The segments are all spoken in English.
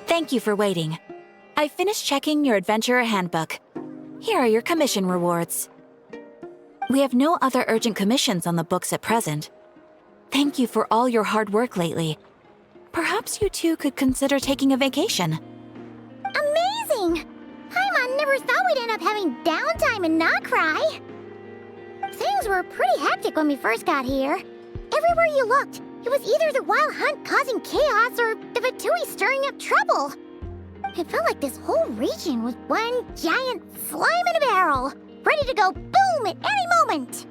Thank you for waiting. I finished checking your adventurer handbook. Here are your commission rewards. We have no other urgent commissions on the books at present. Thank you for all your hard work lately. Perhaps you two could consider taking a vacation. Amazing! Paimon never thought we'd end up having downtime in Nod-Krai. Things were pretty hectic when we first got here. Everywhere you looked, it was either the Wild Hunt causing chaos or the Bitey stirring up trouble. It felt like this whole region was one giant slime in a barrel, ready to go boom at any moment.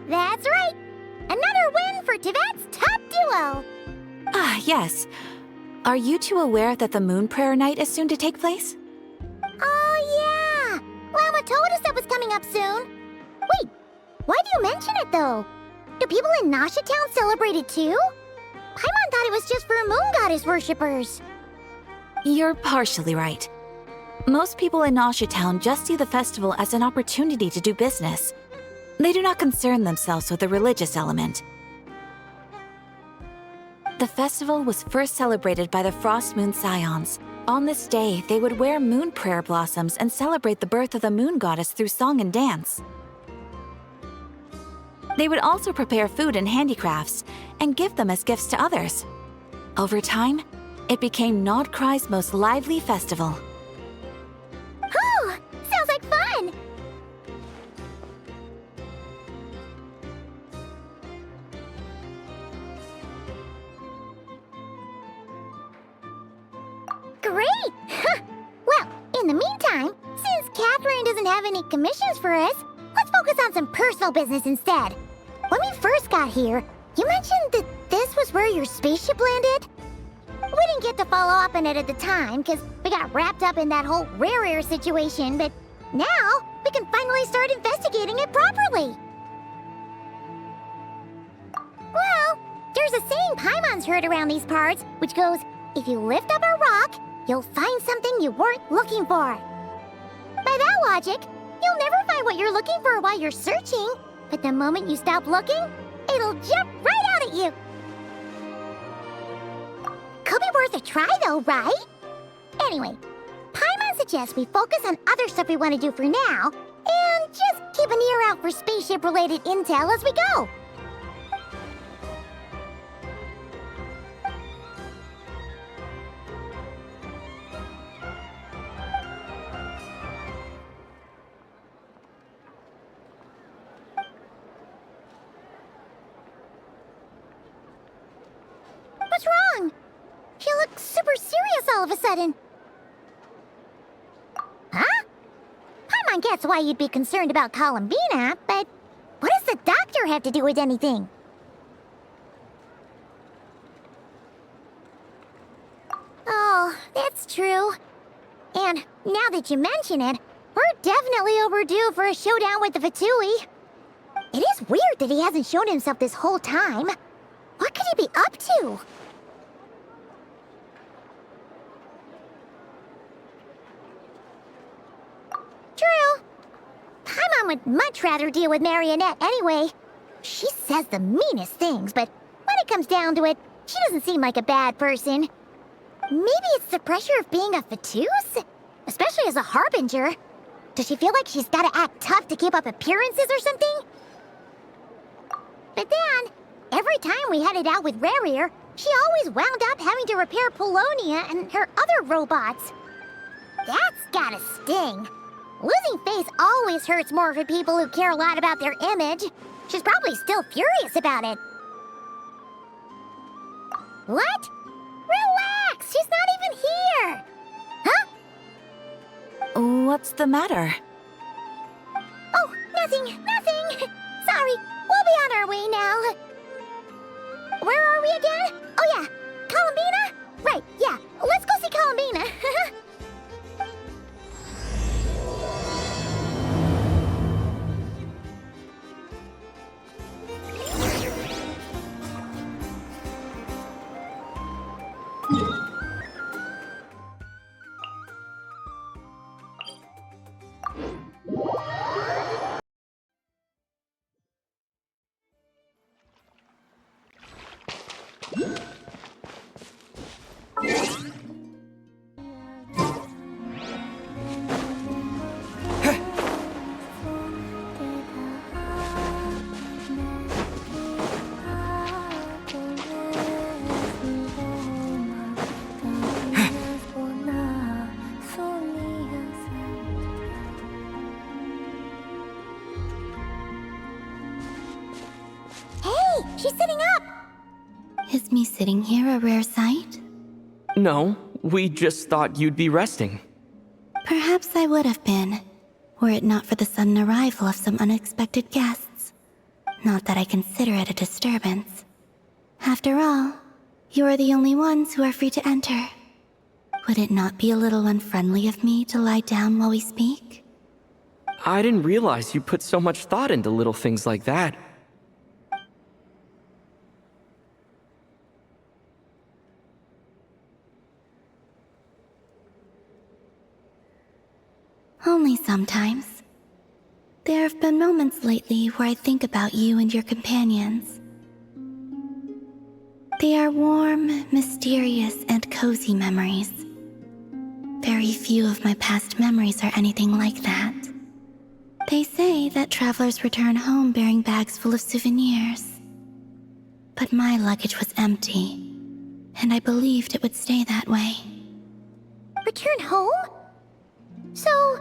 That's right! Another win for Tibet's top duo! Ah, yes. Are you two aware that the Moon Prayer Night is soon to take place? Oh, yeah! Lama told us that was coming up soon. Wait, why do you mention it, though? Do people in Nasha Town celebrate it, too? Paimon thought it was just for Moon Goddess worshippers. You're partially right. Most people in Nasha Town just see the festival as an opportunity to do business. They do not concern themselves with the religious element. The festival was first celebrated by the Frost Moon Scions. On this day, they would wear moon prayer blossoms and celebrate the birth of the moon goddess through song and dance. They would also prepare food and handicrafts and give them as gifts to others. Over time, it became Nod-Krai's most lively festival. Oh, sounds like fun! Great! Well, in the meantime, since Catherine doesn't have any commissions for us, let's focus on some personal business instead. When we first got here, you mentioned that this was where your spaceship landed? We didn't get to follow up on it at the time, because we got wrapped up in that whole rare situation, but now we can finally start investigating it properly. Well, there's a saying Paimon's heard around these parts, which goes, if you lift up a rock, you'll find something you weren't looking for. By that logic, you'll never find what you're looking for while you're searching, but the moment you stop looking, it'll jump right out at you. Could be worth a try though, right? Anyway, Paimon suggests we focus on other stuff we want to do for now, and just keep an ear out for spaceship-related intel as we go. What's wrong? You look super serious all of a sudden. Huh? Paimon gets why you'd be concerned about Columbina, but what does the doctor have to do with anything? Oh, that's true. And now that you mention it, we're definitely overdue for a showdown with the Bitey. It is weird that he hasn't shown himself this whole time. What could he be up to? True. Paimon would much rather deal with Marionette anyway. She says the meanest things, but when it comes down to it, she doesn't seem like a bad person. Maybe it's the pressure of being a Fatoose? Especially as a Harbinger. Does she feel like she's gotta act tough to keep up appearances or something? But then, every time we headed out with Rarier, she always wound up having to repair Polonia and her other robots. That's gotta sting. Losing face always hurts more for people who care a lot about their image. She's probably still furious about it. What? Relax! She's not even here! Huh? What's the matter? Oh, nothing. Sorry, we'll be on our way now. Where are we again? Oh yeah, Columbina? Right, yeah, let's go see Columbina. she's sitting up! Is me sitting here a rare sight? No, we just thought you'd be resting. Perhaps I would have been, were it not for the sudden arrival of some unexpected guests. Not that I consider it a disturbance. After all, you are the only ones who are free to enter. Would it not be a little unfriendly of me to lie down while we speak? I didn't realize you put so much thought into little things like that. Only sometimes. There have been moments lately where I think about you and your companions. They are warm, mysterious, and cozy memories. Very few of my past memories are anything like that. They say that travelers return home bearing bags full of souvenirs. But my luggage was empty, and I believed it would stay that way. Return home? So,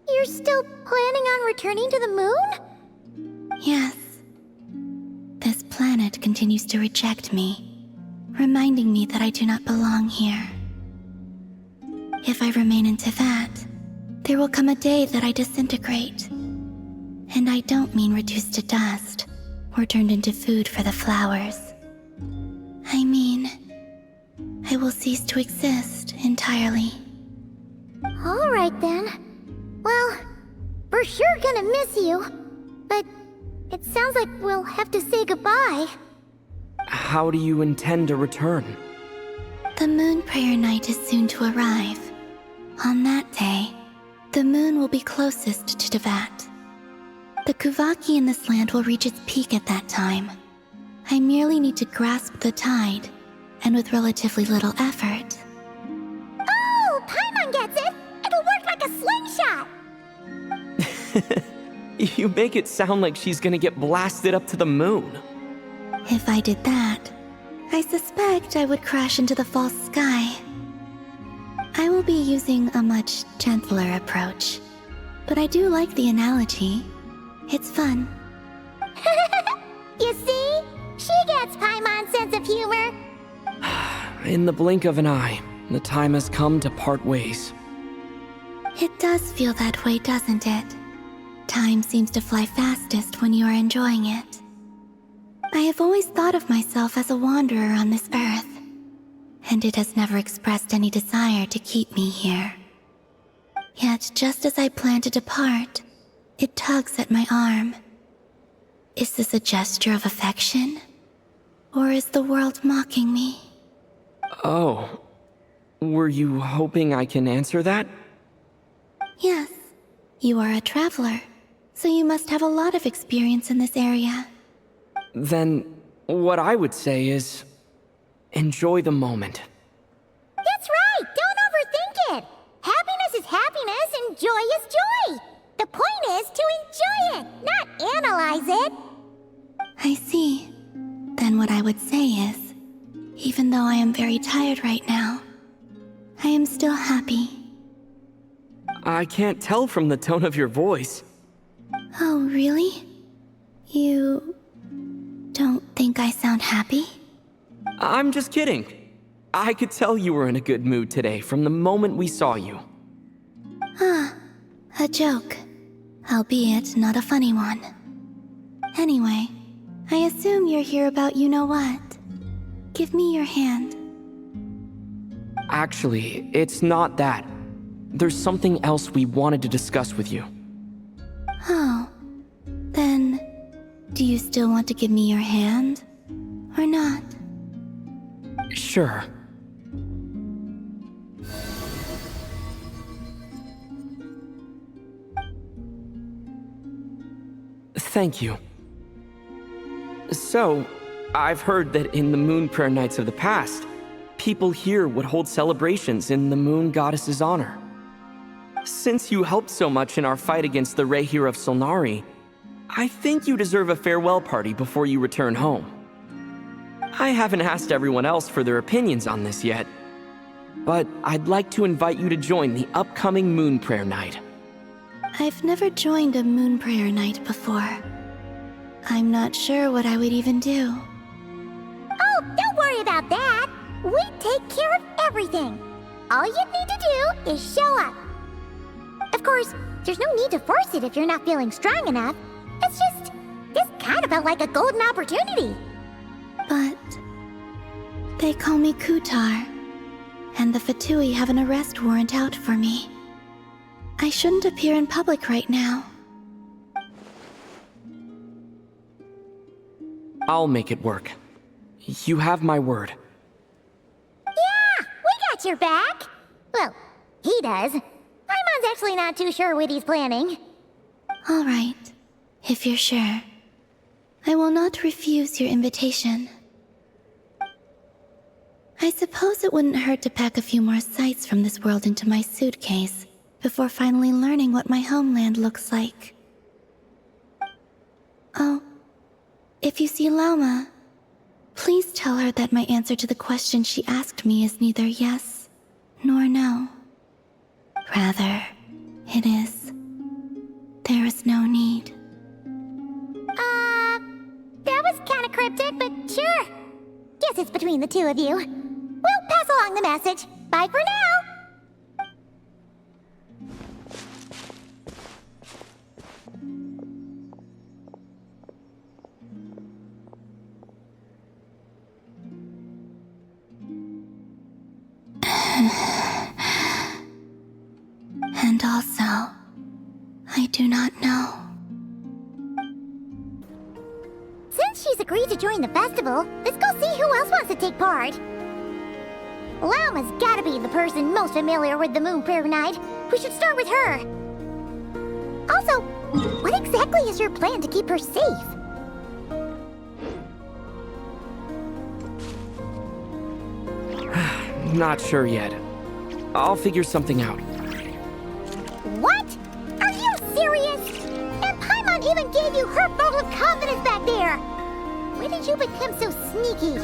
you're still planning on returning to the moon? Yes. This planet continues to reject me, reminding me that I do not belong here. If I remain in Teyvat, there will come a day that I disintegrate. And I don't mean reduced to dust, or turned into food for the flowers. I mean, I will cease to exist entirely. Alright then. Well, we're sure gonna miss you. But it sounds like we'll have to say goodbye. How do you intend to return? The moon prayer night is soon to arrive. On that day, the moon will be closest to Teyvat. The Kuuvahki in this land will reach its peak at that time. I merely need to grasp the tide, and with relatively little effort. Oh, Paimon gets it! It'll work like a slingshot! You make it sound like she's gonna get blasted up to the moon. If I did that, I suspect I would crash into the false sky. I will be using a much gentler approach, but I do like the analogy. It's fun. You see? She gets Paimon's sense of humor. In the blink of an eye, the time has come to part ways. It does feel that way, doesn't it? Time seems to fly fastest when you are enjoying it. I have always thought of myself as a wanderer on this earth, and it has never expressed any desire to keep me here. Yet, just as I plan to depart, it tugs at my arm. Is this a gesture of affection? Or is the world mocking me? Oh, were you hoping I can answer that? Yes, you are a traveler, so you must have a lot of experience in this area. Then, what I would say is, enjoy the moment. That's right! Don't overthink it! Happiness is happiness and joy is joy! The point is to enjoy it, not analyze it! I see. Then what I would say is, even though I am very tired right now, I am still happy. I can't tell from the tone of your voice. Oh, really? You don't think I sound happy? I'm just kidding. I could tell you were in a good mood today from the moment we saw you. Ah, a joke. Albeit not a funny one. Anyway, I assume you're here about you-know-what. Give me your hand. Actually, it's not that. There's something else we wanted to discuss with you. Oh. Then, do you still want to give me your hand? Or not? Sure. Thank you. So, I've heard that in the moon prayer nights of the past, people here would hold celebrations in the moon goddess's honor. Since you helped so much in our fight against the Rehir of Solnari, I think you deserve a farewell party before you return home. I haven't asked everyone else for their opinions on this yet, but I'd like to invite you to join the upcoming moon prayer night. I've never joined a moon prayer night before. I'm not sure what I would even do. about that. We take care of everything. All you need to do is show up. Of course, there's no need to force it if you're not feeling strong enough. It's just, this kind of felt like a golden opportunity. But they call me Kutar, and the Fatui have an arrest warrant out for me. I shouldn't appear in public right now. I'll make it work. You have my word. Yeah, we got your back. Well, he does. Paimon's actually not too sure what he's planning. All right, if you're sure. I will not refuse your invitation. I suppose it wouldn't hurt to pack a few more sights from this world into my suitcase before finally learning what my homeland looks like. Oh, if you see Lauma, please tell her that my answer to the question she asked me is neither yes nor no. Rather, it is, there is no need. That was kind of cryptic, but sure. Guess it's between the two of you. We'll pass along the message. Bye for now. And also, I do not know. Since she's agreed to join the festival, let's go see who else wants to take part. Lauma's gotta be the person most familiar with the Moon Prayer Night. We should start with her. Also, what exactly is your plan to keep her safe? Not sure yet. I'll figure something out. What? Are you serious? And Paimon even gave you her vote of confidence back there. When did you become so sneaky?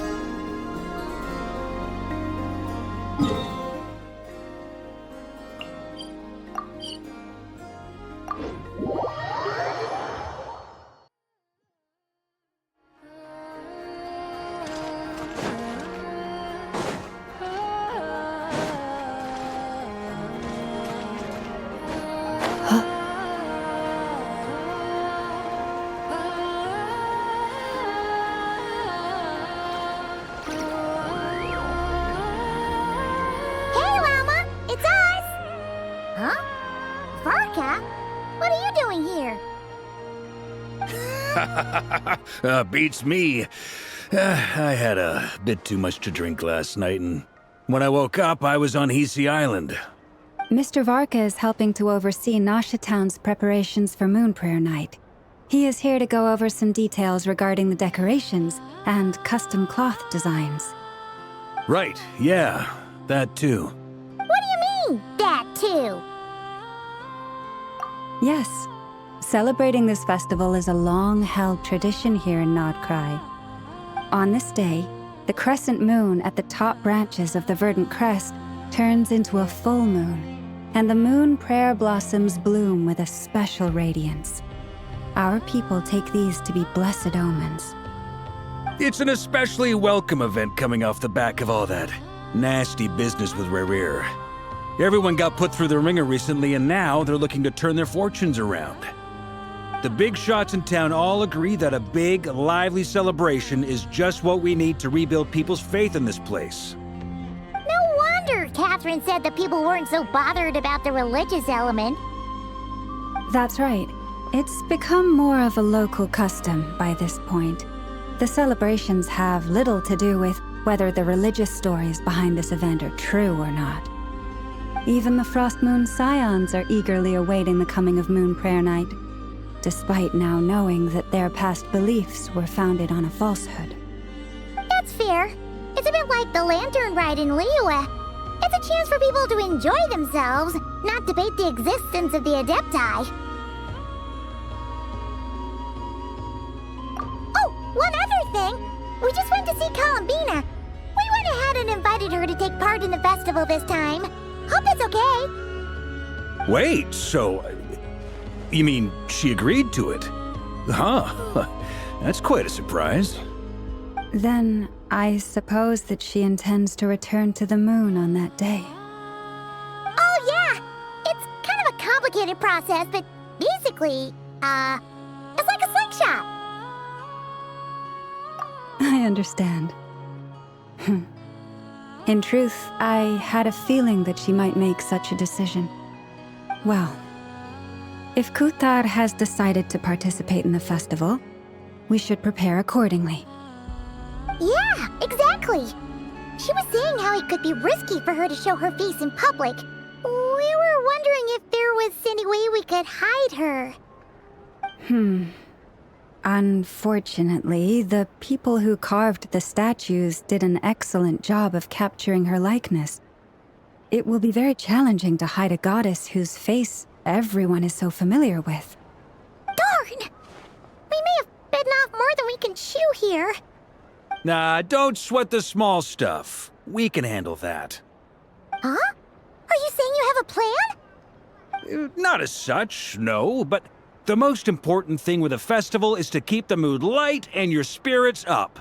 Beats me. I had a bit too much to drink last night, and when I woke up, I was on Hisi Island. Mr. Varka is helping to oversee Nasha Town's preparations for Moon Prayer Night. He is here to go over some details regarding the decorations and custom cloth designs. Right, yeah, that too. What do you mean, that too? Yes. Celebrating this festival is a long-held tradition here in Nod-Krai. On this day, the crescent moon at the top branches of the verdant crest turns into a full moon, and the moon prayer blossoms bloom with a special radiance. Our people take these to be blessed omens. It's an especially welcome event coming off the back of all that nasty business with Rare. Everyone got put through the ringer recently, and now they're looking to turn their fortunes around. The big shots in town all agree that a big, lively celebration is just what we need to rebuild people's faith in this place. No wonder Catherine said the people weren't so bothered about the religious element. That's right. It's become more of a local custom by this point. The celebrations have little to do with whether the religious stories behind this event are true or not. Even the Frost Moon Scions are eagerly awaiting the coming of Moon Prayer Night, despite now knowing that their past beliefs were founded on a falsehood. That's fair. It's a bit like the Lantern Ride in Liyue. It's a chance for people to enjoy themselves, not debate the existence of the Adepti. Oh, one other thing! We just went to see Columbina. We went ahead and invited her to take part in the festival this time. Hope it's okay. Wait, so... you mean she agreed to it? Huh. That's quite a surprise. Then I suppose that she intends to return to the moon on that day. Oh, yeah! It's kind of a complicated process, but basically, it's like a slingshot. I understand. In truth, I had a feeling that she might make such a decision. Well, if Kuthar has decided to participate in the festival, we should prepare accordingly. Yeah, exactly. She was saying how it could be risky for her to show her face in public. We were wondering if there was any way we could hide her. Unfortunately, the people who carved the statues did an excellent job of capturing her likeness. It will be very challenging to hide a goddess whose face everyone is so familiar with. Darn! We may have bitten off more than we can chew here. Nah, don't sweat the small stuff. We can handle that. Huh? Are you saying you have a plan? Not as such, no, but the most important thing with a festival is to keep the mood light and your spirits up.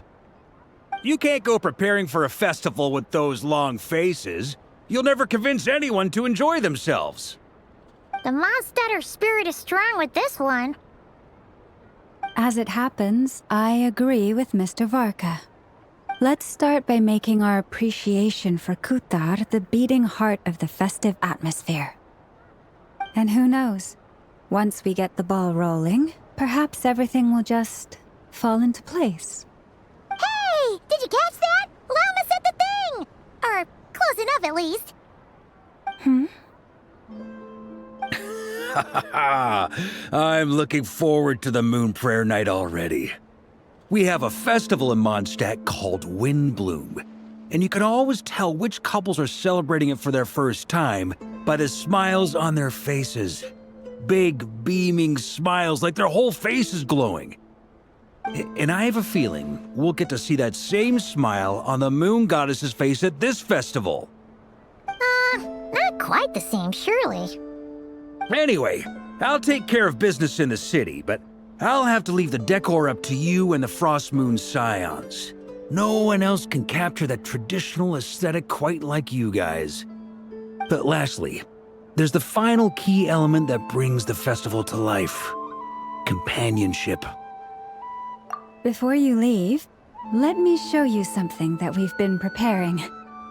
You can't go preparing for a festival with those long faces. You'll never convince anyone to enjoy themselves. The Mondstatter spirit is strong with this one. As it happens, I agree with Mr. Varka. Let's start by making our appreciation for Kuthar the beating heart of the festive atmosphere. And who knows? Once we get the ball rolling, perhaps everything will just fall into place. Hey! Did you catch that? Llama said the thing! Or close enough, at least. I'm looking forward to the Moon Prayer Night already. We have a festival in Mondstadt called Windbloom, and you can always tell which couples are celebrating it for their first time by the smiles on their faces. Big, beaming smiles like their whole face is glowing. And I have a feeling we'll get to see that same smile on the Moon Goddess's face at this festival. Not quite the same, surely. Anyway, I'll take care of business in the city, but I'll have to leave the decor up to you and the Frost Moon Scions. No one else can capture that traditional aesthetic quite like you guys. But lastly, there's the final key element that brings the festival to life. Companionship. Before you leave, let me show you something that we've been preparing.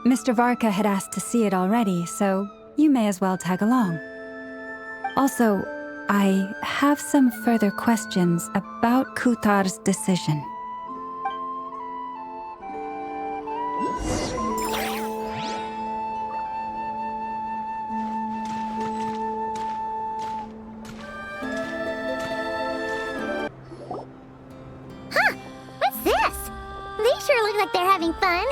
Mr. Varka had asked to see it already, so you may as well tag along. Also, I have some further questions about Kuthar's decision. What's this? They sure look like they're having fun.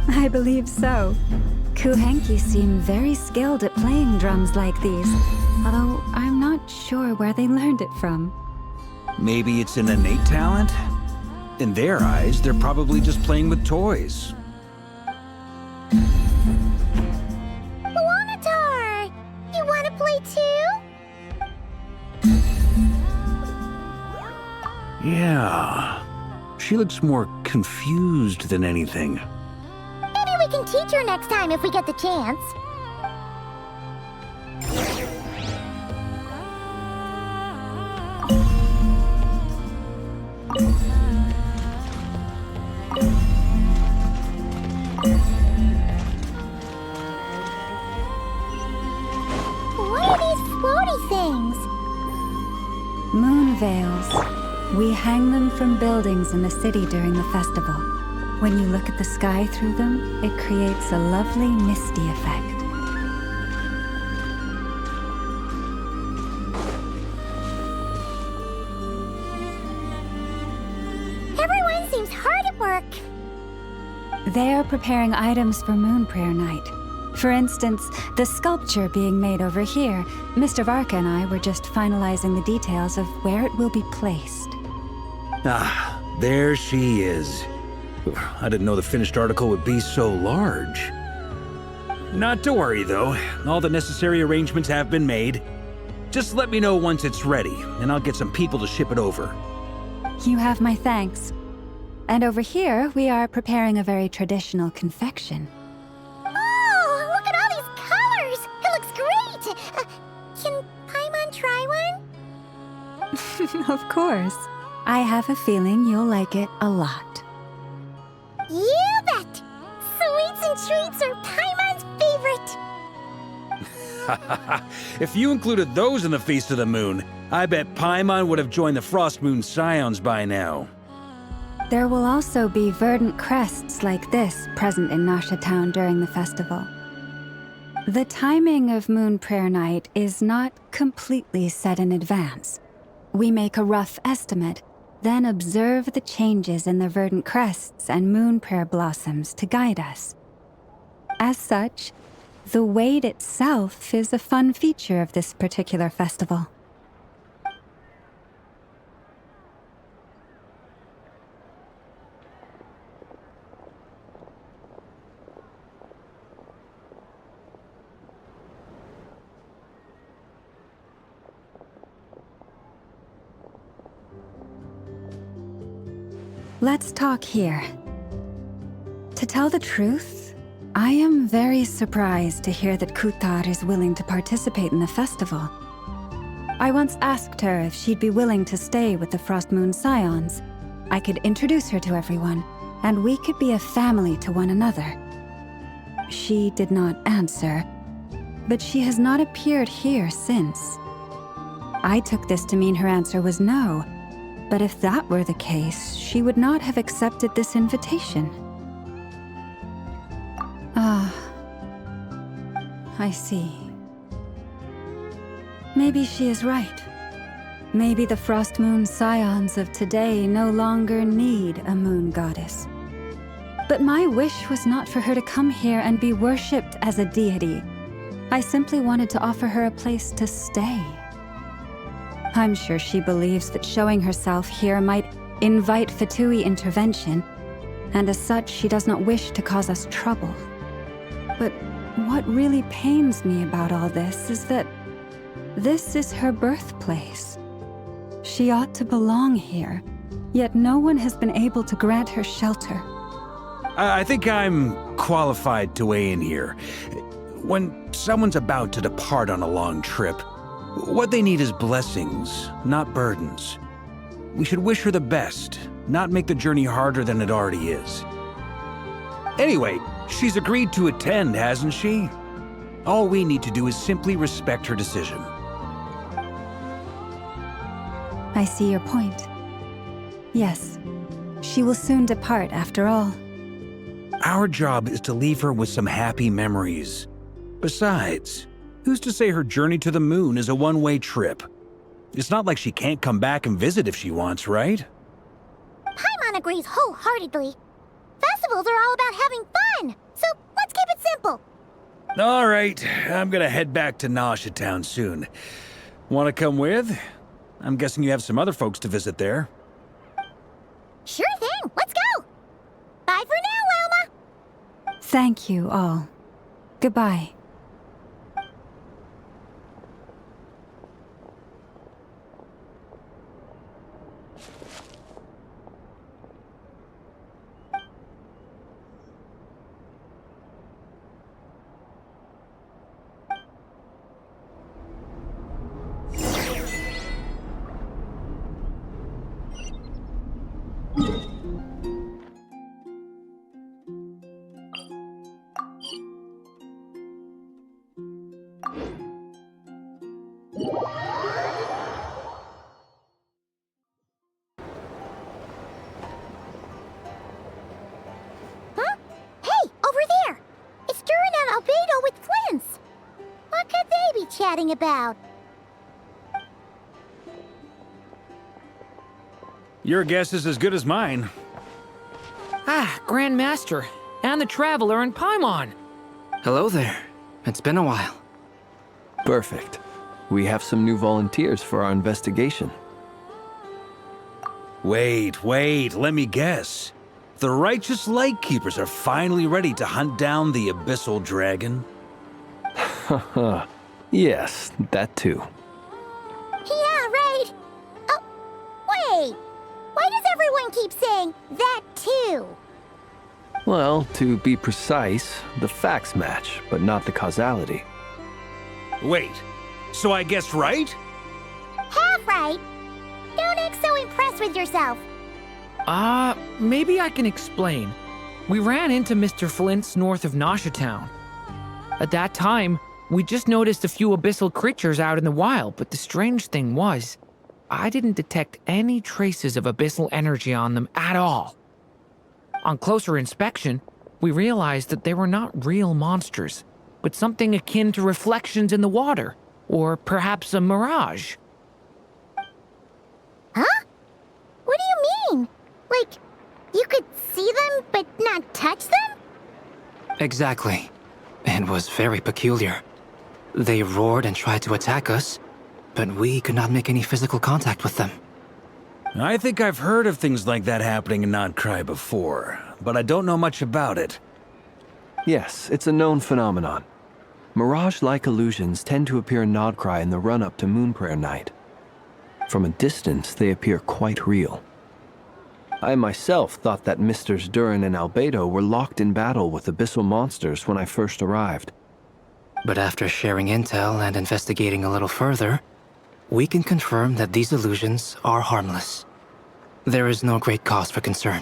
I believe so. Kuuhenki seem very skilled at playing drums like these, although I'm not sure where they learned it from. Maybe it's an innate talent? In their eyes, they're probably just playing with toys. Dottore! You want to play too? Yeah. She looks more confused than anything. Maybe we can teach her next time if we get the chance. What are these floaty things? Moon veils. We hang them from buildings in the city during the festival. When you look at the sky through them, it creates a lovely misty effect. Everyone seems hard at work. They are preparing items for Moon Prayer Night. For instance, the sculpture being made over here. Mr. Varka and I were just finalizing the details of where it will be placed. Ah, there she is. I didn't know the finished article would be so large. Not to worry, though. All the necessary arrangements have been made. Just let me know once it's ready, and I'll get some people to ship it over. You have my thanks. And over here, we are preparing a very traditional confection. Oh, look at all these colors! It looks great! Can Paimon try one? Of course. I have a feeling you'll like it a lot. You bet! Sweets and treats are Paimon's favorite! If you included those in the Feast of the Moon, I bet Paimon would have joined the Frost Moon Scions by now. There will also be verdant crests like this present in Nasha Town during the festival. The timing of Moon Prayer Night is not completely set in advance. We make a rough estimate, then observe the changes in the verdant crests and moon prayer blossoms to guide us. As such, the wait itself is a fun feature of this particular festival. Let's talk here. To tell the truth, I am very surprised to hear that Kutar is willing to participate in the festival. I once asked her if she'd be willing to stay with the Frost Moon Scions. I could introduce her to everyone, and we could be a family to one another. She did not answer, but she has not appeared here since. I took this to mean her answer was no. But if that were the case, she would not have accepted this invitation. Ah, I see. Maybe she is right. Maybe the Frost Moon Scions of today no longer need a moon goddess. But my wish was not for her to come here and be worshipped as a deity. I simply wanted to offer her a place to stay. I'm sure she believes that showing herself here might invite Fatui intervention, and as such, she does not wish to cause us trouble. But what really pains me about all this is that this is her birthplace. She ought to belong here, yet no one has been able to grant her shelter. I think I'm qualified to weigh in here. When someone's about to depart on a long trip, what they need is blessings, not burdens. We should wish her the best, not make the journey harder than it already is. Anyway, she's agreed to attend, hasn't she? All we need to do is simply respect her decision. I see your point. Yes, she will soon depart after all. Our job is to leave her with some happy memories. Besides, who's to say her journey to the moon is a one-way trip? It's not like she can't come back and visit if she wants, right? Paimon agrees wholeheartedly. Festivals are all about having fun, so let's keep it simple. All right, I'm gonna head back to Nasha Town soon. Wanna come with? I'm guessing you have some other folks to visit there. Sure thing, let's go! Bye for now, Wilma! Thank you all. Goodbye. Huh? Hey, over there! It's Durin and Albedo with Flins! What could they be chatting about? Your guess is as good as mine. Ah, Grand Master, and the Traveler and Paimon. Hello there. It's been a while. Perfect. We have some new volunteers for our investigation. Wait, let me guess. The righteous Lightkeepers are finally ready to hunt down the Abyssal Dragon? Haha. Yes, that too. Yeah, right! Oh, wait! Why does everyone everyone keeps saying that too. Well, to be precise, the facts match, but not the causality. Wait, so I guessed right? Half right. Don't act so impressed with yourself. Maybe I can explain. We ran into Mr. Flint's north of Nasha Town. At that time, we just noticed a few abyssal creatures out in the wild, but the strange thing was, I didn't detect any traces of abyssal energy on them at all. On closer inspection, we realized that they were not real monsters, but something akin to reflections in the water, or perhaps a mirage. Huh? What do you mean? Like, you could see them but not touch them? Exactly. It was very peculiar. They roared and tried to attack us, but we could not make any physical contact with them. I think I've heard of things like that happening in Nod-Krai before, but I don't know much about it. Yes, it's a known phenomenon. Mirage-like illusions tend to appear in Nod-Krai in the run-up to Moon Prayer Night. From a distance, they appear quite real. I myself thought that Misters Durin and Albedo were locked in battle with abyssal monsters when I first arrived. But after sharing intel and investigating a little further, we can confirm that these illusions are harmless. There is no great cause for concern.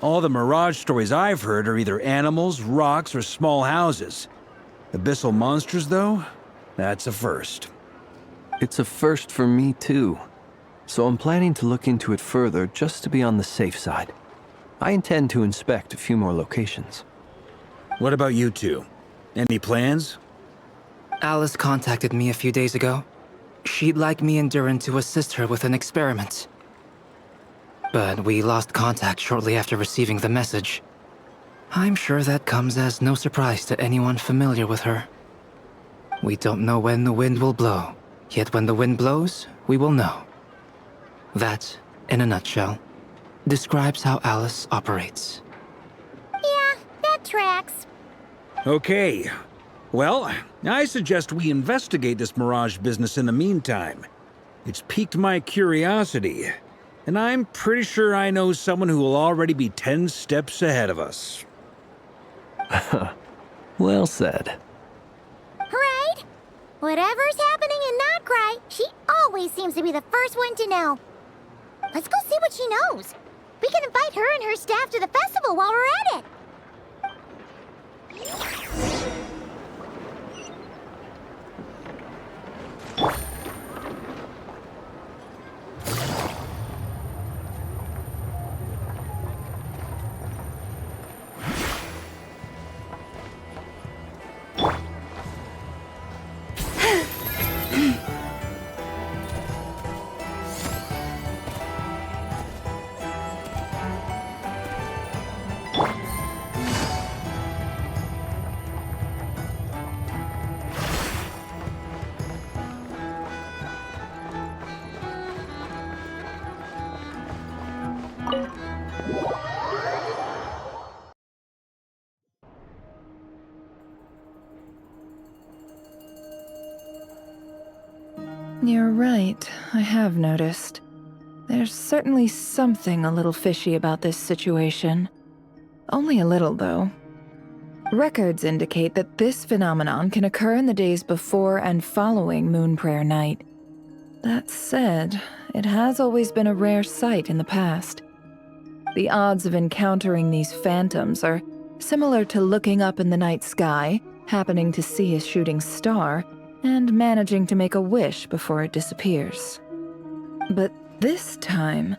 All the mirage stories I've heard are either animals, rocks, or small houses. Abyssal monsters, though? That's a first. It's a first for me, too. So I'm planning to look into it further just to be on the safe side. I intend to inspect a few more locations. What about you two? Any plans? Alice contacted me a few days ago. She'd like me and Durin to assist her with an experiment. But we lost contact shortly after receiving the message. I'm sure that comes as no surprise to anyone familiar with her. We don't know when the wind will blow, yet when the wind blows, we will know. That, in a nutshell, describes how Alice operates. Yeah, that tracks. Okay. Well, I suggest we investigate this mirage business in the meantime. It's piqued my curiosity, and I'm pretty sure I know someone who will already be 10 steps ahead of us. Well said. Right? Whatever's happening in Nod-Krai, she always seems to be the first one to know. Let's go see what she knows. We can invite her and her staff to the festival while we're at it. You're right, I have noticed. There's certainly something a little fishy about this situation. Only a little, though. Records indicate that this phenomenon can occur in the days before and following Moon Prayer Night. That said, it has always been a rare sight in the past. The odds of encountering these phantoms are similar to looking up in the night sky, happening to see a shooting star, and managing to make a wish before it disappears. But this time,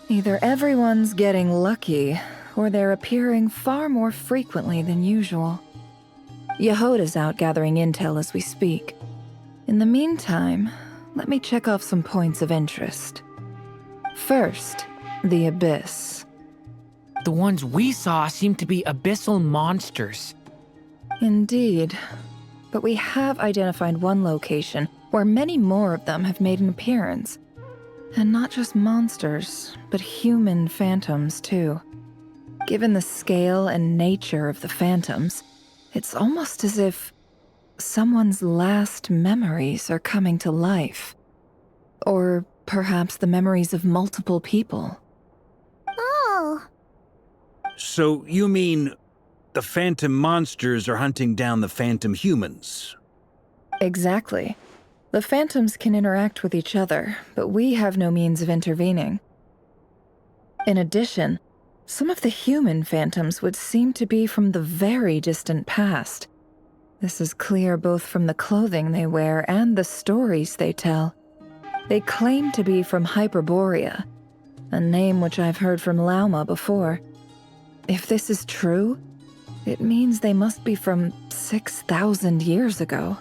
either everyone's getting lucky, or they're appearing far more frequently than usual. Yehoda's out gathering intel as we speak. In the meantime, let me check off some points of interest. First, the Abyss. The ones we saw seem to be abyssal monsters. Indeed. But we have identified one location where many more of them have made an appearance. And not just monsters, but human phantoms too. Given the scale and nature of the phantoms, it's almost as if someone's last memories are coming to life. Or perhaps the memories of multiple people. Oh. So you mean the phantom monsters are hunting down the phantom humans? Exactly. The phantoms can interact with each other, but we have no means of intervening. In addition, some of the human phantoms would seem to be from the very distant past. This is clear both from the clothing they wear and the stories they tell. They claim to be from Hyperborea, a name which I've heard from Lauma before. If this is true, it means they must be from 6,000 years ago.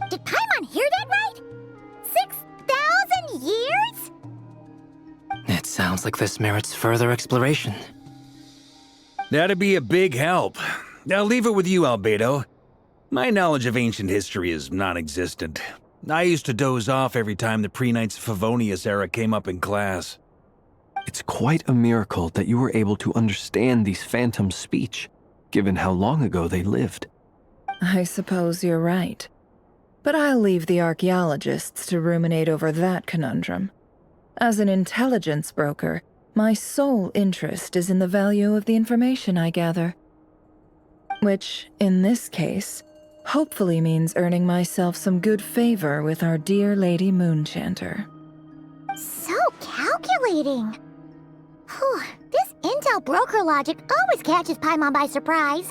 Did Paimon hear that right? 6,000 years? It sounds like this merits further exploration. That'd be a big help. I'll leave it with you, Albedo. My knowledge of ancient history is non-existent. I used to doze off every time the pre-Knights of Favonius era came up in class. It's quite a miracle that you were able to understand these phantoms' speech, given how long ago they lived. I suppose you're right. But I'll leave the archaeologists to ruminate over that conundrum. As an intelligence broker, my sole interest is in the value of the information I gather. Which, in this case, hopefully means earning myself some good favor with our dear Lady Moonchanter. So calculating. Whew, this intel broker logic always catches Paimon by surprise.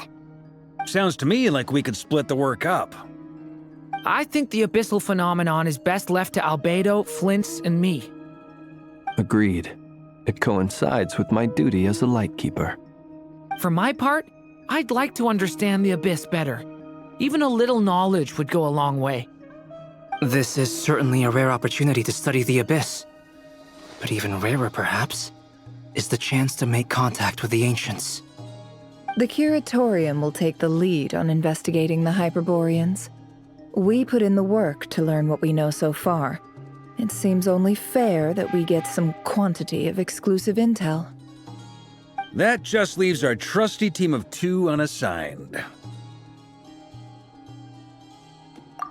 Sounds to me like we could split the work up. I think the abyssal phenomenon is best left to Albedo, Flins, and me. Agreed. It coincides with my duty as a lightkeeper. For my part, I'd like to understand the abyss better. Even a little knowledge would go a long way. This is certainly a rare opportunity to study the abyss. But even rarer, perhaps, is the chance to make contact with the ancients. The Curatorium will take the lead on investigating the Hyperboreans. We put in the work to learn what we know so far. It seems only fair that we get some quantity of exclusive intel. That just leaves our trusty team of 2 unassigned.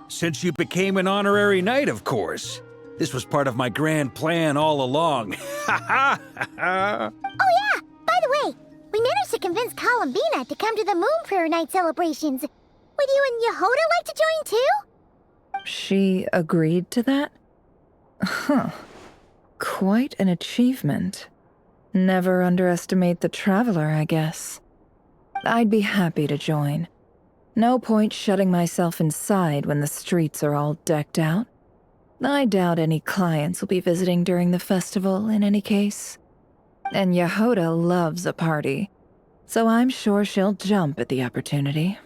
Since you became an honorary knight, of course. This was part of my grand plan all along. Ha ha ha! Oh yeah, by the way, we managed to convince Columbina to come to the Moon Prayer Night celebrations. Would you and Yehoda like to join too? She agreed to that? Huh. Quite an achievement. Never underestimate the traveler, I guess. I'd be happy to join. No point shutting myself inside when the streets are all decked out. I doubt any clients will be visiting during the festival in any case. And Yehoda loves a party, so I'm sure she'll jump at the opportunity.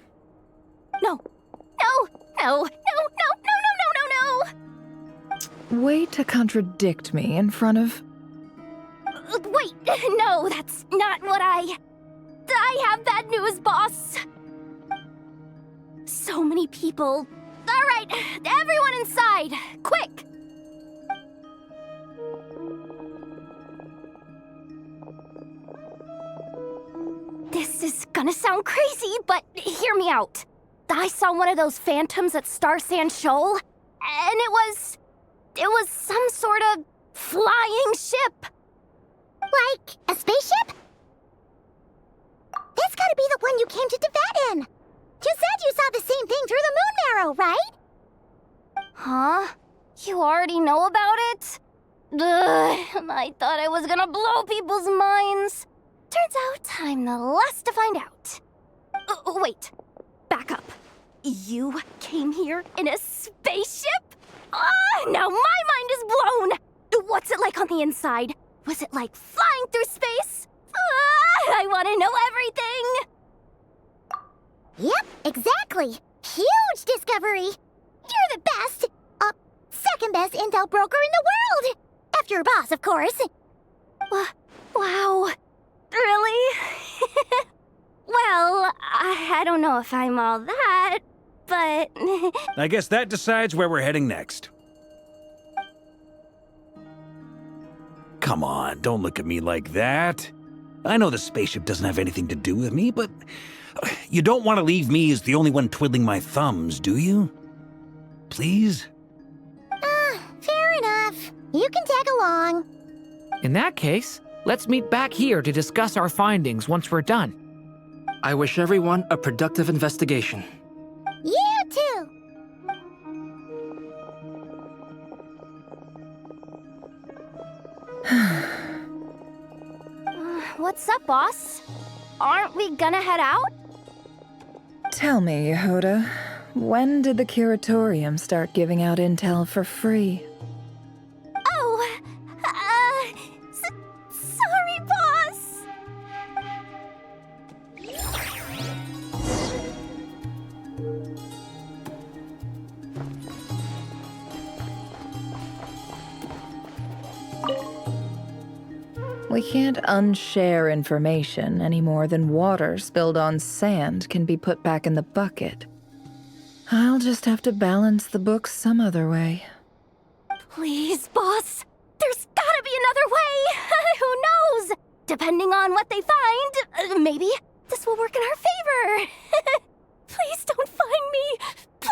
No. Way to contradict me in front of... Wait, no, that's not what I have bad news, boss. So many people. All right, everyone inside, quick. This is gonna sound crazy, but hear me out. I saw one of those phantoms at Star Sand Shoal, and it was some sort of flying ship. Like a spaceship? That's gotta be the one you came to Tibet in. You said you saw the same thing through the moon marrow, right? Huh? You already know about it? Ugh, I thought I was gonna blow people's minds. Turns out I'm the last to find out. Wait, back up. You came here in a spaceship? Now my mind is blown! What's it like on the inside? Was it like flying through space? I want to know everything! Yep, exactly. Huge discovery. You're the best, second best intel broker in the world. After your boss, of course. Wow. Really? Well, I don't know if I'm all that, but... I guess that decides where we're heading next. Come on, don't look at me like that. I know the spaceship doesn't have anything to do with me, but you don't want to leave me as the only one twiddling my thumbs, do you? Please? Fair enough. enough. You can tag along. In that case, let's meet back here to discuss our findings once we're done. I wish everyone a productive investigation. You too. What's up, boss? Aren't we gonna head out? Tell me, Yehoda, when did the Curatorium start giving out intel for free? Oh, sorry, boss. We can't unshare information any more than water spilled on sand can be put back in the bucket. I'll just have to balance the books some other way. Please, boss. There's gotta be another way. Who knows? Depending on what they find, maybe this will work in our favor. Please don't find me. Please.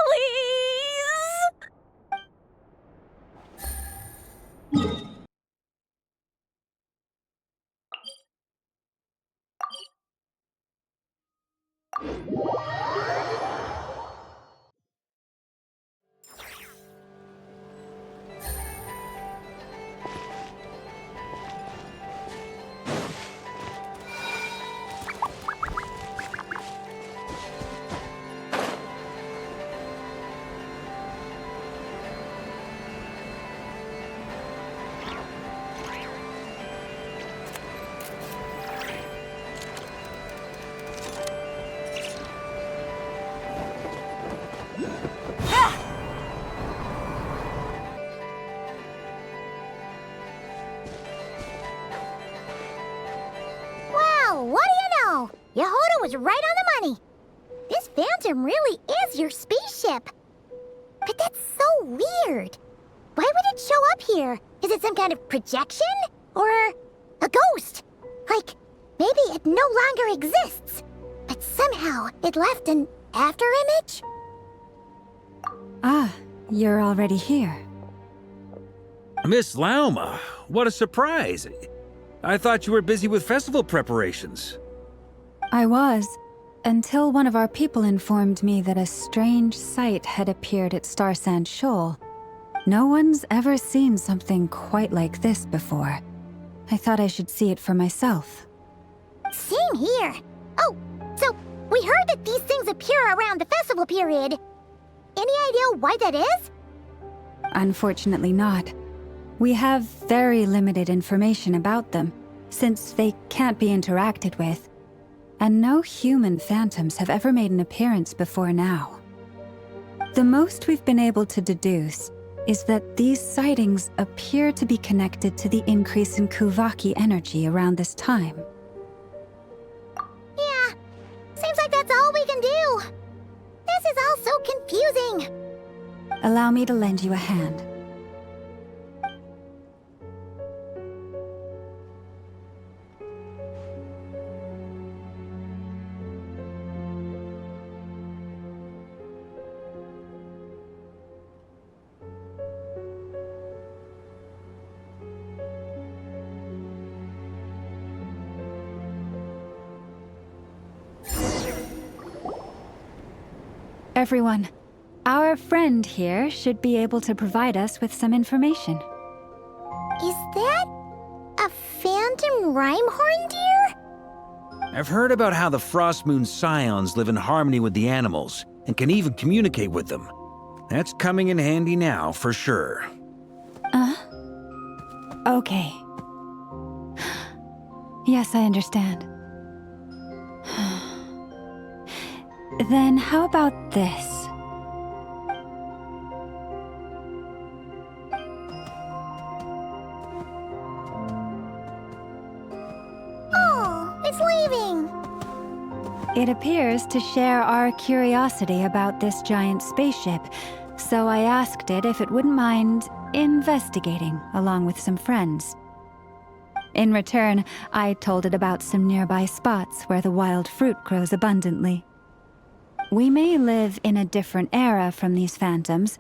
Yehoda was right on the money. This phantom really is your spaceship. But that's so weird. Why would it show up here? Is it some kind of projection? Or a ghost? Like, maybe it no longer exists, but somehow it left an afterimage? Ah, you're already here. Miss Lauma, what a surprise. I thought you were busy with festival preparations. I was, until one of our people informed me that a strange sight had appeared at Starsand Shoal. No one's ever seen something quite like this before. I thought I should see it for myself. Same here. Oh, so we heard that these things appear around the festival period. Any idea why that is? Unfortunately not. We have very limited information about them, since they can't be interacted with. And no human phantoms have ever made an appearance before now. The most we've been able to deduce is that these sightings appear to be connected to the increase in Kuuvahki energy around this time. Yeah, seems like that's all we can do. This is all so confusing. Allow me to lend you a hand. Everyone, our friend here should be able to provide us with some information. Is that a phantom rhymehorn deer? I've heard about how the Frost Moon Scions live in harmony with the animals and can even communicate with them. That's coming in handy now, for sure. Okay. Yes, I understand. Then how about this? Oh, it's leaving. It appears to share our curiosity about this giant spaceship, so I asked it if it wouldn't mind investigating along with some friends. In return, I told it about some nearby spots where the wild fruit grows abundantly. We may live in a different era from these phantoms,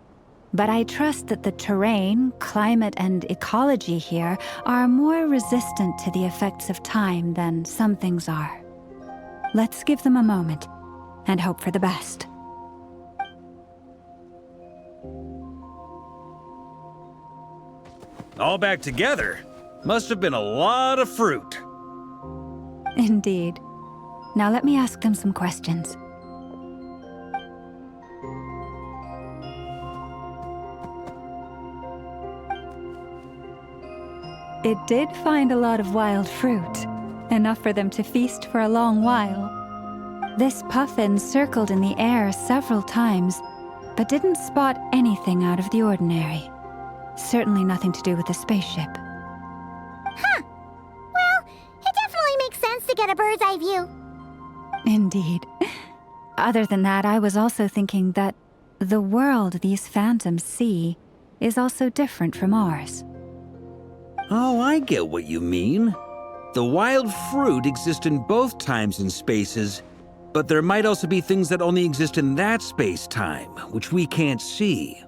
But I trust that the terrain, climate, and ecology here are more resistant to the effects of time than some things are. Let's give them a moment and hope for the best. All back together? Must have been a lot of fruit. Indeed. Now let me ask them some questions. It did find a lot of wild fruit, enough for them to feast for a long while. This puffin circled in the air several times, but didn't spot anything out of the ordinary. Certainly nothing to do with the spaceship. Huh. Well, it definitely makes sense to get a bird's eye view. Indeed. Other than that, I was also thinking that the world these phantoms see is also different from ours. Oh, I get what you mean. The wild fruit exist in both times and spaces, but there might also be things that only exist in that space-time, which we can't see.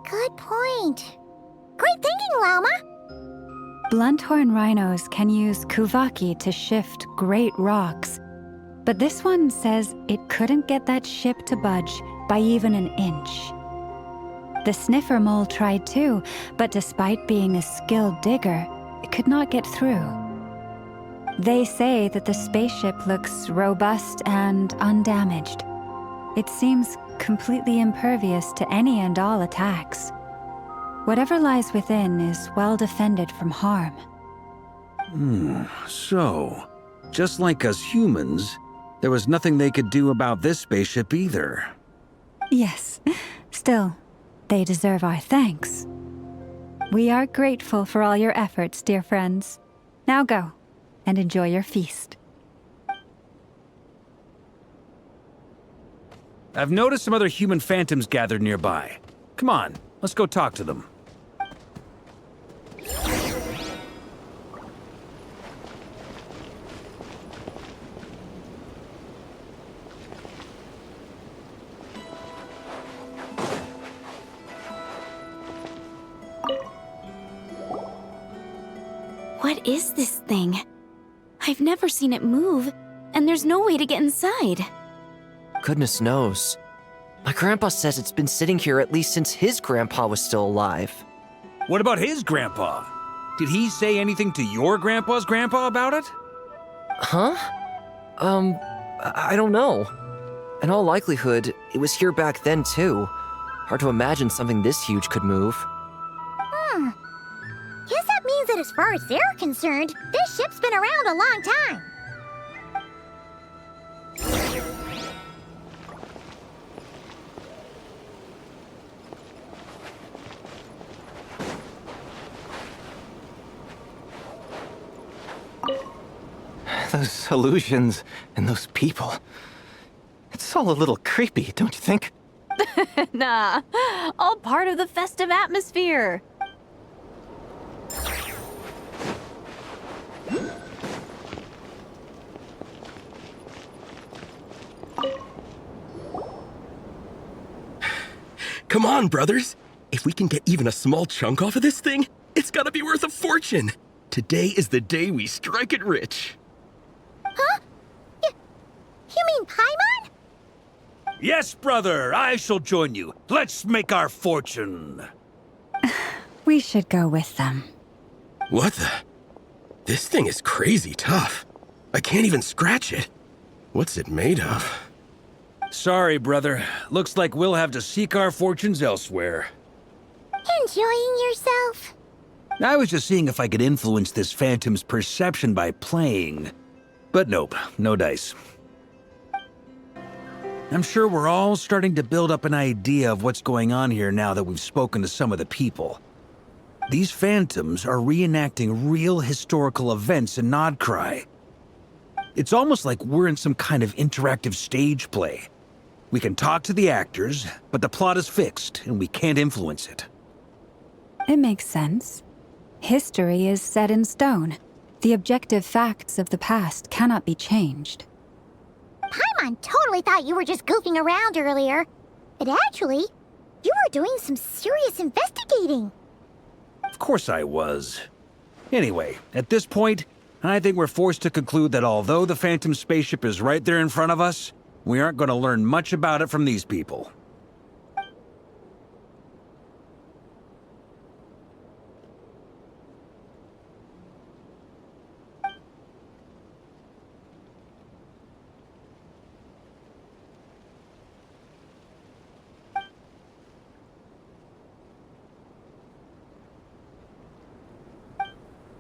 Good point. Great thinking, Lauma. Blunthorn rhinos can use Kuuvahki to shift great rocks, but this one says it couldn't get that ship to budge by even an inch. The sniffer mole tried too, but despite being a skilled digger, it could not get through. They say that the spaceship looks robust and undamaged. It seems completely impervious to any and all attacks. Whatever lies within is well defended from harm. So, just like us humans, there was nothing they could do about this spaceship either. Yes, still, they deserve our thanks. We are grateful for all your efforts, dear friends. Now go, and enjoy your feast. I've noticed some other human phantoms gathered nearby. Come on, let's go talk to them. What is this thing? I've never seen it move, and there's no way to get inside. Goodness knows. My grandpa says it's been sitting here at least since his grandpa was still alive. What about his grandpa? Did he say anything to your grandpa's grandpa about it? Huh? I don't know. In all likelihood, it was here back then too. Hard to imagine something this huge could move. Guess that means that as far as they're concerned, this ship's been around a long time. Those illusions and those people. It's all a little creepy, don't you think? Nah, all part of the festive atmosphere. Come on, brothers. If we can get even a small chunk off of this thing, it's gotta be worth a fortune. Today is the day we strike it rich. Huh? You mean Paimon? Yes, brother, I shall join you. Let's make our fortune. We should go with them. What the? This thing is crazy tough. I can't even scratch it. What's it made of? Sorry, brother. Looks like we'll have to seek our fortunes elsewhere. Enjoying yourself? I was just seeing if I could influence this phantom's perception by playing. But nope, no dice. I'm sure we're all starting to build up an idea of what's going on here now that we've spoken to some of the people. These phantoms are reenacting real historical events in Nod-Krai. It's almost like we're in some kind of interactive stage play. We can talk to the actors, but the plot is fixed and we can't influence it. It makes sense. History is set in stone. The objective facts of the past cannot be changed. Paimon totally thought you were just goofing around earlier. But actually, you were doing some serious investigating. Of course I was. Anyway, at this point, I think we're forced to conclude that although the Phantom spaceship is right there in front of us, we aren't going to learn much about it from these people.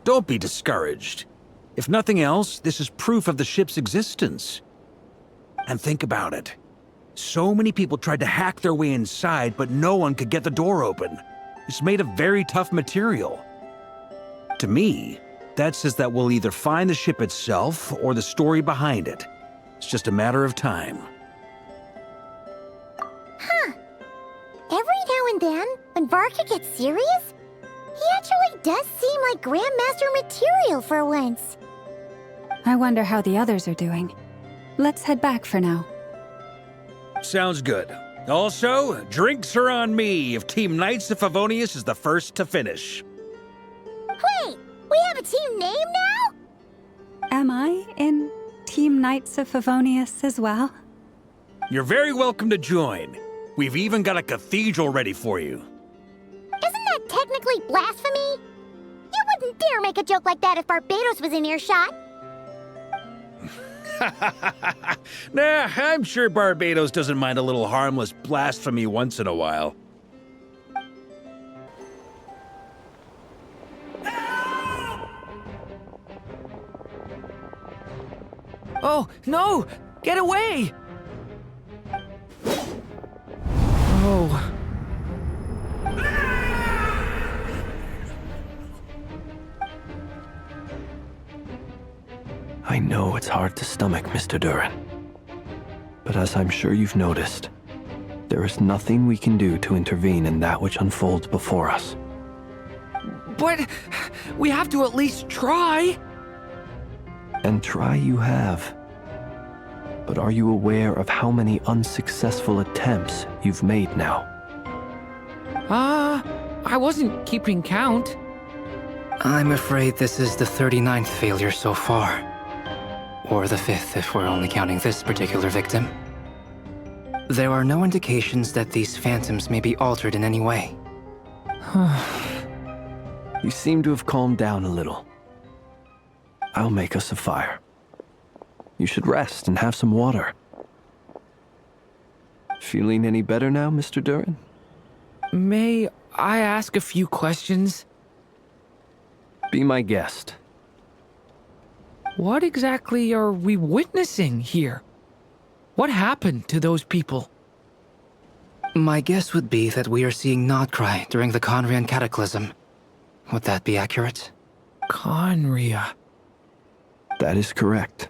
Don't be discouraged. If nothing else, this is proof of the ship's existence. And think about it. So many people tried to hack their way inside, but no one could get the door open. It's made of very tough material. To me, that says that we'll either find the ship itself or the story behind it. It's just a matter of time. Huh. Every now and then, when Varka gets serious, he actually does seem like Grandmaster material for once. I wonder how the others are doing. Let's head back for now. Sounds good. Also, drinks are on me if Team Knights of Favonius is the first to finish. Wait, we have a team name now? Am I in Team Knights of Favonius as well? You're very welcome to join. We've even got a cathedral ready for you. Isn't that technically blasphemy? You wouldn't dare make a joke like that if Barbados was in earshot. Nah, I'm sure Barbados doesn't mind a little harmless blasphemy once in a while. Oh, no! Get away! Oh. I know it's hard to stomach, Mr. Durin. But as I'm sure you've noticed, there is nothing we can do to intervene in that which unfolds before us. But we have to at least try. And try you have. But are you aware of how many unsuccessful attempts you've made now? I wasn't keeping count. I'm afraid this is the 39th failure so far. Or the 5th if we're only counting this particular victim. There are no indications that these phantoms may be altered in any way. You seem to have calmed down a little. I'll make us a fire. You should rest and have some water. Feeling any better now, Mr. Durin? May I ask a few questions? Be my guest. What exactly are we witnessing here? What happened to those people? My guess would be that we are seeing Nod-Krai during the Conrian Cataclysm. Would that be accurate? Conria. That is correct.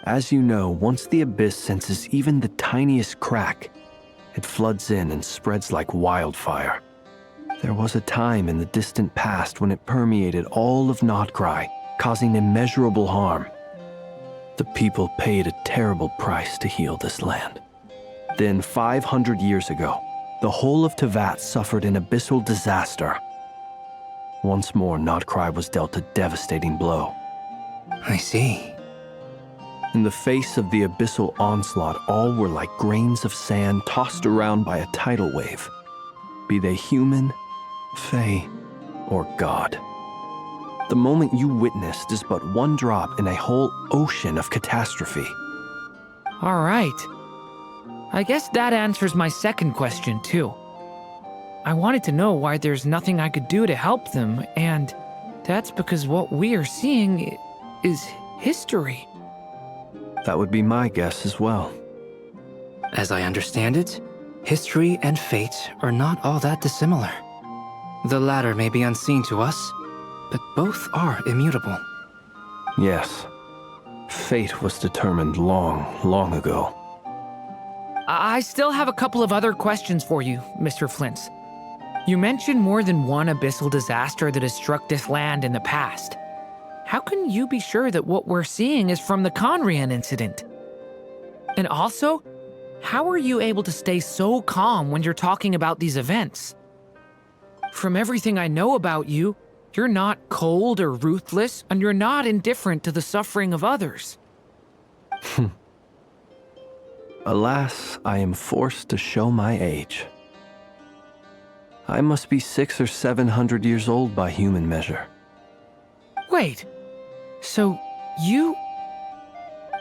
As you know, once the Abyss senses even the tiniest crack, it floods in and spreads like wildfire. There was a time in the distant past when it permeated all of Nod-Krai, causing immeasurable harm. The people paid a terrible price to heal this land. Then, 500 years ago, the whole of Teyvat suffered an abyssal disaster. Once more, Nod-Krai was dealt a devastating blow. I see. In the face of the abyssal onslaught, all were like grains of sand tossed around by a tidal wave, be they human, fae, or god. The moment you witnessed is but one drop in a whole ocean of catastrophe. All right. I guess that answers my second question, too. I wanted to know why there's nothing I could do to help them, and that's because what we are seeing is history. That would be my guess as well. As I understand it, history and fate are not all that dissimilar. The latter may be unseen to us, but both are immutable. Yes. Fate was determined long, long ago. I still have a couple of other questions for you, Mr. Flins. You mentioned more than one abyssal disaster that has struck this land in the past. How can you be sure that what we're seeing is from the Conrian incident? And also, how are you able to stay so calm when you're talking about these events? From everything I know about you, you're not cold or ruthless, and you're not indifferent to the suffering of others. Alas, I am forced to show my age. I must be 600 or 700 years old by human measure. Wait, so you...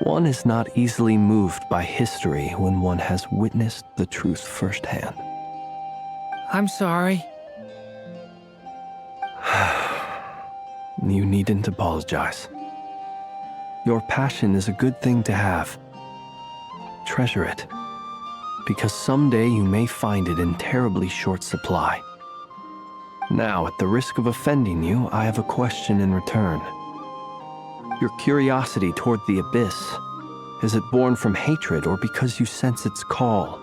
One is not easily moved by history when one has witnessed the truth firsthand. I'm sorry. You needn't apologize. Your passion is a good thing to have. Treasure it, because someday you may find it in terribly short supply. Now, at the risk of offending you, I have a question in return. Your curiosity toward the abyss, is it born from hatred or because you sense its call?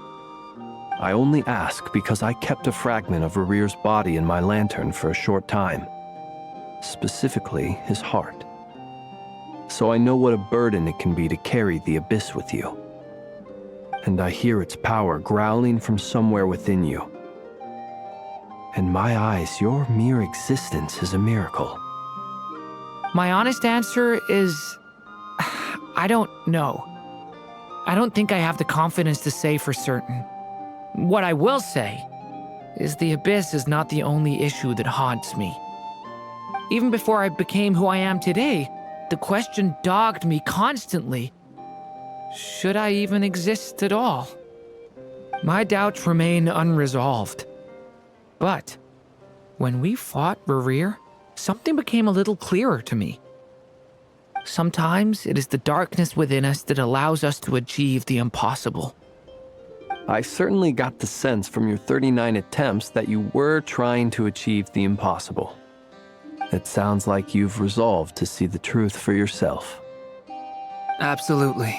I only ask because I kept a fragment of Rerir's body in my lantern for a short time. Specifically, his heart. So I know what a burden it can be to carry the abyss with you. And I hear its power growling from somewhere within you. In my eyes, your mere existence is a miracle. My honest answer is... I don't know. I don't think I have the confidence to say for certain. What I will say is the abyss is not the only issue that haunts me. Even before I became who I am today, the question dogged me constantly. Should I even exist at all? My doubts remain unresolved. But when we fought Rerir, something became a little clearer to me. Sometimes it is the darkness within us that allows us to achieve the impossible. I certainly got the sense from your 39 attempts that you were trying to achieve the impossible. It sounds like you've resolved to see the truth for yourself. Absolutely.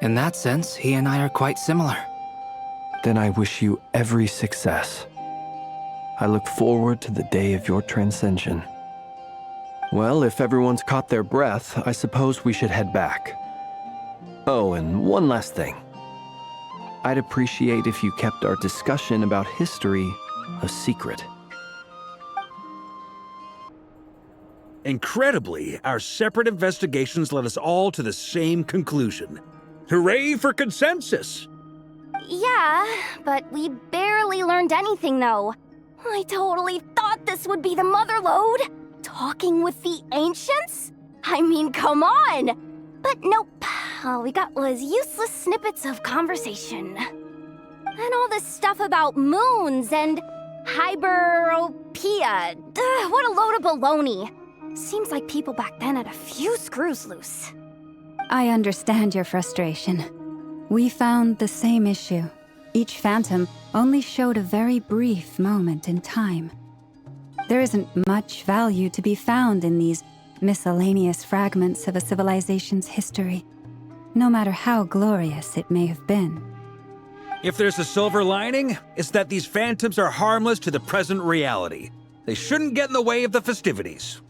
In that sense, he and I are quite similar. Then I wish you every success. I look forward to the day of your transcension. Well, if everyone's caught their breath, I suppose we should head back. Oh, and one last thing. I'd appreciate if you kept our discussion about history a secret. Incredibly, our separate investigations led us all to the same conclusion. Hooray for consensus! Yeah, but we barely learned anything, though. I totally thought this would be the mother lode. Talking with the ancients? I mean, come on! But nope, all we got was useless snippets of conversation. And all this stuff about moons and hyperopia. What a load of baloney. Seems like people back then had a few screws loose. I understand your frustration. We found the same issue. Each phantom only showed a very brief moment in time. There isn't much value to be found in these miscellaneous fragments of a civilization's history, no matter how glorious it may have been. If there's a silver lining, it's that these phantoms are harmless to the present reality. They shouldn't get in the way of the festivities.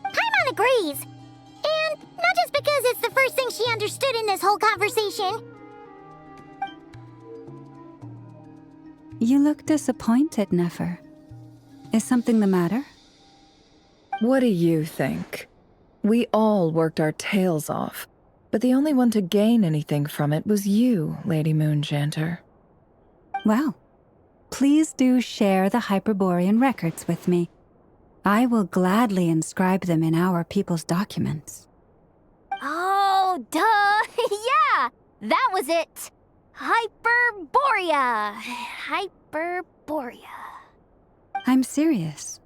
Paimon agrees. And not just because it's the first thing she understood in this whole conversation. You look disappointed, Nefer. Is something the matter? What do you think? We all worked our tails off, but the only one to gain anything from it was you, Lady Moonjanter. Well, please do share the Hyperborean records with me. I will gladly inscribe them in our people's documents. Oh, duh! Yeah! That was it! Hyperborea! Hyperborea. I'm serious.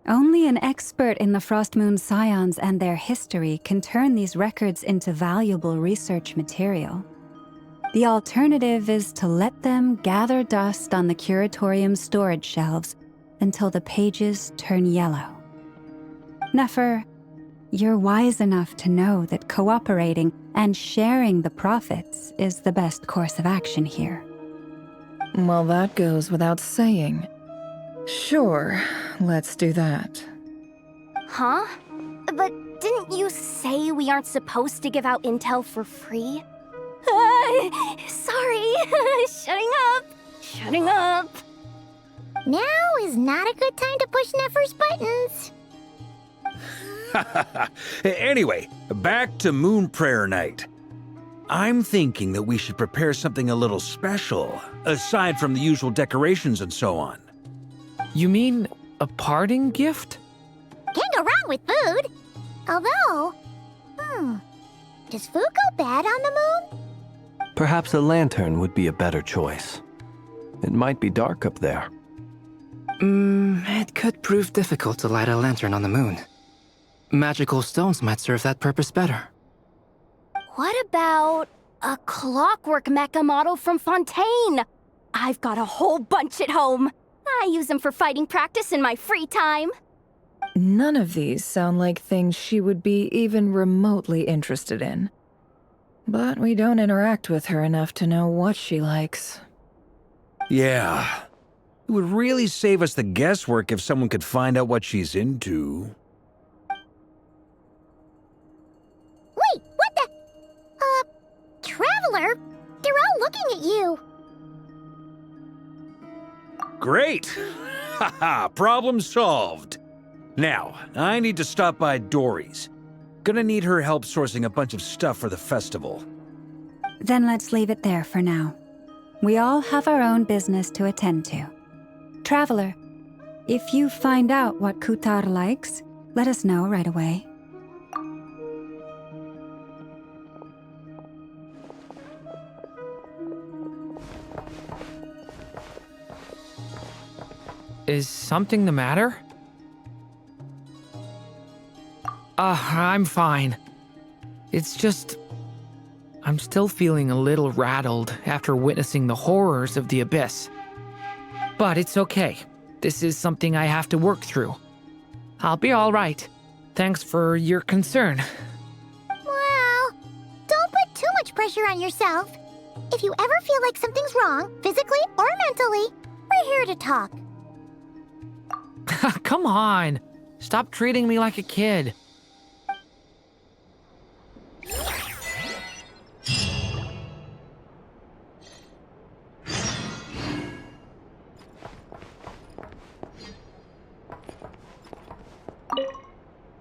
Only an expert in the Frostmoon Scions and their history can turn these records into valuable research material. The alternative is to let them gather dust on the Curatorium storage shelves until the pages turn yellow. Nefer, you're wise enough to know that cooperating and sharing the profits is the best course of action here. Well, that goes without saying. Sure, let's do that. Huh? But didn't you say we aren't supposed to give out intel for free? Sorry. Shutting up. Now is not a good time to push Nefer's buttons. Anyway, back to Moon Prayer Night. I'm thinking that we should prepare something a little special, aside from the usual decorations and so on. You mean a parting gift? Can't go wrong with food. Although, does food go bad on the moon? Perhaps a lantern would be a better choice. It might be dark up there. It could prove difficult to light a lantern on the moon. Magical stones might serve that purpose better. What about a clockwork mecha model from Fontaine? I've got a whole bunch at home. I use them for fighting practice in my free time. None of these sound like things she would be even remotely interested in. But we don't interact with her enough to know what she likes. Yeah. It would really save us the guesswork if someone could find out what she's into. Wait, what the? Traveler? They're all looking at you. Great! Haha, problem solved. Now, I need to stop by Dory's. Gonna need her help sourcing a bunch of stuff for the festival. Then let's leave it there for now. We all have our own business to attend to. Traveler, if you find out what Kutar likes, let us know right away. Is something the matter? I'm fine. It's just... I'm still feeling a little rattled after witnessing the horrors of the Abyss. But it's okay. This is something I have to work through. I'll be all right. Thanks for your concern. Well, don't put too much pressure on yourself. If you ever feel like something's wrong, physically or mentally, we're here to talk. Come on. Stop treating me like a kid.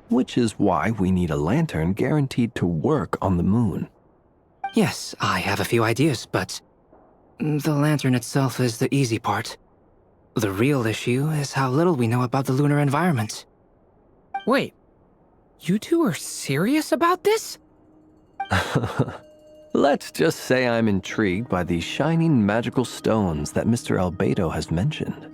Which is why we need a lantern guaranteed to work on the moon. Yes, I have a few ideas, but the lantern itself is the easy part. The real issue is how little we know about the lunar environment. Wait, you two are serious about this? Let's just say I'm intrigued by these shining magical stones that Mr. Albedo has mentioned.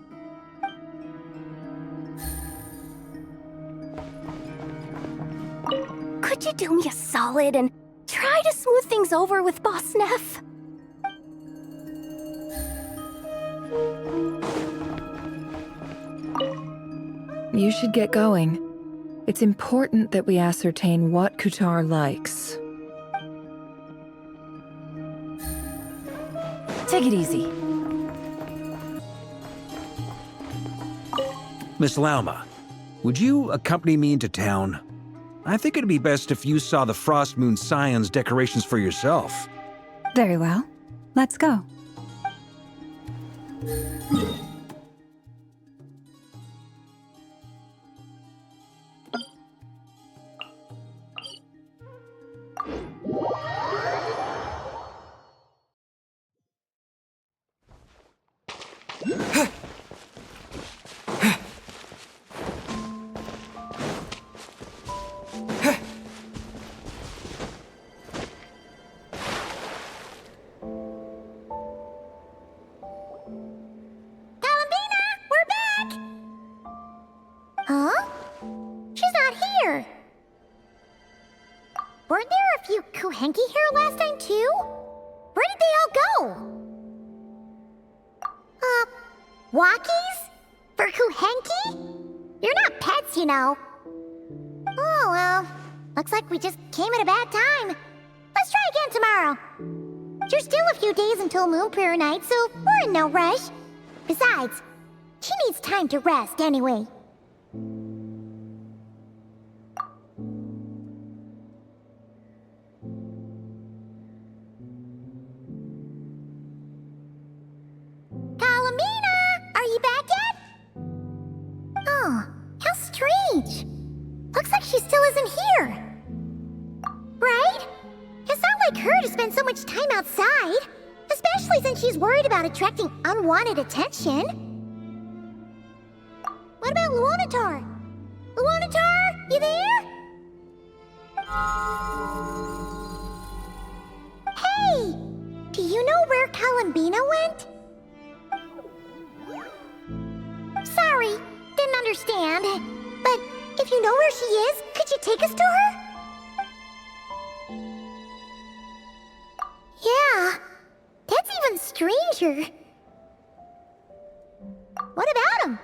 Could you do me a solid and try to smooth things over with Boss Neff? You should get going. It's important that we ascertain what Kutar likes. Take it easy. Miss Lauma, would you accompany me into town? I think it'd be best if you saw the Frost Moon Scion's decorations for yourself. Very well. Let's go. Huh? She's not here. Weren't there a few Kuuhenki here last time, too? Where did they all go? Walkies? For Kuuhenki? You're not pets, you know. Oh, well. Looks like we just came at a bad time. Let's try again tomorrow. There's still a few days until Moon Prayer Night, so we're in no rush. Besides, she needs time to rest anyway. so much time outside. Especially since she's worried about attracting unwanted attention. What about Luonatar? Luonatar, you there? Hey! Do you know where Columbina went? Sorry, didn't understand. But if you know where she is, could you take us to her? Yeah, that's even stranger. What about him?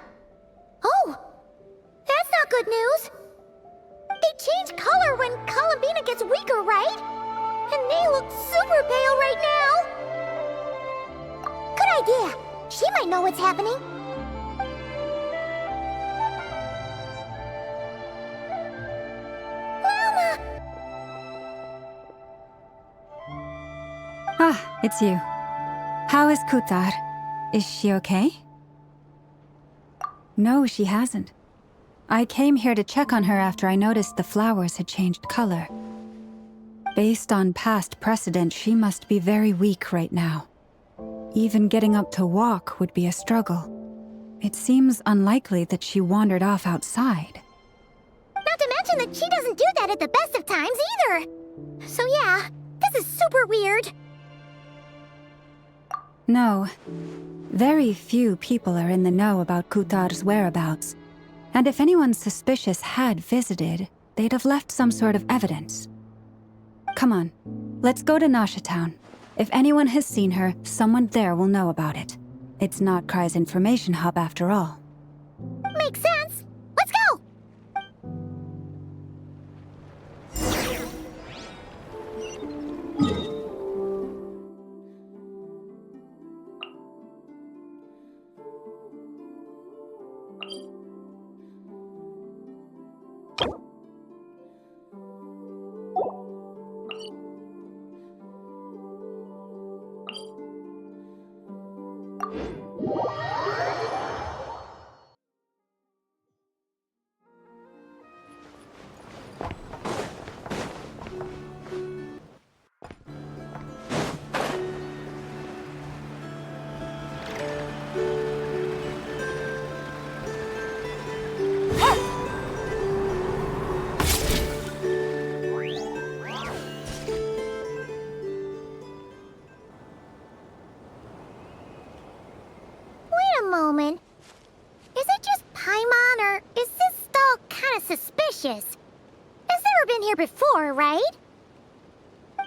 Oh, that's not good news. They change color when Columbina gets weaker, right? And they look super pale right now. Good idea. She might know what's happening. Mama! Ah, it's you. How is Kutar? Is she okay? No, she hasn't. I came here to check on her after I noticed the flowers had changed color. Based on past precedent, she must be very weak right now. Even getting up to walk would be a struggle. It seems unlikely that she wandered off outside. Not to mention that she doesn't do that at the best of times either. So yeah, this is super weird. No. Very few people are in the know about Kutar's whereabouts. And if anyone suspicious had visited, they'd have left some sort of evidence. Come on, let's go to Nasha Town. If anyone has seen her, someone there will know about it. It's Nod-Krai's information hub after all. Makes sense. Let's go! Moment. Is it just Paimon, or is this stall kind of suspicious? It's never been here before, right?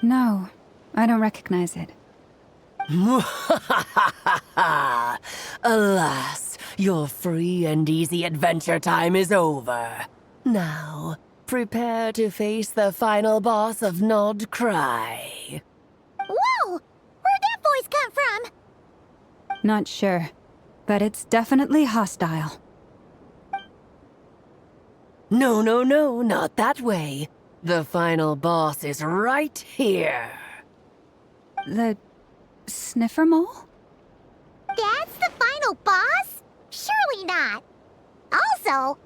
No, I don't recognize it. Alas, your free and easy adventure time is over. Now, prepare to face the final boss of Nod-Krai. Whoa! Where'd that voice come from? Not sure. But it's definitely hostile. No, not that way. The final boss is right here. The sniffer mole? That's the final boss? Surely not. Also...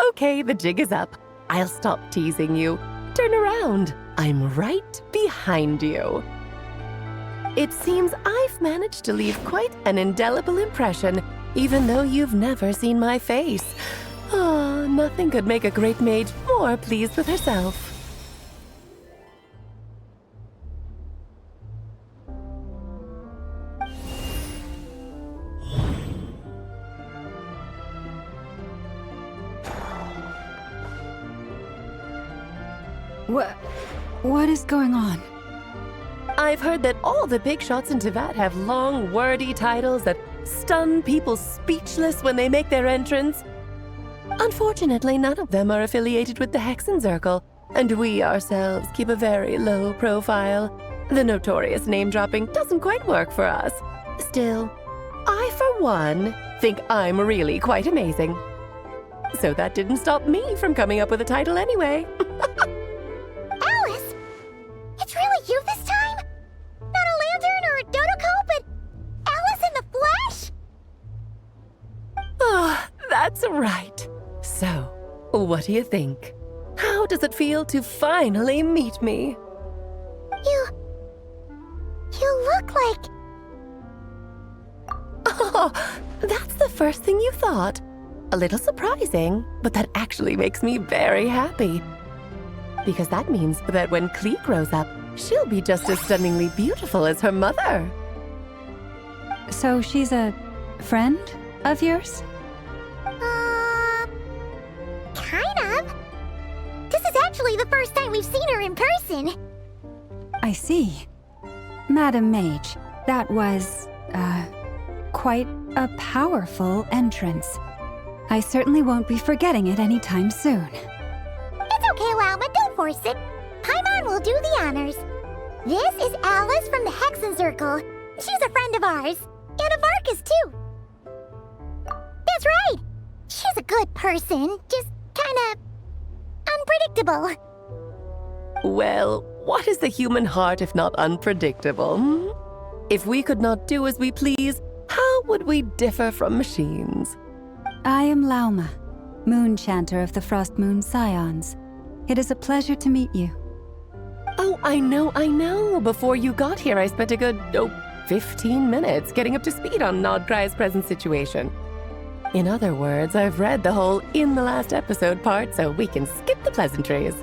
Okay, the jig is up. I'll stop teasing you. Turn around. I'm right behind you. It seems I've managed to leave quite an indelible impression, even though you've never seen my face. Ah, nothing could make a great maid more pleased with herself. What is going on? I've heard that all the big shots in Teyvat have long, wordy titles that stun people speechless when they make their entrance. Unfortunately, none of them are affiliated with the Hexerzirkel, and we ourselves keep a very low profile. The notorious name-dropping doesn't quite work for us. Still, I, for one, think I'm really quite amazing. So that didn't stop me from coming up with a title anyway. Alice! It's really you this time? Not a lantern or a Dodoco, but Alice in the flesh? Oh, that's right. So, what do you think? How does it feel to finally meet me? You look like... Oh, that's the first thing you thought. A little surprising, but that actually makes me very happy. Because that means that when Klee grows up, she'll be just as stunningly beautiful as her mother. So she's a friend of yours? Kind of. This is actually the first time we've seen her in person. I see. Madam Mage, that was, quite a powerful entrance. I certainly won't be forgetting it anytime soon. It's okay, Lauma, don't force it. Paimon will do the honors. This is Alice from the Hexerzirkel. She's a friend of ours. And of Arcus, too. That's right. She's a good person, just kinda... unpredictable. Well, what is the human heart if not unpredictable? Hmm? If we could not do as we please, how would we differ from machines? I am Lauma, Moon Chanter of the Frost Moon Scions. It is a pleasure to meet you. Oh, I know. Before you got here, I spent a good, 15 minutes getting up to speed on Nod-Krai's present situation. In other words, I've read the whole in the last episode part, so we can skip the pleasantries.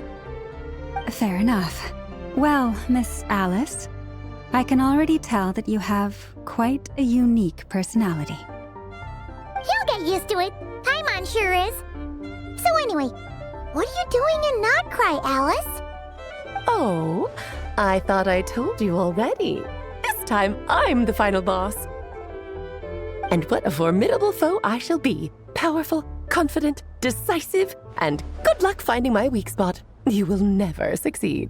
Fair enough. Well, Miss Alice, I can already tell that you have quite a unique personality. He'll get used to it. Paimon sure is. So anyway, what are you doing in Nod-Krai, Alice? Oh, I thought I told you already. This time, I'm the final boss. And what a formidable foe I shall be. Powerful, confident, decisive, and good luck finding my weak spot. You will never succeed.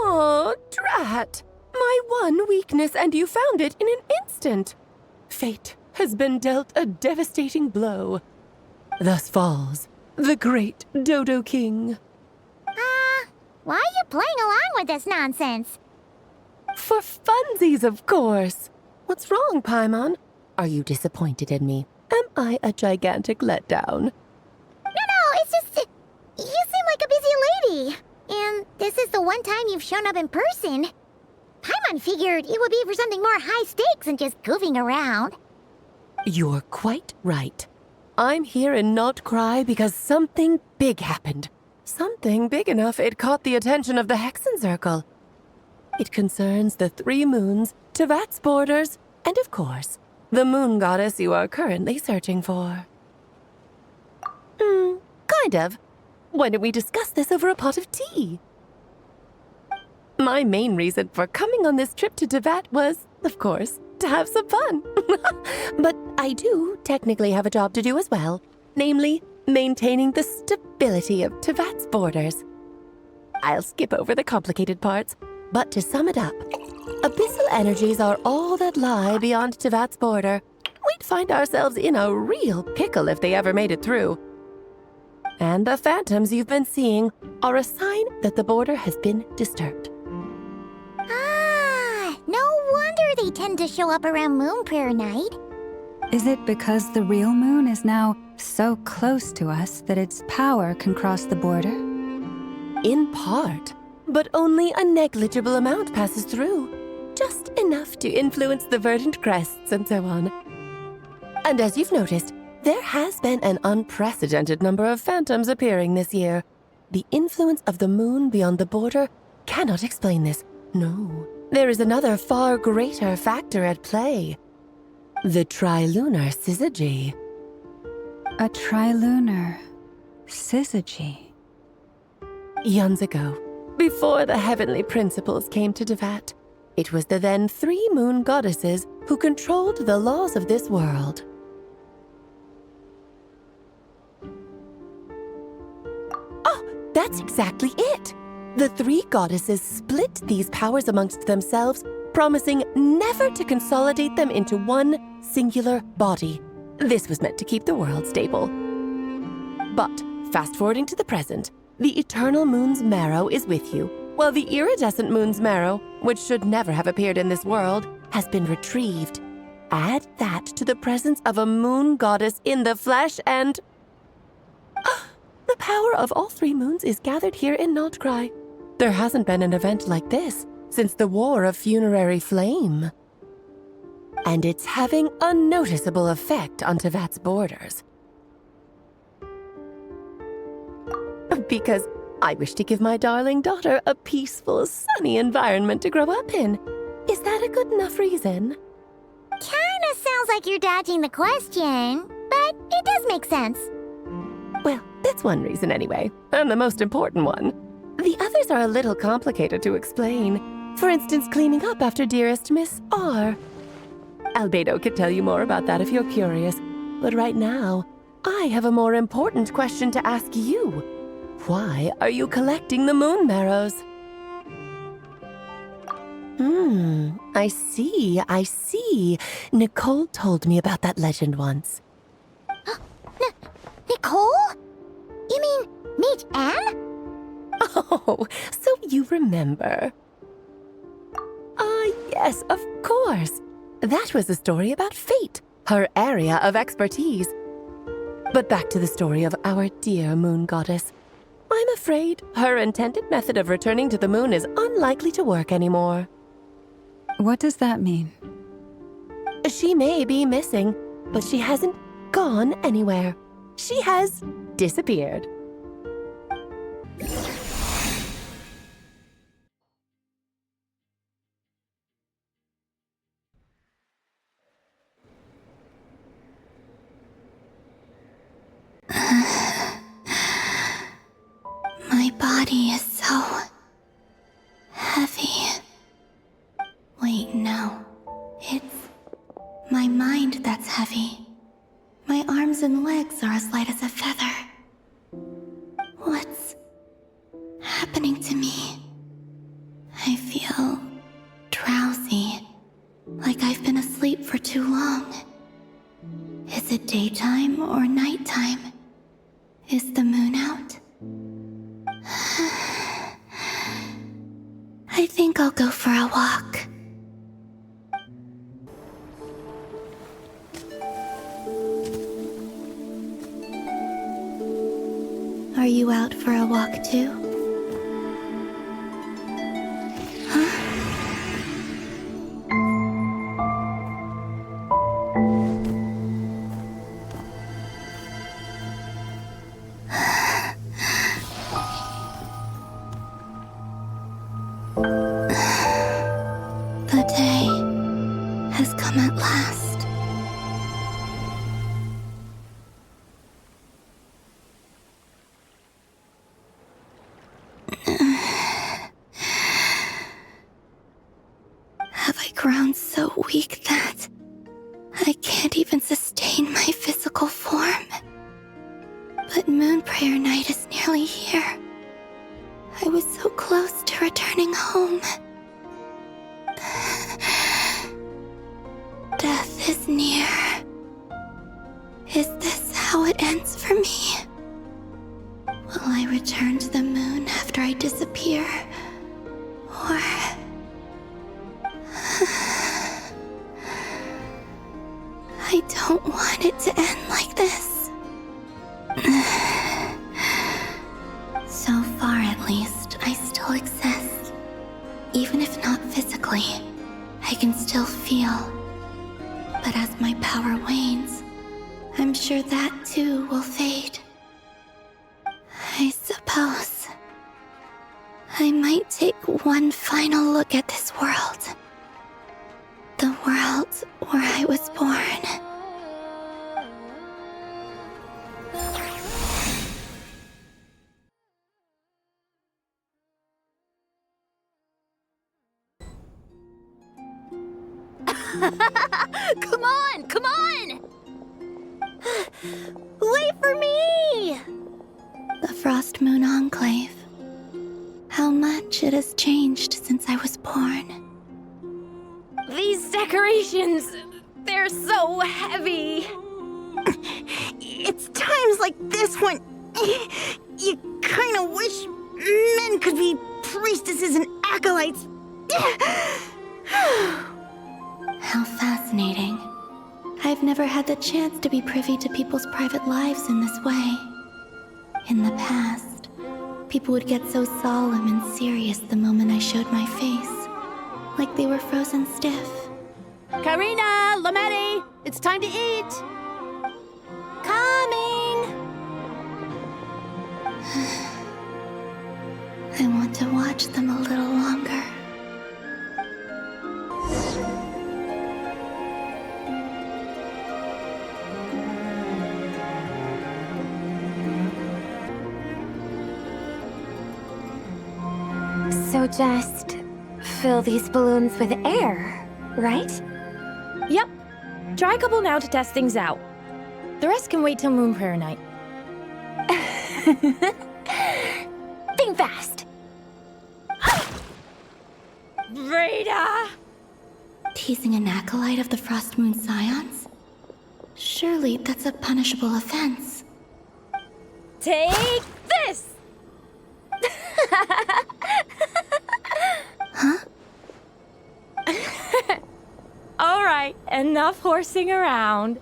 Oh, drat! My one weakness, and you found it in an instant. Fate has been dealt a devastating blow. Thus falls the great Dodo King. Why are you playing along with this nonsense? For funsies, of course. What's wrong, Paimon? Are you disappointed in me? Am I a gigantic letdown? No, it's just... you seem like a busy lady. And this is the one time you've shown up in person. Paimon figured it would be for something more high stakes than just goofing around. You're quite right. I'm here in Nod-Krai because something big happened. Something big enough it caught the attention of the Hexerzirkel. It concerns the 3 moons, Tevat's borders, and of course, the moon goddess you are currently searching for. Kind of. Why don't we discuss this over a pot of tea? My main reason for coming on this trip to Tevat was, of course, to have some fun. But I do technically have a job to do as well, namely, maintaining the stability of Tevat's borders. I'll skip over the complicated parts, but to sum it up, abyssal energies are all that lie beyond Tevat's border. We'd find ourselves in a real pickle if they ever made it through. And the phantoms you've been seeing are a sign that the border has been disturbed. No wonder they tend to show up around Moon Prayer Night. Is it because the real moon is now so close to us that its power can cross the border? In part, but only a negligible amount passes through. Just enough to influence the verdant crests and so on. And as you've noticed, there has been an unprecedented number of phantoms appearing this year. The influence of the moon beyond the border cannot explain this. No, there is another far greater factor at play. The trilunar syzygy. A trilunar syzygy. Eons ago, before the heavenly principles came to Tevat, it was the then 3 moon goddesses who controlled the laws of this world. Oh, that's exactly it! The 3 goddesses split these powers amongst themselves, promising never to consolidate them into one singular body. This was meant to keep the world stable. But, fast-forwarding to the present, the eternal moon's marrow is with you, while the iridescent moon's marrow, which should never have appeared in this world, has been retrieved. Add that to the presence of a moon goddess in the flesh and... The power of all three moons is gathered here in Nod-Krai. There hasn't been an event like this since the War of Funerary Flame. And it's having a noticeable effect on Tevat's borders. Because I wish to give my darling daughter a peaceful, sunny environment to grow up in. Is that a good enough reason? Kinda sounds like you're dodging the question, but it does make sense. Well, that's one reason anyway, and the most important one. The others are a little complicated to explain. For instance, cleaning up after dearest Miss R. Albedo could tell you more about that if you're curious, but right now, I have a more important question to ask you. Why are you collecting the moon marrows? I see. Nicole told me about that legend once. Nicole? You mean Meet Anne? Oh, so you remember. Yes, of course. That was a story about fate, her area of expertise. But back to the story of our dear moon goddess. I'm afraid her intended method of returning to the moon is unlikely to work anymore. What does that mean? She may be missing, but she hasn't gone anywhere. She has disappeared. My body is so heavy. Wait, no. It's my mind that's heavy. My arms and legs are as light as a feather. What's happening to me? I feel drowsy, like I've been asleep for too long. Is it daytime or nighttime? Is the moon out? I think I'll go for a walk. Are you out for a walk too? The day has come at last. Have I grown so weak that I can't even sustain my physical form? But Moon Prayer Night is nearly here. I was so close to returning home. Death is near. Is this how it ends for me? Will I return to the moon after I disappear? Or... I don't want it to end like this. So far, at least, I still exist. Even if not physically, I can still feel. But as my power wanes, I'm sure that too will fade. I suppose I might take one final look at this world. The world where I was born. Come on, come on! Wait for me! The Frost Moon Enclave. How much it has changed since I was born. These decorations, they're so heavy. It's times like this when you kind of wish men could be priestesses and acolytes. How fascinating. I've never had the chance to be privy to people's private lives in this way. In the past, people would get so solemn and serious the moment I showed my face, like they were frozen stiff. Karina, Lametti, it's time to eat! Coming! I want to watch them a little longer. So just fill these balloons with air, right? Yep. Try a couple now to test things out. The rest can wait till Moon Prayer Night. Think fast. Rita! Teasing an acolyte of the Frost Moon Scions? Surely that's a punishable offense. Take this! Huh? Alright, enough horsing around.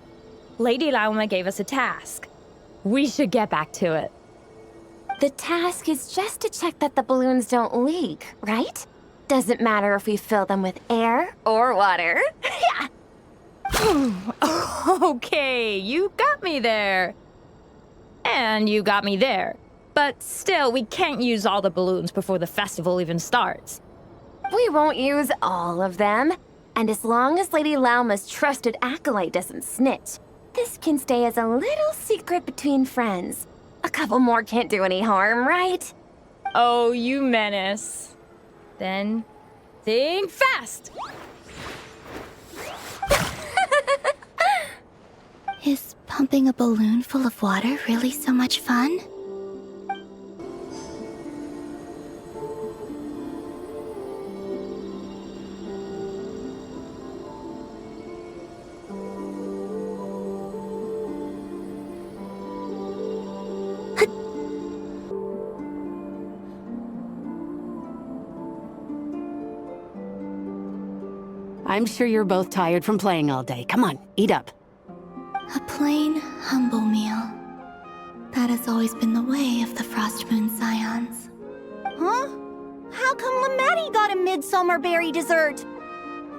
Lady Lauma gave us a task. We should get back to it. The task is just to check that the balloons don't leak, right? Doesn't matter if we fill them with air or water. Yeah. Okay, you got me there. And you got me there. But still, we can't use all the balloons before the festival even starts. We won't use all of them. And as long as Lady Lauma's trusted acolyte doesn't snitch, this can stay as a little secret between friends. A couple more can't do any harm, right? Oh, you menace. Then, think fast! Is pumping a balloon full of water really so much fun? I'm sure you're both tired from playing all day. Come on, eat up. A plain, humble meal. That has always been the way of the Frost Moon Scions. Huh? How come Lametti got a midsummer berry dessert?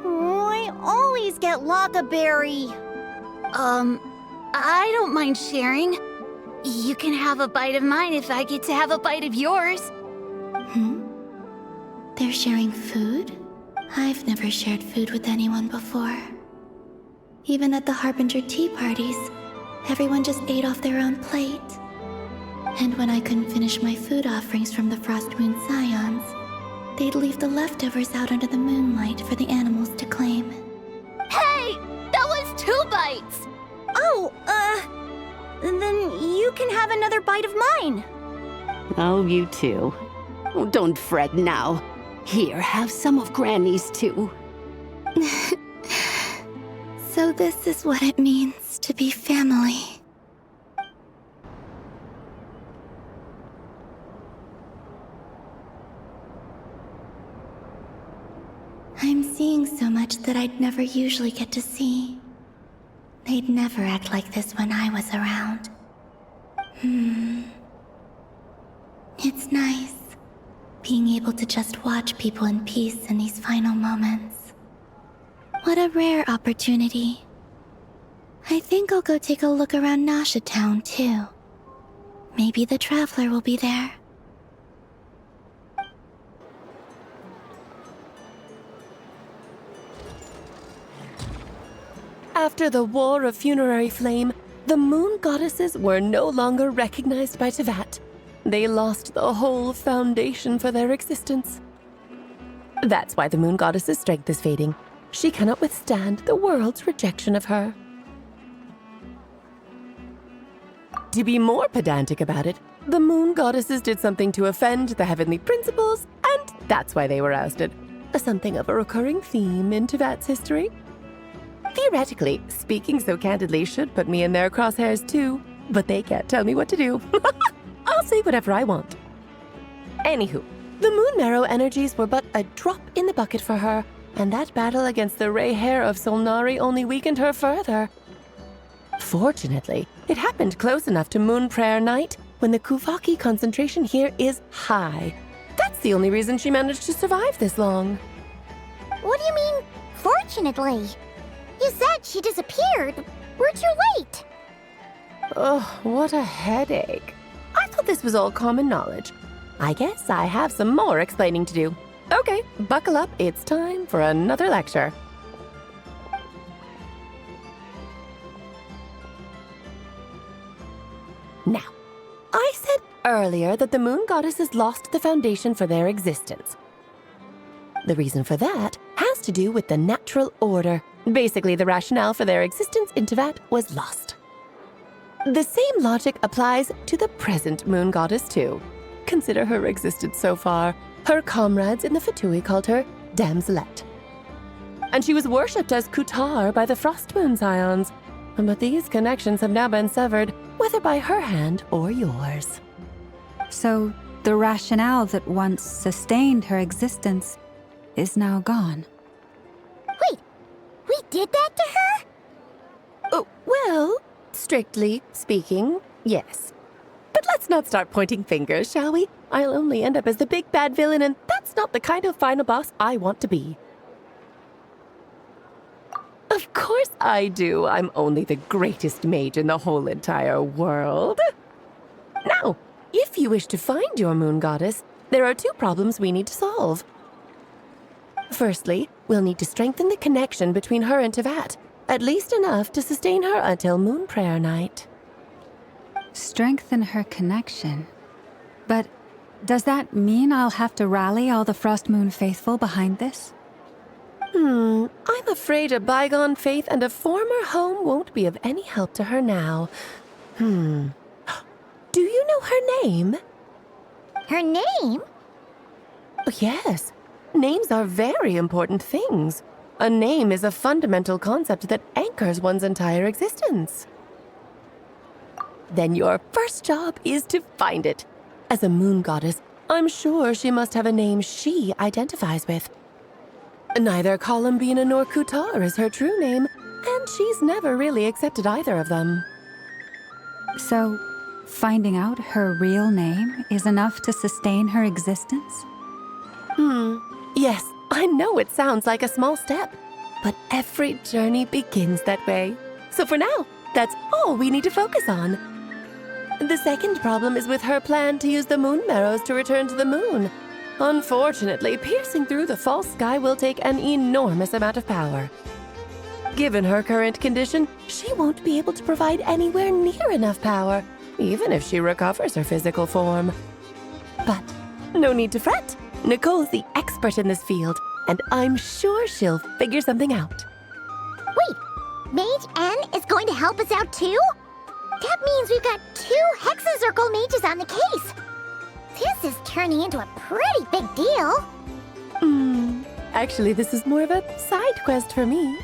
Oh, I always get Lockaberry. I don't mind sharing. You can have a bite of mine if I get to have a bite of yours. They're sharing food? I've never shared food with anyone before. Even at the Harbinger tea parties, everyone just ate off their own plate. And when I couldn't finish my food offerings from the Frost Moon Scions, they'd leave the leftovers out under the moonlight for the animals to claim. Hey! That was 2 bites! Oh, then you can have another bite of mine. Oh, you too. Oh, don't fret now. Here, have some of Granny's too. So this is what it means to be family. I'm seeing so much that I'd never usually get to see. They'd never act like this when I was around. It's nice, being able to just watch people in peace in these final moments. What a rare opportunity. I think I'll go take a look around Nasha Town, too. Maybe the Traveler will be there. After the War of Funerary Flame, the Moon Goddesses were no longer recognized by Teyvat. They lost the whole foundation for their existence. That's why the Moon Goddess's strength is fading. She cannot withstand the world's rejection of her. To be more pedantic about it, the Moon Goddesses did something to offend the heavenly principles, and that's why they were ousted. Something of a recurring theme in Teyvat's history. Theoretically, speaking so candidly should put me in their crosshairs too, but they can't tell me what to do. I'll say whatever I want. Anywho, the Moon Marrow energies were but a drop in the bucket for her, and that battle against the Ray Hair of Solnari only weakened her further. Fortunately, it happened close enough to Moon Prayer Night when the Kuuvahki concentration here is high. That's the only reason she managed to survive this long. What do you mean, fortunately? You said she disappeared. We're too late. Oh, what a headache. I thought this was all common knowledge. I guess I have some more explaining to do. Okay, buckle up. It's time for another lecture. Now, I said earlier that the moon goddesses lost the foundation for their existence. The reason for that has to do with the natural order. Basically, the rationale for their existence in Teyvat was lost. The same logic applies to the present moon goddess, too. Consider her existence so far. Her comrades in the Fatui called her Damselette. And she was worshipped as Kutar by the Frost Moon Scions. But these connections have now been severed, whether by her hand or yours. So, the rationale that once sustained her existence is now gone. Wait, we did that to her? Oh, well, strictly speaking, yes. But let's not start pointing fingers, shall we? I'll only end up as the big bad villain, and that's not the kind of final boss I want to be. Of course I do. I'm only the greatest mage in the whole entire world. Now, if you wish to find your moon goddess, there are two problems we need to solve. Firstly, we'll need to strengthen the connection between her and Teyvat, at least enough to sustain her until Moon Prayer Night. Strengthen her connection? But does that mean I'll have to rally all the Frost Moon faithful behind this? I'm afraid a bygone faith and a former home won't be of any help to her now. Do you know her name? Her name? Oh, yes. Names are very important things. A name is a fundamental concept that anchors one's entire existence. Then your first job is to find it. As a moon goddess, I'm sure she must have a name she identifies with. Neither Columbina nor Kutar is her true name, and she's never really accepted either of them. So, finding out her real name is enough to sustain her existence? Yes, I know it sounds like a small step, but every journey begins that way. So for now, that's all we need to focus on. The second problem is with her plan to use the moon marrows to return to the moon. Unfortunately, piercing through the false sky will take an enormous amount of power. Given her current condition, she won't be able to provide anywhere near enough power, even if she recovers her physical form. But no need to fret. Nicole's the expert in this field, and I'm sure she'll figure something out. Wait, Mage N is going to help us out too? That means we've got 2 Hexerzirkel mages on the case. This is turning into a pretty big deal. Actually, this is more of a side quest for me.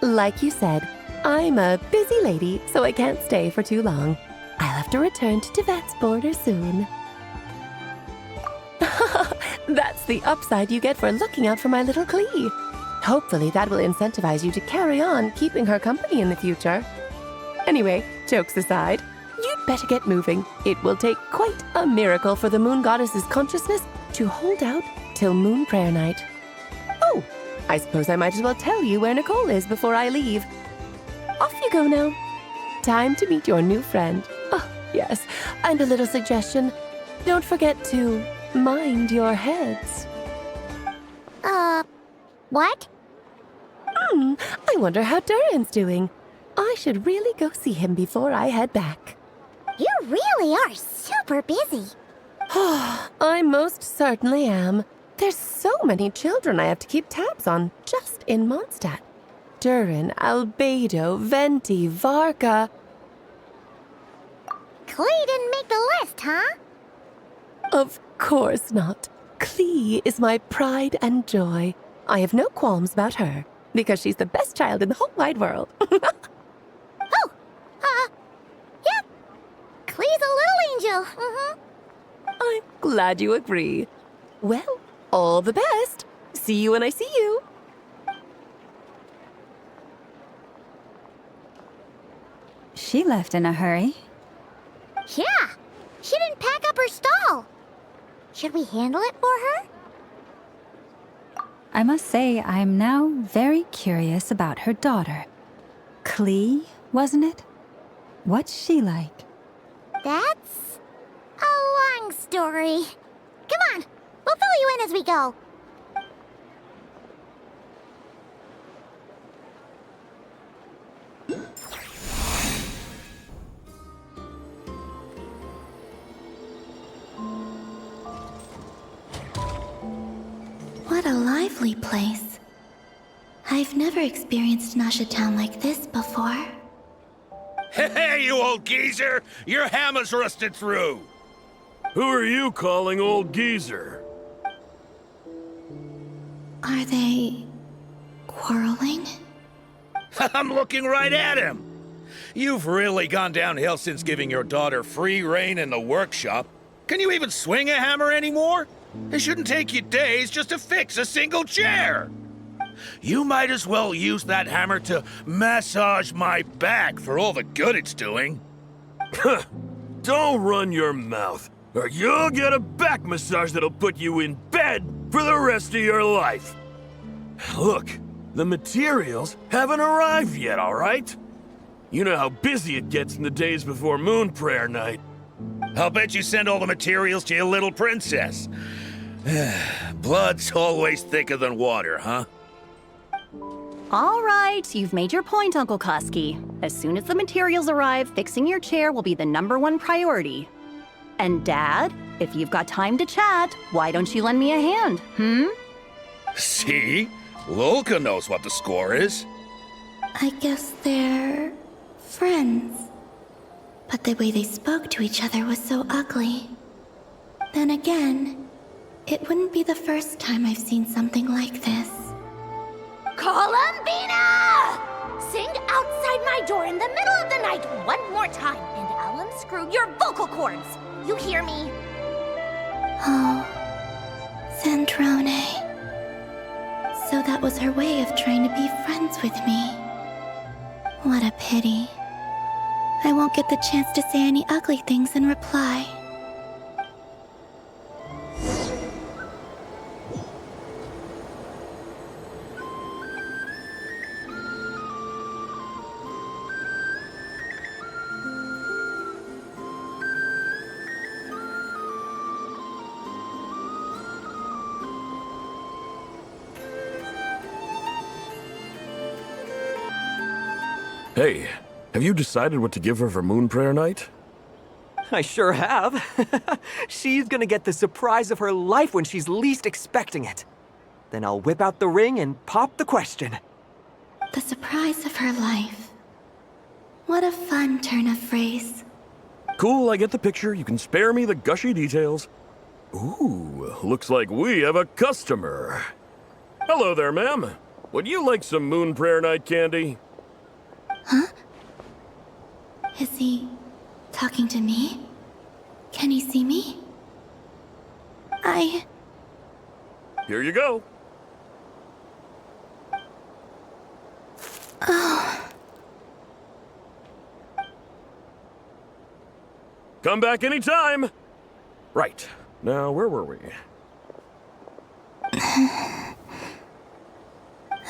Like you said, I'm a busy lady, so I can't stay for too long. I'll have to return to Teyvat's border soon. That's the upside you get for looking out for my little Klee. Hopefully that will incentivize you to carry on keeping her company in the future. Anyway, jokes aside, you'd better get moving. It will take quite a miracle for the moon goddess's consciousness to hold out till Moon Prayer Night. Oh, I suppose I might as well tell you where Nicole is before I leave. Off you go now. Time to meet your new friend. Oh, yes, and a little suggestion. Don't forget to mind your heads. What? I wonder how Durin's doing. I should really go see him before I head back. You really are super busy. I most certainly am. There's so many children I have to keep tabs on just in Mondstadt. Durin, Albedo, Venti, Varka. Klee didn't make the list, huh? Of course not. Klee is my pride and joy. I have no qualms about her, because she's the best child in the whole wide world. Yeah. Klee's a little angel. I'm glad you agree. Well, all the best. See you when I see you. She left in a hurry. Yeah, she didn't pack up her stall. Should we handle it for her? I must say, I'm now very curious about her daughter. Klee, wasn't it? What's she like? That's a long story. Come on, we'll fill you in as we go. What a lively place. I've never experienced Nasha Town like this before. Hey, you old geezer! Your hammer's rusted through! Who are you calling old geezer? Are they quarreling? I'm looking right at him! You've really gone downhill since giving your daughter free rein in the workshop. Can you even swing a hammer anymore? It shouldn't take you days just to fix a single chair! You might as well use that hammer to massage my back for all the good it's doing. Don't run your mouth, or you'll get a back massage that'll put you in bed for the rest of your life. Look, the materials haven't arrived yet, all right? You know how busy it gets in the days before Moon Prayer Night. I'll bet you send all the materials to your little princess. Blood's always thicker than water, huh? All right, you've made your point, Uncle Koski. As soon as the materials arrive, fixing your chair will be the #1 priority. And Dad, if you've got time to chat, why don't you lend me a hand, See? Lolka knows what the score is. I guess they're friends. But the way they spoke to each other was so ugly. Then again, it wouldn't be the first time I've seen something like this. Columbina! Sing outside my door in the middle of the night one more time, and I'll unscrew your vocal cords. You hear me? Oh, Zandrone. So that was her way of trying to be friends with me. What a pity. I won't get the chance to say any ugly things in reply. Hey, have you decided what to give her for Moon Prayer Night? I sure have. She's gonna get the surprise of her life when she's least expecting it. Then I'll whip out the ring and pop the question. The surprise of her life. What a fun turn of phrase. Cool, I get the picture. You can spare me the gushy details. Ooh, looks like we have a customer. Hello there, ma'am. Would you like some Moon Prayer Night candy? Huh? Is he talking to me? Can he see me? Here you go. Oh. Come back anytime. Right. Now, where were we?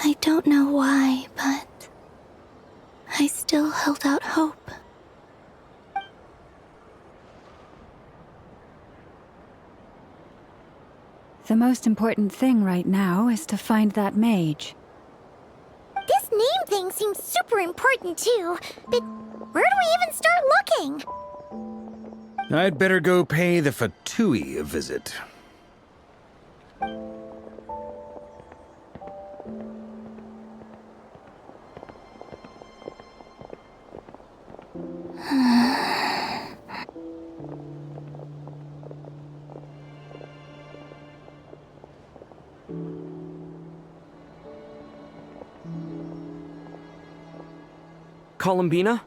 I don't know why, but I still held out hope. The most important thing right now is to find that mage. This name thing seems super important too, but where do we even start looking? I'd better go pay the Fatui a visit. Columbina?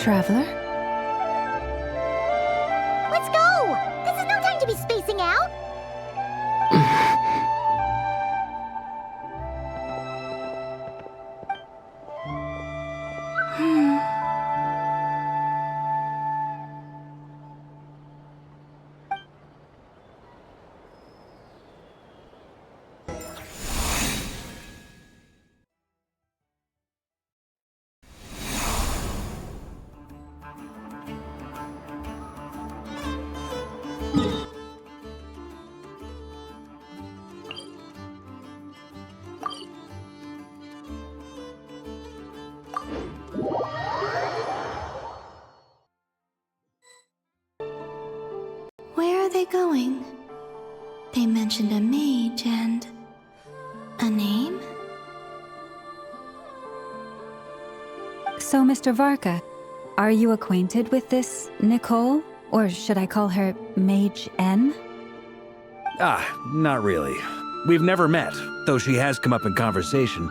traveler? Let's go! This is no time to be spacing out! Where are they going? They mentioned a mage and... a name? So, Mr. Varka, are you acquainted with this Nicole? Or should I call her Mage N? Not really. We've never met, though she has come up in conversation.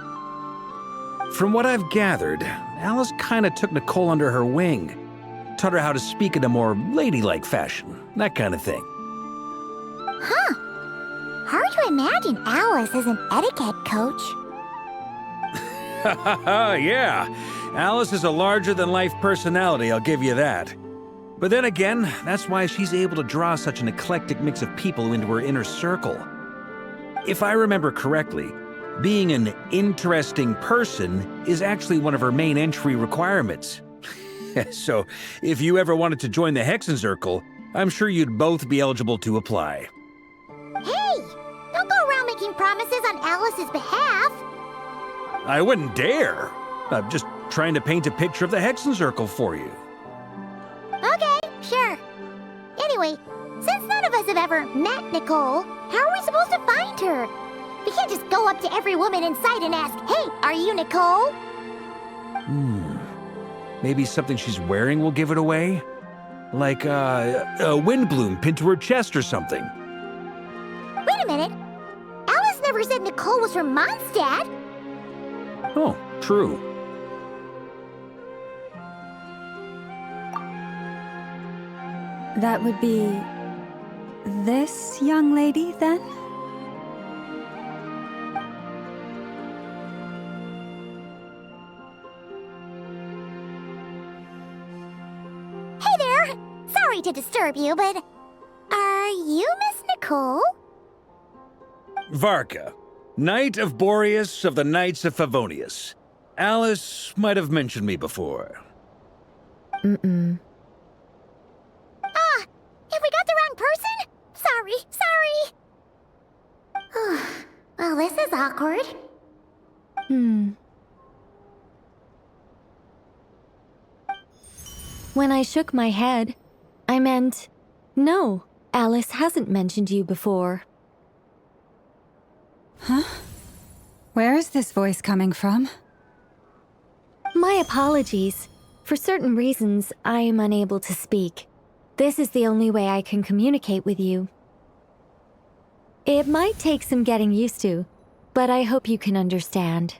From what I've gathered, Alice kinda took Nicole under her wing. Taught her how to speak in a more ladylike fashion, that kind of thing. Huh. Hard to imagine Alice as an etiquette coach. Yeah, Alice is a larger-than-life personality, I'll give you that. But then again, that's why she's able to draw such an eclectic mix of people into her inner circle. If I remember correctly, being an interesting person is actually one of her main entry requirements. So, if you ever wanted to join the Hexerzirkel, I'm sure you'd both be eligible to apply. Hey! Don't go around making promises on Alice's behalf! I wouldn't dare. I'm just trying to paint a picture of the Hexerzirkel for you. Okay, sure. Anyway, since none of us have ever met Nicole, how are we supposed to find her? We can't just go up to every woman in sight and ask, "Hey, are you Nicole?" Maybe something she's wearing will give it away? Like, a wind bloom pinned to her chest or something. Wait a minute. Alice never said Nicole was her mom's dad. Oh, true. That would be... this young lady, then? Hey there! Sorry to disturb you, but... are you Miss Nicole? Varka, Knight of Boreas of the Knights of Favonius. Alice might have mentioned me before. Have we got the wrong person? Sorry. Well, this is awkward. When I shook my head, I meant, no, Alice hasn't mentioned you before. Huh? Where is this voice coming from? My apologies. For certain reasons, I am unable to speak. This is the only way I can communicate with you. It might take some getting used to, but I hope you can understand.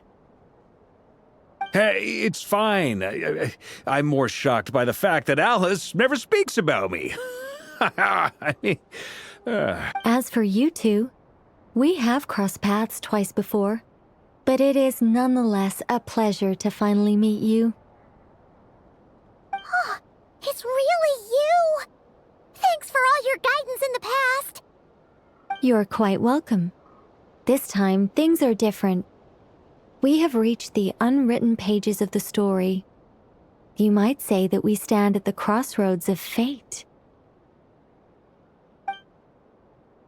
Hey, it's fine. I'm more shocked by the fact that Alice never speaks about me. As for you two, we have crossed paths twice before, but it is nonetheless a pleasure to finally meet you. It's really you! Thanks for all your guidance in the past! You're quite welcome. This time, things are different. We have reached the unwritten pages of the story. You might say that we stand at the crossroads of fate.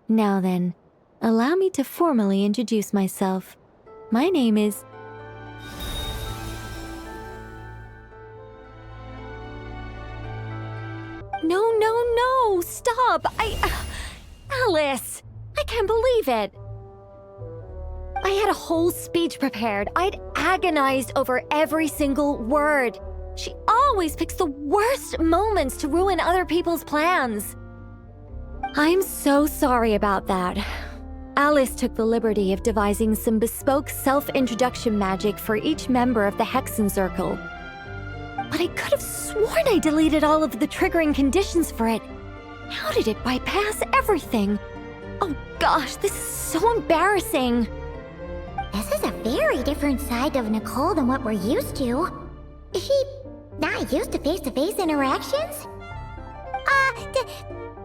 Now then, allow me to formally introduce myself. My name is... No, stop! Alice! I can't believe it! I had a whole speech prepared. I'd agonized over every single word. She always picks the worst moments to ruin other people's plans. I'm so sorry about that. Alice took the liberty of devising some bespoke self-introduction magic for each member of the Hexerzirkel. but I could have sworn I deleted all of the triggering conditions for it. How did it bypass everything? Oh gosh, this is so embarrassing. This is a very different side of Nicole than what we're used to. Is she not used to face-to-face interactions?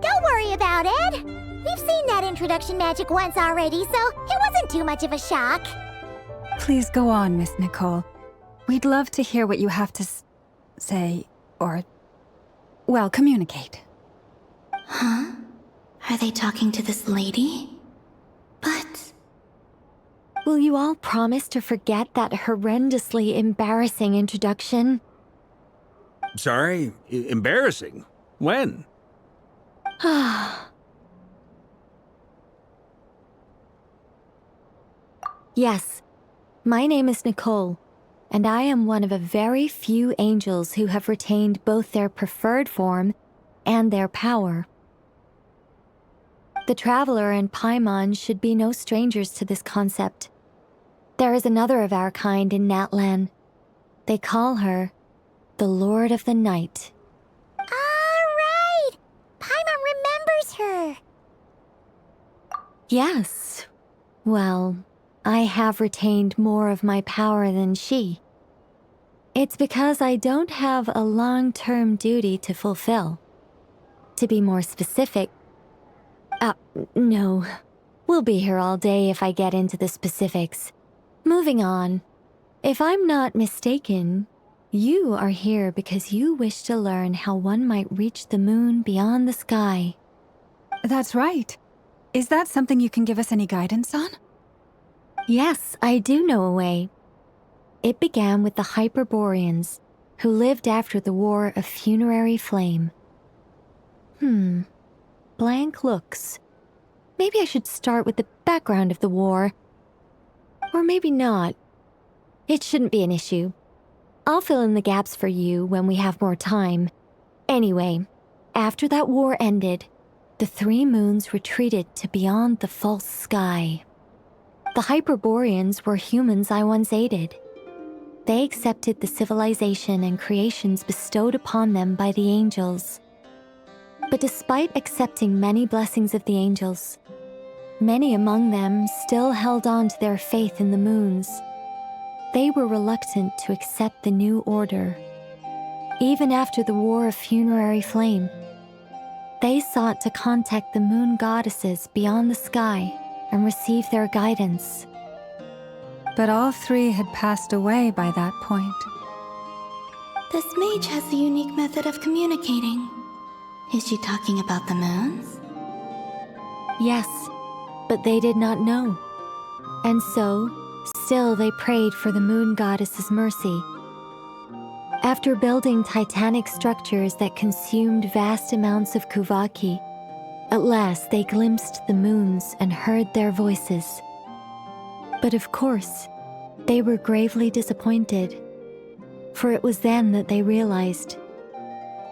Don't worry about it. We've seen that introduction magic once already, so it wasn't too much of a shock. Please go on, Miss Nicole. We'd love to hear what you have to say, or, well, communicate. Huh? Are they talking to this lady? But... Will you all promise to forget that horrendously embarrassing introduction? Sorry? Embarrassing? When? Yes, my name is Nicole, and I am one of a very few angels who have retained both their preferred form and their power. The Traveler and Paimon should be no strangers to this concept. There is another of our kind in Natlan. They call her the Lord of the Night. Alright! Paimon remembers her! Yes. Well, I have retained more of my power than she. It's because I don't have a long-term duty to fulfill. To be more specific... no. We'll be here all day if I get into the specifics. Moving on. If I'm not mistaken, you are here because you wish to learn how one might reach the moon beyond the sky. That's right. Is that something you can give us any guidance on? Yes, I do know a way. It began with the Hyperboreans, who lived after the War of Funerary Flame. Blank looks. Maybe I should start with the background of the war. Or maybe not. It shouldn't be an issue. I'll fill in the gaps for you when we have more time. Anyway, after that war ended, the three moons retreated to beyond the false sky. The Hyperboreans were humans I once aided. They accepted the civilization and creations bestowed upon them by the angels. But despite accepting many blessings of the angels, many among them still held on to their faith in the moons. They were reluctant to accept the new order. Even after the War of Funerary Flame, they sought to contact the moon goddesses beyond the sky and receive their guidance. But all three had passed away by that point. This mage has a unique method of communicating. Is she talking about the moons? Yes, but they did not know. And so, still they prayed for the moon goddess's mercy. After building titanic structures that consumed vast amounts of Kuuvahki, at last they glimpsed the moons and heard their voices. But of course, they were gravely disappointed, for it was then that they realized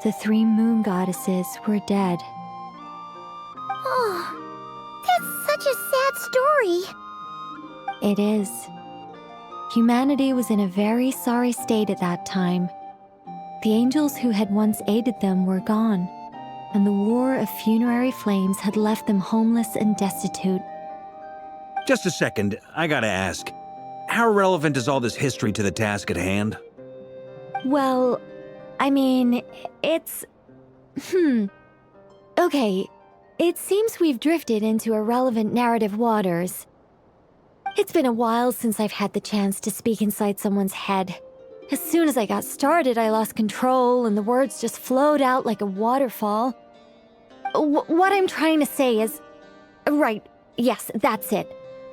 the three moon goddesses were dead. Oh, that's such a sad story. It is. Humanity was in a very sorry state at that time. The angels who had once aided them were gone, and the War of Funerary Flames had left them homeless and destitute. Just a second, I gotta ask. How relevant is all this history to the task at hand? Well, I mean, it's... Okay, it seems we've drifted into irrelevant narrative waters. It's been a while since I've had the chance to speak inside someone's head. As soon as I got started, I lost control and the words just flowed out like a waterfall. What I'm trying to say is... Right, yes, that's it.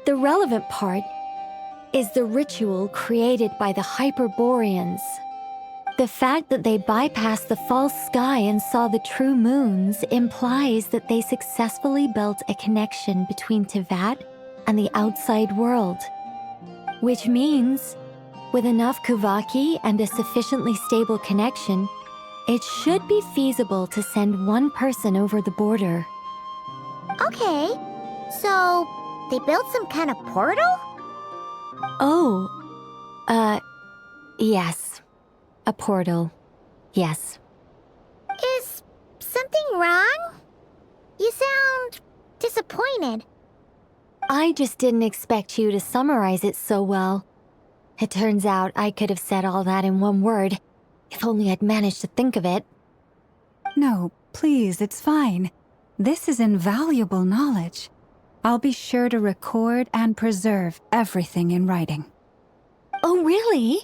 The relevant part is the ritual created by the Hyperboreans. The fact that they bypassed the false sky and saw the true moons implies that they successfully built a connection between Teyvat and the outside world. Which means, with enough Kuuvahki and a sufficiently stable connection, it should be feasible to send one person over the border. Okay, so they built some kind of portal? Oh, yes. A portal. Yes. Is something wrong? You sound disappointed. I just didn't expect you to summarize it so well. It turns out I could have said all that in one word, if only I'd managed to think of it. No, please, it's fine. This is invaluable knowledge. I'll be sure to record and preserve everything in writing. Oh, really?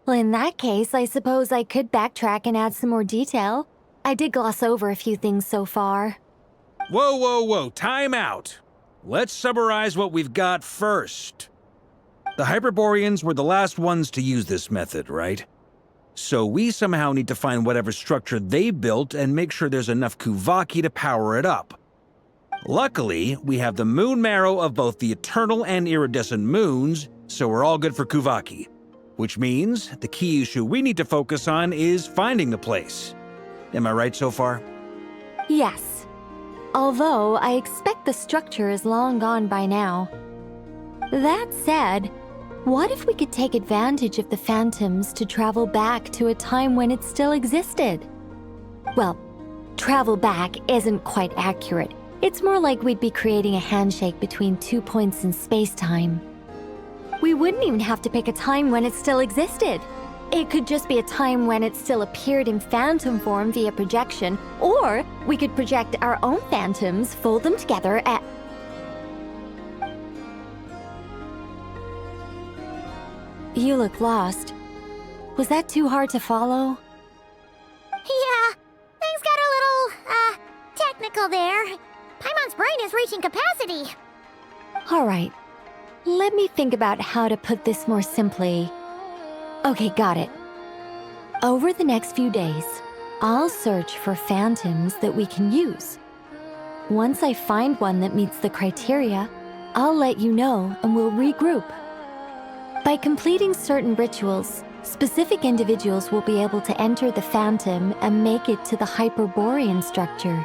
Well, in that case, I suppose I could backtrack and add some more detail. I did gloss over a few things so far. Whoa, whoa, whoa, time out. Let's summarize what we've got first. The Hyperboreans were the last ones to use this method, right? So we somehow need to find whatever structure they built and make sure there's enough Kuuvahki to power it up. Luckily, we have the moon marrow of both the eternal and iridescent moons, so we're all good for Kuuvahki. Which means the key issue we need to focus on is finding the place. Am I right so far? Yes. Although I expect the structure is long gone by now. That said, what if we could take advantage of the phantoms to travel back to a time when it still existed? Well, travel back isn't quite accurate. It's more like we'd be creating a handshake between 2 points in space-time. We wouldn't even have to pick a time when it still existed. It could just be a time when it still appeared in phantom form via projection, or we could project our own phantoms, fold them together, at... You look lost. Was that too hard to follow? Yeah, things got a little, technical there. Paimon's brain is reaching capacity. All right. Let me think about how to put this more simply. Okay, got it. Over the next few days, I'll search for phantoms that we can use. Once I find one that meets the criteria, I'll let you know and we'll regroup. By completing certain rituals, specific individuals will be able to enter the phantom and make it to the Hyperborean structure.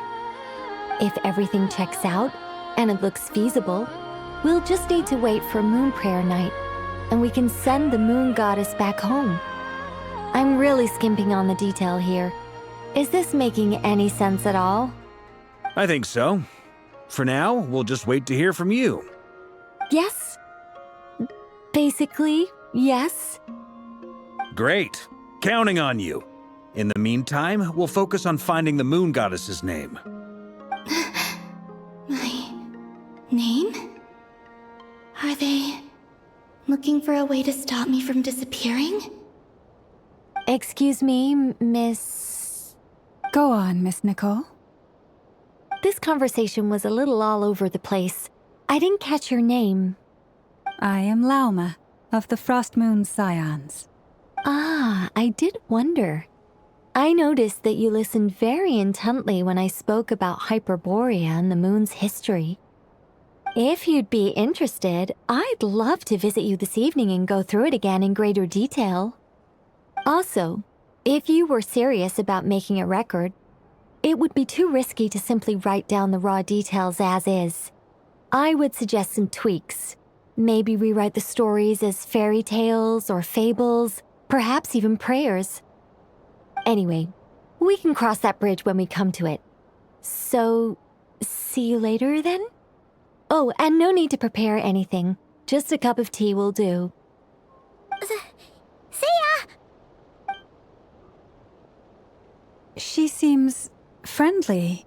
If everything checks out and it looks feasible, we'll just need to wait for Moon Prayer Night, and we can send the Moon Goddess back home. I'm really skimping on the detail here. Is this making any sense at all? I think so. For now, we'll just wait to hear from you. Yes. Basically, yes. Great. Counting on you. In the meantime, we'll focus on finding the Moon Goddess's name. My name? Are they looking for a way to stop me from disappearing? Excuse me, Miss... Go on, Miss Nicole. This conversation was a little all over the place. I didn't catch your name. I am Lauma, of the Frost Moon Scions. Ah, I did wonder. I noticed that you listened very intently when I spoke about Hyperborea and the moon's history. If you'd be interested, I'd love to visit you this evening and go through it again in greater detail. Also, if you were serious about making a record, it would be too risky to simply write down the raw details as is. I would suggest some tweaks. Maybe rewrite the stories as fairy tales or fables, perhaps even prayers. Anyway, we can cross that bridge when we come to it. So, see you later then? Oh, and no need to prepare anything. Just a cup of tea will do. See ya! She seems friendly.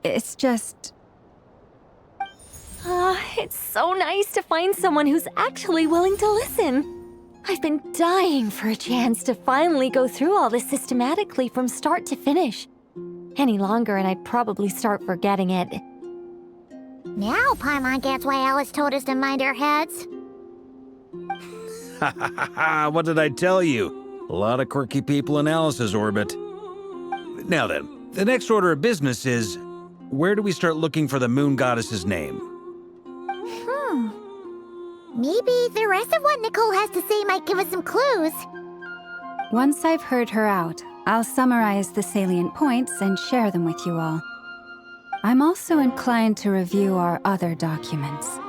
It's just... It's so nice to find someone who's actually willing to listen. I've been dying for a chance to finally go through all this systematically from start to finish. Any longer and I'd probably start forgetting it. Now Paimon gets why Alice told us to mind our heads. Ha ha ha ha, what did I tell you? A lot of quirky people in Alice's orbit. Now then, the next order of business is, where do we start looking for the Moon Goddess's name? Maybe the rest of what Nicole has to say might give us some clues. Once I've heard her out, I'll summarize the salient points and share them with you all. I'm also inclined to review our other documents.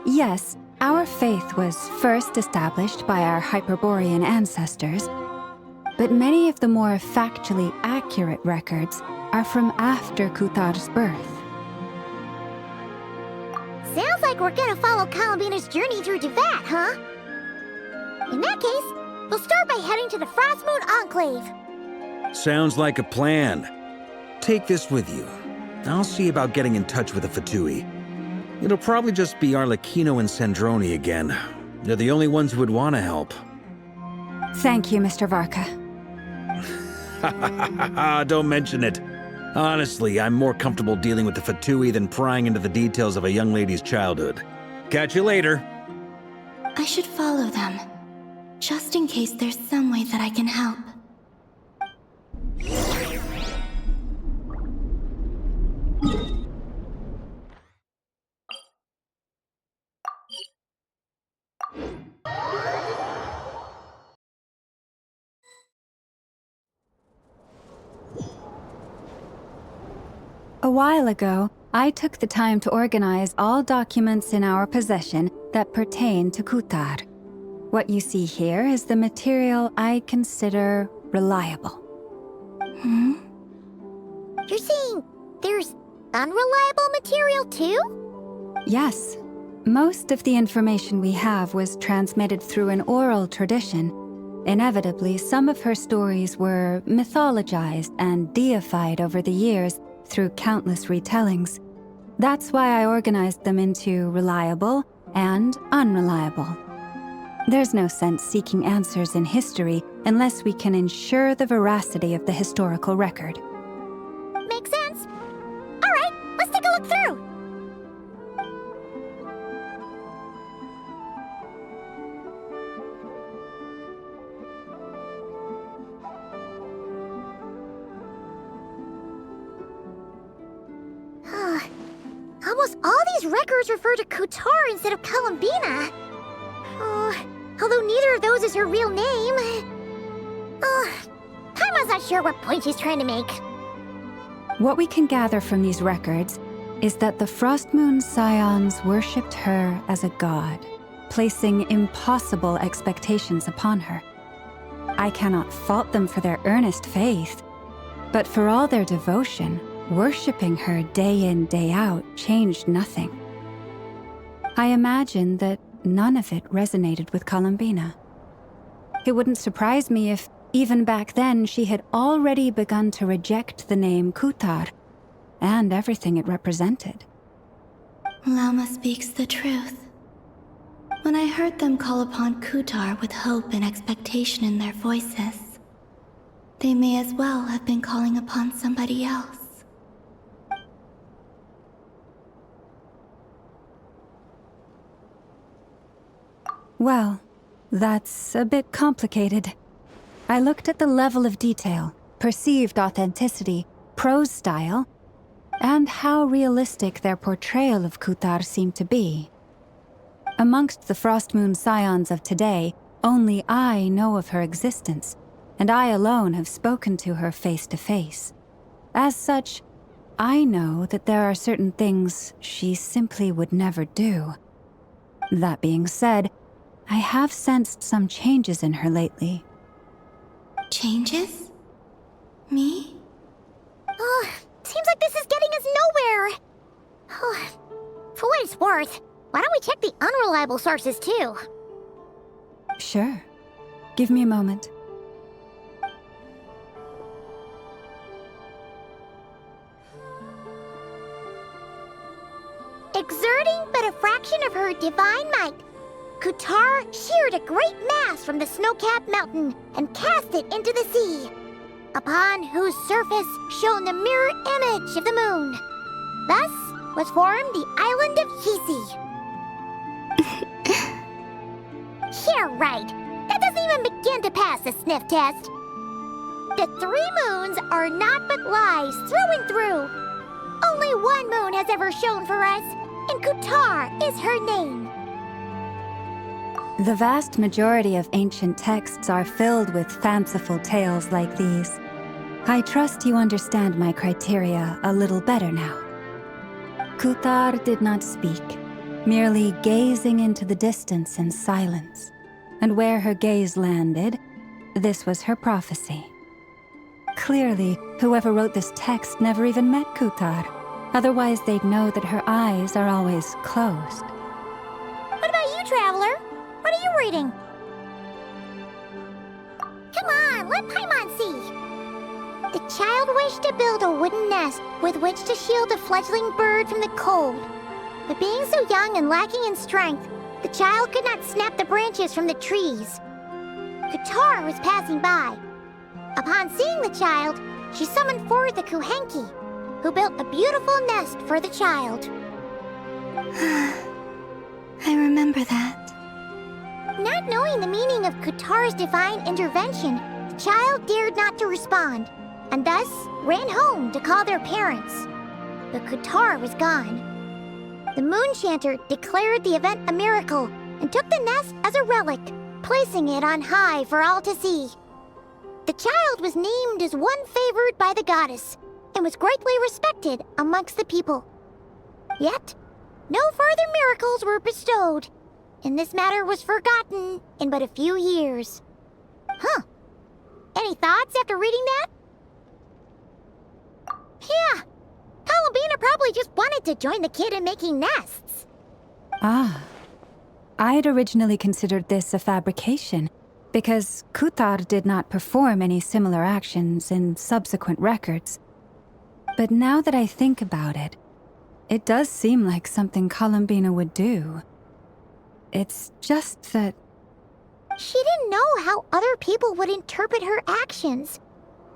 Yes, our faith was first established by our Hyperborean ancestors. but many of the more factually accurate records are from after Kutar's birth. Sounds like we're gonna follow Columbina's journey through Devat, huh? In that case, we'll start by heading to the Frostmoon Enclave. Sounds like a plan. Take this with you. I'll see about getting in touch with the Fatui. It'll probably just be Arlecchino and Sandroni again. They're the only ones who would want to help. Thank you, Mr. Varka. Don't mention it. Honestly, I'm more comfortable dealing with the Fatui than prying into the details of a young lady's childhood. Catch you later. I should follow them, just in case there's some way that I can help. A while ago, I took the time to organize all documents in our possession that pertain to Kutar. What you see here is the material I consider reliable. You're saying there's unreliable material too? Yes. Most of the information we have was transmitted through an oral tradition. Inevitably, some of her stories were mythologized and deified over the years through countless retellings. That's why I organized them into reliable and unreliable. There's no sense seeking answers in history unless we can ensure the veracity of the historical record. Makes sense. All right, let's take a look through. Almost all these records refer to Kutar instead of Columbina. Although neither of those is her real name. Paimon's not sure what point she's trying to make. What we can gather from these records is that the Frostmoon Scions worshipped her as a god, placing impossible expectations upon her. I cannot fault them for their earnest faith, but for all their devotion, worshipping her day in, day out changed nothing. I imagine that none of it resonated with Columbina. It wouldn't surprise me if, even back then, she had already begun to reject the name Kutar and everything it represented. Lama speaks the truth. When I heard them call upon Kutar with hope and expectation in their voices, they may as well have been calling upon somebody else. Well, that's a bit complicated. I looked at the level of detail, perceived authenticity, prose style, and how realistic their portrayal of Kutar seemed to be. Amongst the Frostmoon Scions of today, only I know of her existence, and I alone have spoken to her face to face. As such, I know that there are certain things she simply would never do. That being said, I have sensed some changes in her lately. Changes? Me? Seems like this is getting us nowhere. For what it's worth, why don't we check the unreliable sources too? Sure. Give me a moment. Exerting but a fraction of her divine might, Kutar sheared a great mass from the snow-capped mountain and cast it into the sea, upon whose surface shone the mirror image of the moon. Thus was formed the island of Hisi. Yeah, right. That doesn't even begin to pass the sniff test. The 3 moons are naught but lies through and through. Only one moon has ever shone for us, and Kutar is her name. The vast majority of ancient texts are filled with fanciful tales like these. I trust you understand my criteria a little better now. Kutar did not speak, merely gazing into the distance in silence. And where her gaze landed, This was her prophecy. Clearly, whoever wrote this text never even met Kutar. Otherwise, they'd know that her eyes are always closed. What about you, Traveler? What are you reading? Come on, let Paimon see. The child wished to build a wooden nest with which to shield a fledgling bird from the cold. But being so young and lacking in strength, the child could not snap the branches from the trees. Kutar was passing by. Upon seeing the child, she summoned forth the Kuuhenki, who built a beautiful nest for the child. I remember that. Not knowing the meaning of Kutar's divine intervention, the child dared not to respond, and thus ran home to call their parents. But Kutar was gone. The Moon Chanter declared the event a miracle and took the nest as a relic, placing it on high for all to see. The child was named as one favored by the goddess and was greatly respected amongst the people. Yet, no further miracles were bestowed, and this matter was forgotten in but a few years. Huh. Any thoughts after reading that? Yeah. Columbina probably just wanted to join the kid in making nests. Ah. I'd originally considered this a fabrication, because Kutar did not perform any similar actions in subsequent records. But now that I think about it, it does seem like something Columbina would do. It's just that... She didn't know how other people would interpret her actions.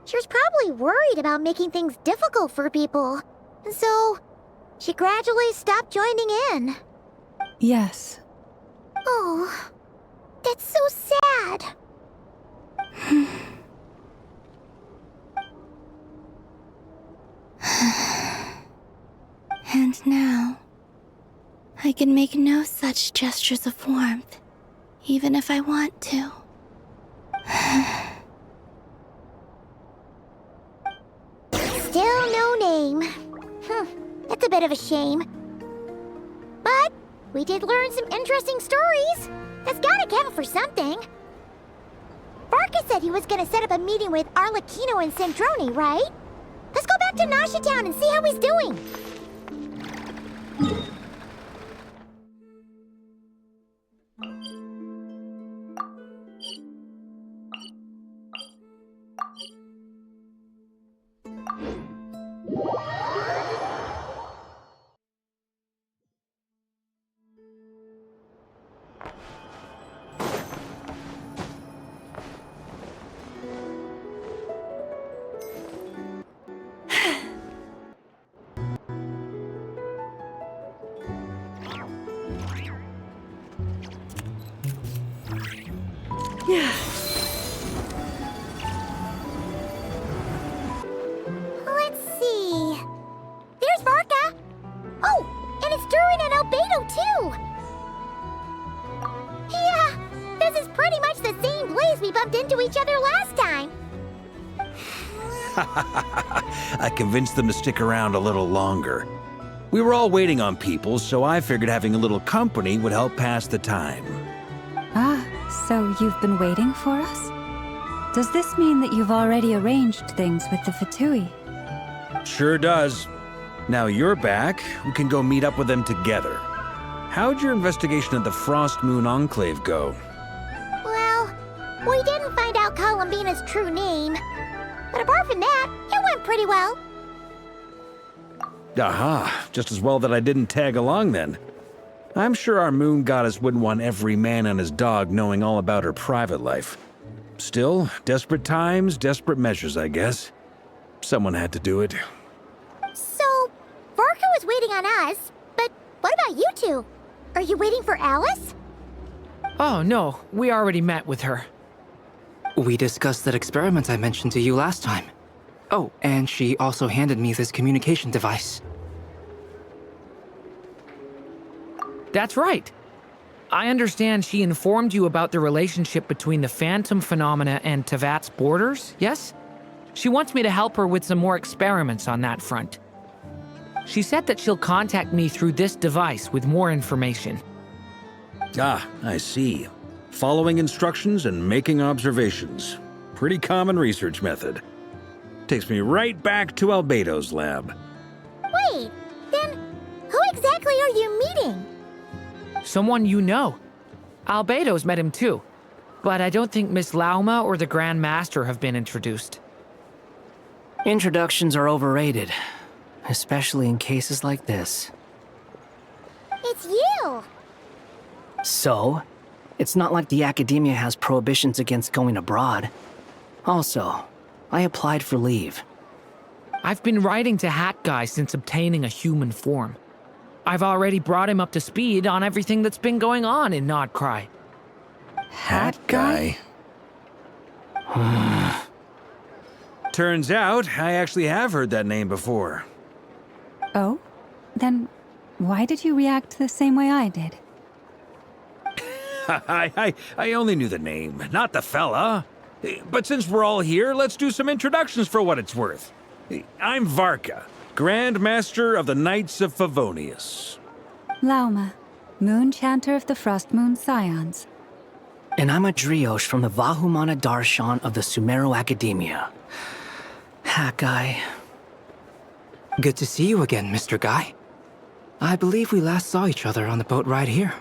She was probably worried about making things difficult for people. And so, she gradually stopped joining in. Yes. Oh, that's so sad. And now, I can make no such gestures of warmth, even if I want to. Still no name. That's a bit of a shame. But we did learn some interesting stories. That's gotta count for something. Varka said he was gonna set up a meeting with Arlecchino and Sandroni, right? Let's go back to Nasha Town and see how he's doing. Let's see. There's Varka. Oh, and it's Durin and Albedo too. Yeah, this is pretty much the same place we bumped into each other last time. I convinced them to stick around a little longer. We were all waiting on people, so I figured having a little company would help pass the time. Ah, so you've been waiting for us? Does this mean that you've already arranged things with the Fatui? Sure does. Now you're back, we can go meet up with them together. How'd your investigation of the Frost Moon Enclave go? Well, we didn't find out Columbina's true name. But apart from that, it went pretty well. Aha, just as well that I didn't tag along then. I'm sure our moon goddess wouldn't want every man and his dog knowing all about her private life. Still, desperate times, desperate measures, I guess. Someone had to do it. So, Varka was waiting on us, but what about you two? Are you waiting for Alice? Oh, no. We already met with her. We discussed that experiment I mentioned to you last time. Oh, and she also handed me this communication device. That's right. I understand she informed you about the relationship between the phantom phenomena and Teyvat's borders, yes? She wants me to help her with some more experiments on that front. She said that she'll contact me through this device with more information. Ah, I see. Following instructions and making observations. Pretty common research method. Takes me right back to Albedo's lab. Wait, then who exactly are you meeting? Someone you know. Albedo's met him too. But I don't think Miss Lauma or the Grand Master have been introduced. Introductions are overrated, especially in cases like this. It's you! So, it's not like the Academia has prohibitions against going abroad. Also, I applied for leave. I've been writing to Hat Guy since obtaining a human form. I've already brought him up to speed on everything that's been going on in Nod-Krai. Hat Guy? Turns out, I actually have heard that name before. Oh? Then why did you react the same way I did? I only knew the name, not the fella. But since we're all here, let's do some introductions for what it's worth. I'm Varka, Grand Master of the Knights of Favonius. Lauma, Moon Chanter of the Frost Moon Scions. And I'm a Driosh from the Vahumana Darshan of the Sumeru Academia. Hat Guy. Good to see you again, Mr. Guy. I believe we last saw each other on the boat ride here.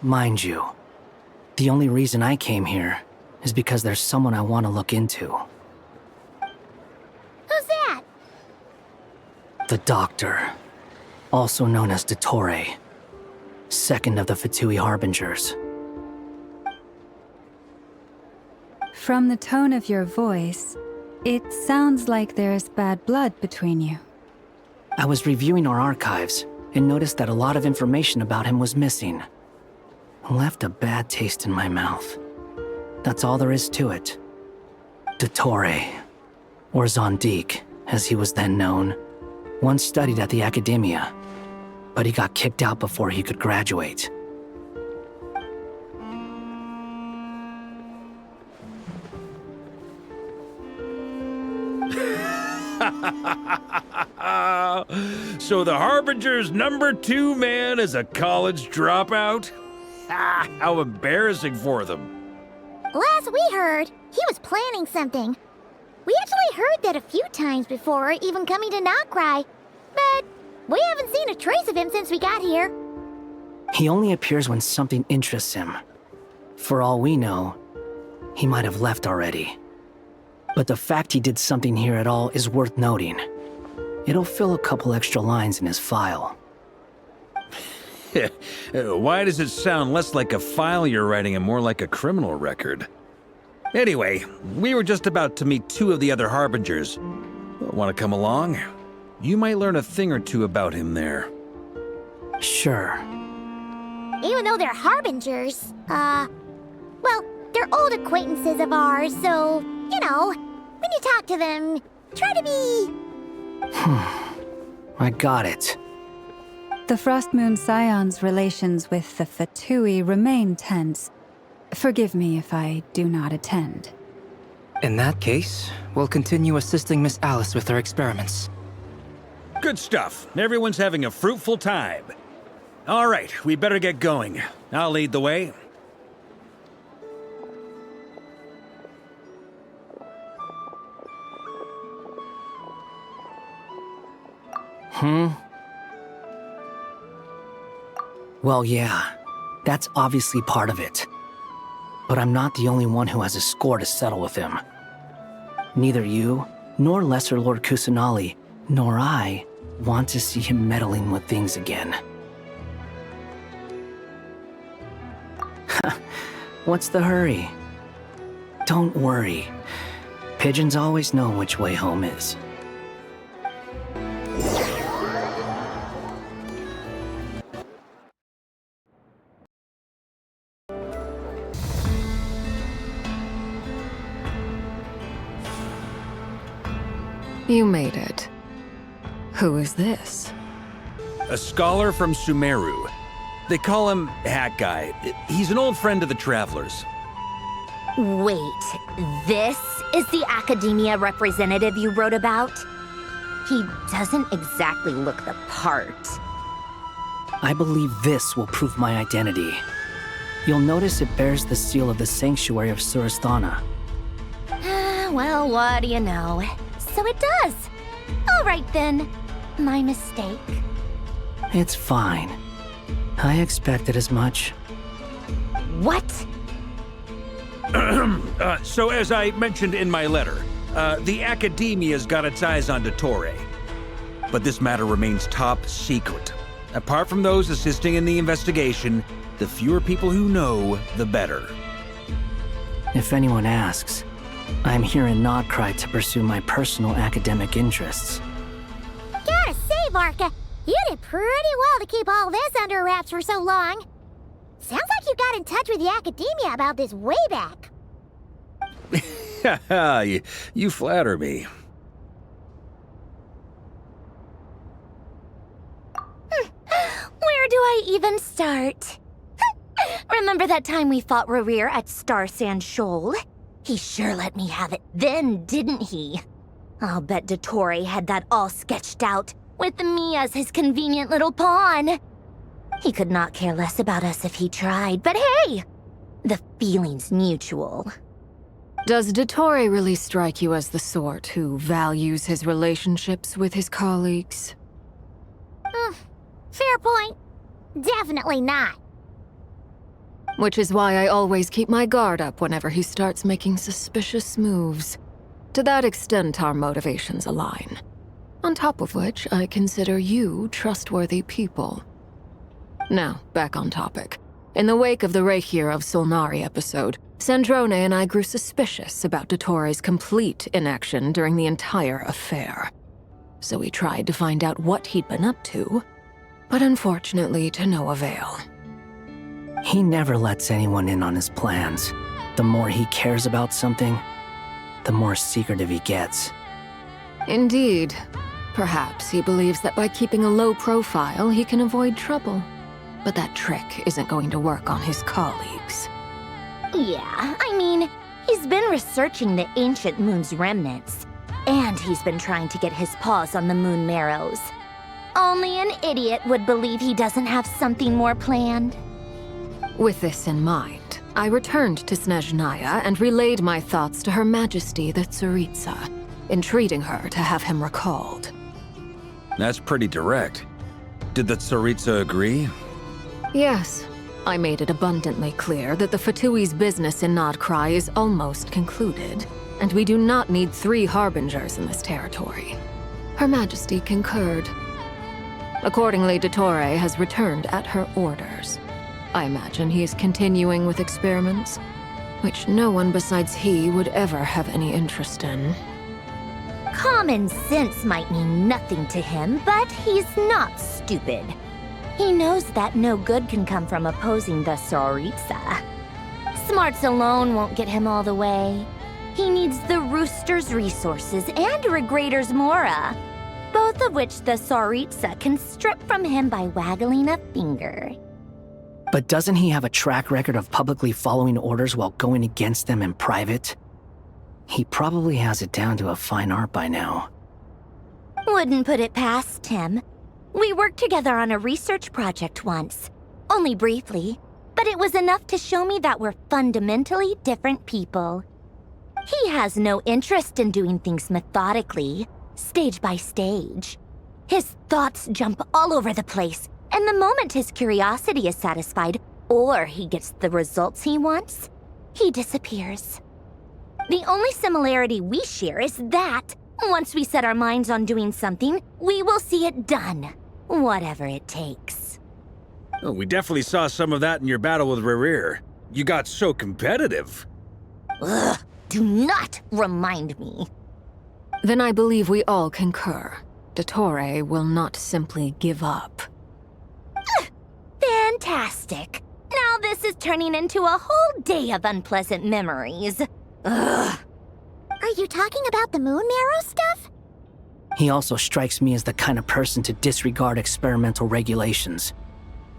Mind you, the only reason I came here is because there's someone I want to look into. Who's that? The Doctor, also known as Dottore, second of the Fatui Harbingers. From the tone of your voice, it sounds like there's bad blood between you. I was reviewing our archives and noticed that a lot of information about him was missing. Left a bad taste in my mouth. That's all there is to it. Dottore, or Zondik, as he was then known, once studied at the Academia, but he got kicked out before he could graduate. So the Harbinger's #2 man is a college dropout? How embarrassing for them. Last we heard, he was planning something. We actually heard that a few times before, even coming to Nod-Krai, but we haven't seen a trace of him since we got here. He only appears when something interests him. For all we know, he might have left already. But the fact he did something here at all is worth noting. It'll fill a couple extra lines in his file. Why does it sound less like a file you're writing and more like a criminal record? Anyway, we were just about to meet 2 of the other Harbingers. Want to come along? You might learn a thing or two about him there. Sure. Even though they're Harbingers, well, they're old acquaintances of ours, so, you know, when you talk to them, try to be... I got it. The Frost Moon Scions' relations with the Fatui remain tense. Forgive me if I do not attend. In that case, we'll continue assisting Miss Alice with her experiments. Good stuff. Everyone's having a fruitful time. All right, we better get going. I'll lead the way. Well, yeah, that's obviously part of it. But I'm not the only one who has a score to settle with him. Neither you, nor Lesser Lord Kusanali, nor I want to see him meddling with things again. What's the hurry? Don't worry. Pigeons always know which way home is. You made it. Who is this? A scholar from Sumeru. They call him Hat Guy. He's an old friend of the Travelers. Wait, this is the Academia representative you wrote about? He doesn't exactly look the part. I believe this will prove my identity. You'll notice it bears the seal of the Sanctuary of Surasthana. Well, what do you know? So it does. All right then. My mistake. It's fine. I expected as much. What? So as I mentioned in my letter, the Academia's got its eyes on Dottore. But this matter remains top secret. Apart from those assisting in the investigation, the fewer people who know, the better. If anyone asks, I'm here in Nod-Krai to pursue my personal academic interests. Gotta say, Varka, you did pretty well to keep all this under wraps for so long. Sounds like you got in touch with the Academia about this way back. You flatter me. Where do I even start? Remember that time we fought Rerir at Star Sand Shoal? He sure let me have it then, didn't he? I'll bet Dottore had that all sketched out, with me as his convenient little pawn. He could not care less about us if he tried, but hey! The feeling's mutual. Does Dottore really strike you as the sort who values his relationships with his colleagues? Fair point. Definitely not. Which is why I always keep my guard up whenever he starts making suspicious moves. To that extent, our motivations align. On top of which, I consider you trustworthy people. Now, back on topic. In the wake of the Rehyr of Solnari episode, Sandrone and I grew suspicious about Dottore's complete inaction during the entire affair. So we tried to find out what he'd been up to, but unfortunately to no avail. He never lets anyone in on his plans. The more he cares about something, the more secretive he gets. Indeed. Perhaps he believes that by keeping a low profile, he can avoid trouble. But that trick isn't going to work on his colleagues. Yeah, I mean, he's been researching the ancient moon's remnants. And he's been trying to get his paws on the moon marrows. Only an idiot would believe he doesn't have something more planned. With this in mind, I returned to Snezhnaya and relayed my thoughts to Her Majesty the Tsaritsa, entreating her to have him recalled. That's pretty direct. Did the Tsaritsa agree? Yes. I made it abundantly clear that the Fatui's business in Nod-Krai is almost concluded, and we do not need 3 Harbingers in this territory. Her Majesty concurred. Accordingly, Dottore has returned at her orders. I imagine he is continuing with experiments, which no one besides he would ever have any interest in. Common sense might mean nothing to him, but he's not stupid. He knows that no good can come from opposing the Tsaritsa. Smarts alone won't get him all the way. He needs the Rooster's resources and Regrator's Mora, both of which the Tsaritsa can strip from him by waggling a finger. But doesn't he have a track record of publicly following orders while going against them in private? He probably has it down to a fine art by now. Wouldn't put it past him. We worked together on a research project once. Only briefly, but it was enough to show me that we're fundamentally different people. He has no interest in doing things methodically, stage by stage. His thoughts jump all over the place, and the moment his curiosity is satisfied, or he gets the results he wants, he disappears. The only similarity we share is that, once we set our minds on doing something, we will see it done, whatever it takes. Oh, we definitely saw some of that in your battle with Rerir. You got so competitive. Ugh, do not remind me. Then I believe we all concur. Dottore will not simply give up. Fantastic. Now this is turning into a whole day of unpleasant memories. Ugh. Are you talking about the moon marrow stuff? He also strikes me as the kind of person to disregard experimental regulations,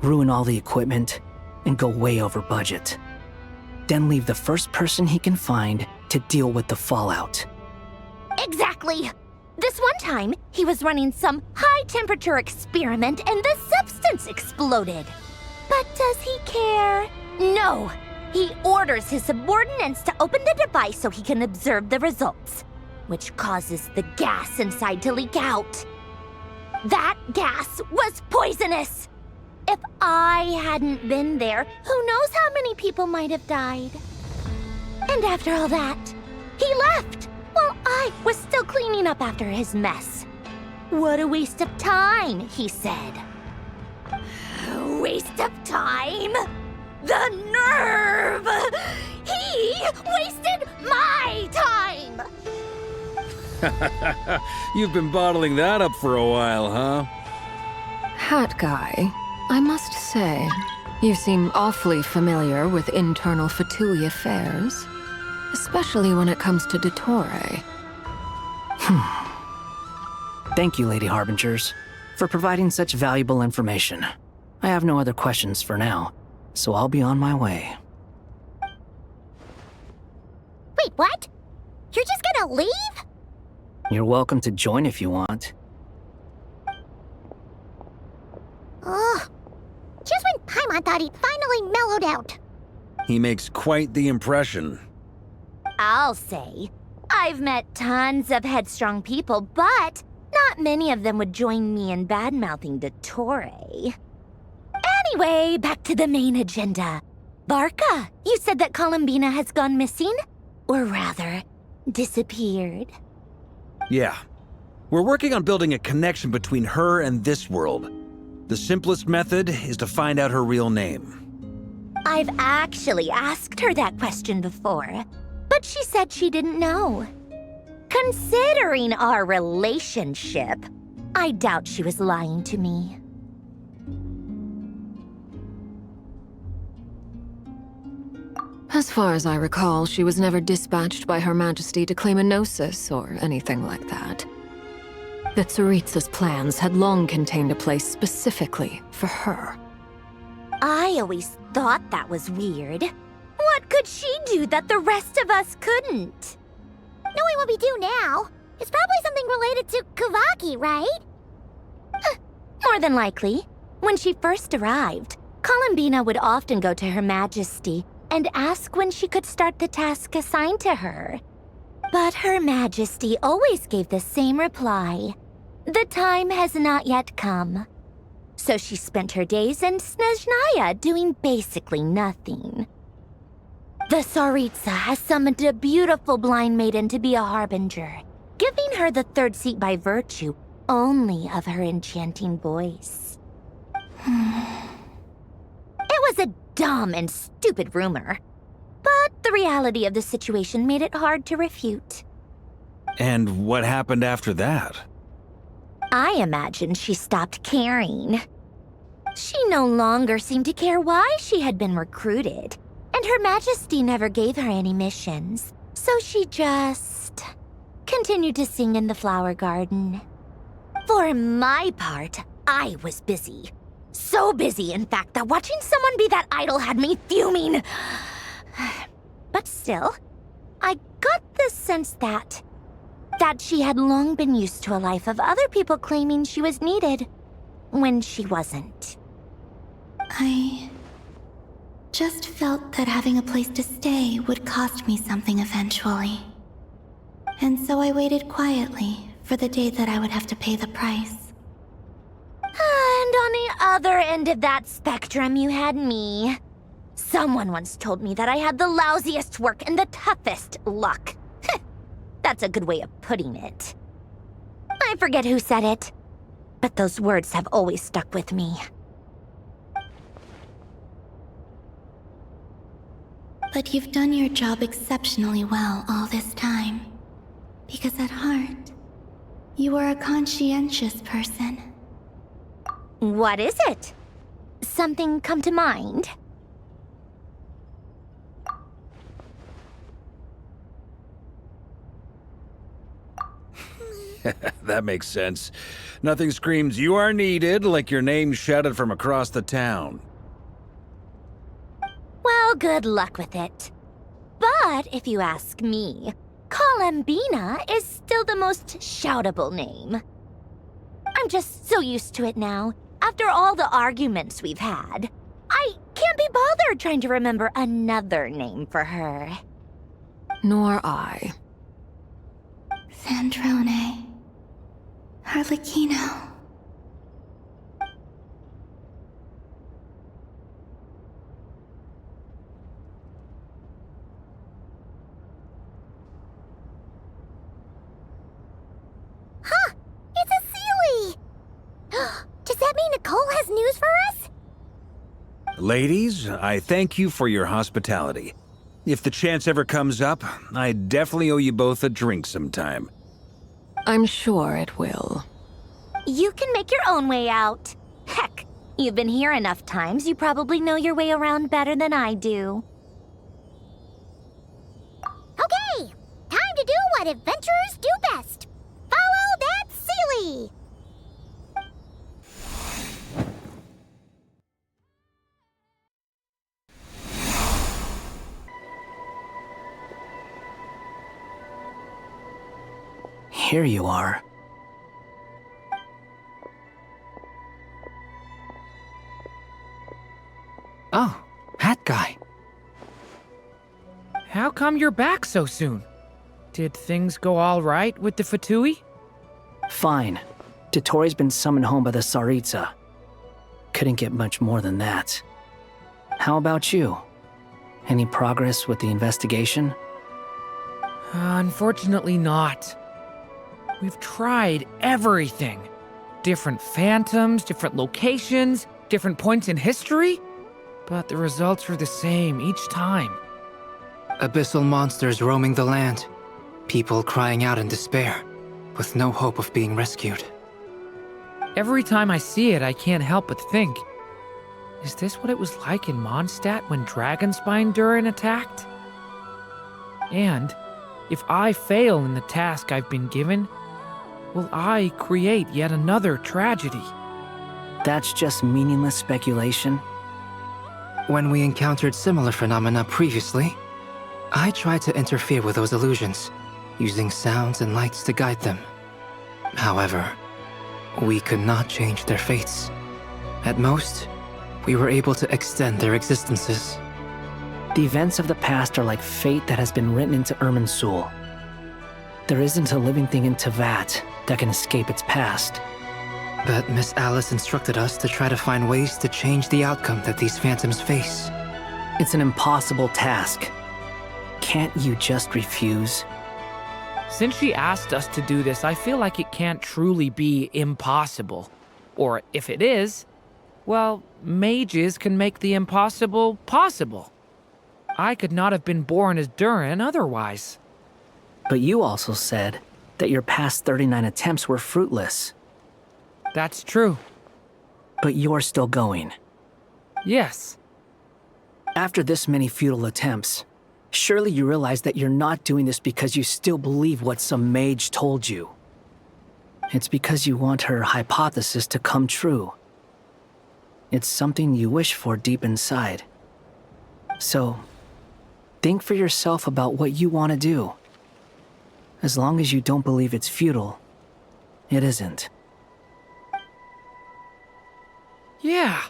ruin all the equipment, and go way over budget. Then leave the first person he can find to deal with the fallout. Exactly. This one time, he was running some high-temperature experiment and the substance exploded. But does he care? No! He orders his subordinates to open the device so he can observe the results, which causes the gas inside to leak out. That gas was poisonous! If I hadn't been there, who knows how many people might have died. And after all that, he left while I was still cleaning up after his mess. What a waste of time, he said. Waste of time? The nerve! He wasted my time! You've been bottling that up for a while, huh? Hat guy, I must say, you seem awfully familiar with internal Fatui affairs, especially when it comes to Dottore. Thank you, Lady Harbingers, for providing such valuable information. I have no other questions for now, so I'll be on my way. Wait, what? You're just gonna leave? You're welcome to join if you want. Ugh. Just when Paimon thought he'd finally mellowed out. He makes quite the impression. I'll say, I've met tons of headstrong people, but not many of them would join me in bad-mouthing Dottore. Anyway, back to the main agenda. Barca, you said that Columbina has gone missing? Or rather, disappeared. Yeah. We're working on building a connection between her and this world. The simplest method is to find out her real name. I've actually asked her that question before, but she said she didn't know. Considering our relationship, I doubt she was lying to me. As far as I recall, she was never dispatched by Her Majesty to claim a gnosis or anything like that. The Tsaritsa's plans had long contained a place specifically for her. I always thought that was weird. What could she do that the rest of us couldn't? Knowing what we do now, it's probably something related to Kuuvahki, right? More than likely. When she first arrived, Columbina would often go to Her Majesty and ask when she could start the task assigned to her. But Her Majesty always gave the same reply. The time has not yet come. So she spent her days in Snezhnaya doing basically nothing. The Tsaritsa has summoned a beautiful blind maiden to be a harbinger, giving her the third seat by virtue only of her enchanting voice. It was a dumb and stupid rumor, but the reality of the situation made it hard to refute. And what happened after that? I imagine she stopped caring. She no longer seemed to care why she had been recruited, and Her Majesty never gave her any missions, so she just continued to sing in the flower garden. For my part, I was busy. So busy, in fact, that watching someone be that idol had me fuming. But still, I got the sense that she had long been used to a life of other people claiming she was needed when she wasn't. I just felt that having a place to stay would cost me something eventually. And so I waited quietly for the day that I would have to pay the price. And on the other end of that spectrum, you had me. Someone once told me that I had the lousiest work and the toughest luck. That's a good way of putting it. I forget who said it, but those words have always stuck with me. But you've done your job exceptionally well all this time. Because at heart, you are a conscientious person. What is it? Something come to mind? That makes sense. Nothing screams you are needed like your name shouted from across the town. Well, good luck with it. But if you ask me, Columbina is still the most shoutable name. I'm just so used to it now, after all the arguments we've had. I can't be bothered trying to remember another name for her. Nor I. Sandrone. Harlequino. Huh! It's a Sealy! Does that mean Nicole has news for us? Ladies, I thank you for your hospitality. If the chance ever comes up, I definitely owe you both a drink sometime. I'm sure it will. You can make your own way out. Heck, you've been here enough times, you probably know your way around better than I do. Okay! Time to do what adventurers do best! Follow that Sealy! Here you are. Oh, hat guy. How come you're back so soon? Did things go all right with the Fatui? Fine. Dottore's been summoned home by the Tsaritsa. Couldn't get much more than that. How about you? Any progress with the investigation? Unfortunately not. We've tried everything. Different phantoms, different locations, different points in history. But the results are the same each time. Abyssal monsters roaming the land. People crying out in despair, with no hope of being rescued. Every time I see it, I can't help but think, is this what it was like in Mondstadt when Dragonspine Durin attacked? And if I fail in the task I've been given, will I create yet another tragedy? That's just meaningless speculation. When we encountered similar phenomena previously, I tried to interfere with those illusions, using sounds and lights to guide them. However, we could not change their fates. At most, we were able to extend their existences. The events of the past are like fate that has been written into Irminsul. There isn't a living thing in Teyvat that can escape its past. But Miss Alice instructed us to try to find ways to change the outcome that these phantoms face. It's an impossible task. Can't you just refuse? Since she asked us to do this, I feel like it can't truly be impossible. Or if it is, well, mages can make the impossible possible. I could not have been born as Durin otherwise. But you also said that your past 39 attempts were fruitless. That's true. But you're still going. Yes. After this many futile attempts, surely you realize that you're not doing this because you still believe what some mage told you. It's because you want her hypothesis to come true. It's something you wish for deep inside. So, think for yourself about what you want to do. As long as you don't believe it's futile, it isn't. Yeah.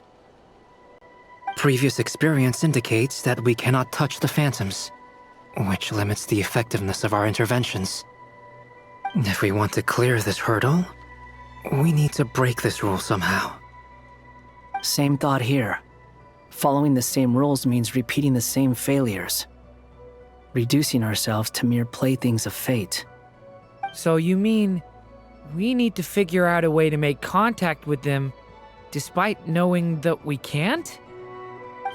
Previous experience indicates that we cannot touch the phantoms, which limits the effectiveness of our interventions. If we want to clear this hurdle, we need to break this rule somehow. Same thought here. Following the same rules means repeating the same failures. Reducing ourselves to mere playthings of fate. So you mean we need to figure out a way to make contact with them despite knowing that we can't?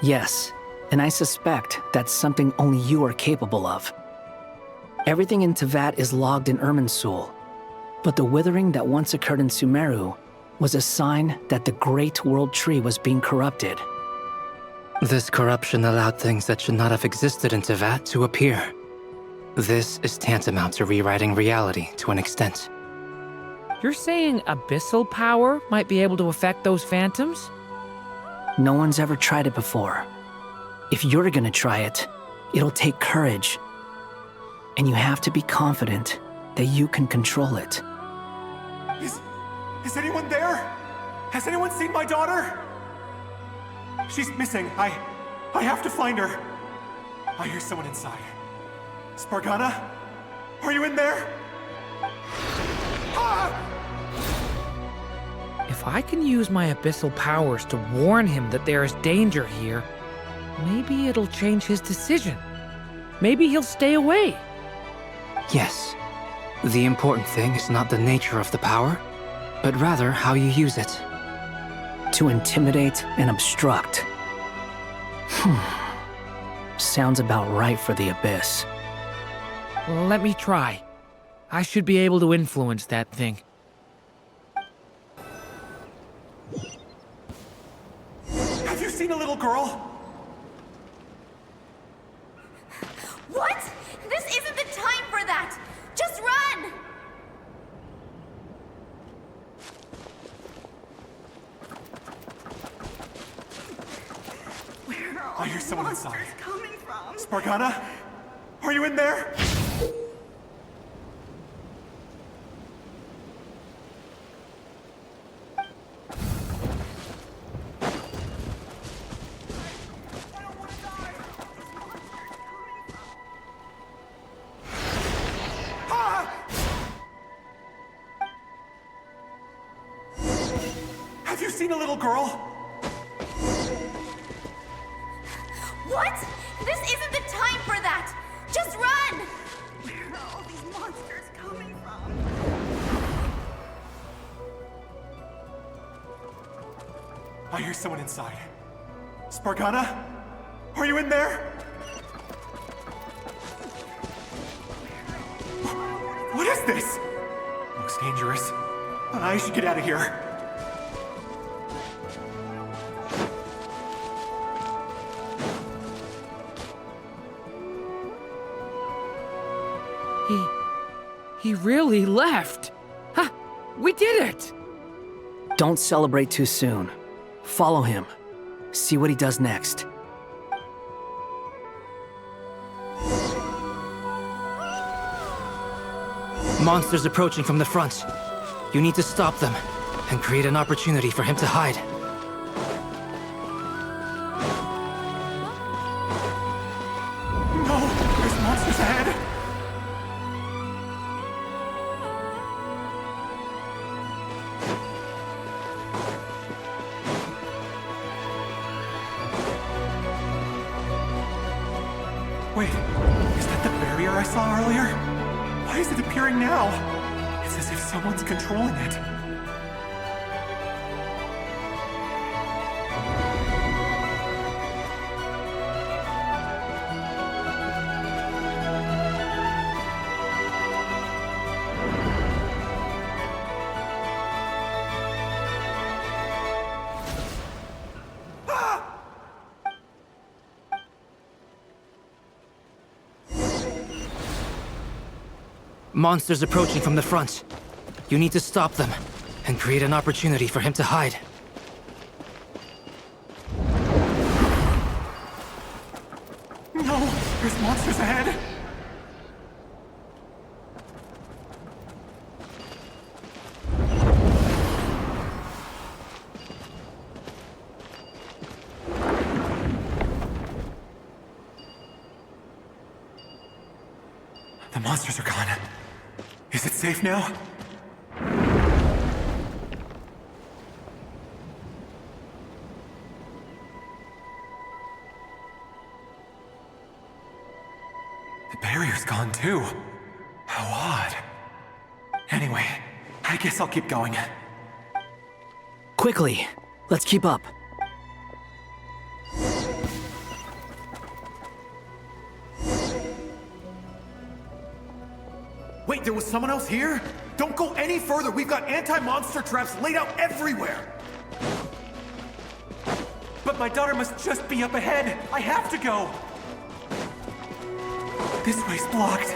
Yes, and I suspect that's something only you are capable of. Everything in Teyvat is logged in Irminsul, but the withering that once occurred in Sumeru was a sign that the Great World Tree was being corrupted. This corruption allowed things that should not have existed in Teyvat to appear. This is tantamount to rewriting reality to an extent. You're saying abyssal power might be able to affect those phantoms? No one's ever tried it before. If you're gonna try it, it'll take courage. And you have to be confident that you can control it. Is anyone there? Has anyone seen my daughter? She's missing. I have to find her. I hear someone inside. Spargana? Are you in there? If I can use my abyssal powers to warn him that there is danger here, maybe it'll change his decision. Maybe he'll stay away. Yes. The important thing is not the nature of the power, but rather how you use it. To intimidate and obstruct. Sounds about right for the Abyss. Let me try. I should be able to influence that thing. Have you seen a little girl? What? This isn't the time for that! Just run! I hear someone inside. Spargana? Are you in there? Have you seen a little girl? What? This isn't the time for that! Just run! Where are all these monsters coming from? I hear someone inside. Spargana? Are you in there? What is this? Looks dangerous. I should get out of here. He really left. Ha! We did it! Don't celebrate too soon. Follow him. See what he does next. Monsters approaching from the front. You need to stop them and create an opportunity for him to hide. No! There's monsters ahead! Wait, is that the barrier I saw earlier? Why is it appearing now? It's as if someone's controlling it. Monsters approaching from the front. You need to stop them and create an opportunity for him to hide. No! There's monsters ahead! The monsters are gone. Is it safe now? The barrier's gone too. How odd. Anyway, I guess I'll keep going. Quickly, let's keep up. Wait, there was someone else here? Don't go any further. We've got anti-monster traps laid out everywhere. But my daughter must just be up ahead. I have to go. This way's blocked.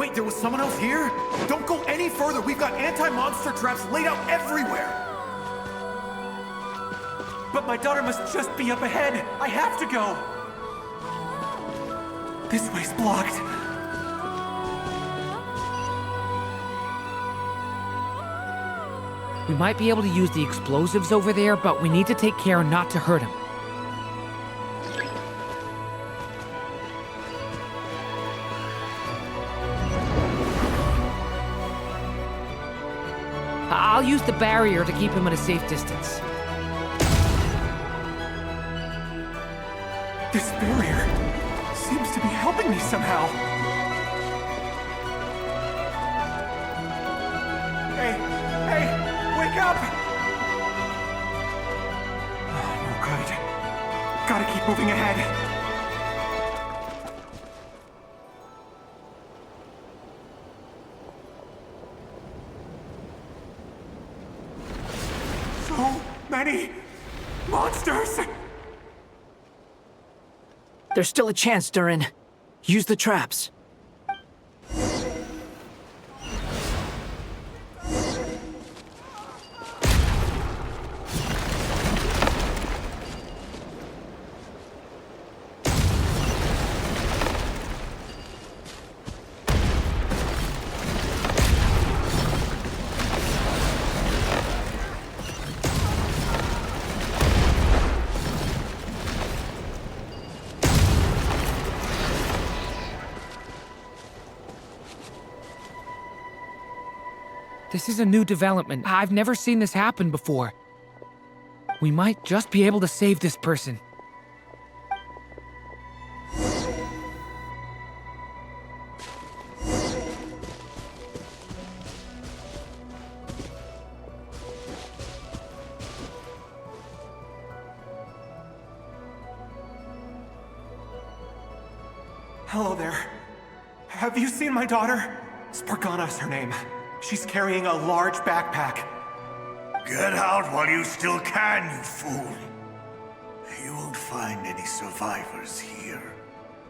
Wait, there was someone else here? Don't go any further. We've got anti-monster traps laid out everywhere. But my daughter must just be up ahead. I have to go. This way's blocked. We might be able to use the explosives over there, but we need to take care not to hurt him. I'll use the barrier to keep him at a safe distance. This barrier seems to be helping me somehow. Hey, wake up! Oh, no good. Gotta keep moving ahead. So many monsters! There's still a chance, Durin. Use the traps. This is a new development. I've never seen this happen before. We might just be able to save this person. Hello there. Have you seen my daughter? Spargana's her name. She's carrying a large backpack. Get out while you still can, you fool. You won't find any survivors here.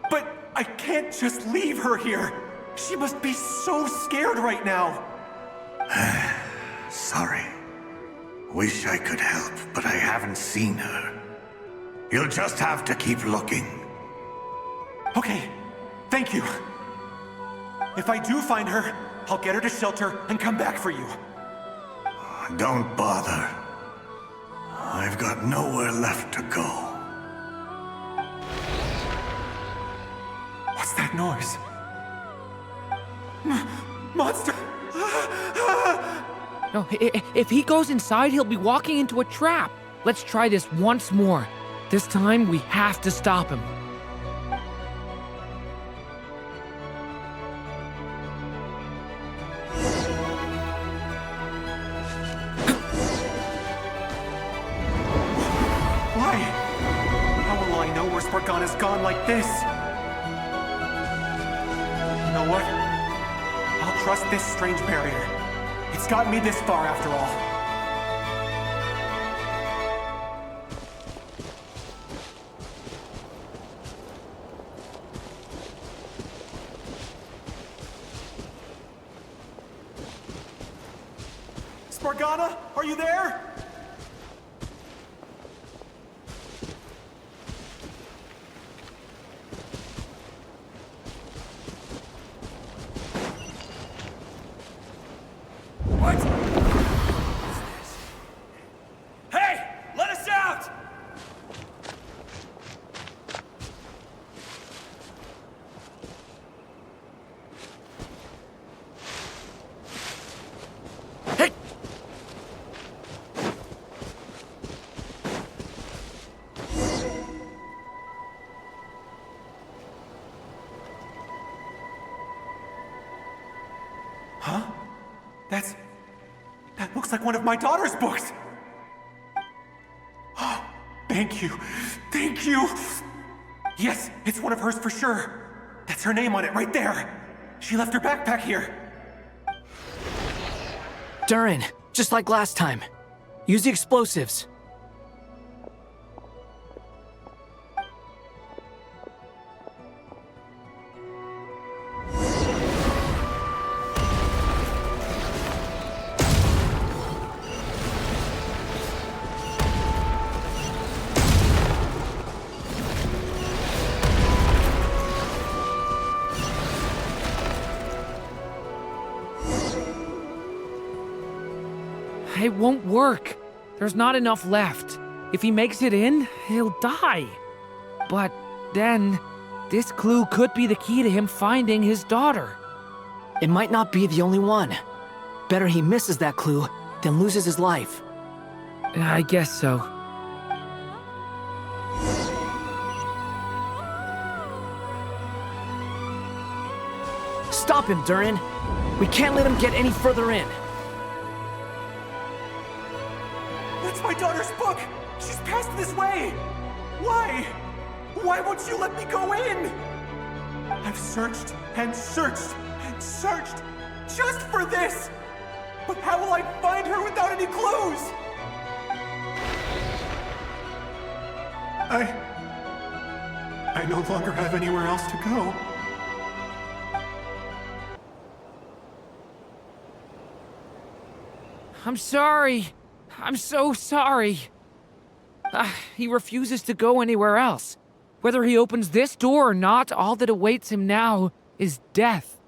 But I can't just leave her here. She must be so scared right now. Sorry. Wish I could help, but I haven't seen her. You'll just have to keep looking. Okay, thank you. If I do find her, I'll get her to shelter and come back for you. Don't bother. I've got nowhere left to go. What's that noise? Monster! No, if he goes inside, he'll be walking into a trap. Let's try this once more. This time, we have to stop him. Spargana's gone like this. You know what? I'll trust this strange barrier. It's got me this far after all. Spargana, are you there? Huh? That looks like one of my daughter's books! Oh, thank you. Thank you! Yes, it's one of hers for sure. That's her name on it right there. She left her backpack here. Durin, just like last time. Use the explosives. It won't work. There's not enough left. If he makes it in, he'll die. But then, this clue could be the key to him finding his daughter. It might not be the only one. Better he misses that clue than loses his life. I guess so. Stop him, Durin. We can't let him get any further in. That's my daughter's book! She's passed this way! Why? Why won't you let me go in? I've searched and searched and searched just for this! But how will I find her without any clues? I no longer have anywhere else to go. I'm sorry. I'm so sorry. He refuses to go anywhere else. Whether he opens this door or not, all that awaits him now is death.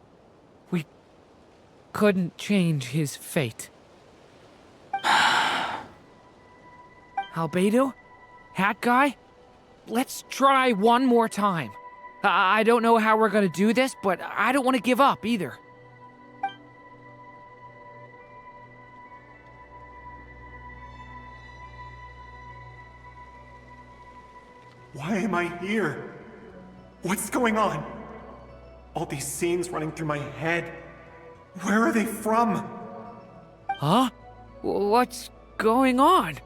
We couldn't change his fate. Albedo? Hat guy? Let's try one more time. I don't know how we're gonna do this, but I don't want to give up either. Why am I here? What's going on? All these scenes running through my head. Where are they from? Huh? What's going on?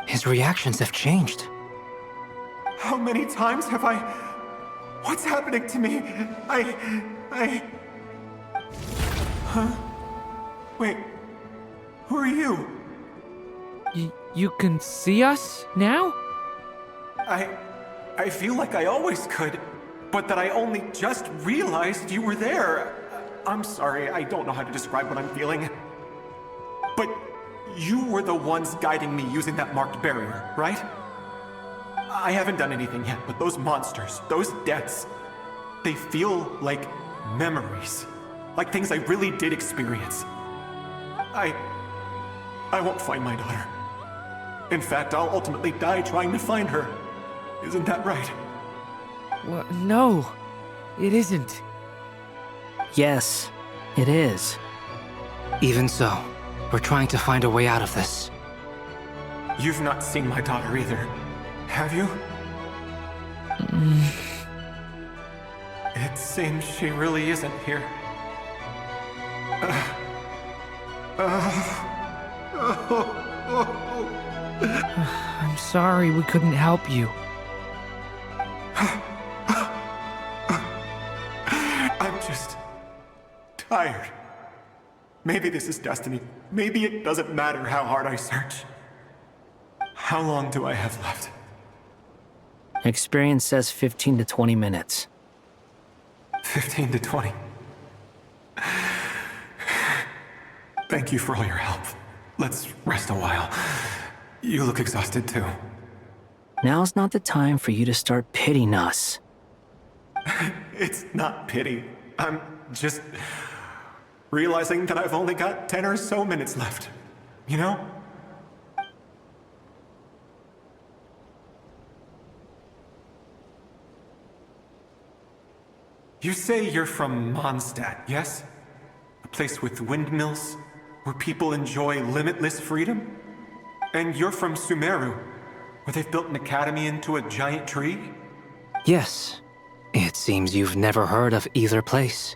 His reactions have changed. How many times have I... What's happening to me? Huh? Wait. Who are you? You can see us now? I feel like I always could, but that I only just realized you were there. I'm sorry, I don't know how to describe what I'm feeling. But you were the ones guiding me using that marked barrier, right? I haven't done anything yet, but those monsters, those deaths, they feel like memories. Like things I really did experience. I won't find my daughter. In fact, I'll ultimately die trying to find her. Isn't that right? Well, no, it isn't. Yes, it is. Even so, we're trying to find a way out of this. You've not seen my daughter either, have you? It seems she really isn't here. I'm sorry we couldn't help you. I'm just tired. Maybe this is destiny. Maybe it doesn't matter how hard I search. How long do I have left? Experience says 15 to 20 minutes. 15 to 20. Thank you for all your help. Let's rest a while. You look exhausted too. Now's not the time for you to start pitying us. It's not pity. I'm just realizing that I've only got 10 or so minutes left. You know? You say you're from Mondstadt, yes? A place with windmills, where people enjoy limitless freedom? And you're from Sumeru, where they've built an academy into a giant tree? Yes. It seems you've never heard of either place.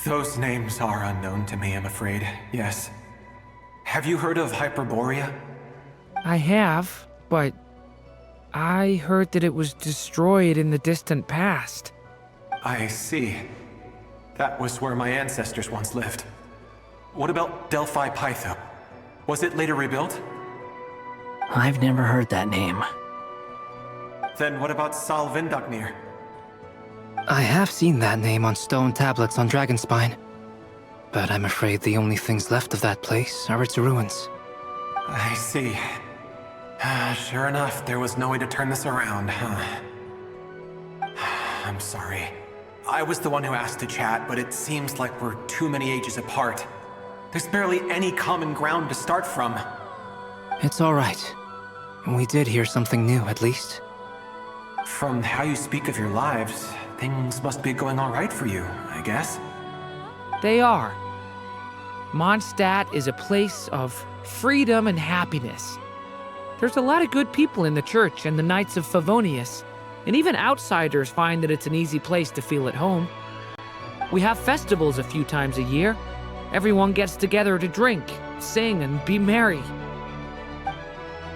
Those names are unknown to me, I'm afraid, yes. Have you heard of Hyperborea? I have, but I heard that it was destroyed in the distant past. I see. That was where my ancestors once lived. What about Delphi Pytho? Was it later rebuilt? I've never heard that name. Then what about Sal Vindaknir? I have seen that name on stone tablets on Dragonspine. But I'm afraid the only things left of that place are its ruins. I see. Sure enough, there was no way to turn this around, huh? I'm sorry. I was the one who asked to chat, but it seems like we're too many ages apart. There's barely any common ground to start from. It's all right. We did hear something new, at least. From how you speak of your lives, things must be going all right for you, I guess. They are. Mondstadt is a place of freedom and happiness. There's a lot of good people in the church and the Knights of Favonius, and even outsiders find that it's an easy place to feel at home. We have festivals a few times a year. Everyone gets together to drink, sing, and be merry.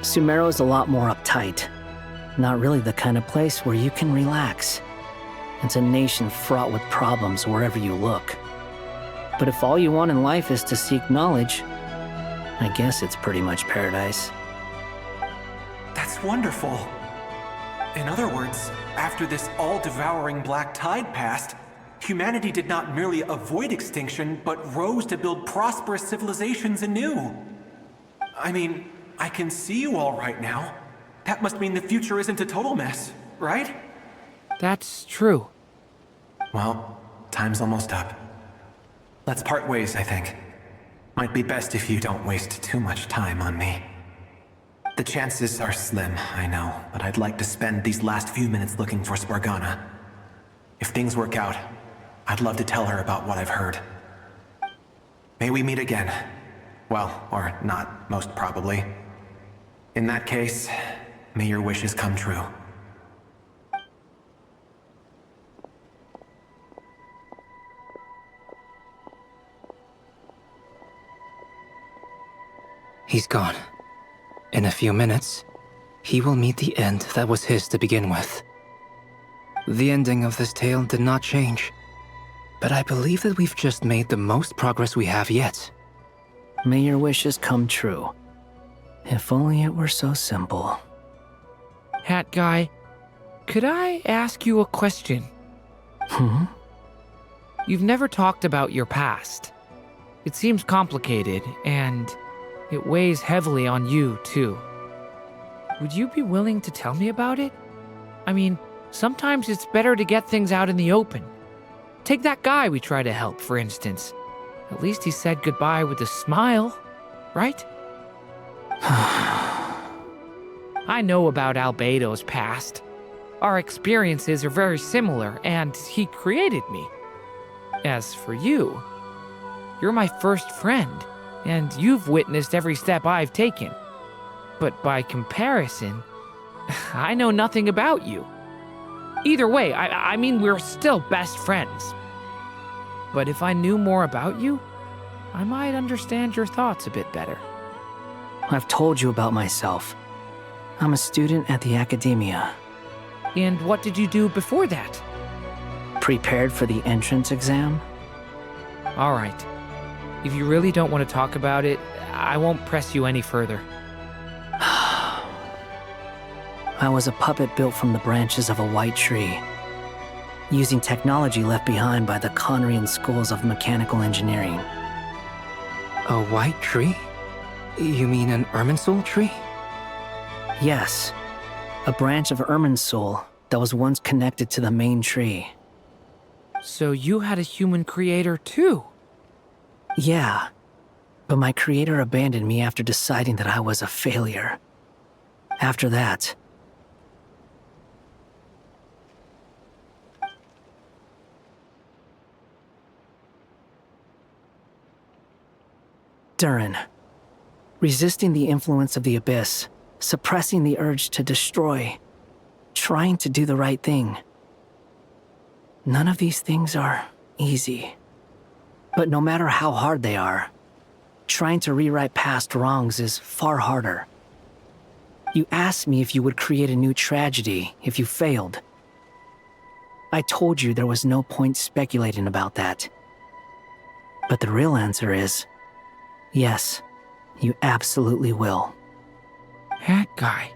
Sumero's a lot more uptight. Not really the kind of place where you can relax. It's a nation fraught with problems wherever you look. But if all you want in life is to seek knowledge, I guess it's pretty much paradise. That's wonderful. In other words, after this all-devouring black tide passed, humanity did not merely avoid extinction, but rose to build prosperous civilizations anew. I mean, I can see you all right now. That must mean the future isn't a total mess, right? That's true. Well, time's almost up. Let's part ways, I think. Might be best if you don't waste too much time on me. The chances are slim, I know, but I'd like to spend these last few minutes looking for Spargana. If things work out, I'd love to tell her about what I've heard. May we meet again. Well, or not, most probably. In that case, may your wishes come true. He's gone. In a few minutes, he will meet the end that was his to begin with. The ending of this tale did not change, but I believe that we've just made the most progress we have yet. May your wishes come true. If only it were so simple. Hat Guy, could I ask you a question? You've never talked about your past. It seems complicated, and it weighs heavily on you, too. Would you be willing to tell me about it? I mean, sometimes it's better to get things out in the open. Take that guy we try to help, for instance. At least he said goodbye with a smile, right? I know about Albedo's past. Our experiences are very similar, and he created me. As for you, you're my first friend, and you've witnessed every step I've taken. But by comparison, I know nothing about you. Either way, I mean, we're still best friends. But if I knew more about you, I might understand your thoughts a bit better. I've told you about myself. I'm a student at the academia. And what did you do before that? Prepared for the entrance exam? All right. If you really don't want to talk about it, I won't press you any further. I was a puppet built from the branches of a white tree, using technology left behind by the Conrian schools of mechanical engineering. A white tree? You mean an Irminsul tree? Yes, a branch of Irminsul that was once connected to the main tree. So you had a human creator too? Yeah, but my creator abandoned me after deciding that I was a failure. After that, Durin, resisting the influence of the abyss, suppressing the urge to destroy, trying to do the right thing. None of these things are easy. But no matter how hard they are, trying to rewrite past wrongs is far harder. You asked me if you would create a new tragedy if you failed. I told you there was no point speculating about that. But the real answer is, yes, you absolutely will. Hat Guy.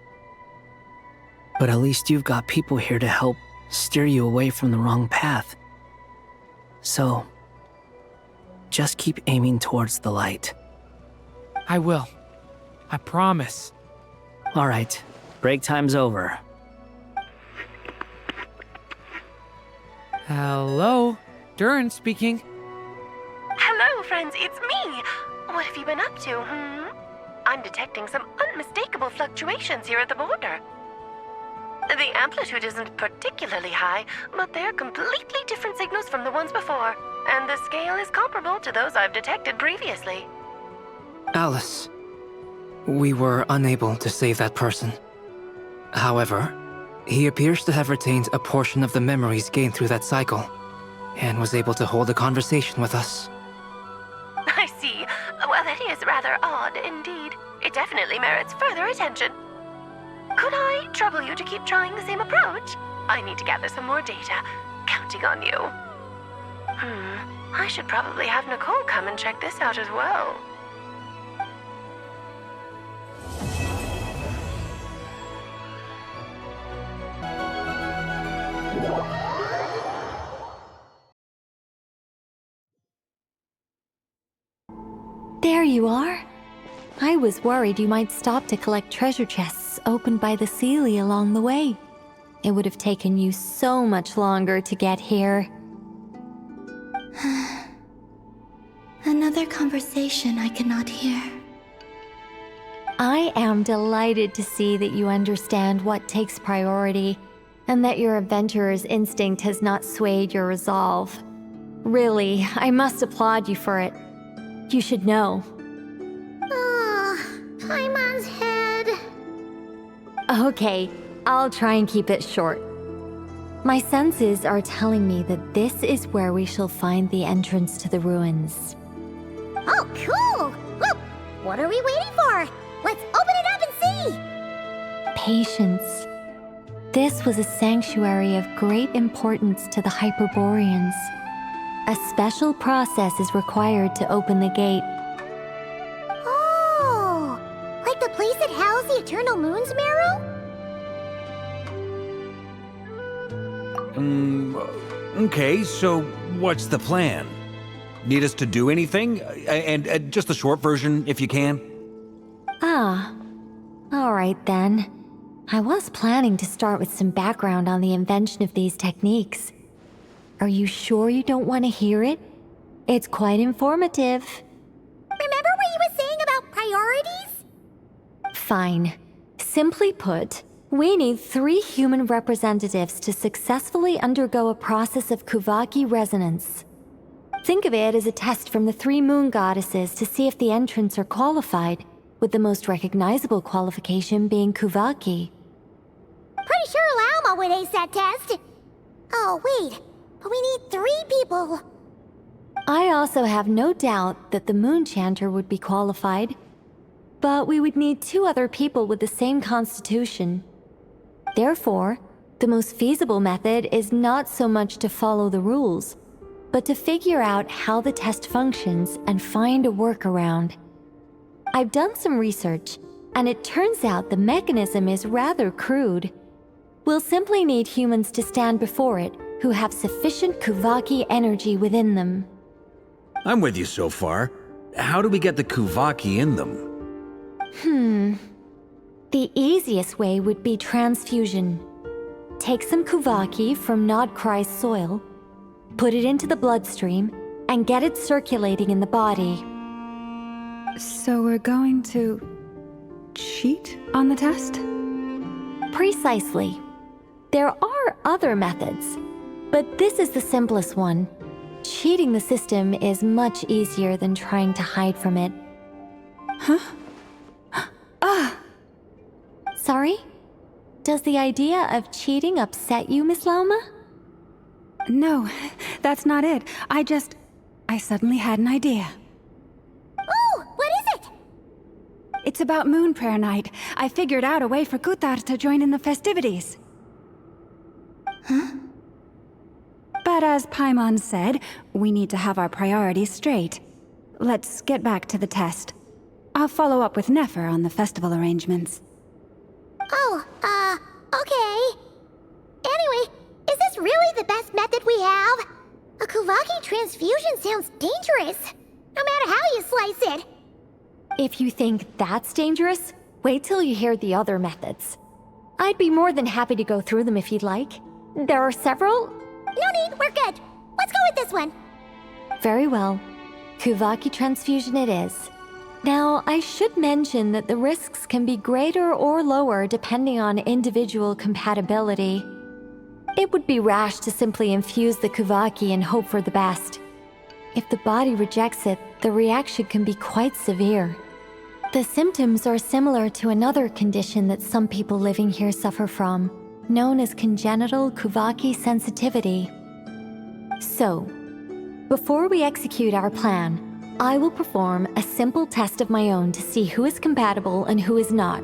But at least you've got people here to help steer you away from the wrong path. So, just keep aiming towards the light. I will. I promise. All right, break time's over. Hello, Durin speaking. Hello, friends, it's me. What have you been up to, I'm detecting some unmistakable fluctuations here at the border. The amplitude isn't particularly high, but they're completely different signals from the ones before, and the scale is comparable to those I've detected previously. Alice, we were unable to save that person. However, he appears to have retained a portion of the memories gained through that cycle, and was able to hold a conversation with us. I see. Well, that is rather odd indeed. It definitely merits further attention. Could I trouble you to keep trying the same approach? I need to gather some more data. Counting on you. I should probably have Nicole come and check this out as well. There you are. I was worried you might stop to collect treasure chests opened by the Seelie along the way. It would have taken you so much longer to get here. Another conversation I cannot hear. I am delighted to see that you understand what takes priority, and that your adventurer's instinct has not swayed your resolve. Really, I must applaud you for it. You should know. Paimon's head. Okay, I'll try and keep it short. My senses are telling me that this is where we shall find the entrance to the ruins. Oh, cool! Well, what are we waiting for? Let's open it up and see! Patience. This was a sanctuary of great importance to the Hyperboreans. A special process is required to open the gate. Oh! Like the place that housed the Eternal Moon's marrow? Okay, so what's the plan? Need us to do anything? And just the short version, if you can. Alright then. I was planning to start with some background on the invention of these techniques. Are you sure you don't want to hear it? It's quite informative. Remember what you were saying about priorities? Fine. Simply put, we need 3 human representatives to successfully undergo a process of Kuuvahki resonance. Think of it as a test from the 3 moon goddesses to see if the entrants are qualified, with the most recognizable qualification being Kuuvahki. Pretty sure Lauma would ace that test. Oh, wait. But we need 3 people. I also have no doubt that the Moon Chanter would be qualified. But we would need 2 other people with the same constitution. Therefore, the most feasible method is not so much to follow the rules, but to figure out how the test functions and find a workaround. I've done some research, and it turns out the mechanism is rather crude. We'll simply need humans to stand before it who have sufficient Kuuvahki energy within them. I'm with you so far. How do we get the Kuuvahki in them? The easiest way would be transfusion. Take some Kuuvahki from Nod-Krai's soil, put it into the bloodstream, and get it circulating in the body. So we're going to cheat on the test? Precisely. There are other methods, but this is the simplest one. Cheating the system is much easier than trying to hide from it. Huh? Sorry? Does the idea of cheating upset you, Miss Lauma? No, that's not it. I suddenly had an idea. Oh, what is it? It's about Moon Prayer Night. I figured out a way for Kutar to join in the festivities. Huh? But as Paimon said, we need to have our priorities straight. Let's get back to the test. I'll follow up with Nefer on the festival arrangements. Okay. Anyway, is this really the best method we have? A Kuuvahki transfusion sounds dangerous, no matter how you slice it. If you think that's dangerous, wait till you hear the other methods. I'd be more than happy to go through them if you'd like. There are several. No need, we're good. Let's go with this one. Very well. Kuuvahki transfusion it is. Now, I should mention that the risks can be greater or lower depending on individual compatibility. It would be rash to simply infuse the Kuuvahki and hope for the best. If the body rejects it, the reaction can be quite severe. The symptoms are similar to another condition that some people living here suffer from, known as congenital Kuuvahki sensitivity. So, before we execute our plan, I will perform a simple test of my own to see who is compatible and who is not.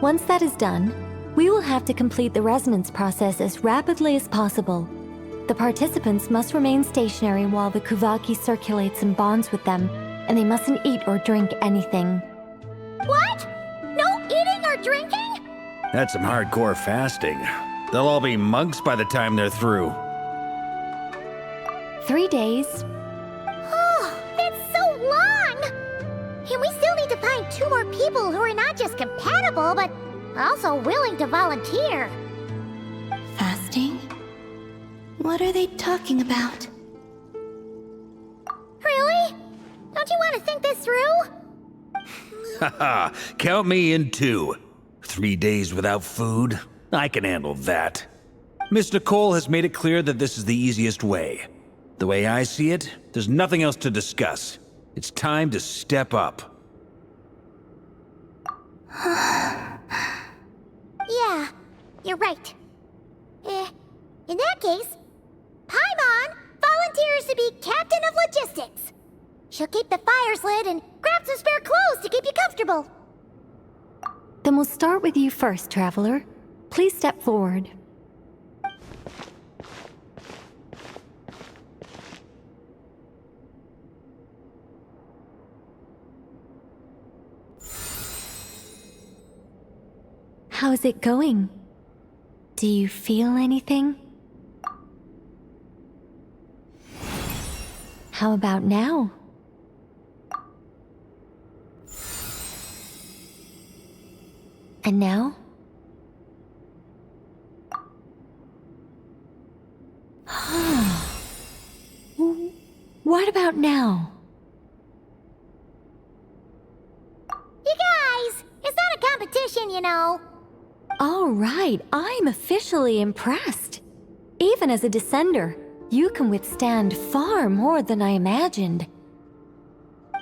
Once that is done, we will have to complete the resonance process as rapidly as possible. The participants must remain stationary while the Kuuvahki circulates and bonds with them, and they mustn't eat or drink anything. What? No eating or drinking? That's some hardcore fasting. They'll all be monks by the time they're through. 3 days. Oh, that's so long! And we still need to find 2 more people who are not just compatible, but also willing to volunteer. Fasting? What are they talking about? Really? Don't you want to think this through? Haha, count me in too. 3 days without food? I can handle that. Miss Nicole has made it clear that this is the easiest way. The way I see it, there's nothing else to discuss. It's time to step up. Yeah, you're right. In that case, Paimon volunteers to be captain of logistics. She'll keep the fires lit and grab some spare clothes to keep you comfortable. Then we'll start with you first, Traveler. Please step forward. How's it going? Do you feel anything? How about now? And now? What about now? You guys, it's not a competition, you know. All right, I'm officially impressed. Even as a descender, you can withstand far more than I imagined.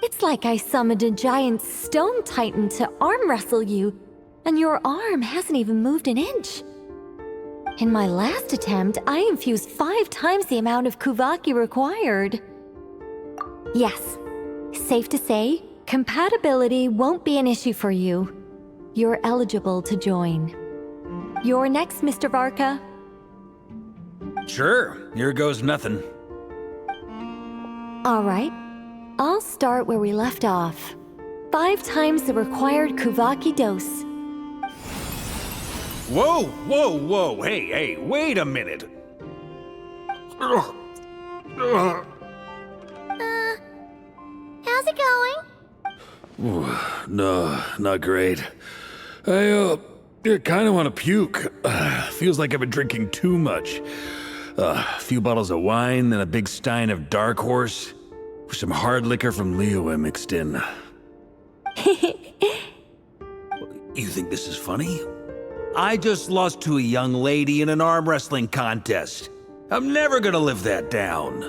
It's like I summoned a giant stone titan to arm wrestle you, and your arm hasn't even moved an inch. In my last attempt, I infused 5 times the amount of Kuuvahki required. Yes, safe to say, compatibility won't be an issue for you. You're eligible to join. You're next, Mr. Varka. Sure, here goes nothing. All right, I'll start where we left off. 5 times the required Kuuvahki dose. Whoa, whoa, whoa, hey, wait a minute. How's it going? No, not great. I kind of want to puke. Feels like I've been drinking too much. A few bottles of wine, then a big stein of Dark Horse. Some hard liquor from Leo I mixed in. You think this is funny? I just lost to a young lady in an arm wrestling contest. I'm never gonna live that down.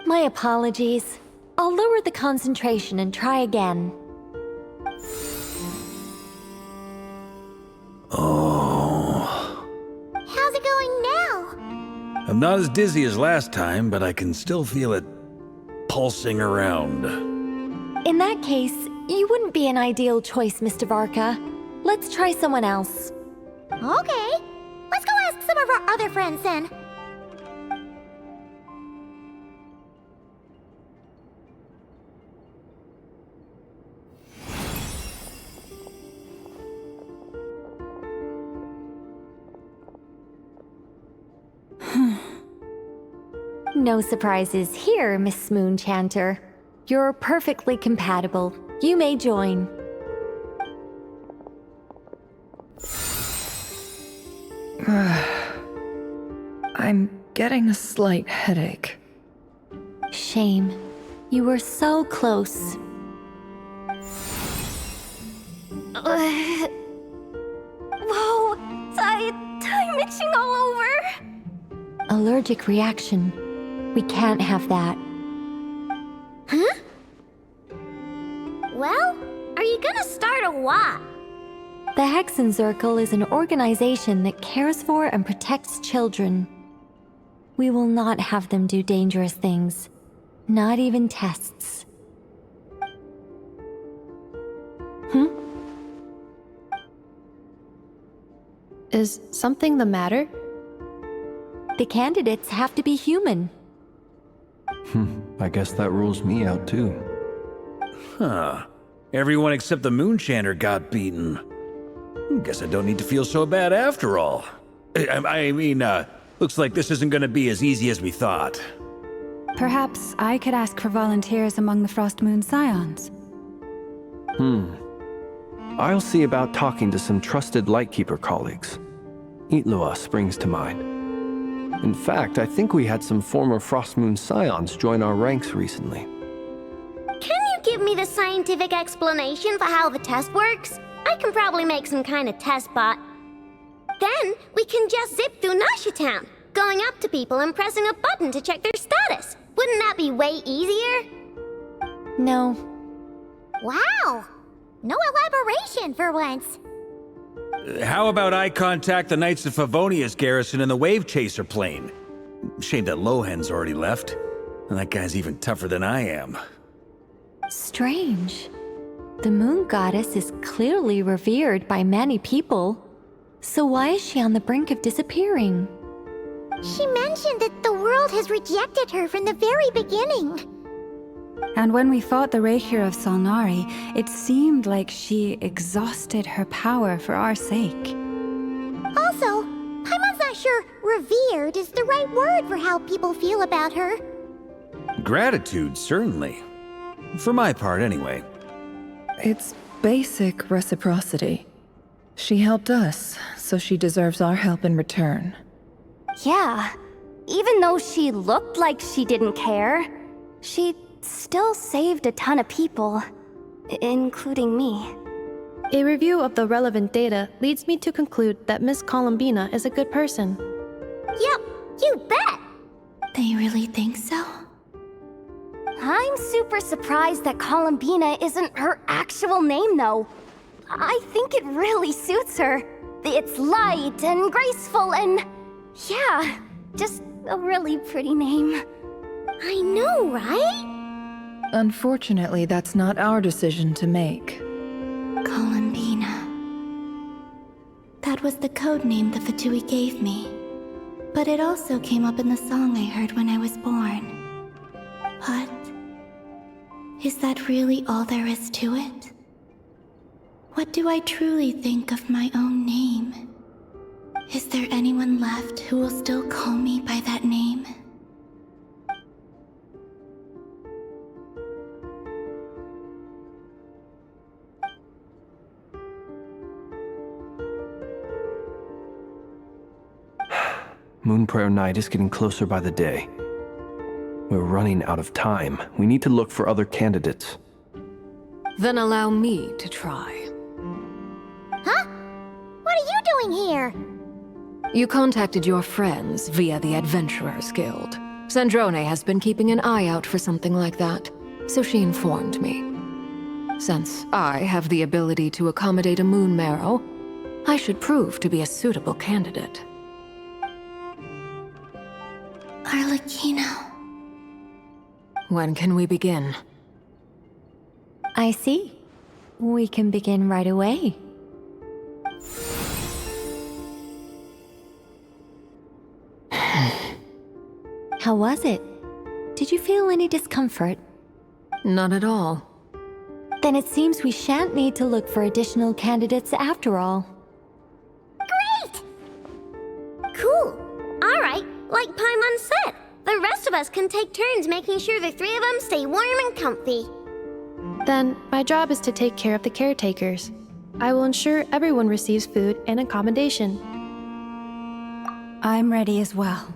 My apologies. I'll lower the concentration and try again. Oh. How's it going now? I'm not as dizzy as last time, but I can still feel it pulsing around. In that case, you wouldn't be an ideal choice, Mr. Varka. Let's try someone else. Okay, let's go ask some of our other friends then. No surprises here, Miss Moonchanter. You're perfectly compatible. You may join. I'm getting a slight headache. Shame. You were so close. Whoa, I'm itching all over. Allergic reaction. We can't have that. Huh? Well, are you gonna start a what? The Hexerzirkel is an organization that cares for and protects children. We will not have them do dangerous things. Not even tests. Is something the matter? The candidates have to be human. I guess that rules me out too. Huh. Everyone except the Moonshander got beaten. Guess I don't need to feel so bad after all. I mean, looks like this isn't gonna be as easy as we thought. Perhaps I could ask for volunteers among the Frost Moon Scions. I'll see about talking to some trusted Lightkeeper colleagues. Itlua springs to mind. In fact, I think we had some former Frost Moon Scions join our ranks recently. Can you give me the scientific explanation for how the test works? I can probably make some kind of test bot. Then we can just zip through Nashitown, going up to people and pressing a button to check their status. Wouldn't that be way easier? No. Wow! No elaboration for once. How about I contact the Knights of Favonia's garrison in the Wave Chaser plane? Shame that Lohan's already left. And that guy's even tougher than I am. Strange. The moon goddess is clearly revered by many people. So why is she on the brink of disappearing? She mentioned that the world has rejected her from the very beginning. And when we fought the Reikir of Solnari, it seemed like she exhausted her power for our sake. Also, Paimon's not sure revered is the right word for how people feel about her. Gratitude, certainly. For my part, anyway. It's basic reciprocity. She helped us, so she deserves our help in return. Yeah, even though she looked like she didn't care, she still saved a ton of people, including me. A review of the relevant data leads me to conclude that Miss Columbina is a good person. Yep, you bet! They really think so? I'm super surprised that Columbina isn't her actual name, though. I think it really suits her. It's light and graceful and... yeah, just a really pretty name. I know, right? Unfortunately, that's not our decision to make. Columbina. That was the code name the Fatui gave me. But it also came up in the song I heard when I was born. But... is that really all there is to it? What do I truly think of my own name? Is there anyone left who will still call me by that name? Moon Prayer Night is getting closer by the day. We're running out of time. We need to look for other candidates. Then allow me to try. Huh? What are you doing here? You contacted your friends via the Adventurers Guild. Sandrone has been keeping an eye out for something like that, so she informed me. Since I have the ability to accommodate a moon marrow, I should prove to be a suitable candidate. Arlecchino. When can we begin? I see. We can begin right away. How was it? Did you feel any discomfort? Not at all. Then it seems we shan't need to look for additional candidates after all. Great! Cool. All right, like Paimon said, the rest of us can take turns making sure the three of them stay warm and comfy. Then, my job is to take care of the caretakers. I will ensure everyone receives food and accommodation. I'm ready as well.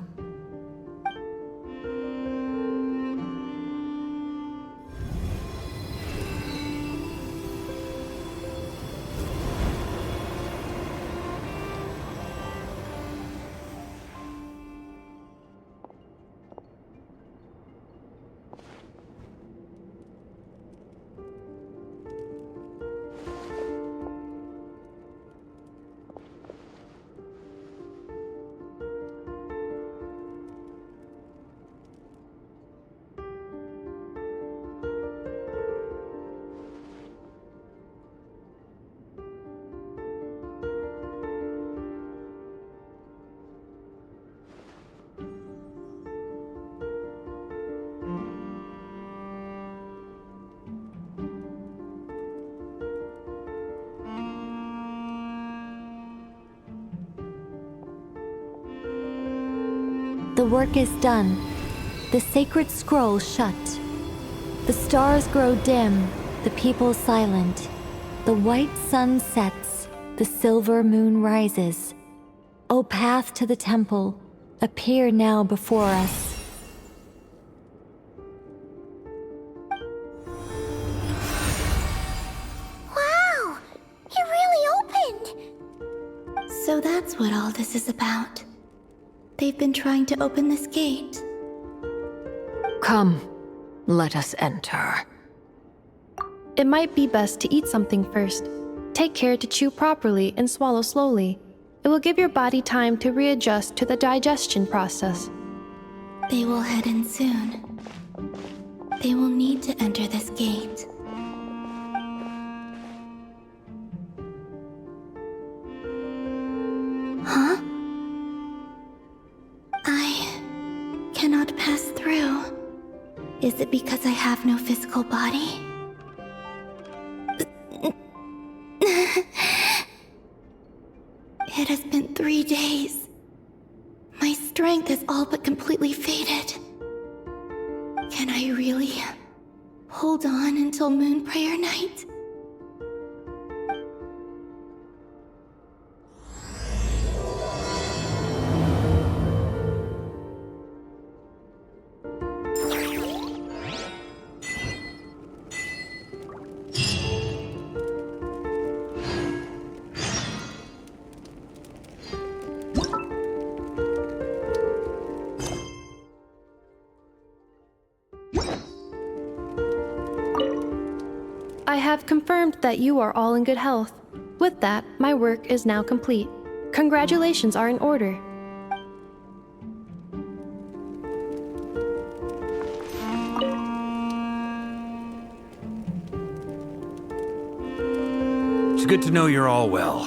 The work is done. The sacred scroll shut. The stars grow dim, the people silent. The white sun sets, the silver moon rises. O path to the temple, appear now before us. Wow! It really opened! So that's what all this is about. They've been trying to open this gate. Come, let us enter. It might be best to eat something first. Take care to chew properly and swallow slowly. It will give your body time to readjust to the digestion process. They will head in soon. They will need to enter this gate. Huh? I cannot pass through. Is it because I have no physical body? It has been 3 days. My strength is all but completely faded. Can I really hold on until Moon Prayer Night? I have confirmed that you are all in good health. With that, my work is now complete. Congratulations are in order. It's good to know you're all well.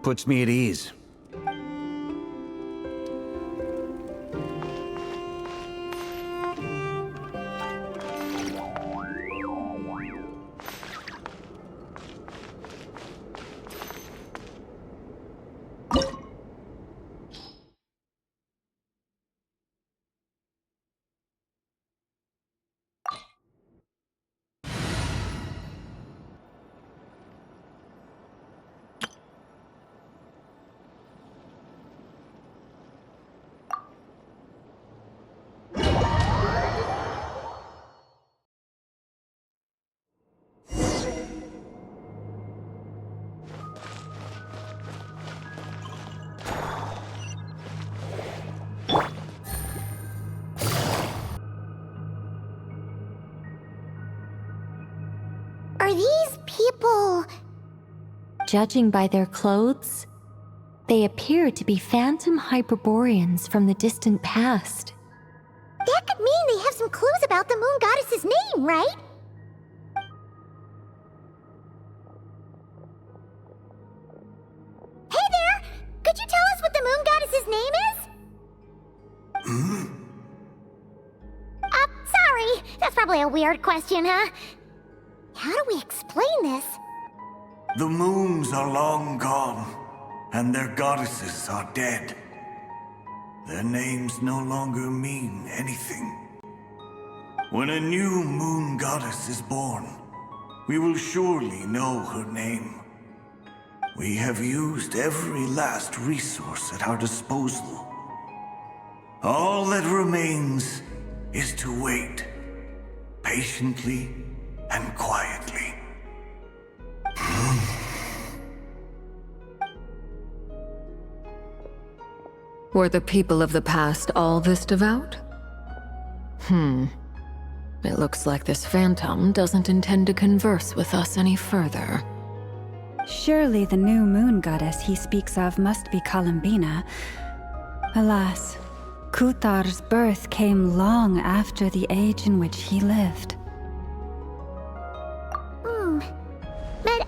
Puts me at ease. Are these people... Judging by their clothes, they appear to be phantom Hyperboreans from the distant past. That could mean they have some clues about the moon goddess's name, right? Hey there! Could you tell us what the moon goddess's name is? Sorry. That's probably a weird question, huh? How do we explain this? The moons are long gone, and their goddesses are dead. Their names no longer mean anything. When a new moon goddess is born, we will surely know her name. We have used every last resource at our disposal. All that remains is to wait, patiently and quietly. Were the people of the past all this devout? It looks like this phantom doesn't intend to converse with us any further. Surely the new moon goddess he speaks of must be Columbina. Alas, Kuthar's birth came long after the age in which he lived. But,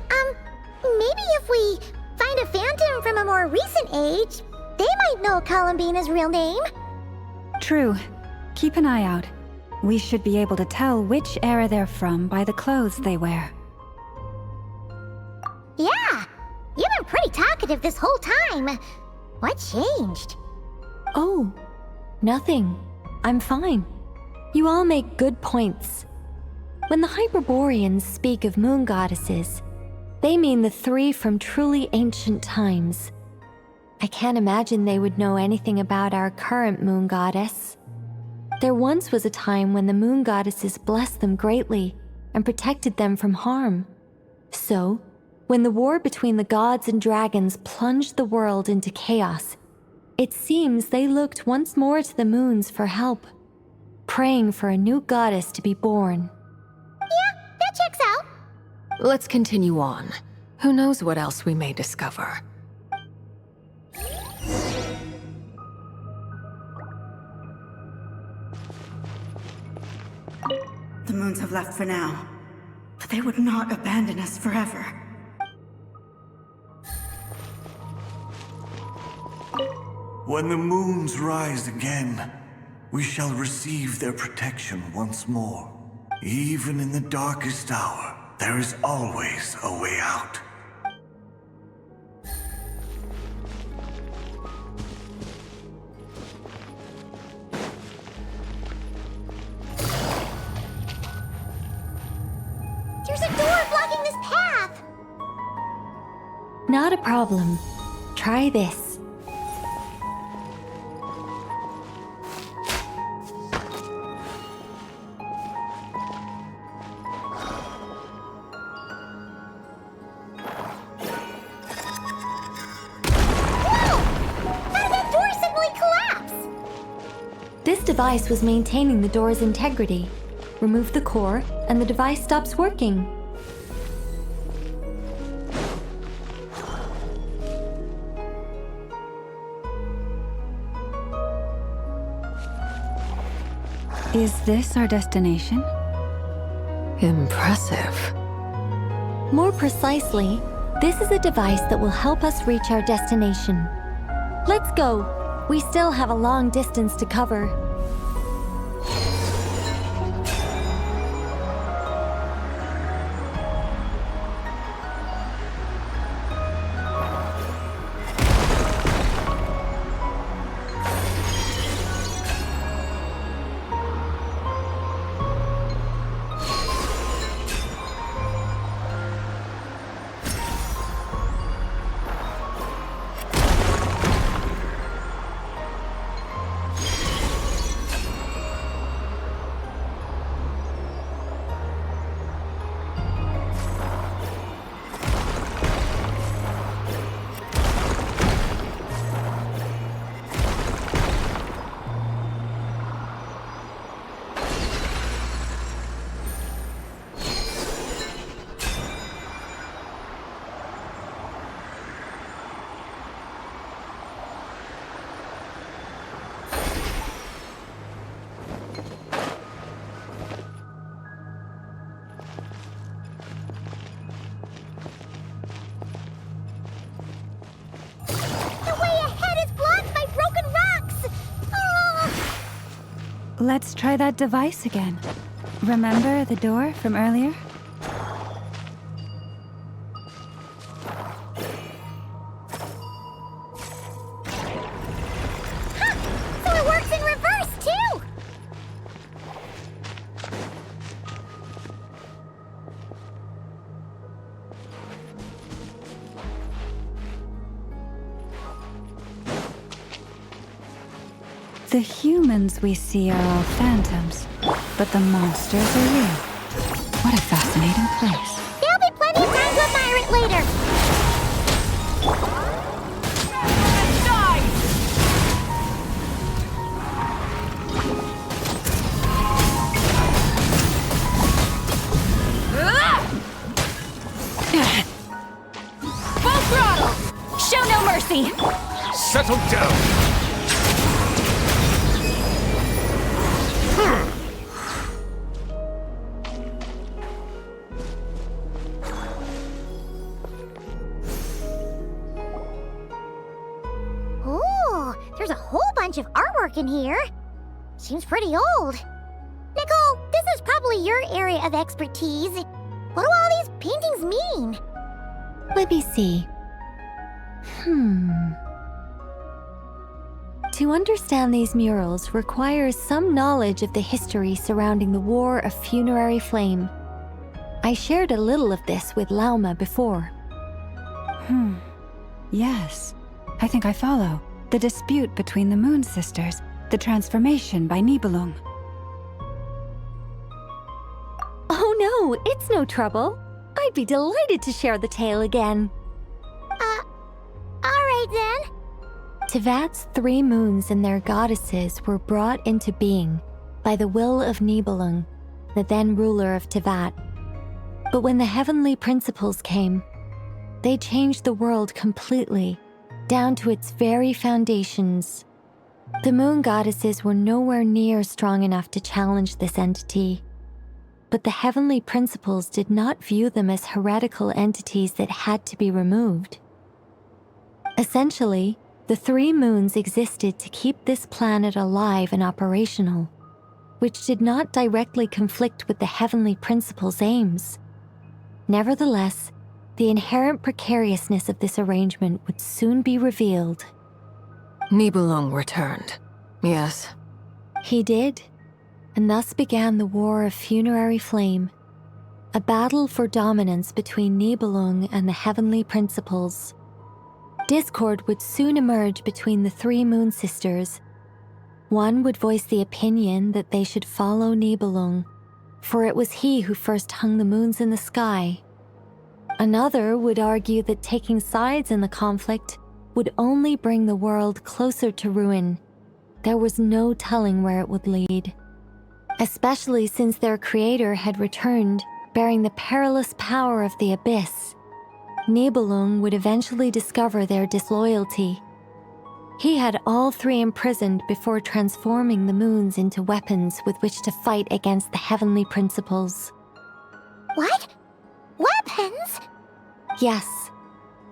maybe if we find a phantom from a more recent age, they might know Columbina's real name. True. Keep an eye out. We should be able to tell which era they're from by the clothes they wear. Yeah! You've been pretty talkative this whole time. What changed? Oh, Nothing. I'm fine. You all make good points. When the Hyperboreans speak of moon goddesses, they mean the three from truly ancient times. I can't imagine they would know anything about our current moon goddess. There once was a time when the moon goddesses blessed them greatly and protected them from harm. So, when the war between the gods and dragons plunged the world into chaos, it seems they looked once more to the moons for help, praying for a new goddess to be born. Yeah, that checks out. Let's continue on. Who knows what else we may discover. The moons have left for now, but they would not abandon us forever. When the moons rise again, we shall receive their protection once more. Even in the darkest hour, there is always a way out. There's a door blocking this path! Not a problem. Try this. This device was maintaining the door's integrity. Remove the core, and the device stops working. Is this our destination? Impressive. More precisely, this is a device that will help us reach our destination. Let's go. We still have a long distance to cover. Let's try that device again. Remember the door from earlier? So it works in reverse, too! The humans we see are all phantoms, but the monsters are real. What a fascinating place. There'll be plenty of time to admire it later! Full throttle! Show no mercy! Settle down! Ooh, there's a whole bunch of artwork in here. Seems pretty old. Nicole, this is probably your area of expertise. What do all these paintings mean? Let me see. To understand these murals requires some knowledge of the history surrounding the War of Funerary Flame. I shared a little of this with Lauma before. Yes, I think I follow. The dispute between the Moon Sisters, the transformation by Nibelung. Oh no, it's no trouble. I'd be delighted to share the tale again. Alright then. Tevat's 3 moons and their goddesses were brought into being by the will of Nibelung, the then ruler of Tevat. But when the heavenly principles came, they changed the world completely, down to its very foundations. The moon goddesses were nowhere near strong enough to challenge this entity. But the heavenly principles did not view them as heretical entities that had to be removed. Essentially, the 3 moons existed to keep this planet alive and operational, which did not directly conflict with the heavenly principles' aims. Nevertheless, the inherent precariousness of this arrangement would soon be revealed. Nibelung returned, yes. He did, and thus began the War of Funerary Flame, a battle for dominance between Nibelung and the heavenly principles. Discord would soon emerge between the 3 moon sisters. One would voice the opinion that they should follow Nibelung, for it was he who first hung the moons in the sky. Another would argue that taking sides in the conflict would only bring the world closer to ruin. There was no telling where it would lead, especially since their creator had returned bearing the perilous power of the abyss. Nibelung would eventually discover their disloyalty. He had all 3 imprisoned before transforming the moons into weapons with which to fight against the heavenly principles. What? Weapons? Yes.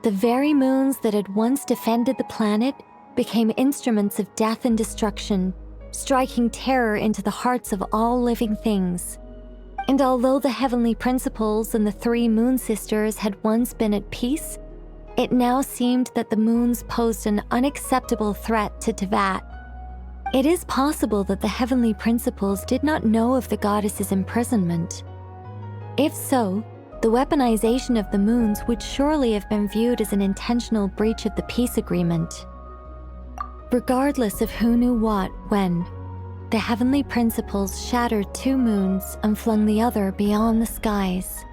The very moons that had once defended the planet became instruments of death and destruction, striking terror into the hearts of all living things. And although the heavenly principles and the 3 moon sisters had once been at peace, it now seemed that the moons posed an unacceptable threat to Tevat. It is possible that the heavenly principles did not know of the goddess's imprisonment. If so, the weaponization of the moons would surely have been viewed as an intentional breach of the peace agreement. Regardless of who knew what, when, the heavenly principles shattered 2 moons and flung the other beyond the skies.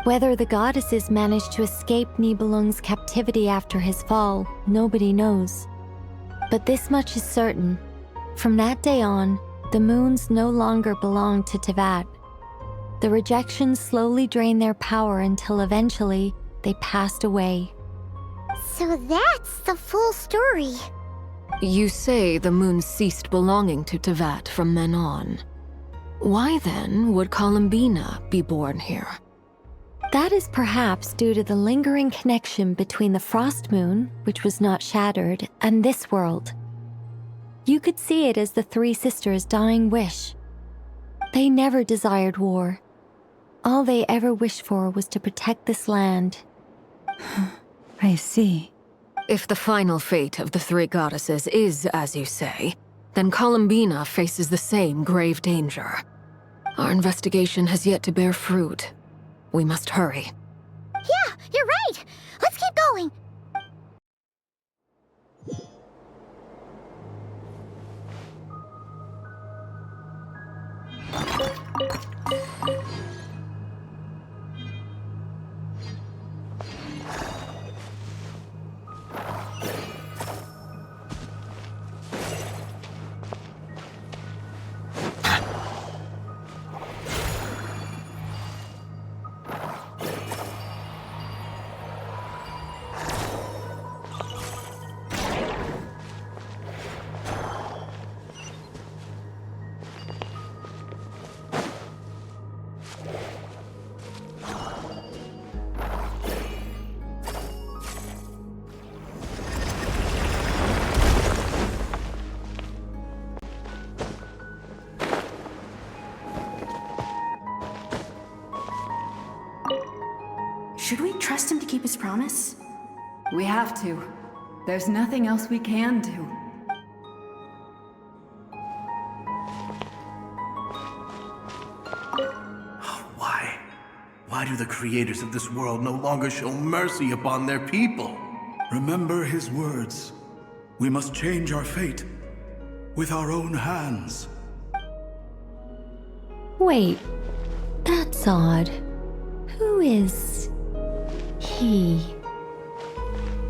Whether the goddesses managed to escape Nibelung's captivity after his fall, nobody knows. But this much is certain. From that day on, the moons no longer belonged to Tevat. The rejection slowly drained their power until eventually they passed away. So that's the full story. You say the moon ceased belonging to Tevat from then on. Why then would Columbina be born here? That is perhaps due to the lingering connection between the Frost Moon, which was not shattered, and this world. You could see it as the 3 sisters' dying wish. They never desired war. All they ever wished for was to protect this land. I see. If the final fate of the 3 goddesses is as you say, then Columbina faces the same grave danger. Our investigation has yet to bear fruit. We must hurry. Yeah, you're right. Let's keep going. Should we trust him to keep his promise? We have to. There's nothing else we can do. Why do the creators of this world no longer show mercy upon their people? Remember his words. We must change our fate with our own hands. Wait, that's odd. Who is he?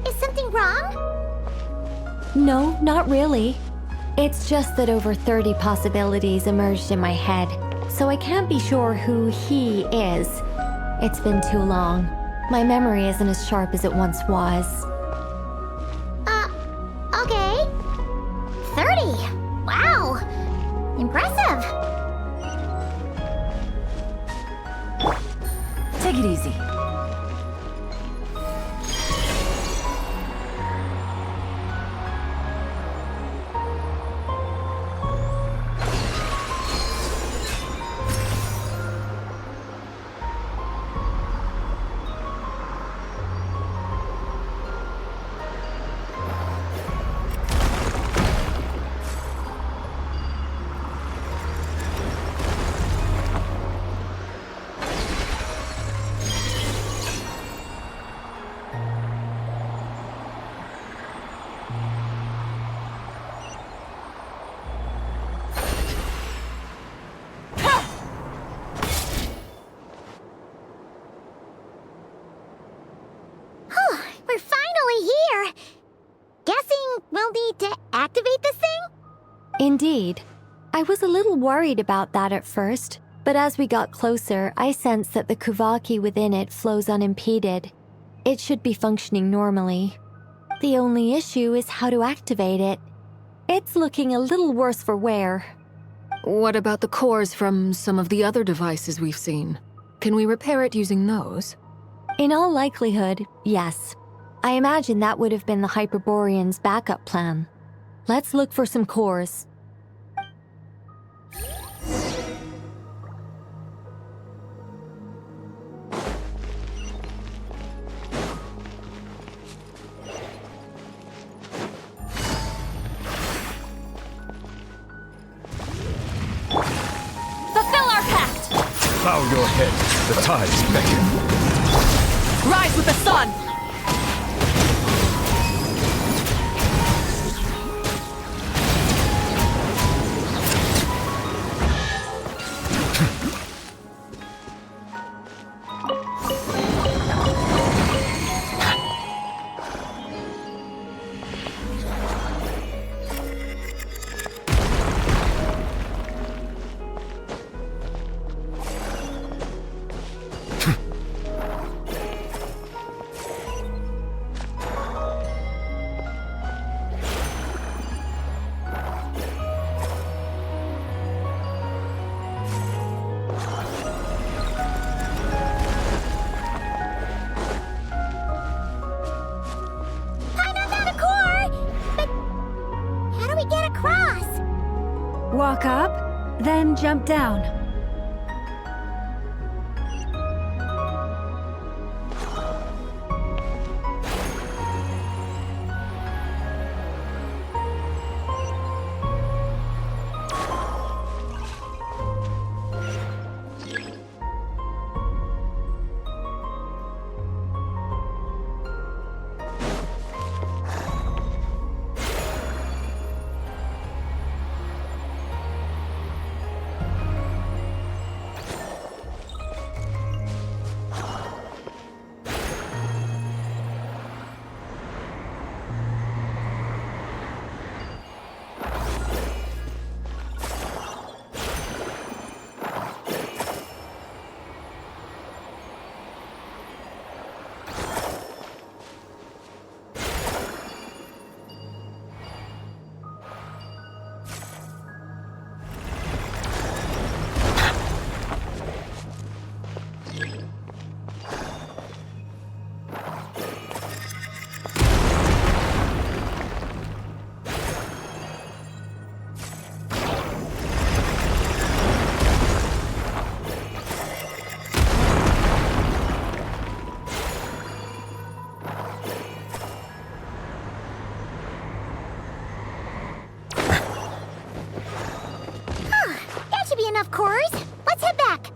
Is something wrong? No, not really. It's just that over 30 possibilities emerged in my head, so I can't be sure who he is. It's been too long. My memory isn't as sharp as it once was. Okay. 30! Wow! Impressive! Take it easy. We're finally here! Guessing we'll need to activate this thing? Indeed. I was a little worried about that at first, but as we got closer, I sensed that the Kuuvahki within it flows unimpeded. It should be functioning normally. The only issue is how to activate it. It's looking a little worse for wear. What about the cores from some of the other devices we've seen? Can we repair it using those? In all likelihood, yes. I imagine that would have been the Hyperborean's backup plan. Let's look for some cores. Fulfill our pact! Bow your head. The tides beckon. Rise with the sun! Walk up, then jump down. Enough cores. Let's head back.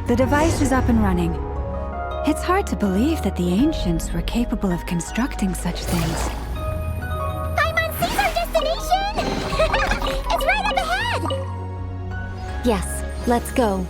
The device is up and running. It's hard to believe that the ancients were capable of constructing such things. Paimon sees our destination! It's right up ahead! Yes, let's go.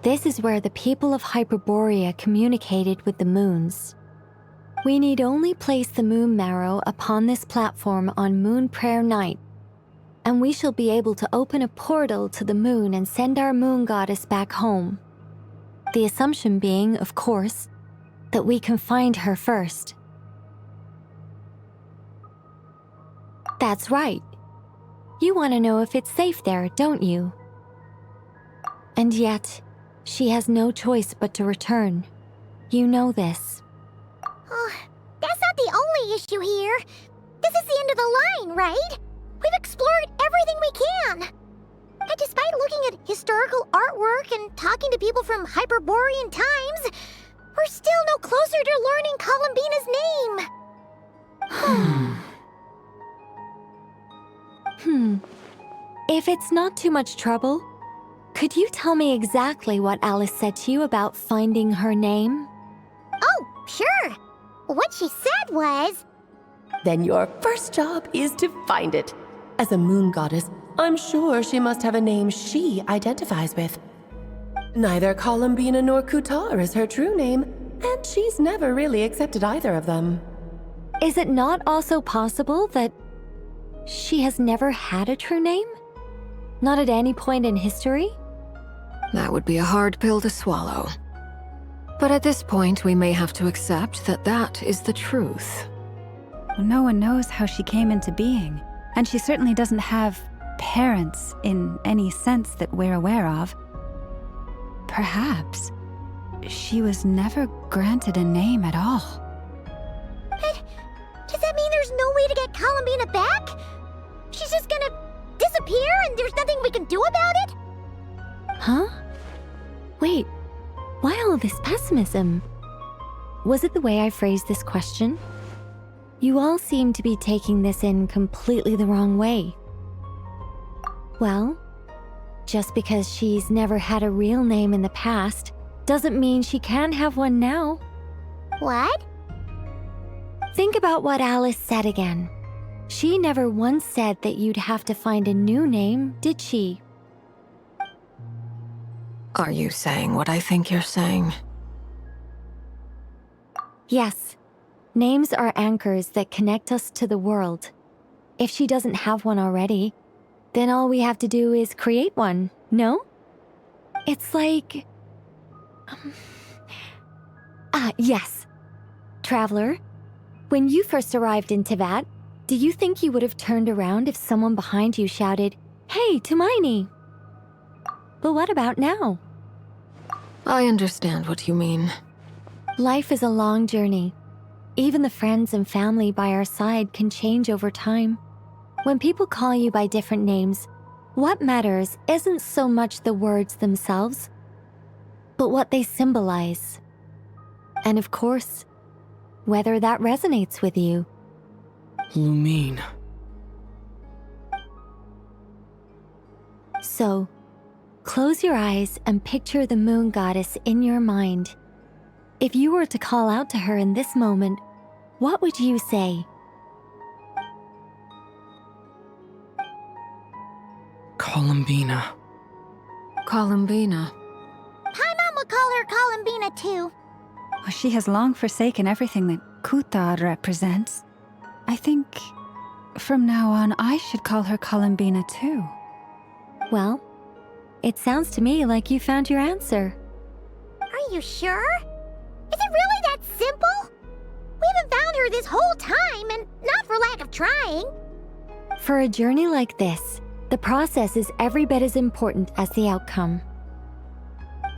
This is where the people of Hyperborea communicated with the moons. We need only place the moon marrow upon this platform on Moon Prayer Night, and we shall be able to open a portal to the moon and send our moon goddess back home. The assumption being, of course, that we can find her first. That's right. You want to know if it's safe there, don't you? And yet, she has no choice but to return. You know this. Oh, that's not the only issue here. This is the end of the line, right? We've explored everything we can. And despite looking at historical artwork and talking to people from Hyperborean times, we're still no closer to learning Columbina's name. If it's not too much trouble, could you tell me exactly what Alice said to you about finding her name? Oh, sure. What she said was... Then your first job is to find it. As a moon goddess, I'm sure she must have a name she identifies with. Neither Columbina nor Kutar is her true name, and she's never really accepted either of them. Is it not also possible that she has never had a true name? Not at any point in history? That would be a hard pill to swallow. But at this point, we may have to accept that that is the truth. No one knows how she came into being, and she certainly doesn't have parents in any sense that we're aware of. Perhaps she was never granted a name at all. But does that mean there's no way to get Columbina back? She's just gonna disappear and there's nothing we can do about it? Huh? Wait, why all this pessimism? Was it the way I phrased this question? You all seem to be taking this in completely the wrong way. Well, just because she's never had a real name in the past doesn't mean she can't have one now. What? Think about what Alice said again. She never once said that you'd have to find a new name, did she? Are you saying what I think you're saying? Yes. Names are anchors that connect us to the world. If she doesn't have one already, then all we have to do is create one, no? It's like... yes. Traveler, when you first arrived in Teyvat, do you think you would have turned around if someone behind you shouted, "Hey, Tumaini"? But what about now? I understand what you mean. Life is a long journey. Even the friends and family by our side can change over time. When people call you by different names, what matters isn't so much the words themselves, but what they symbolize. And of course, whether that resonates with you. Lumine. So, close your eyes and picture the moon goddess in your mind. If you were to call out to her in this moment, what would you say? Columbina. Columbina. Paimon would call her Columbina too. Well, she has long forsaken everything that Kutar represents. I think from now on I should call her Columbina too. Well, it sounds to me like you found your answer. Are you sure? simple? We haven't found her this whole time, and not for lack of trying. For a journey like this, the process is every bit as important as the outcome.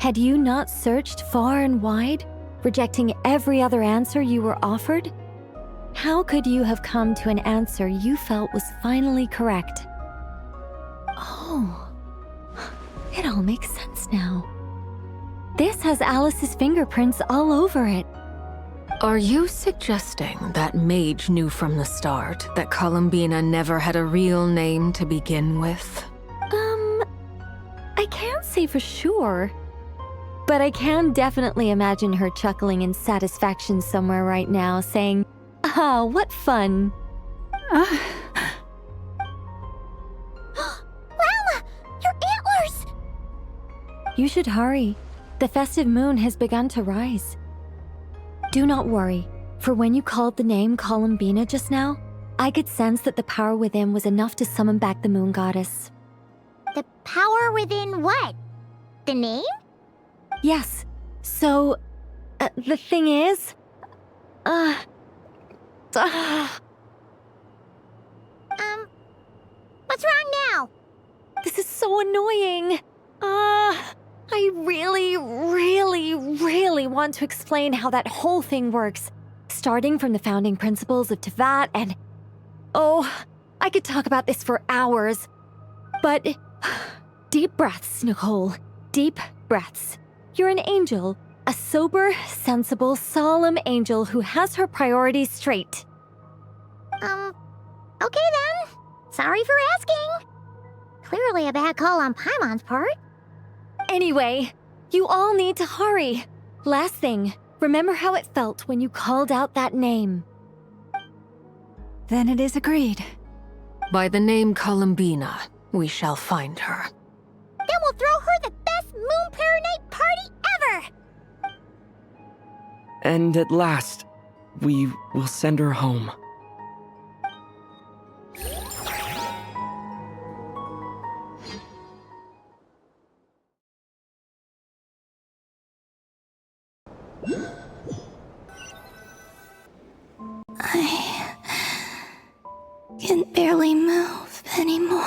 Had you not searched far and wide, rejecting every other answer you were offered? How could you have come to an answer you felt was finally correct? Oh, it all makes sense now. This has Alice's fingerprints all over it. Are you suggesting that Mage knew from the start that Columbina never had a real name to begin with? I can't say for sure. But I can definitely imagine her chuckling in satisfaction somewhere right now, saying, "Ah, what fun." Llama! Your antlers! You should hurry. The festive moon has begun to rise. Do not worry, for when you called the name Columbina just now, I could sense that the power within was enough to summon back the moon goddess. The power within what? The name? Yes. So, the thing is... What's wrong now? This is so annoying. I really want to explain how that whole thing works. Starting from the founding principles of Teyvat and... Oh, I could talk about this for hours. But... Deep breaths, Nicole. Deep breaths. You're an angel. A sober, sensible, solemn angel who has her priorities straight. Okay then. Sorry for asking. Clearly a bad call on Paimon's part. Anyway, you all need to hurry. Last thing, remember how it felt when you called out that name. Then it is agreed. By the name Columbina, we shall find her. Then we'll throw her the best Moon Paranite party ever! And at last, we will send her home. I can barely move anymore.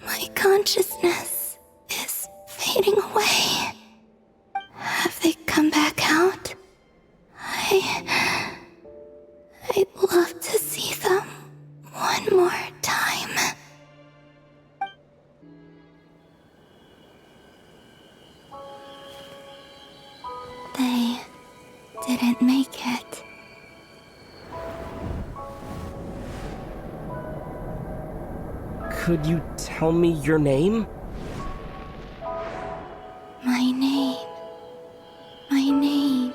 My consciousness is fading away. Have they come back out? I'd love to see them one more time. They didn't make it. Could you tell me your name? My name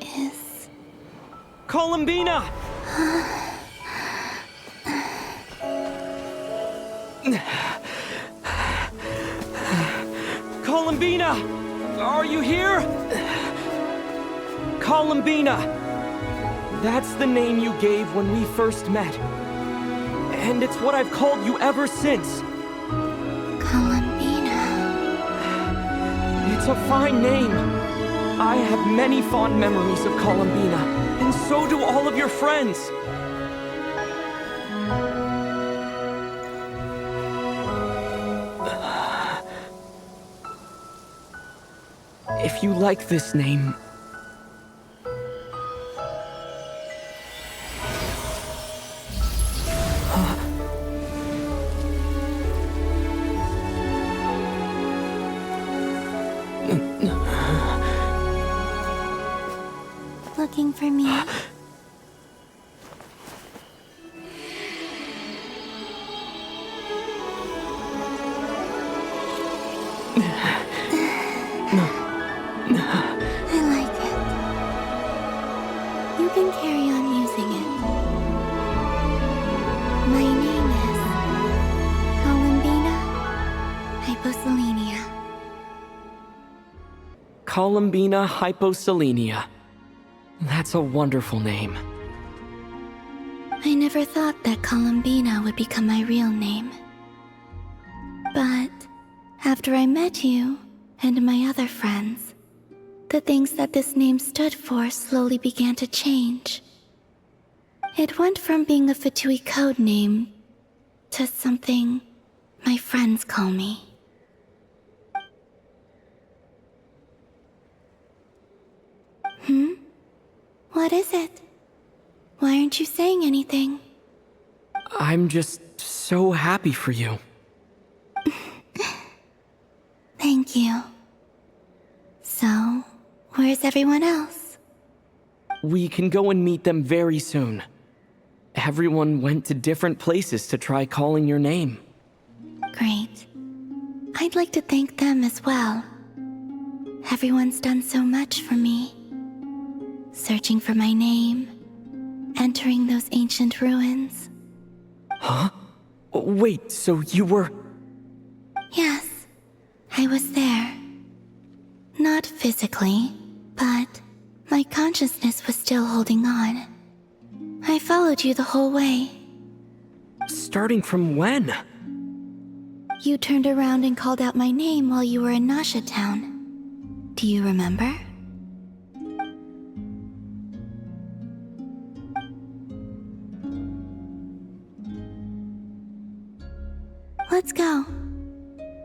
is... Columbina! Columbina! Are you here? Columbina! That's the name you gave when we first met. And it's what I've called you ever since. Columbina. It's a fine name. I have many fond memories of Columbina, and so do all of your friends. If you like this name... Looking for me? I like it. You can carry on using it. My name is Columbina Hyposelenia. Columbina Hyposelenia. That's a wonderful name. I never thought that Columbina would become my real name. But after I met you and my other friends, the things that this name stood for slowly began to change. It went from being a Fatui code name to something my friends call me. What is it? Why aren't you saying anything? I'm just so happy for you. Thank you. So, where's everyone else? We can go and meet them very soon. Everyone went to different places to try calling your name. Great. I'd like to thank them as well. Everyone's done so much for me. Searching for my name, entering those ancient ruins. Huh? Wait, so you were... Yes, I was there. Not physically, but my consciousness was still holding on. I followed you the whole way. Starting from when? You turned around and called out my name while you were in Nasha Town. Do you remember? Let's go.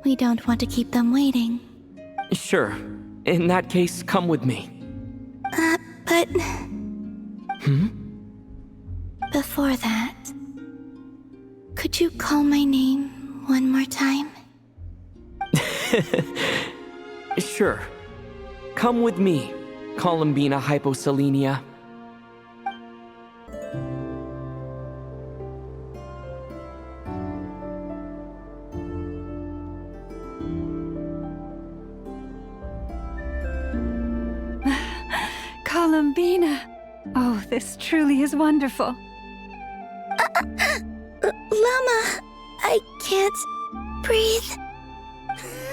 We don't want to keep them waiting. Sure. In that case, come with me. But... Before that, could you call my name one more time? Sure. Come with me, Columbina Hyposelenia. Columbina! Oh, this truly is wonderful. Llama, I can't breathe.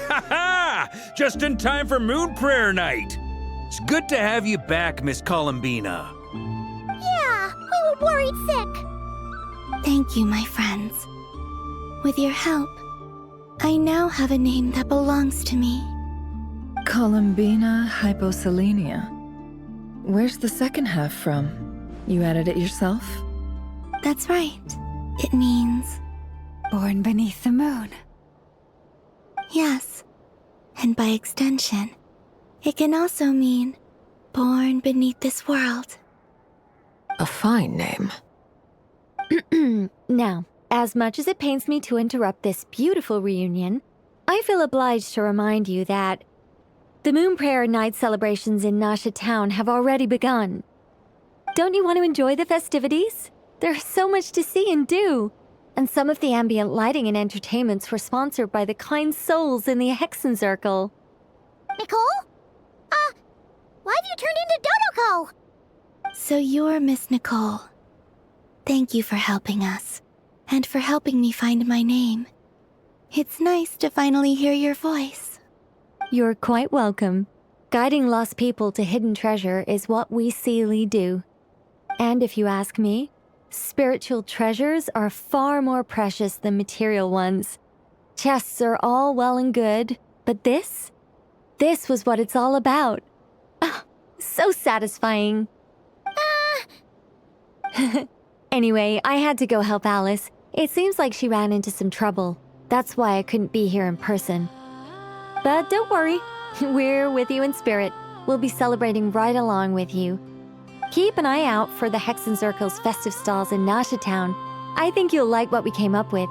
Ha ha! Just in time for Moon Prayer Night. It's good to have you back, Miss Columbina. Yeah, we were worried sick. Thank you, my friends. With your help, I now have a name that belongs to me. Columbina Hyposelenia. Where's the second half from? You added it yourself? That's right. It means... Born beneath the moon. Yes. And by extension, it can also mean born beneath this world. A fine name. Now, as much as it pains me to interrupt this beautiful reunion, I feel obliged to remind you that the Moon Prayer Night celebrations in Nasha Town have already begun. Don't you want to enjoy the festivities? There's so much to see and do. And some of the ambient lighting and entertainments were sponsored by the kind souls in the Hexerzirkel. Nicole? Why have you turned into Dodoco? So you're Miss Nicole. Thank you for helping us, and for helping me find my name. It's nice to finally hear your voice. You're quite welcome. Guiding lost people to hidden treasure is what we Seelie do. And if you ask me, spiritual treasures are far more precious than material ones. Chests are all well and good, but this was what it's all about. Oh, so satisfying. Anyway, I had to go help Alice. It seems like she ran into some trouble. That's why I couldn't be here in person. But don't worry, we're with you in spirit. We'll be celebrating right along with you. Keep an eye out for the Hexerzirkel's festive stalls in Nasha Town. I think you'll like what we came up with.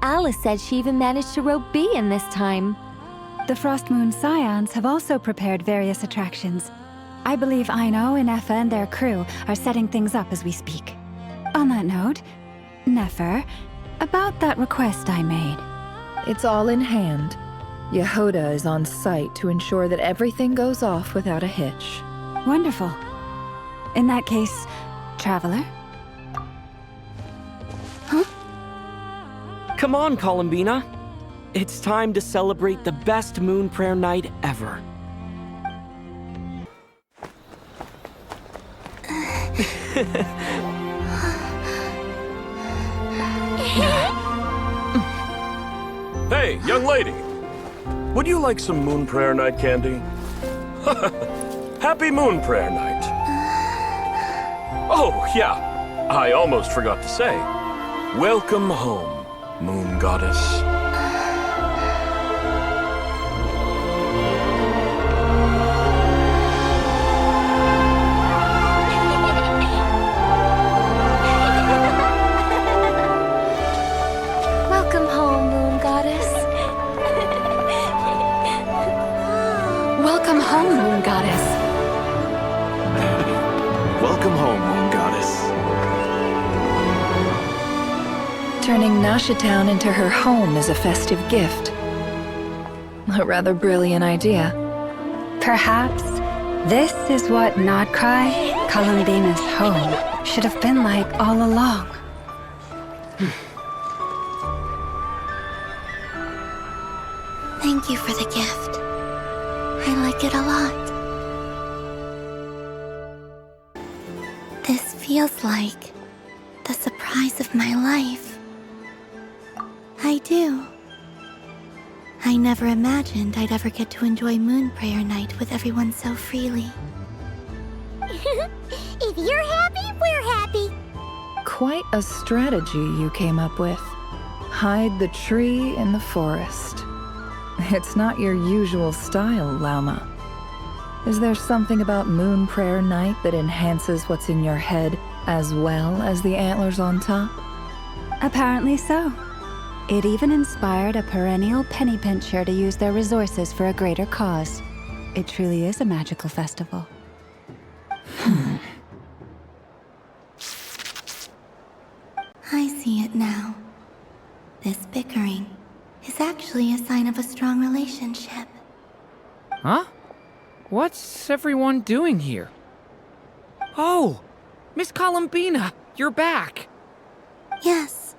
Alice said she even managed to rope B in this time. The Frost Moon Scions have also prepared various attractions. I believe Aino and Effa and their crew are setting things up as we speak. On that note, Nefer, about that request I made. It's all in hand. Yehoda is on site to ensure that everything goes off without a hitch. Wonderful. In that case, Traveler? Huh? Come on, Columbina. It's time to celebrate the best Moon Prayer Night ever. Hey, young lady. Would you like some Moon Prayer Night candy? Happy Moon Prayer Night. Oh, yeah. I almost forgot to say. Welcome home, Moon Goddess. Welcome home, Moon Goddess. Welcome home, Moon Goddess. Welcome home, Moon Goddess. Turning Nashitown into her home is a festive gift. A rather brilliant idea. Perhaps this is what Nod-Krai, Columbina's home, should have been like all along. Thank you for the gift. I like it a lot. This feels like the surprise of my life. I do. I never imagined I'd ever get to enjoy Moon Prayer Night with everyone so freely. If you're happy, we're happy. Quite a strategy you came up with. Hide the tree in the forest. It's not your usual style, Lauma. Is there something about Moon Prayer Night that enhances what's in your head as well as the antlers on top? Apparently so. It even inspired a perennial penny pincher to use their resources for a greater cause. It truly is a magical festival. I see it now. This bickering is actually a sign of a strong relationship. Huh? What's everyone doing here? Oh! Miss Columbina, you're back! Yes,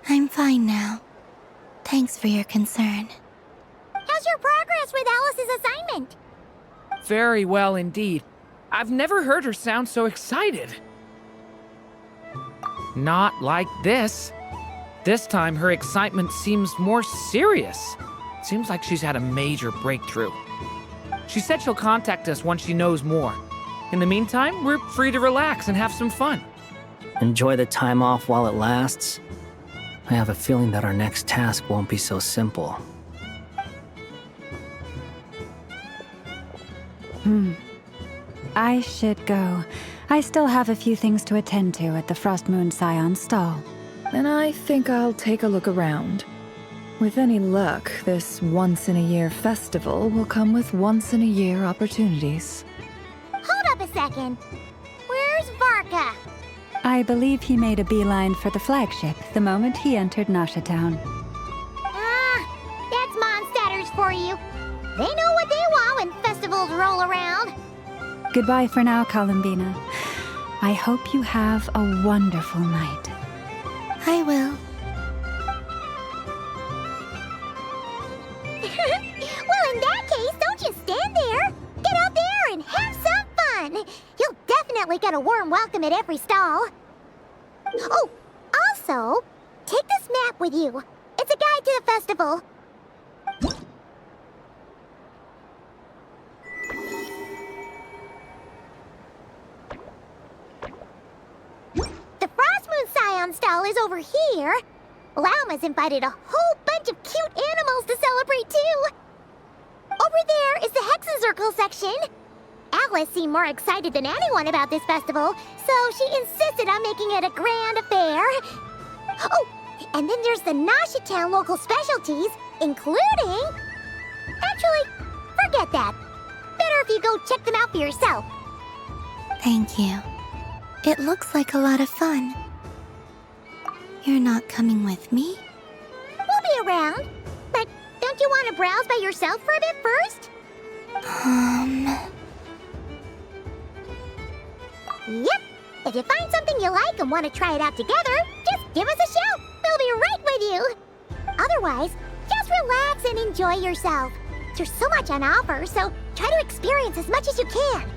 I'm fine now. Thanks for your concern. How's your progress with Alice's assignment? Very well indeed. I've never heard her sound so excited. Not like this. This time, her excitement seems more serious. Seems like she's had a major breakthrough. She said she'll contact us once she knows more. In the meantime, we're free to relax and have some fun. Enjoy the time off while it lasts. I have a feeling that our next task won't be so simple. I should go. I still have a few things to attend to at the Frost Moon Scion stall. And I think I'll take a look around. With any luck, this once-in-a-year festival will come with once-in-a-year opportunities. Hold up a second. Where's Varka? I believe he made a beeline for the flagship the moment he entered Nashitown. That's Mondstadters for you. They know what they want when festivals roll around. Goodbye for now, Columbina. I hope you have a wonderful night. I will. Well, in that case, don't just stand there. Get out there and have some fun. You'll definitely get a warm welcome at every stall. Oh, also, take this map with you. It's a guide to the festival. The Frostmoon Scion stall is over here. Lauma's invited a whole bunch of cute animals to celebrate too. Over there is the Hexerzirkel section. Alice seemed more excited than anyone about this festival, so she insisted on making it a grand affair. Oh, and then there's the Nashitown local specialties, including... Actually, forget that. Better if you go check them out for yourself. Thank you. It looks like a lot of fun. You're not coming with me? We'll be around. But don't you want to browse by yourself for a bit first? Yep. If you find something you like and want to try it out together, just give us a shout. We'll be right with you. Otherwise, just relax and enjoy yourself. There's so much on offer, so try to experience as much as you can.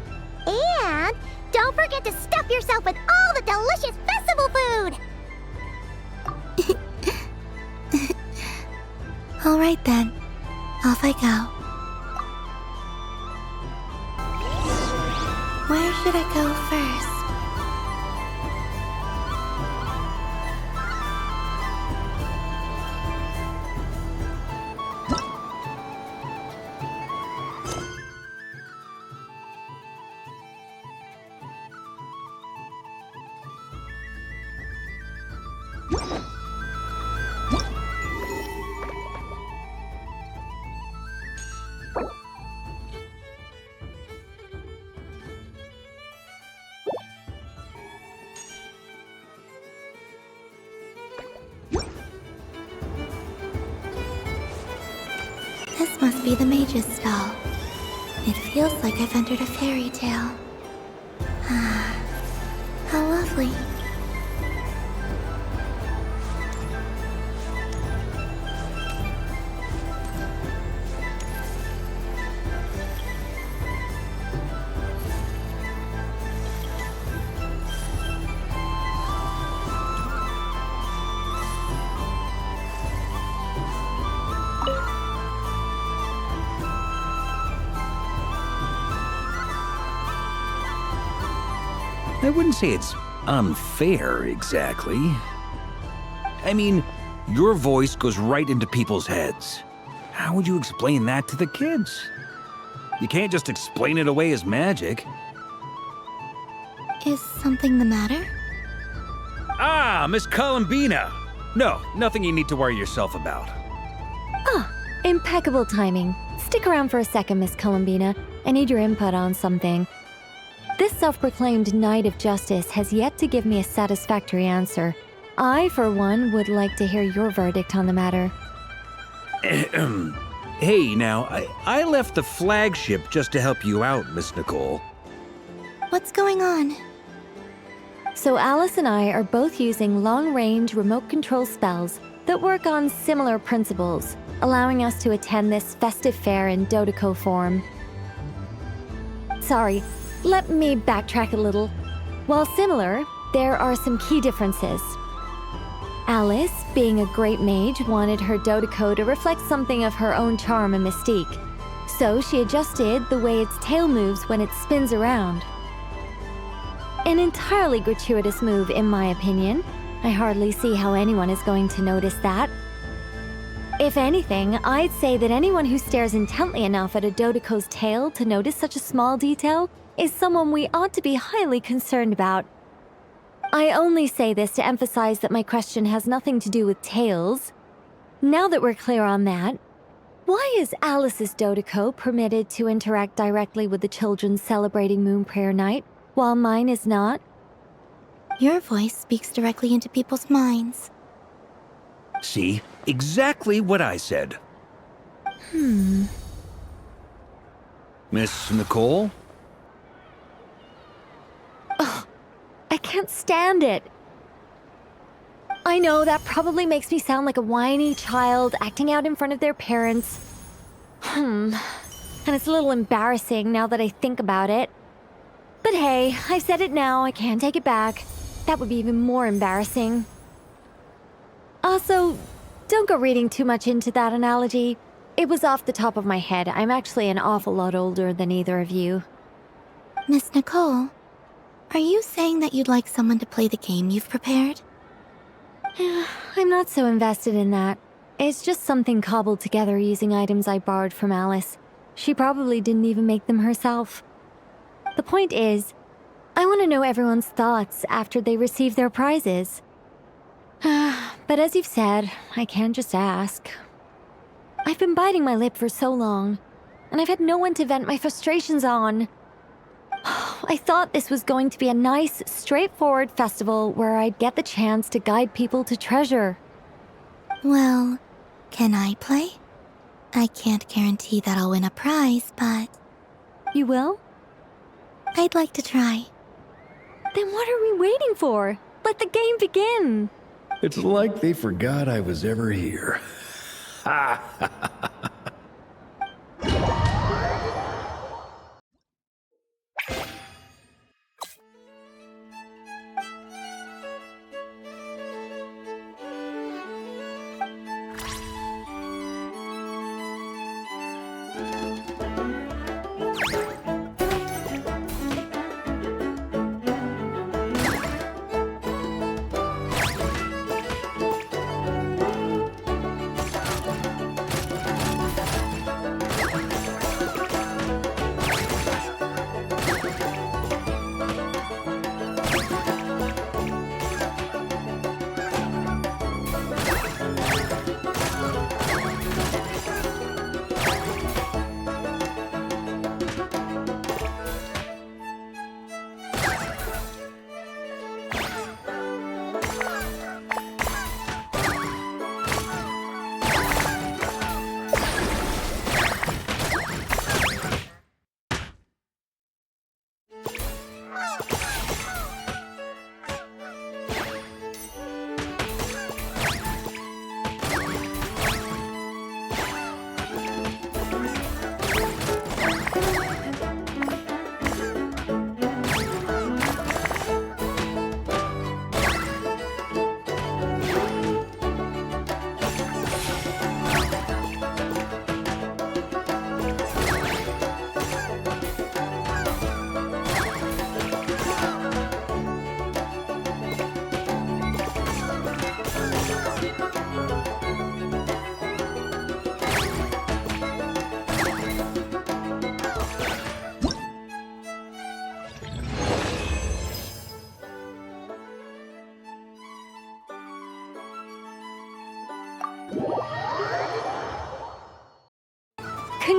And don't forget to stuff yourself with all the delicious festival food. All right then. Off I go. should I go first? This must be the mage's stall. It feels like I've entered a fairy tale. Ah, how lovely. I wouldn't say it's unfair, exactly. I mean, your voice goes right into people's heads. How would you explain that to the kids? You can't just explain it away as magic. Is something the matter? Ah, Miss Columbina! No, nothing you need to worry yourself about. Ah, impeccable timing. Stick around for a second, Miss Columbina. I need your input on something. This self-proclaimed Knight of Justice has yet to give me a satisfactory answer. I, for one, would like to hear your verdict on the matter. Hey, now, I left the flagship just to help you out, Miss Nicole. What's going on? So Alice and I are both using long-range remote control spells that work on similar principles, allowing us to attend this festive fair in Dodoco form. Sorry. Let me backtrack a little. While similar, there are some key differences. Alice, being a great mage, wanted her Dodoco to reflect something of her own charm and mystique. So she adjusted the way its tail moves when it spins around. An entirely gratuitous move, in my opinion. I hardly see how anyone is going to notice that. If anything, I'd say that anyone who stares intently enough at a Dodoco's tail to notice such a small detail is someone we ought to be highly concerned about. I only say this to emphasize that my question has nothing to do with tails. Now that we're clear on that, why is Alice's Dodoco permitted to interact directly with the children celebrating Moon Prayer Night, while mine is not? Your voice speaks directly into people's minds. See? Exactly what I said. Miss Nicole? Ugh, I can't stand it. I know that probably makes me sound like a whiny child acting out in front of their parents. And it's a little embarrassing now that I think about it. But hey, I've said it now, I can't take it back. That would be even more embarrassing. Also, don't go reading too much into that analogy. It was off the top of my head. I'm actually an awful lot older than either of you. Miss Nicole, are you saying that you'd like someone to play the game you've prepared? I'm not so invested in that. It's just something cobbled together using items I borrowed from Alice. She probably didn't even make them herself. The point is, I want to know everyone's thoughts after they receive their prizes. But as you've said, I can't just ask. I've been biting my lip for so long, and I've had no one to vent my frustrations on. I thought this was going to be a nice, straightforward festival where I'd get the chance to guide people to treasure. Well, can I play? I can't guarantee that I'll win a prize, but... You will? I'd like to try. Then what are we waiting for? Let the game begin! It's like they forgot I was ever here. Ha ha ha.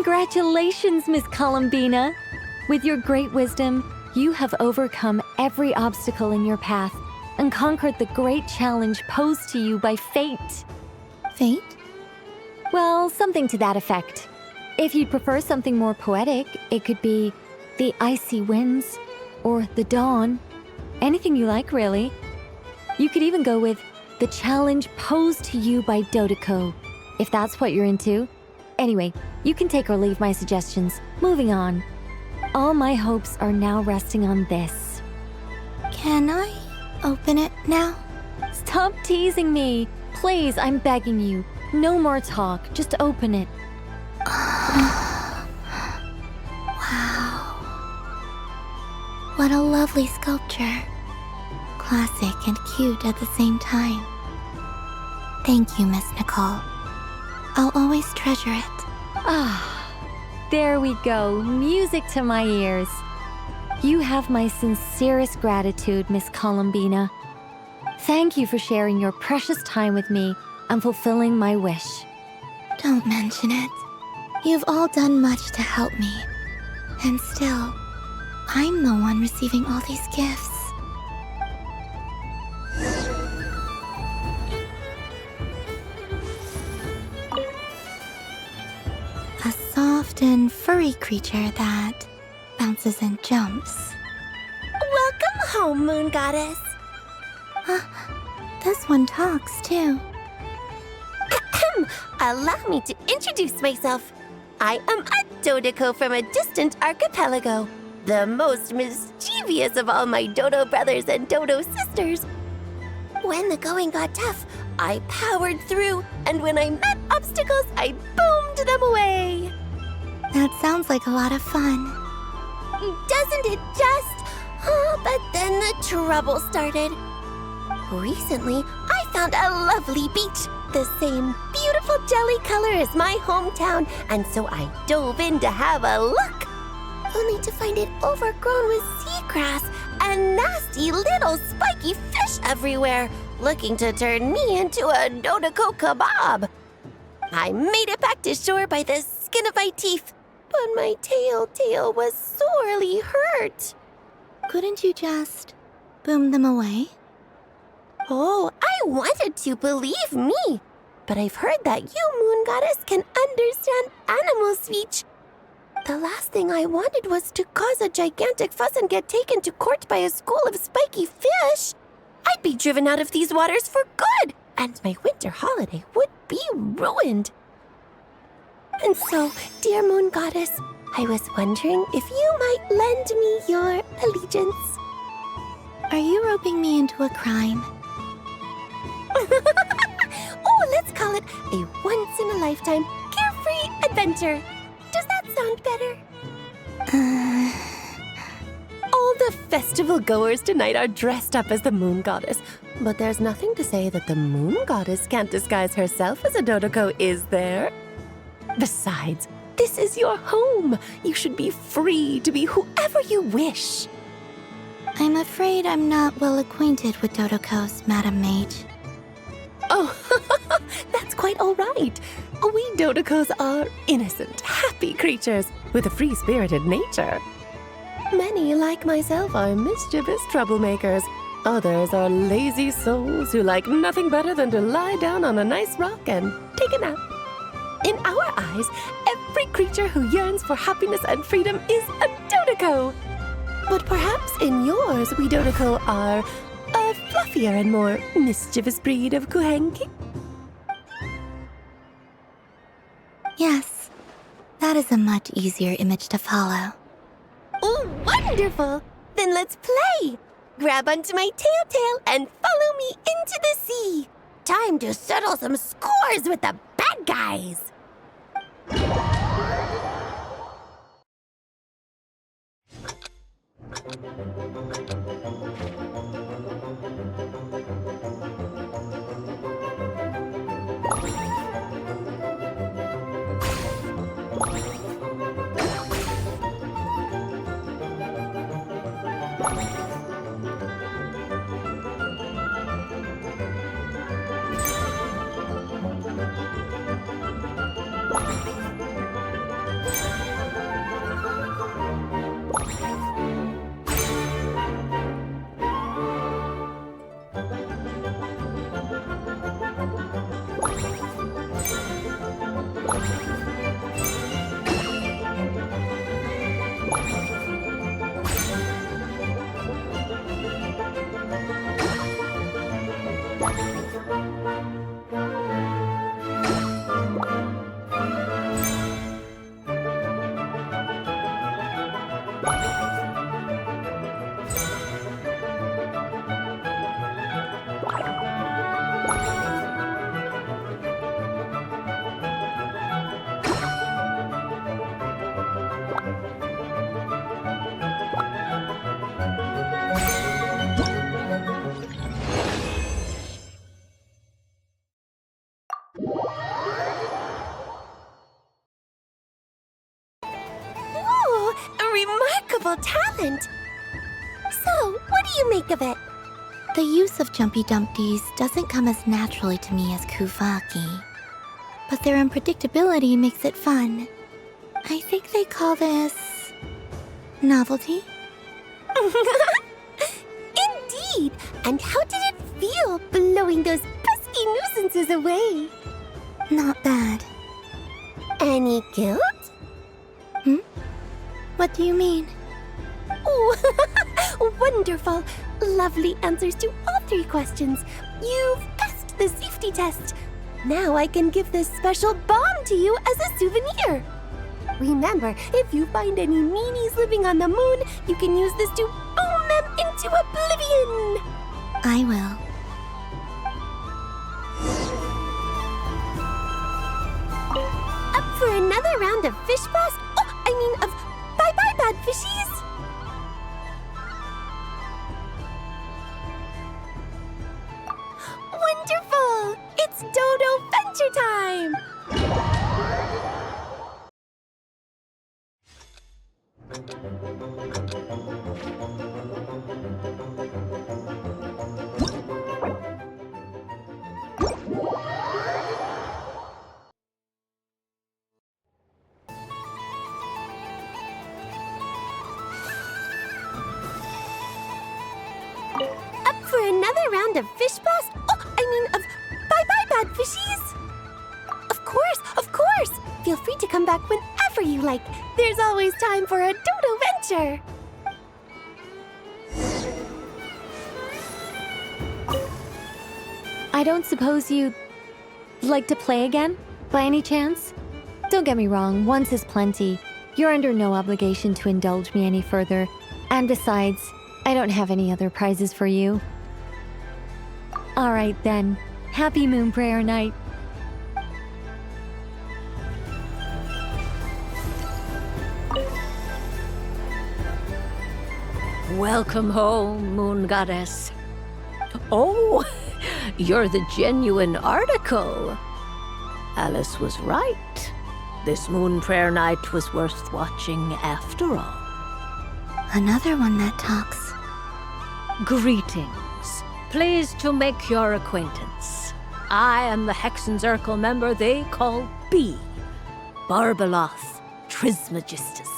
Congratulations, Miss Columbina! With your great wisdom, you have overcome every obstacle in your path and conquered the great challenge posed to you by fate. Fate? Well, something to that effect. If you'd prefer something more poetic, it could be the icy winds or the dawn. Anything you like, really. You could even go with the challenge posed to you by Dodoco, if that's what you're into. Anyway, you can take or leave my suggestions. Moving on. All my hopes are now resting on this. Can I open it now? Stop teasing me. Please, I'm begging you. No more talk. Just open it. Wow. What a lovely sculpture. Classic and cute at the same time. Thank you, Miss Nicole. I'll always treasure it. There we go. Music to my ears. You have my sincerest gratitude, Miss Columbina. Thank you for sharing your precious time with me and fulfilling my wish. Don't mention it. You've all done much to help me. And still, I'm the one receiving all these gifts. A soft and furry creature that bounces and jumps. Welcome home, Moon Goddess. This one talks too. Allow me to introduce myself. I am a Dodoco from a distant archipelago, the most mischievous of all my Dodo brothers and Dodo sisters. When the going got tough, I powered through, and when I met obstacles, I boomed them away. That sounds like a lot of fun. Doesn't it just? But then the trouble started. Recently, I found a lovely beach, the same beautiful jelly color as my hometown, and so I dove in to have a look, only to find it overgrown with seagrass and nasty little spiky fish everywhere, looking to turn me into a Dodoco kebab. I made it back to shore by the skin of my teeth, but my tail was sorely hurt. Couldn't you just boom them away? Oh, I wanted to, believe me. But I've heard that you, Moon Goddess, can understand animal speech. The last thing I wanted was to cause a gigantic fuss and get taken to court by a school of spiky fish. I'd be driven out of these waters for good, and my winter holiday would be ruined. And so, dear Moon Goddess, I was wondering if you might lend me your allegiance. Are you roping me into a crime? Oh, let's call it a once-in-a-lifetime carefree adventure. Does that sound better? All the festival goers tonight are dressed up as the Moon Goddess, but there's nothing to say that the Moon Goddess can't disguise herself as a Dodoco, is there? Besides, this is your home. You should be free to be whoever you wish. I'm afraid I'm not well acquainted with Dodocos, Madam Mage. Oh, that's quite all right. We Dodocos are innocent, happy creatures with a free-spirited nature. Many, like myself, are mischievous troublemakers. Others are lazy souls who like nothing better than to lie down on a nice rock and take a nap. In our eyes, every creature who yearns for happiness and freedom is a Dodoco. But perhaps in yours, we Dodoco are a fluffier and more mischievous breed of Kuuhenki? Yes, that is a much easier image to follow. Oh, wonderful! Then let's play! Grab onto my tail and follow me into the sea! Time to settle some scores with the bad guys! remarkable talent. So, what do you make of it? The use of Jumpy Dumpties doesn't come as naturally to me as Kuuvahki, but their unpredictability makes it fun. I think they call this... novelty? Indeed! And how did it feel, blowing those pesky nuisances away? Not bad. Any guilt? What do you mean? Oh, wonderful! Lovely answers to all 3 questions. You've passed the safety test. Now I can give this special bomb to you as a souvenir. Remember, if you find any meanies living on the moon, you can use this to boom them into oblivion. I will. Up for another round of fish blast? Of bye-bye, bad fishies. Wonderful! It's Dodo Venture time! Up for another round of fish blast? Of bye-bye, bad fishies. Of course! Feel free to come back whenever you like. There's always time for a Dodo Venture. I don't suppose you'd like to play again, by any chance? Don't get me wrong, once is plenty. You're under no obligation to indulge me any further. And besides, I don't have any other prizes for you. All right then. Happy Moon Prayer Night. Welcome home, Moon Goddess. Oh, you're the genuine article. Alice was right. This Moon Prayer Night was worth watching after all. Another one that talks. Greetings. Pleased to make your acquaintance. I am the Hexerzirkel member they call B. Barbeloth Trismegistus.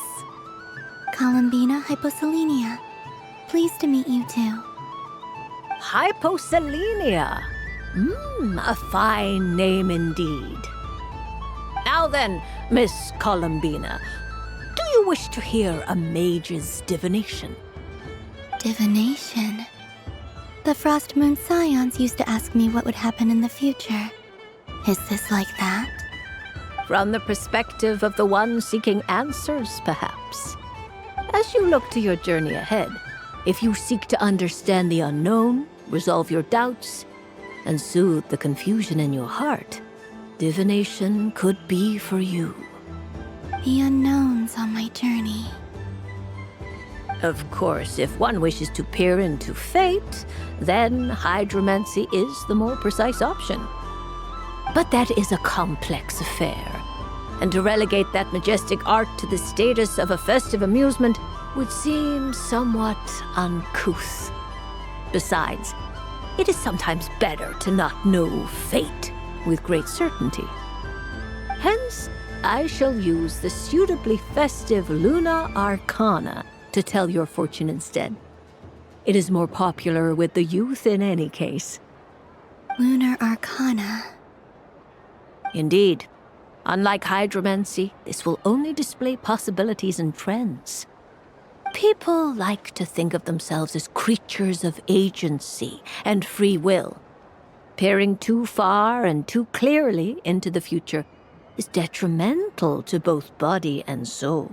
Columbina, Hyposelenia. Pleased to meet you too. Hyposelenia. A fine name indeed. Now then, Miss Columbina, do you wish to hear a mage's divination? Divination? The Frost Moon Scions used to ask me what would happen in the future. Is this like that? From the perspective of the one seeking answers, perhaps. As you look to your journey ahead, if you seek to understand the unknown, resolve your doubts, and soothe the confusion in your heart, divination could be for you. The unknowns on my journey. Of course, if one wishes to peer into fate, then hydromancy is the more precise option. But that is a complex affair, and to relegate that majestic art to the status of a festive amusement would seem somewhat uncouth. Besides, it is sometimes better to not know fate with great certainty. Hence, I shall use the suitably festive Luna Arcana to tell your fortune instead. It is more popular with the youth in any case. Lunar Arcana. Indeed. Unlike hydromancy, this will only display possibilities and trends. People like to think of themselves as creatures of agency and free will. Peering too far and too clearly into the future is detrimental to both body and soul.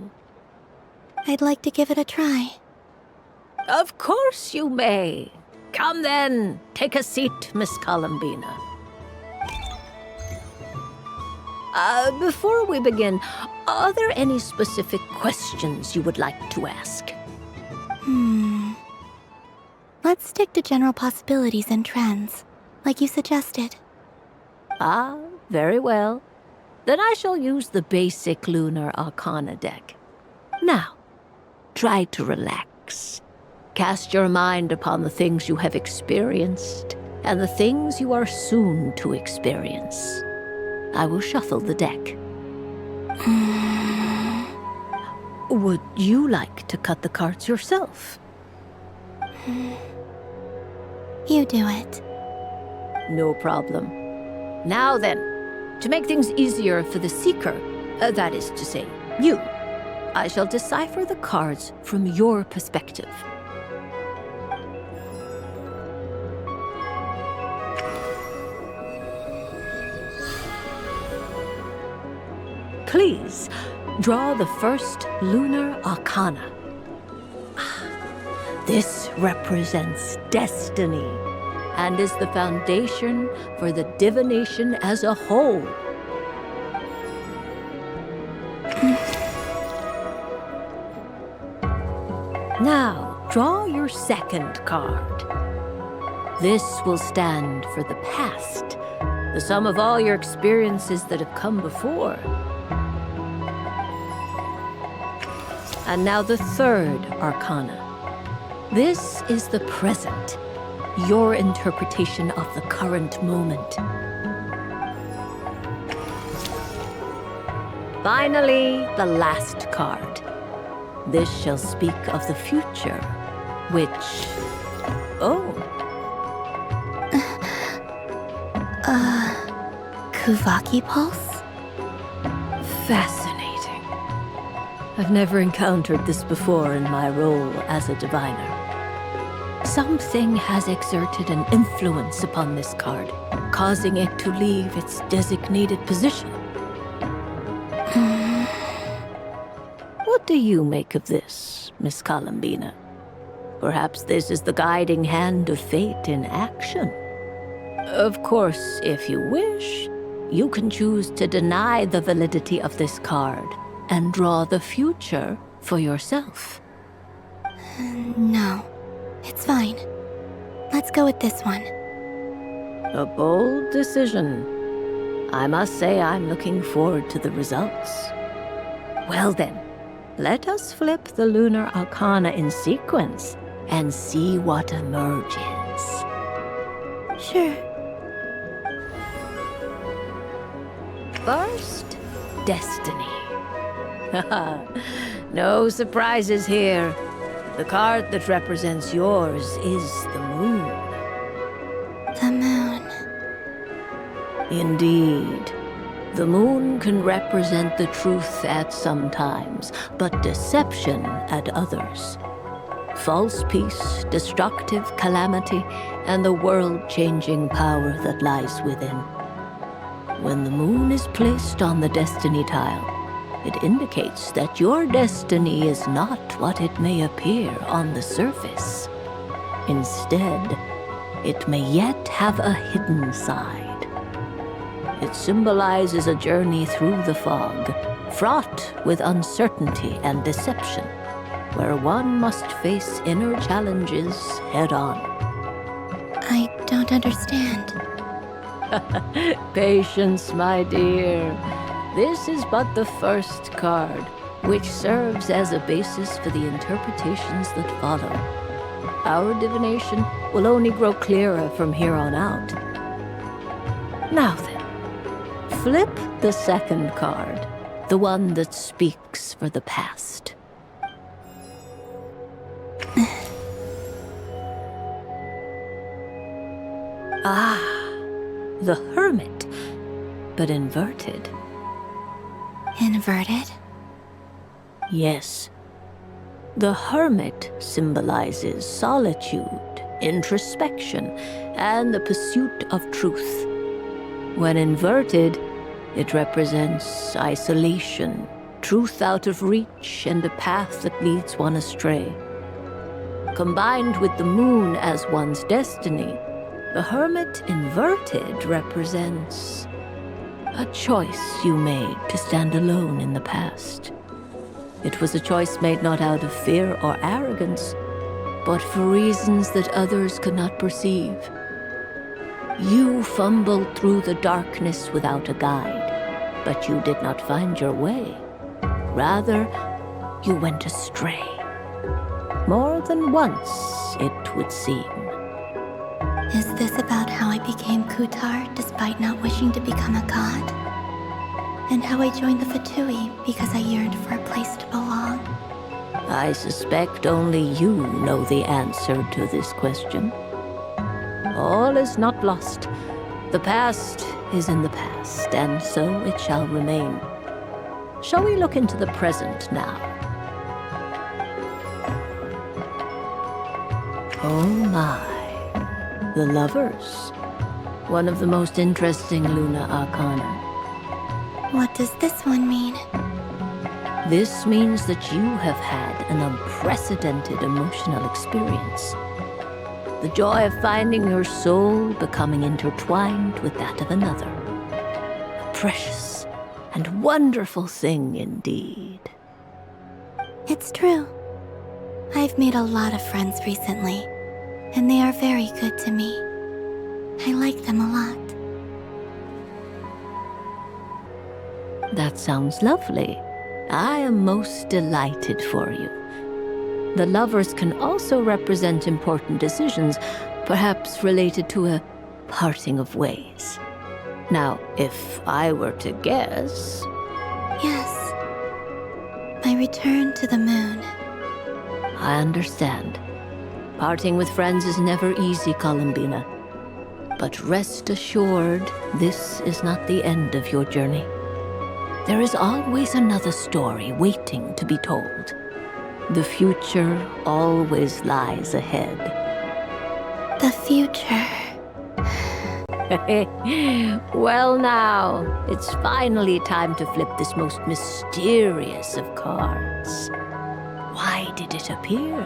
I'd like to give it a try. Of course you may. Come then, take a seat, Miss Columbina. Before we begin, are there any specific questions you would like to ask? Let's stick to general possibilities and trends, like you suggested. Ah, very well. Then I shall use the basic Lunar Arcana deck. Now, try to relax. Cast your mind upon the things you have experienced and the things you are soon to experience. I will shuffle the deck. Would you like to cut the cards yourself? You do it. No problem. Now then, to make things easier for the Seeker, that is to say, you, I shall decipher the cards from your perspective. Please, draw the first lunar arcana. This represents destiny and is the foundation for the divination as a whole. Now, draw your second card. This will stand for the past, the sum of all your experiences that have come before. And now the third arcana. This is the present, your interpretation of the current moment. Finally, the last card. This shall speak of the future, which... Kuuvahki pulse? Fascinating. I've never encountered this before in my role as a diviner. Something has exerted an influence upon this card, causing it to leave its designated position. What do you make of this, Miss Columbina? Perhaps this is the guiding hand of fate in action. Of course, if you wish, you can choose to deny the validity of this card and draw the future for yourself. No, it's fine. Let's go with this one. A bold decision. I must say I'm looking forward to the results. Well then, let us flip the lunar arcana in sequence and see what emerges. Sure. First, destiny. No surprises here. The card that represents yours is the moon. The moon. Indeed. The moon can represent the truth at some times, but deception at others. False peace, destructive calamity, and the world-changing power that lies within. When the moon is placed on the destiny tile, it indicates that your destiny is not what it may appear on the surface. Instead, it may yet have a hidden side. It symbolizes a journey through the fog, fraught with uncertainty and deception, where one must face inner challenges head-on. I don't understand. Patience, my dear. This is but the first card, which serves as a basis for the interpretations that follow. Our divination will only grow clearer from here on out. Now then, flip the second card, the one that speaks for the past. The Hermit, but inverted. Inverted? Yes. The Hermit symbolizes solitude, introspection, and the pursuit of truth. When inverted, it represents isolation, truth out of reach, and a path that leads one astray. Combined with the moon as one's destiny, the Hermit inverted represents a choice you made to stand alone in the past. It was a choice made not out of fear or arrogance, but for reasons that others could not perceive. You fumbled through the darkness without a guide, but you did not find your way. Rather, you went astray, More than once, it would seem. Is this about how I became Kutar despite not wishing to become a god? And how I joined the Fatui because I yearned for a place to belong? I suspect only you know the answer to this question. All is not lost. The past is in the past, and so it shall remain. Shall we look into the present now? Oh my. The lovers. One of the most interesting Luna Arcana. What does this one mean? This means that you have had an unprecedented emotional experience. The joy of finding your soul becoming intertwined with that of another. A precious and wonderful thing indeed. It's true. I've made a lot of friends recently, and they are very good to me. I like them a lot. That sounds lovely. I am most delighted for you. The lovers can also represent important decisions, perhaps related to a parting of ways. Now, if I were to guess... Yes. My return to the moon. I understand. Parting with friends is never easy, Columbina. But rest assured, this is not the end of your journey. There is always another story waiting to be told. The future always lies ahead. The future. Well now, it's finally time to flip this most mysterious of cards. Why did it appear?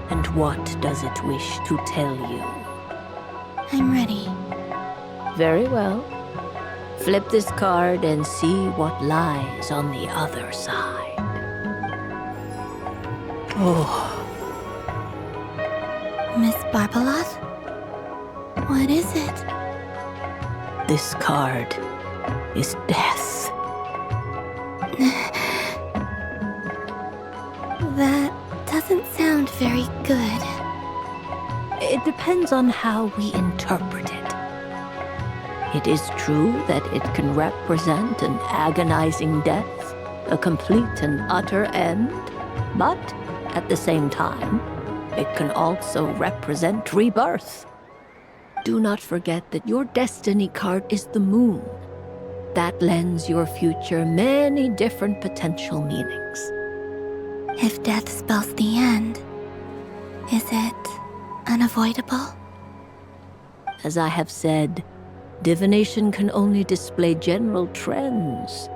And what does it wish to tell you? I'm ready. Very well. Flip this card and see what lies on the other side. Oh. Miss Barbaloth? What is it? This card is death. That doesn't sound very good. It depends on how we interpret it. It is true that it can represent an agonizing death, a complete and utter end, but at the same time, it can also represent rebirth. Do not forget that your destiny card is the moon. That lends your future many different potential meanings. If death spells the end, is it unavoidable? As I have said, divination can only display general trends.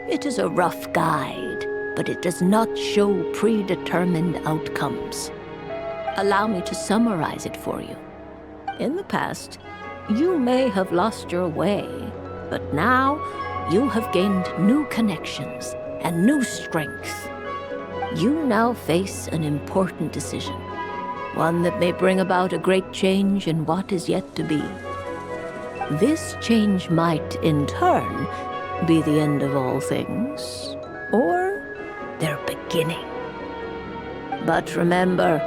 It is a rough guide, but it does not show predetermined outcomes. Allow me to summarize it for you. In the past, you may have lost your way, but now you have gained new connections and new strength. You now face an important decision, one that may bring about a great change in what is yet to be. This change might, in turn, be the end of all things, or their beginning. But remember,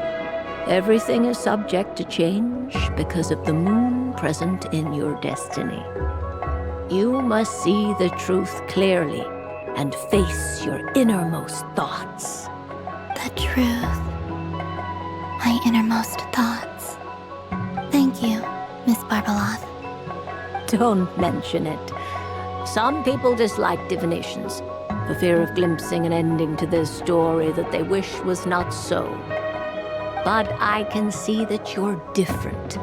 everything is subject to change because of the moon present in your destiny. You must see the truth clearly and face your innermost thoughts. The truth. My innermost thoughts. Thank you, Miss Barbaloth. Don't mention it. Some people dislike divinations, the fear of glimpsing an ending to their story that they wish was not so. But I can see that you're different.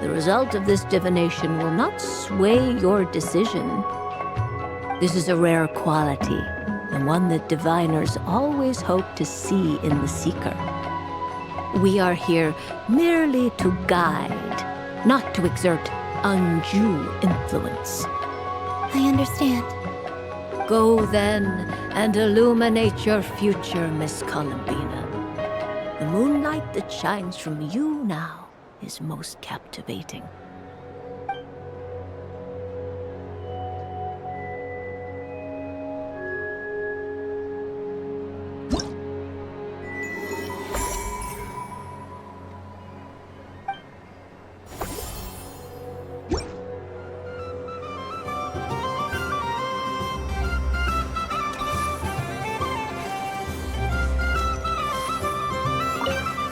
The result of this divination will not sway your decision. This is a rare quality, and one that diviners always hope to see in the seeker. We are here merely to guide, not to exert undue influence. I understand. Go then and illuminate your future, Miss Columbina. The moonlight that shines from you now is most captivating.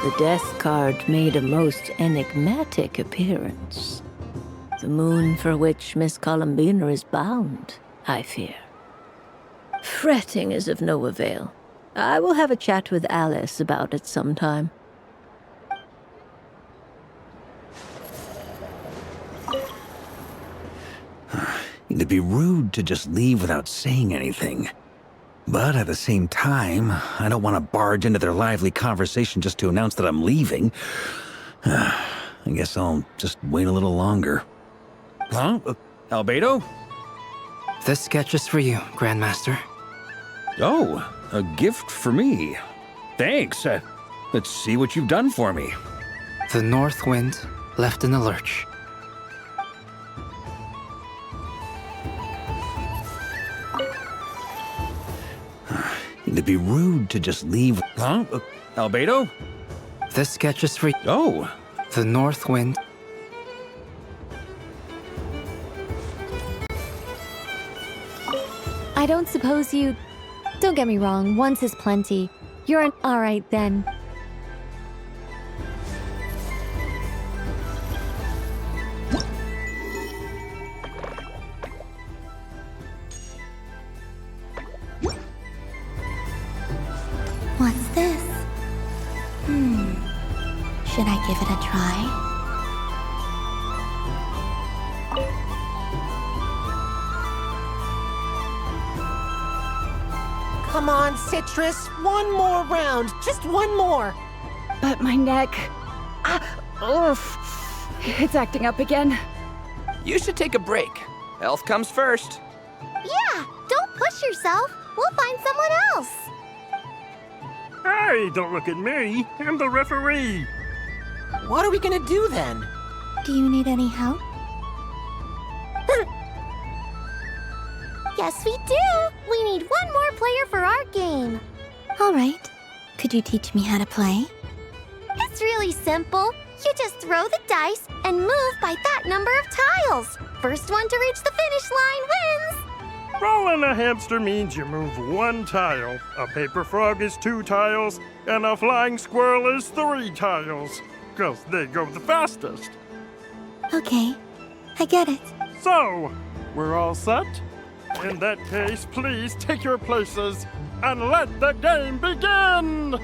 The death card made a most enigmatic appearance. The moon for which Miss Columbina is bound, I fear. Fretting is of no avail. I will have a chat with Alice about it sometime. It'd be rude to just leave without saying anything. But at the same time, I don't want to barge into their lively conversation just to announce that I'm leaving. I guess I'll just wait a little longer. Huh? Albedo? This sketch is for you, Grandmaster. Oh, a gift for me. Thanks. Let's see what you've done for me. The North Wind left in the lurch. It'd be rude to just leave. Huh? Albedo? This sketch is for you. Oh. The North Wind. I don't suppose you... Don't get me wrong, once is plenty. You're an alright then. What's this? Should I give it a try? Come on, Citrus. One more round. Just one more. But my neck... It's acting up again. You should take a break. Health comes first. Yeah, don't push yourself. We'll find someone else. Hey, don't look at me. I'm the referee. What are we gonna do then? Do you need any help? Yes, we do. We need one more player for our game. All right. Could you teach me how to play? It's really simple. You just throw the dice and move by that number of tiles. First one to reach the finish line wins. Rolling a hamster means you move one tile. A paper frog is 2 tiles, and a flying squirrel is 3 tiles. 'Cause they go the fastest. Okay, I get it. So, we're all set? In that case, please take your places and let the game begin!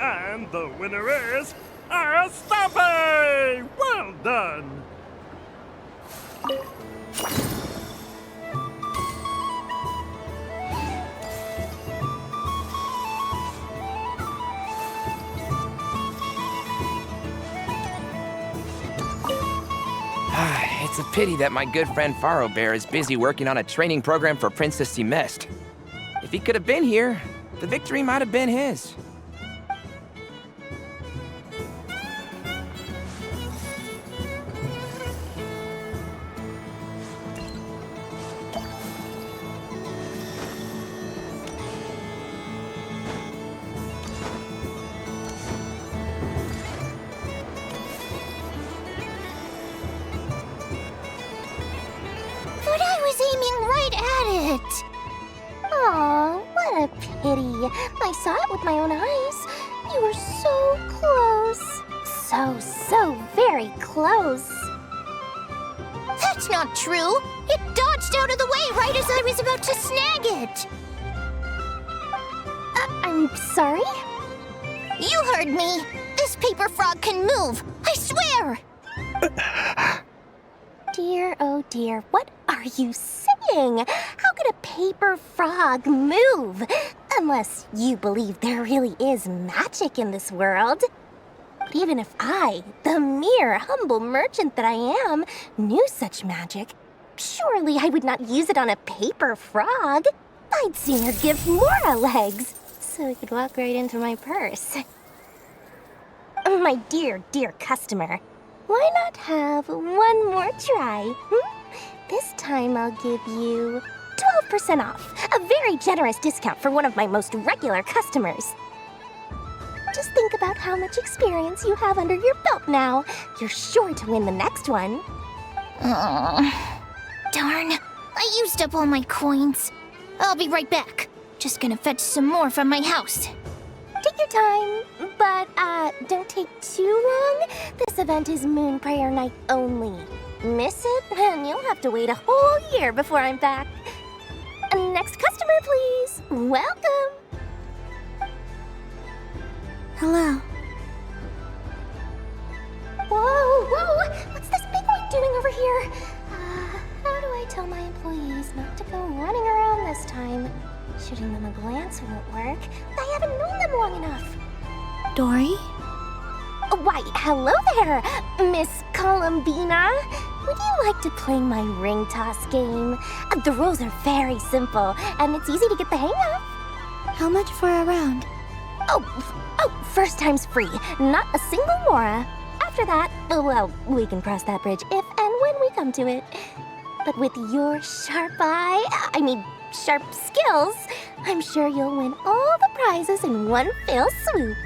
And the winner is Stampy! Well done! It's a pity that my good friend Faro Bear is busy working on a training program for Princess Semest. If he could have been here, the victory might have been his. Aw, what a pity. I saw it with my own eyes. You were so close. So very close. That's not true. It dodged out of the way right as I was about to snag it. I'm sorry? You heard me. This paper frog can move. I swear. Dear, oh dear, what are you saying? kidding! How could a paper frog move? Unless you believe there really is magic in this world. But even if I, the mere humble merchant that I am, knew such magic, surely I would not use it on a paper frog. I'd sooner give Mora legs, so it could walk right into my purse. My dear, dear customer, why not have one more try? This time I'll give you 12% off, a very generous discount for one of my most regular customers. Just think about how much experience you have under your belt now. You're sure to win the next one. Darn, I used up all my coins. I'll be right back. Just gonna fetch some more from my house. Take your time, but don't take too long. This event is Moon Prayer Night only. Miss it, and you'll have to wait a whole year before I'm back. Next customer, please. Welcome. Hello. Whoa! What's this big boy doing over here? How do I tell my employees not to go running around this time? Shooting them a glance won't work. I haven't known them long enough. Dory? Why, hello there, Miss Columbina. Would you like to play my ring toss game? The rules are very simple, and it's easy to get the hang of. How much for a round? Oh, first time's free. Not a single Mora. After that, well, we can cross that bridge if and when we come to it. But with your sharp skills, I'm sure you'll win all the prizes in one fell swoop.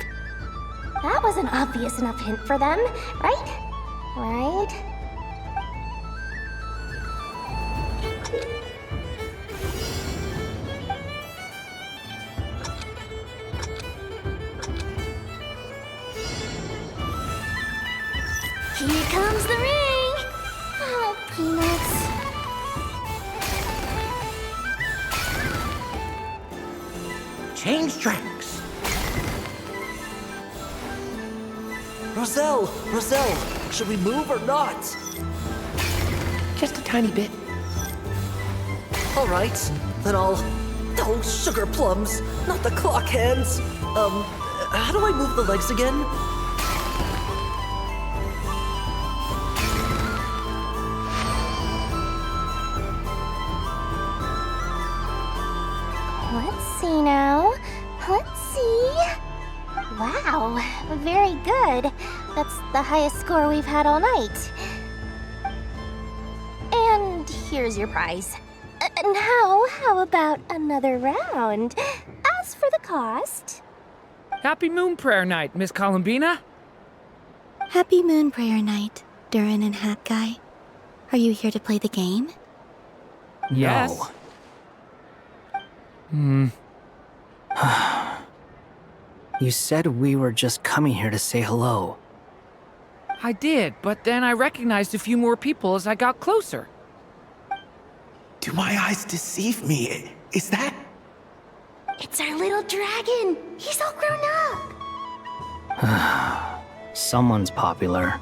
That was an obvious enough hint for them, right? Right? Here comes the ring! Oh, peanuts. Change tracks. Roselle, should we move or not? Just a tiny bit. All right, then I'll... Oh, sugar plums, not the clock hands. How do I move the legs again? Let's see now. Let's see. Wow, very good. That's the highest score we've had all night. And here's your prize. Now, how about another round? As for the cost... Happy Moon Prayer Night, Miss Columbina. Happy Moon Prayer Night, Durin and Hat Guy. Are you here to play the game? Yes. You said we were just coming here to say hello. I did, but then I recognized a few more people as I got closer. Do my eyes deceive me? Is that... It's our little dragon! He's all grown up! Someone's popular.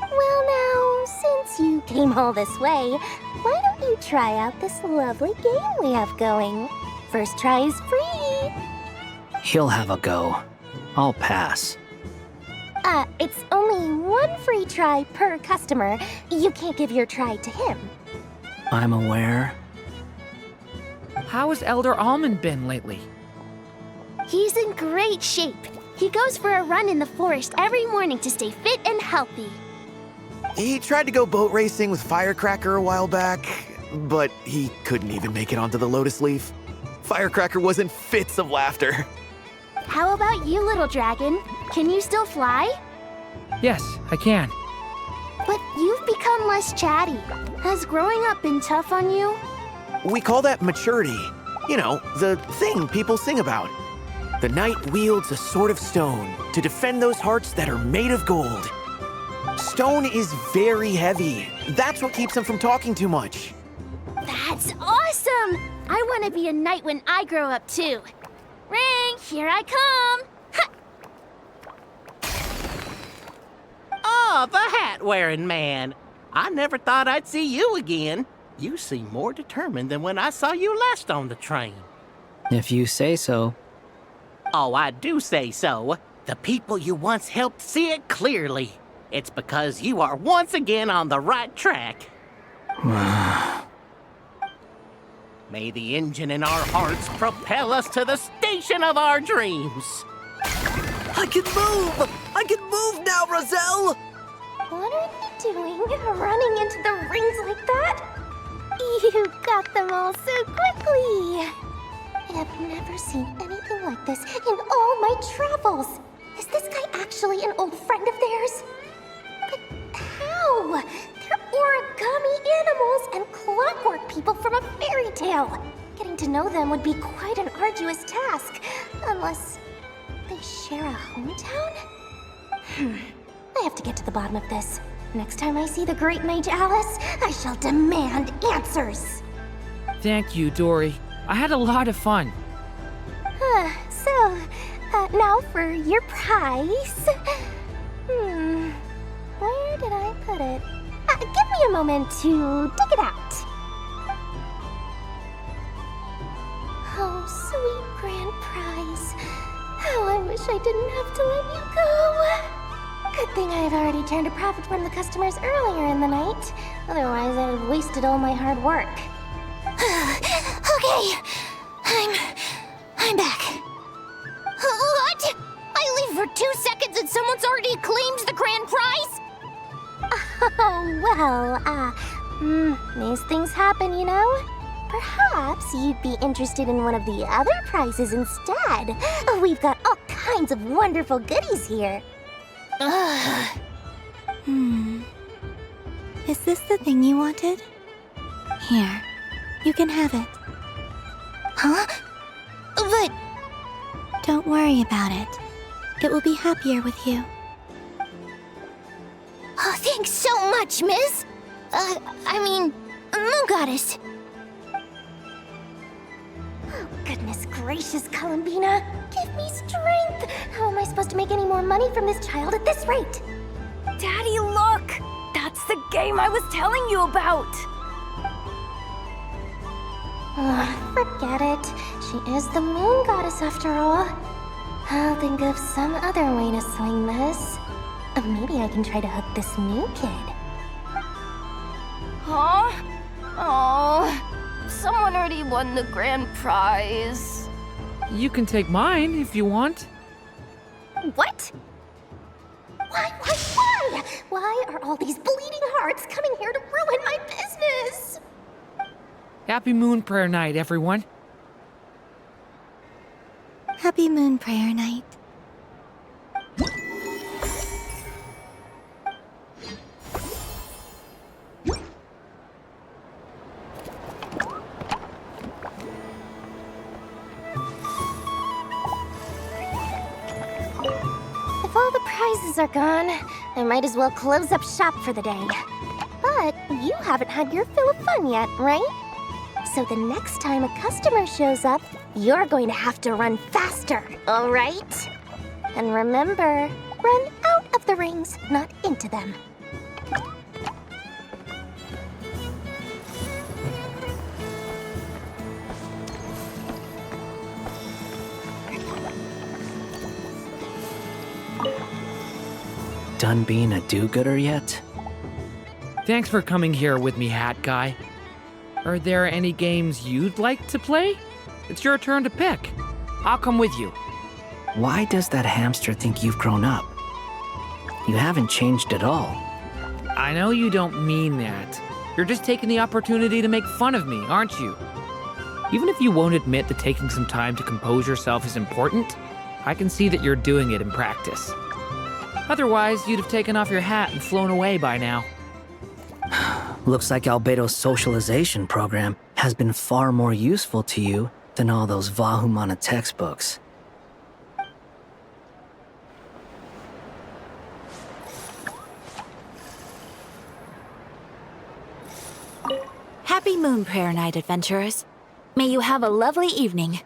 Well now, since you came all this way, why don't you try out this lovely game we have going? First try is free! He'll have a go. I'll pass. It's only one free try per customer. You can't give your try to him. I'm aware. How has Elder Almond been lately? He's in great shape. He goes for a run in the forest every morning to stay fit and healthy. He tried to go boat racing with Firecracker a while back, but he couldn't even make it onto the Lotus Leaf. Firecracker was in fits of laughter. How about you, little dragon? Can you still fly? Yes, I can. But you've become less chatty. Has growing up been tough on you? We call that maturity. You know, the thing people sing about. The knight wields a sword of stone to defend those hearts that are made of gold. Stone is very heavy. That's what keeps him from talking too much. That's awesome! I want to be a knight when I grow up too. Ring, here I come! Oh, the hat-wearing man. I never thought I'd see you again. You seem more determined than when I saw you last on the train. If you say so. Oh, I do say so. The people you once helped see it clearly. It's because you are once again on the right track. May the engine in our hearts propel us to the station of our dreams. I can move! I can move now, Roselle! What are you doing, running into the rings like that? You got them all so quickly. I have never seen anything like this in all my travels. Is this guy actually an old friend of theirs? But how? They're origami animals and clockwork people from a fairy tale. Getting to know them would be quite an arduous task, unless they share a hometown? I have to get to the bottom of this. Next time I see the great mage Alice, I shall demand answers. Thank you, Dory. I had a lot of fun. Now for your prize. Where did I put it? Give me a moment to dig it out. Oh, sweet grand prize. How I wish I didn't have to let you go. Good thing I've already turned a profit from the customers earlier in the night. Otherwise, I'd have wasted all my hard work. Okay, I'm back. What? I leave for 2 seconds and someone's already claimed the grand prize? Oh, well, these things happen, you know? Perhaps you'd be interested in one of the other prizes instead. We've got all kinds of wonderful goodies here. Is this the thing you wanted? Here, you can have it. Huh? But... Don't worry about it. It will be happier with you. Oh, thanks so much, Miss. Moon Goddess. Oh, goodness gracious, Columbina. Give me strength. How am I supposed to make any more money from this child at this rate? Daddy, look! That's the game I was telling you about! Forget it. She is the Moon Goddess after all. I'll think of some other way to swing this. Maybe I can try to hook this new kid. Huh? Oh, someone already won the grand prize. You can take mine if you want. What? Why? Why are all these bleeding hearts coming here to ruin my business? Happy Moon Prayer Night, everyone. Happy Moon Prayer Night. If all the prizes are gone, I might as well close up shop for the day. But you haven't had your fill of fun yet, right? So the next time a customer shows up, you're going to have to run faster, all right? And remember, run out of the rings, not into them. Done being a do-gooder yet? Thanks for coming here with me, Hat Guy. Are there any games you'd like to play? It's your turn to pick. I'll come with you. Why does that hamster think you've grown up? You haven't changed at all. I know you don't mean that. You're just taking the opportunity to make fun of me, aren't you? Even if you won't admit that taking some time to compose yourself is important, I can see that you're doing it in practice. Otherwise, you'd have taken off your hat and flown away by now. Looks like Albedo's socialization program has been far more useful to you than all those Vahumana textbooks. Happy Moon Prayer Night, adventurers. May you have a lovely evening.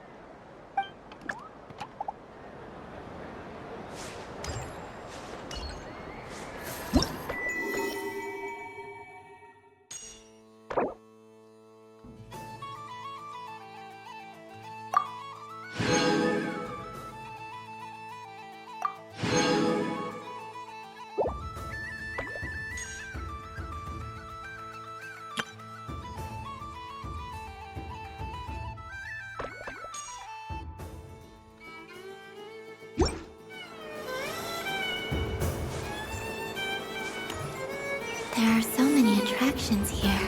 connections here.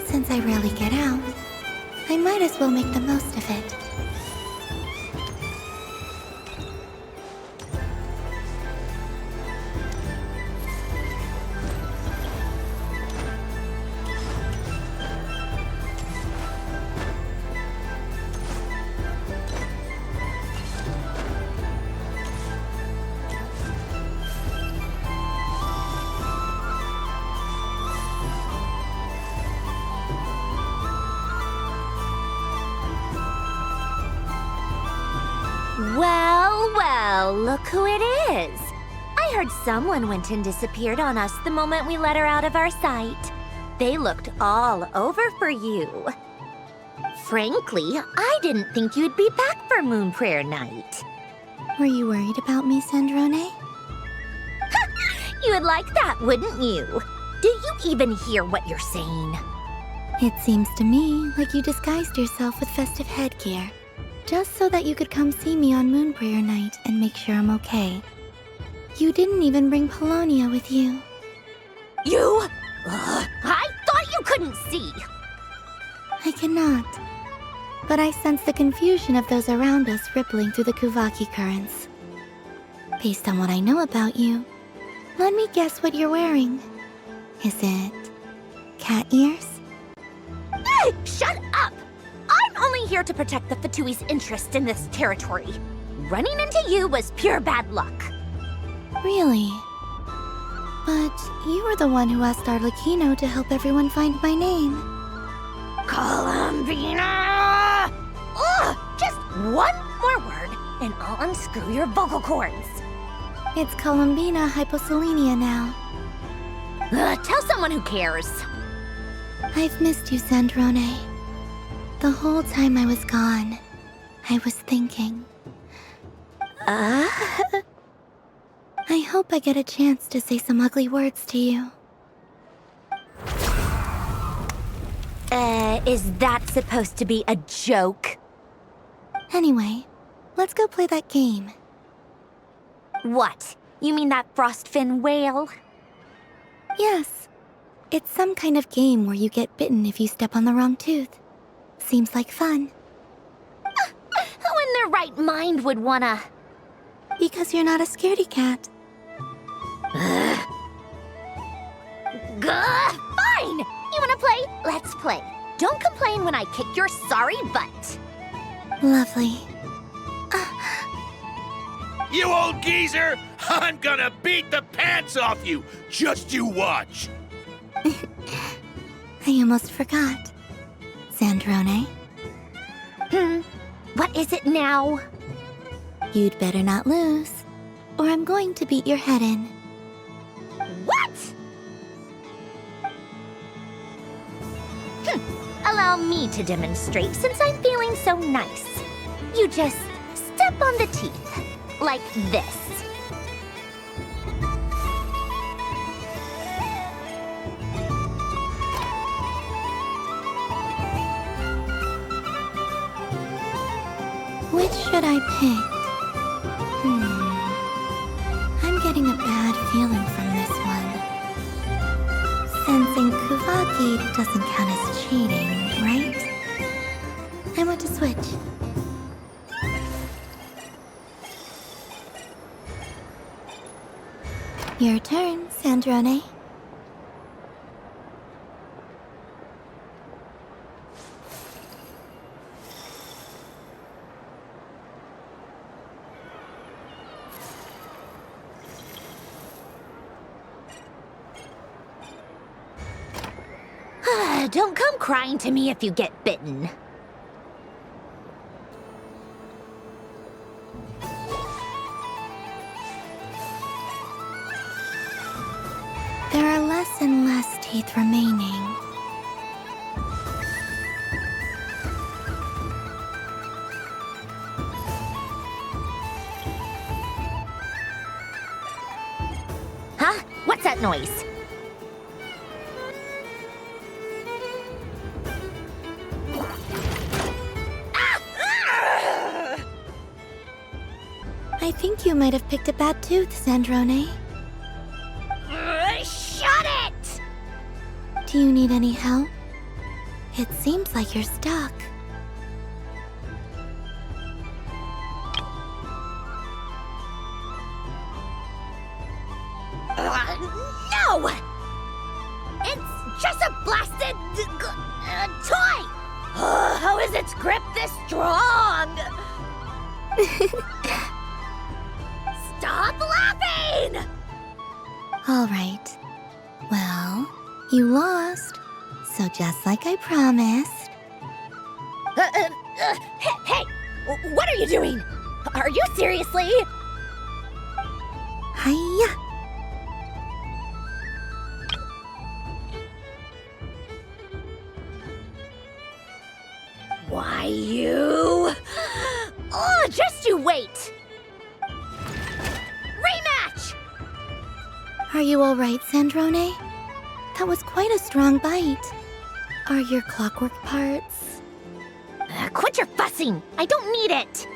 Since I rarely get out, I might as well make the most of it. Well, look who it is. I heard someone went and disappeared on us the moment we let her out of our sight. They looked all over for you. Frankly, I didn't think you'd be back for Moon Prayer Night. Were you worried about me, Sandrone? You would like that, wouldn't you? Do you even hear what you're saying? It seems to me like you disguised yourself with festive headgear, just so that you could come see me on Moon Prayer Night and make sure I'm okay. You didn't even bring Polonia with you. You? I thought you couldn't see! I cannot. But I sense the confusion of those around us rippling through the Kuuvahki currents. Based on what I know about you, let me guess what you're wearing. Is it cat ears? Shut up! I'm only here to protect the Fatui's interest in this territory. Running into you was pure bad luck. Really? But you were the one who asked Arlecchino to help everyone find my name. Columbina! Ugh! Just one more word, and I'll unscrew your vocal cords. It's Columbina Hyposelenia now. Tell someone who cares. I've missed you, Sandrone. The whole time I was gone, I was thinking. I hope I get a chance to say some ugly words to you. Is that supposed to be a joke? Anyway, let's go play that game. What? You mean that Frostfin whale? Yes. It's some kind of game where you get bitten if you step on the wrong tooth. Seems like fun. Who in their right mind would wanna... Because you're not a scaredy cat. Fine! You wanna play? Let's play. Don't complain when I kick your sorry butt. Lovely. You old geezer! I'm gonna beat the pants off you! Just you watch! I almost forgot. Sandrone? What is it now? You'd better not lose, or I'm going to beat your head in. What? Allow me to demonstrate since I'm feeling so nice. You just step on the teeth, like this. Which should I pick? I'm getting a bad feeling from this one. Sensing Kuuvahki doesn't count as cheating, right? I want to switch. Your turn, Sandrone. Don't come crying to me if you get bitten. There are less and less teeth remaining. Huh? What's that noise? I think you might have picked a bad tooth, Sandrone. Shut it! Do you need any help? It seems like you're stuck. No! It's just a blasted toy! How is its grip this strong? Stop laughing! All right. Well, you lost. So just like I promised. Hey! What are you doing? Are you seriously? Hiya! Why, you... Oh, just you wait! Rematch! Are you all right, Sandrone? That was quite a strong bite. Are your clockwork parts? Quit your fussing! I don't need it!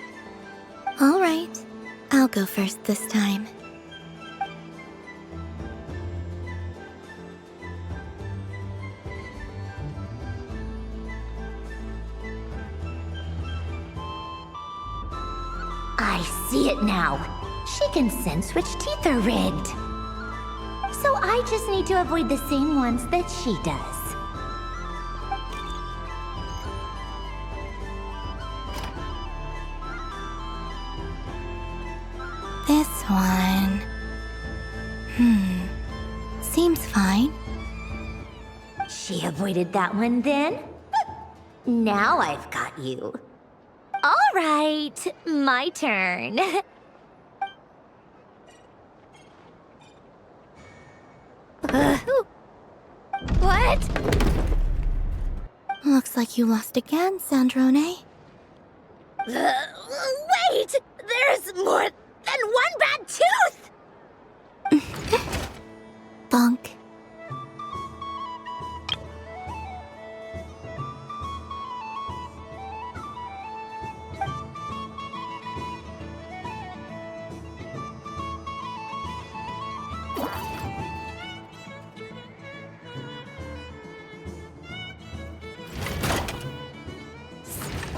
All right. I'll go first this time. I see it now. She can sense which teeth are rigged. So I just need to avoid the same ones that she does. This one... Seems fine. She avoided that one then? Now I've got you. All right, my turn. What? Looks like you lost again, Sandrone. Wait! There's more than one bad tooth! Bonk.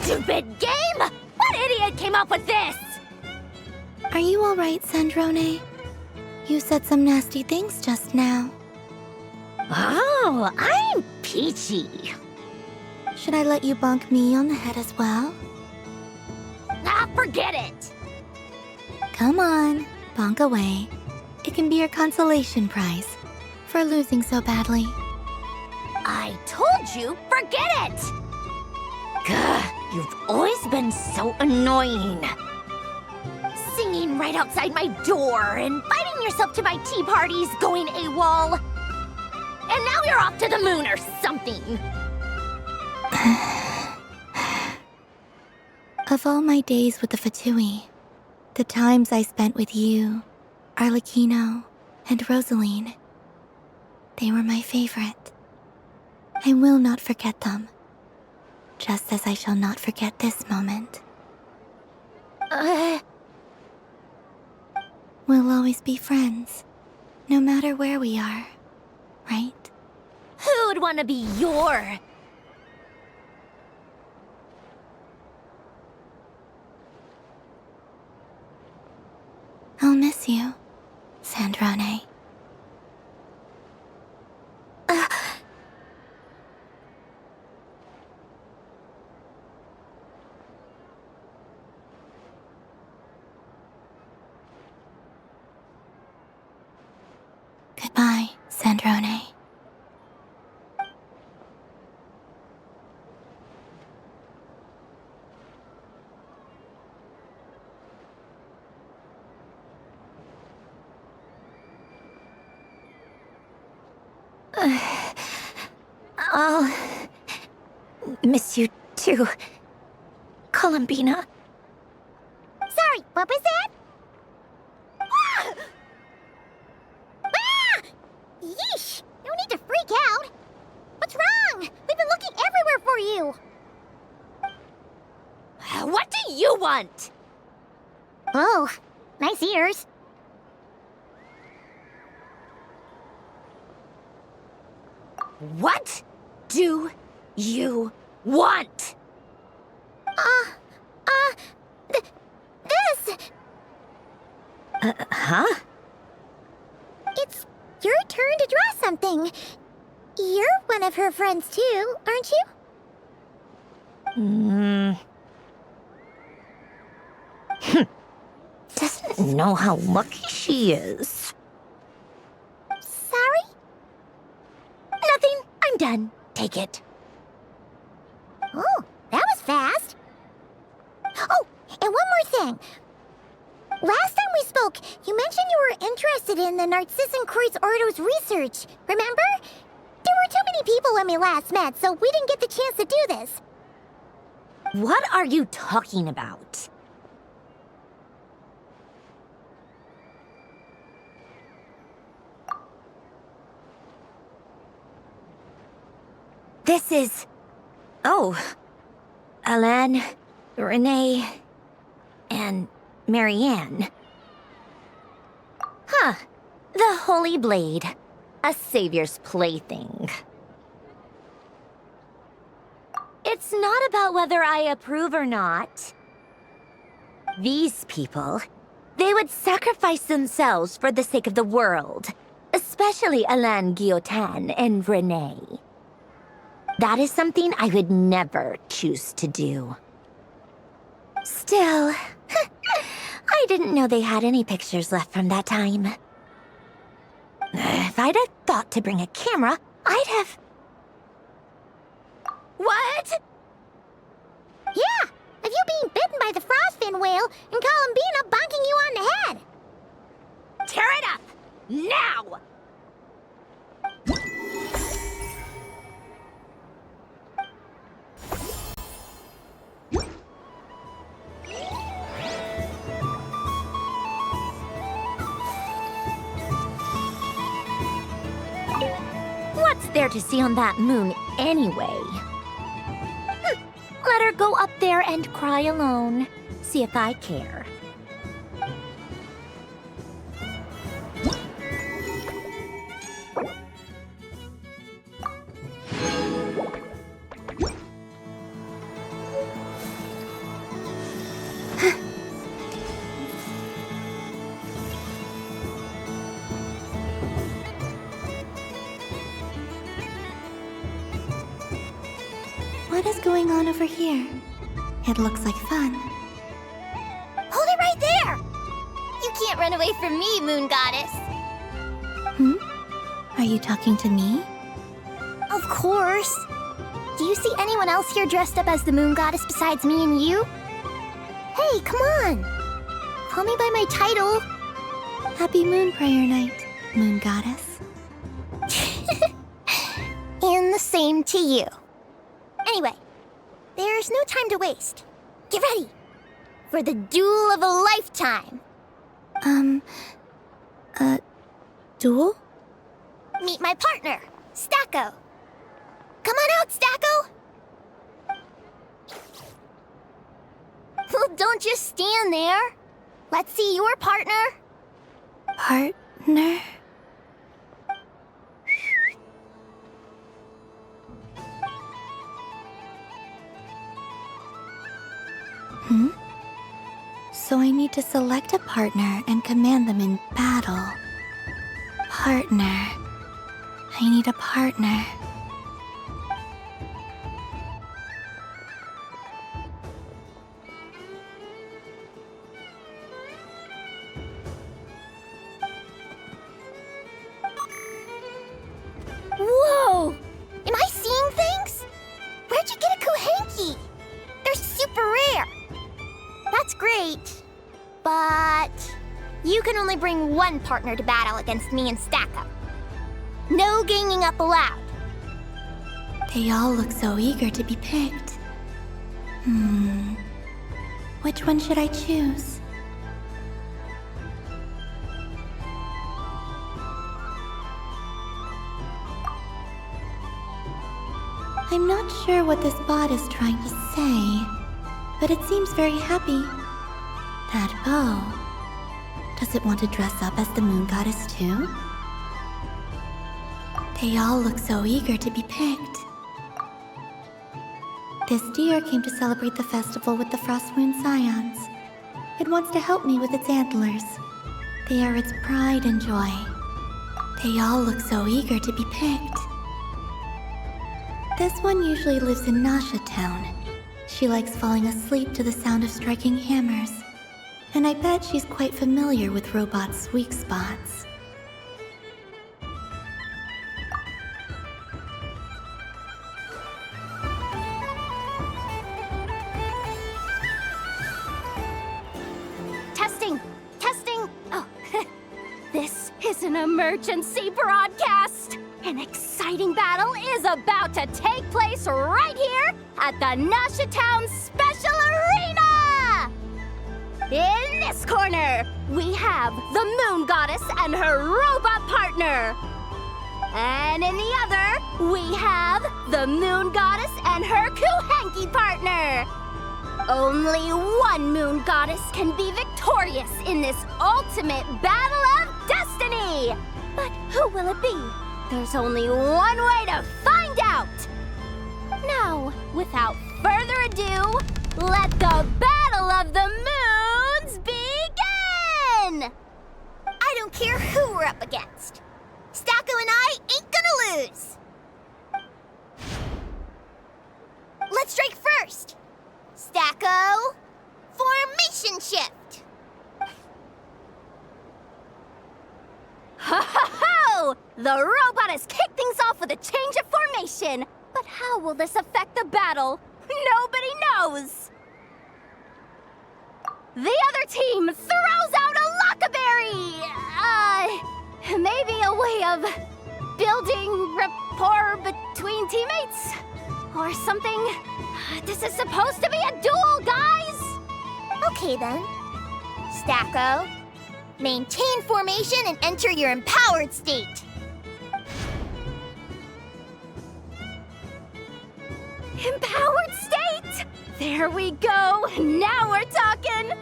Stupid game! What idiot came up with this? Are you all right, Sandrone? You said some nasty things just now. Oh, I'm peachy. Should I let you bonk me on the head as well? Ah, forget it! Come on, bonk away. It can be your consolation prize for losing so badly. I told you, forget it! Gah, you've always been so annoying. Singing right outside my door, inviting yourself to my tea parties, going AWOL. And now you're off to the moon or something. Of all my days with the Fatui, the times I spent with you, Arlecchino, and Rosaline, they were my favorite. I will not forget them. Just as I shall not forget this moment. We'll always be friends, no matter where we are, right? Who would want to be your... I'll miss you, Sandrone. Goodbye, Sandrone. I'll miss you too, Columbina. Sorry, what was that? Ah! Ah! Yeesh! No need to freak out. What's wrong? We've been looking everywhere for you. What do you want? Oh, nice ears. What do you want? This! Huh? It's your turn to draw something. You're one of her friends too, aren't you? Doesn't know how lucky she is. Sorry? Nothing. I'm done. Take it. Oh, that was fast. Oh, and one more thing. Last time we spoke, you mentioned you were interested in the Narcissan Kreuz Ordo's research, remember? There were too many people when we last met, so we didn't get the chance to do this. What are you talking about? This is... Oh. Alain, Renee, and Marianne. Huh. The Holy Blade. A savior's plaything. It's not about whether I approve or not. These people, they would sacrifice themselves for the sake of the world. Especially Alain Guillotin and Renee. That is something I would never choose to do. Still, I didn't know they had any pictures left from that time. If I'd have thought to bring a camera, I'd have... What? Yeah, of you being bitten by the Frostfin whale and Columbina bonking you on the head. Tear it up! Now! What's there to see on that moon anyway? Let her go up there and cry alone. See if I care. What is going on over here? It looks like fun. Hold it right there! You can't run away from me, Moon Goddess. Are you talking to me? Of course. Do you see anyone else here dressed up as the Moon Goddess besides me and you? Hey, come on! Call me by my title. Happy Moon Prayer Night, Moon Goddess. And the same to you. Anyway, there's no time to waste. Get ready for the duel of a lifetime. Duel? Meet my partner, Stacco. Come on out, Stacco. Well, don't just stand there. Let's see your partner. Partner? So I need to select a partner and command them in battle. Partner. I need a partner. Whoa! Am I seeing things? Where'd you get a Kuuhenki? They're super rare. That's great. But you can only bring one partner to battle against me and Stacco. No ganging up allowed. They all look so eager to be picked. Which one should I choose? I'm not sure what this bot is trying to say, but it seems very happy. That bow. Does it want to dress up as the Moon Goddess too? They all look so eager to be picked. This deer came to celebrate the festival with the Frostmoon Scions. It wants to help me with its antlers. They are its pride and joy. They all look so eager to be picked. This one usually lives in Nasha Town. She likes falling asleep to the sound of striking hammers. And I bet she's quite familiar with robots' weak spots. Testing! Testing! Oh, this is an emergency broadcast! An exciting battle is about to take place right here at the Nasha Town Special Arena! In this corner, we have the Moon Goddess and her robot partner. And in the other, we have the Moon Goddess and her Kuuhenki partner. Only one Moon Goddess can be victorious in this ultimate battle of destiny. But who will it be? There's only one way to find out. Now, without further ado, let the Battle of the Moons begin! I don't care who we're up against. Stacko and I ain't gonna lose. Let's strike first. Stacko, formation shift. Ho ho ho! The robot has kicked things off with a change of formation. But how will this affect the battle? Nobody knows! The other team throws out a Lockaberry! Maybe a way of building rapport between teammates? Or something? This is supposed to be a duel, guys! Okay then. Stacko, maintain formation and enter your empowered state. Empowered state! There we go! Now we're talking!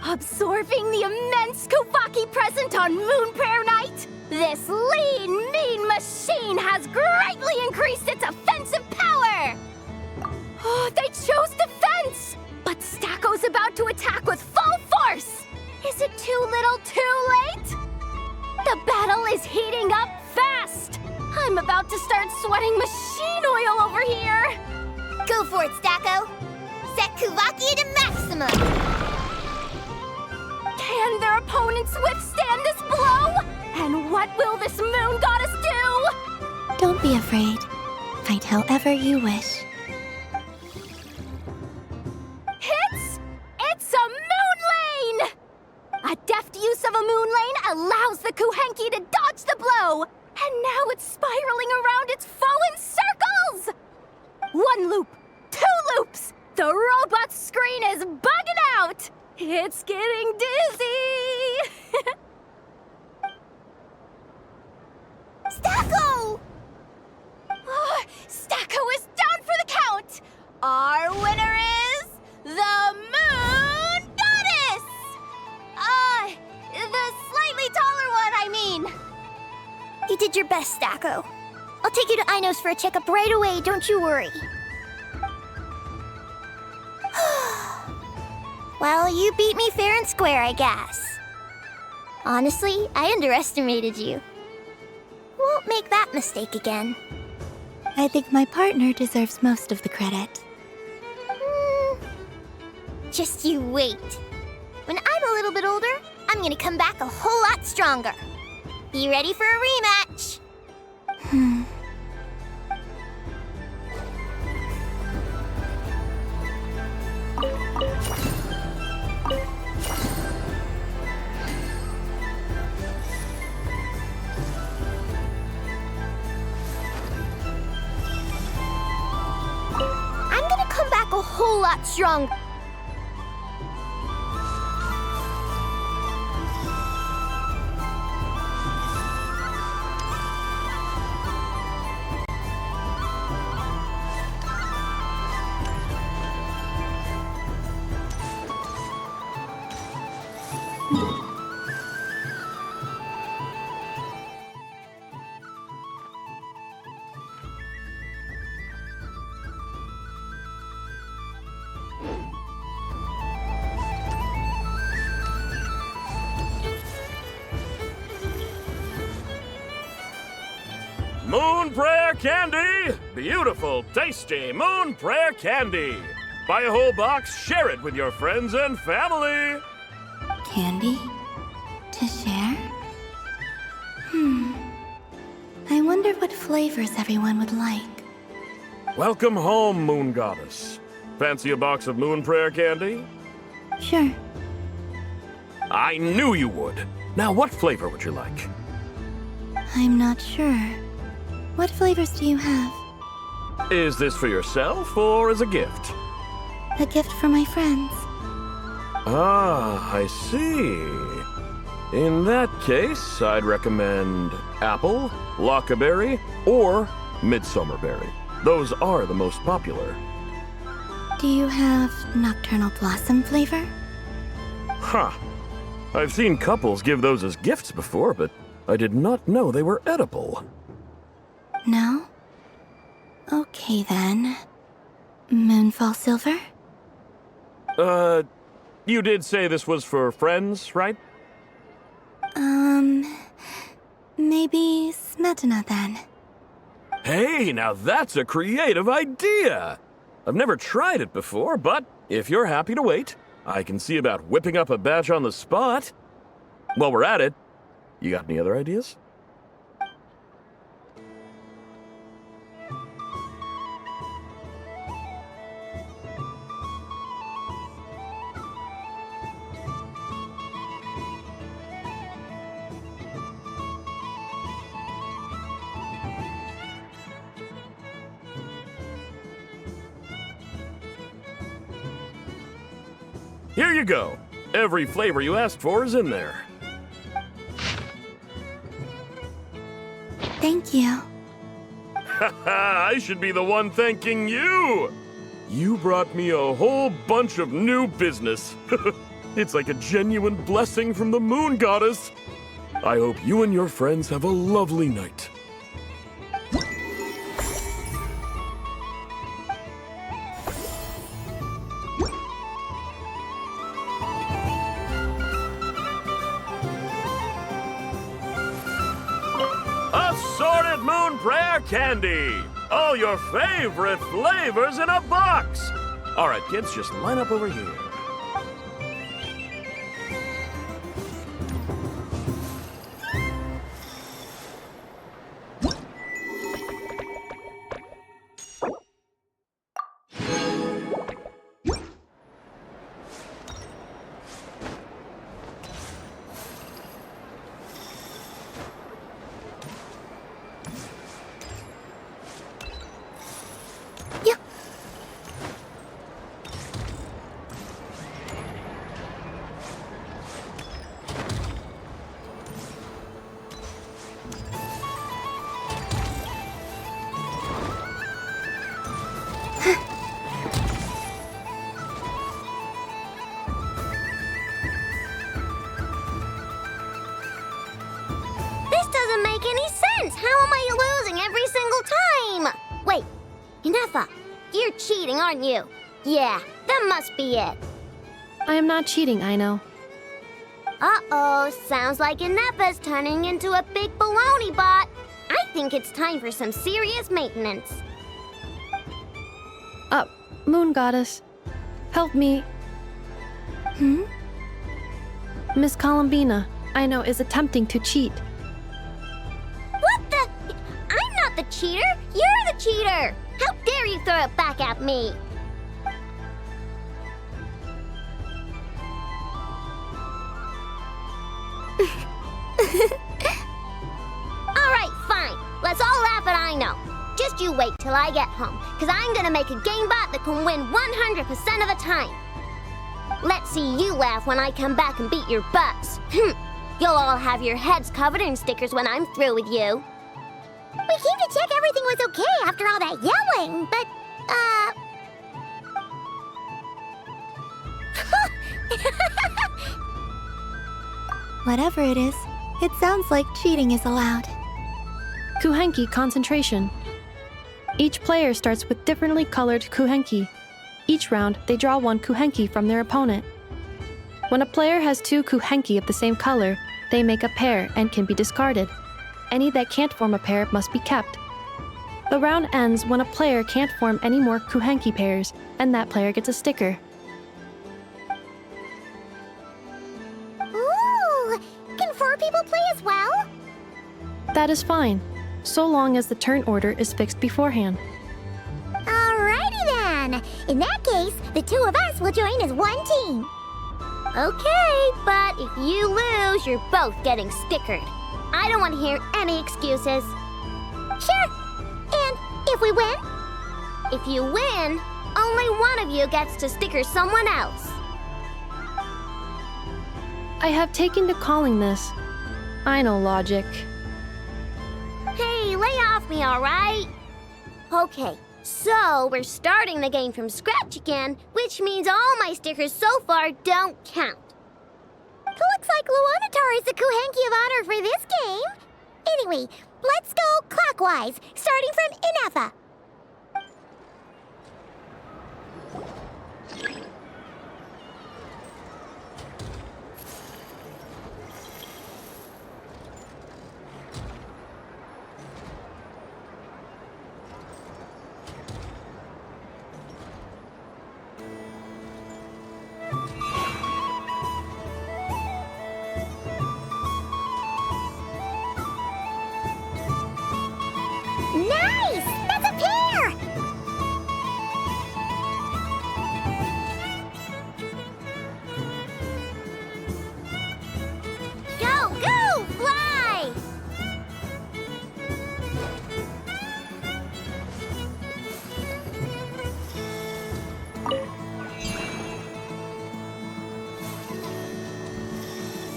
Absorbing the immense Kuuvahki present on Moon Prayer Night, this lean, mean machine has greatly increased its offensive power! Oh, they chose defense! But Stacko's about to attack with full force! Is it too little too late? The battle is heating up fast! I'm about to start sweating machine oil over here! Go for it, Stacko. Set Kuuvahki to maximum. Can their opponents withstand this blow? And what will this Moon Goddess do? Don't be afraid. Fight however you wish. It's a moon lane! A deft use of a moon lane allows the Kuuhenki to dodge the blow. And now it's spiraling around its foe in circles! One loop, two loops! The robot's screen is bugging out! It's getting dizzy! Stacko! Oh, Stacko is down for the count! Our winner is the Moon Goddess! The slightly taller one, I mean. You did your best, Stacko. I'll take you to Aino's for a checkup right away, don't you worry. Well, you beat me fair and square, I guess. Honestly, I underestimated you. Won't make that mistake again. I think my partner deserves most of the credit. Just you wait. When I'm a little bit older, I'm gonna come back a whole lot stronger. Be ready for a rematch. I'm gonna come back a whole lot stronger. Moon Prayer Candy! Beautiful, tasty Moon Prayer Candy! Buy a whole box, share it with your friends and family! Candy? To share? I wonder what flavors everyone would like. Welcome home, Moon Goddess. Fancy a box of Moon Prayer Candy? Sure. I knew you would. Now, what flavor would you like? I'm not sure. What flavors do you have? Is this for yourself or as a gift? A gift for my friends. Ah, I see. In that case, I'd recommend apple, lockaberry, or midsummerberry. Those are the most popular. Do you have nocturnal blossom flavor? Huh. I've seen couples give those as gifts before, but I did not know they were edible. No? Okay then. Moonfall silver? You did say this was for friends, right? Maybe smetana then. Hey, now that's a creative idea! I've never tried it before, but if you're happy to wait, I can see about whipping up a batch on the spot. While we're at it, you got any other ideas? Here you go. Every flavor you asked for is in there. Thank you. Haha, I should be the one thanking you! You brought me a whole bunch of new business. It's like a genuine blessing from the Moon Goddess. I hope you and your friends have a lovely night. Assorted Moon Prayer Candy! All your favorite flavors in a box! Alright, kids, just line up over here. Aren't you? Yeah, that must be it. I am not cheating, Aino. Uh-oh, sounds like Inepa's turning into a big baloney bot. I think it's time for some serious maintenance. Moon Goddess, help me. Miss Columbina, Aino is attempting to cheat. What the? I'm not the cheater. You're the cheater. How dare you throw it back at me? Alright, fine. Let's all laugh at Aino. Just you wait till I get home, because I'm gonna make a game bot that can win 100% of the time. Let's see you laugh when I come back and beat your butts. You'll all have your heads covered in stickers when I'm through with you. We came to check everything was okay after all that yelling, but, Whatever it is, it sounds like cheating is allowed. Kuuhenki concentration. Each player starts with differently colored Kuuhenki. Each round, they draw one Kuuhenki from their opponent. When a player has two Kuuhenki of the same color, they make a pair and can be discarded. any that can't form a pair must be kept. The round ends when a player can't form any more Kuuhenki pairs, and that player gets a sticker. Ooh! Can 4 people play as well? That is fine, so long as the turn order is fixed beforehand. Alrighty then! In that case, the 2 of us will join as one team. Okay, but if you lose, you're both getting stickered. I don't want to hear any excuses. Sure. And if we win? If you win, only one of you gets to sticker someone else. I have taken to calling this Aino logic. Hey, lay off me, alright? Okay, so we're starting the game from scratch again, which means all my stickers so far don't count. Looks like Luonatar is the Kuuhenki of honor for this game. Anyway, let's go clockwise, starting from Inafa. Nice! That's a pair! Go, go, fly!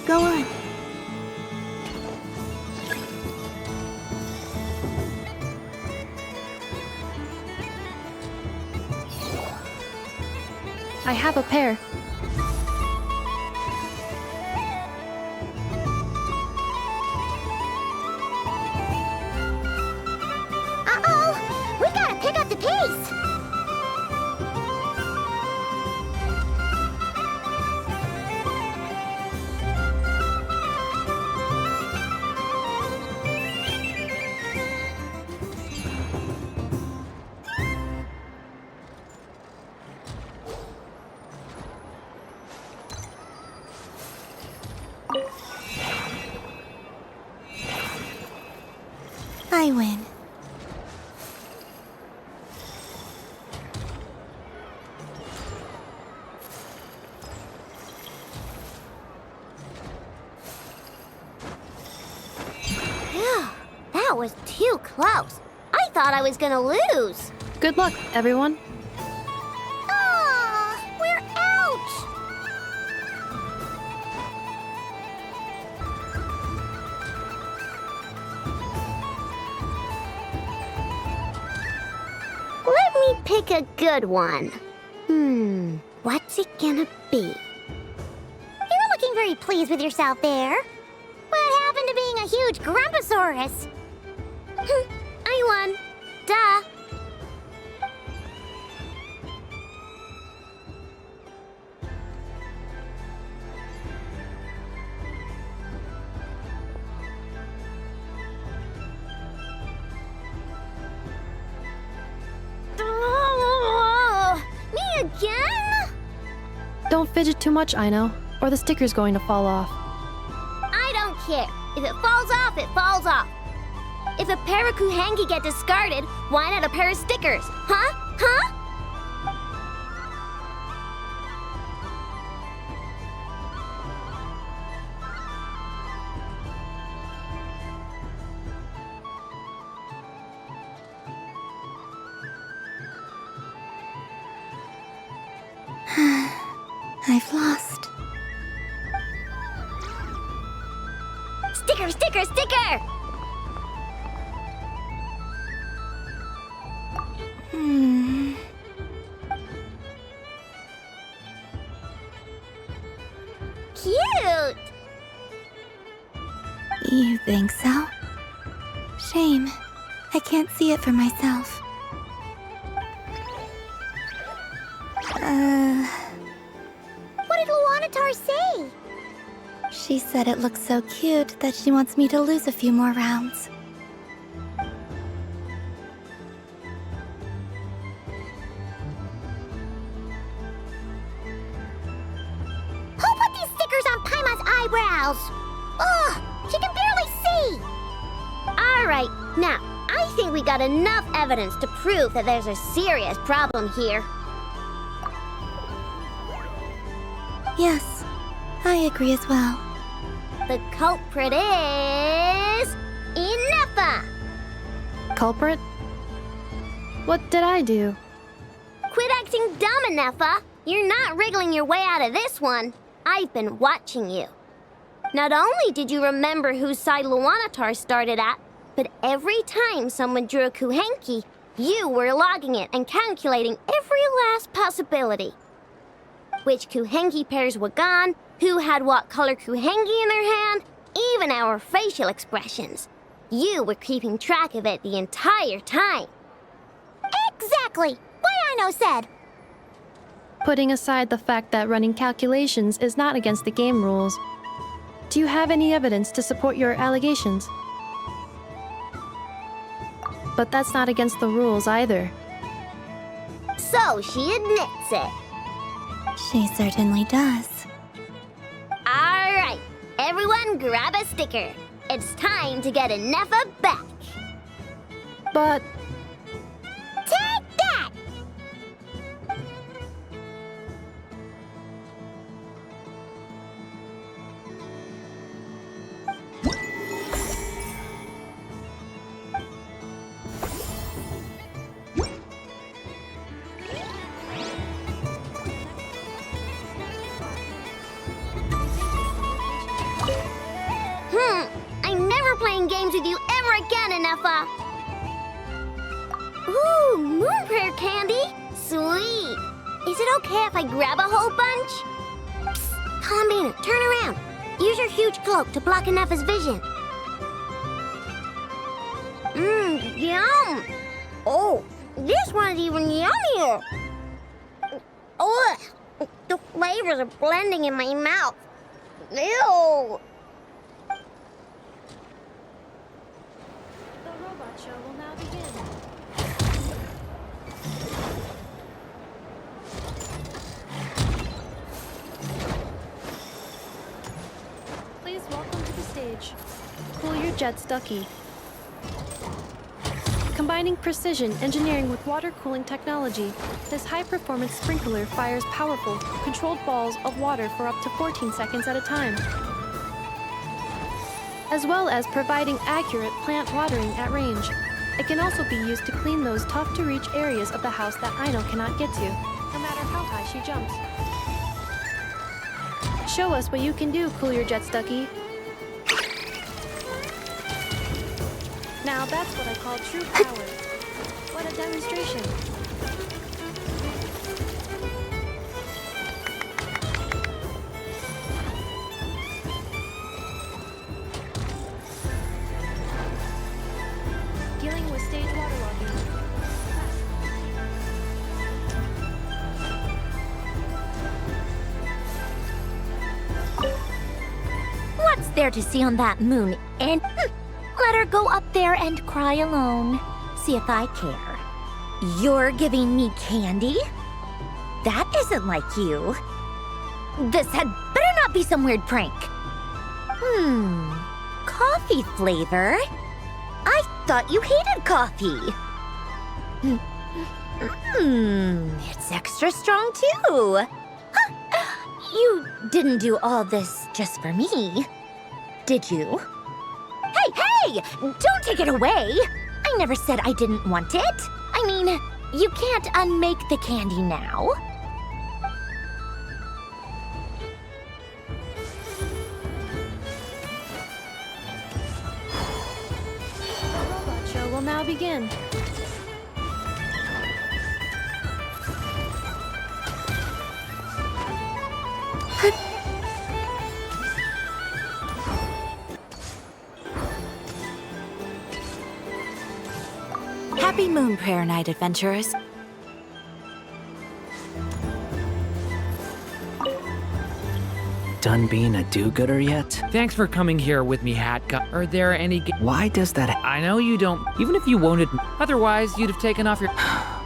Go on. I have a pair. Uh-oh! We gotta pick up the pace! I win. Phew, that was too close. I thought I was gonna lose. Good luck, everyone. Aw, we're out! Let me pick a good one. What's it gonna be? You're looking very pleased with yourself there. What happened to being a huge Grumposaurus? I won. Duh. Me again? Don't fidget too much, Aino, or the sticker's going to fall off. I don't care. If it falls off, it falls off. If a pair of Kuuhenki get discarded, why not a pair of stickers? Huh? Huh? I've lost. Sticker, sticker, sticker! Cute! You think so? Shame. I can't see it for myself. What did Luonatar say? She said it looks so cute that she wants me to lose a few more rounds. Who put these stickers on Paimon's eyebrows? Ugh, she can barely see! Alright, now, I think we got enough evidence to prove that there's a serious problem here. Yes, I agree as well. The culprit is... Ineffa! Culprit? What did I do? Quit acting dumb, Ineffa! You're not wriggling your way out of this one. I've been watching you. Not only did you remember whose side Luanatar started at, but every time someone drew a Kuuhenki, you were logging it and calculating every last possibility. Which Kuuhenki pairs were gone, who had what color Kuuhenki in their hand, even our facial expressions. You were keeping track of it the entire time. Exactly! What Aino said! Putting aside the fact that running calculations is not against the game rules, do you have any evidence to support your allegations? But that's not against the rules either. So she admits it. She certainly does. Alright, everyone grab a sticker. It's time to get Ineffa back. But... Take that! I'm never playing games with you ever again, Ineffa. Ooh, moon prayer candy. Sweet. Is it okay if I grab a whole bunch? Psst, Columbina, turn around. Use your huge cloak to block Ineffa's vision. Yum. Oh, this one's even yummier. Ugh, the flavors are blending in my mouth. Ew. The robot show will now begin. Please welcome to the stage. Cool your jets, Ducky. Combining precision engineering with water cooling technology, this high-performance sprinkler fires powerful, controlled balls of water for up to 14 seconds at a time, as well as providing accurate plant watering at range. It can also be used to clean those tough-to-reach areas of the house that Aino cannot get to, no matter how high she jumps. Show us what you can do, Cool Your Jets, Ducky. Now that's what I call true power. What a demonstration. Dealing with stage waterlogging. What's there to see on that moon? And let her go up there and cry alone. See if I care. You're giving me candy? That isn't like you. This had better not be some weird prank. Coffee flavor? I thought you hated coffee. It's extra strong too. Huh. You didn't do all this just for me, did you? Hey! Don't take it away! I never said I didn't want it. I mean, you can't unmake the candy now. The robot show will now begin. Happy Moon Prayer Night, adventurers. Done being a do-gooder yet? Thanks for coming here with me, Hat Guy. Are there any Why does that I know you don't, even if you won't admit. Otherwise, you'd have taken off your...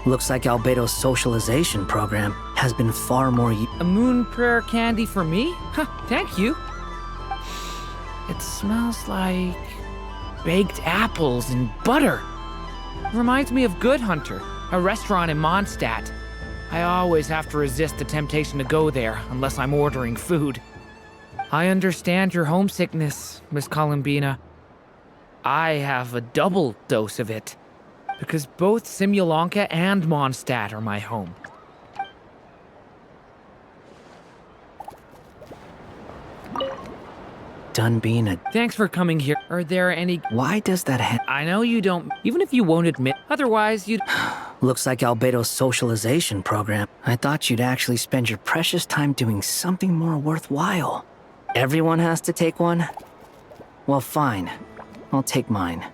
Looks like Albedo's socialization program has been far more A moon prayer candy for me? Huh, thank you. It smells like baked apples and butter. Reminds me of Good Hunter, a restaurant in Mondstadt. I always have to resist the temptation to go there unless I'm ordering food. I understand your homesickness, Miss Columbina. I have a double dose of it, because both Simulanka and Mondstadt are my home. done being a... Thanks for coming here. Are there any... Why does that I know you don't... Even if you won't admit... Otherwise, you'd... Looks like Albedo's socialization program. I thought you'd actually spend your precious time doing something more worthwhile. Everyone has to take one? Well, fine. I'll take mine.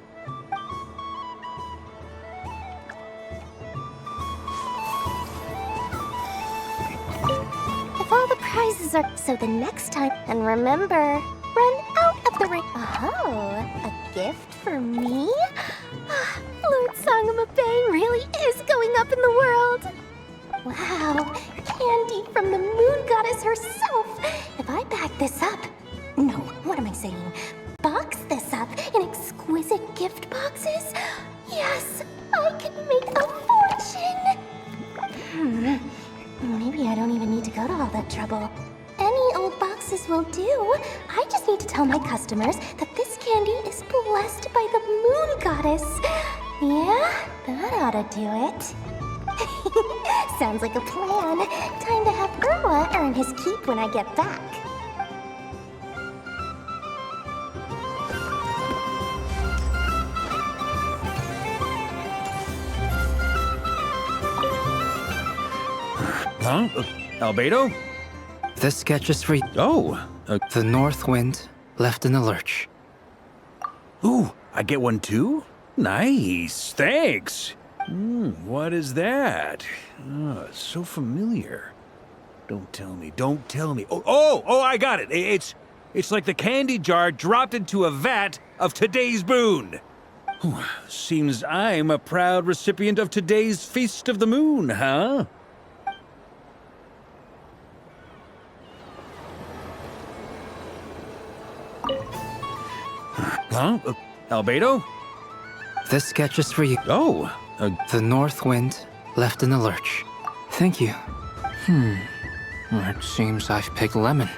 If all the prizes are... So the next time... And remember, run out of the ring. Oh, a gift for me? Lord Sangama-Bang really is going up in the world. Wow, candy from the moon goddess herself. If I back this up... No, what am I saying? Box this up in exquisite gift boxes? Yes, I can make a fortune. Maybe I don't even need to go to all that trouble. Any old boxes will do. I just need to tell my customers that this candy is blessed by the moon goddess. Yeah, that ought to do it. Sounds like a plan. Time to have Irwa earn his keep when I get back. Huh? Albedo? This sketch is for you. Oh. The North Wind left in the lurch. Ooh, I get one too? Nice, thanks. What is that? Oh, it's so familiar. Don't tell me, don't tell me. Oh, I got it. It's like the candy jar dropped into a vat of today's boon. Seems I'm a proud recipient of today's Feast of the Moon, huh? Huh? Albedo? This sketch is for you. Oh. The North Wind left in the lurch. Thank you. It seems I've picked lemon.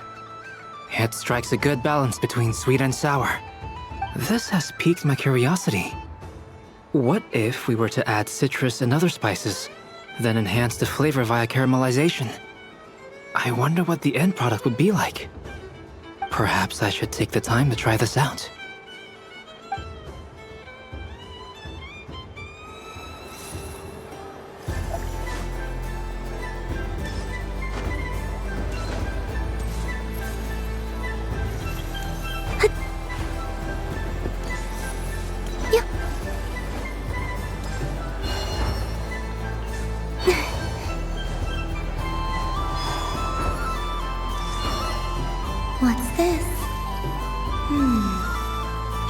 It strikes a good balance between sweet and sour. This has piqued my curiosity. What if we were to add citrus and other spices, then enhance the flavor via caramelization? I wonder what the end product would be like. Perhaps I should take the time to try this out. What's this?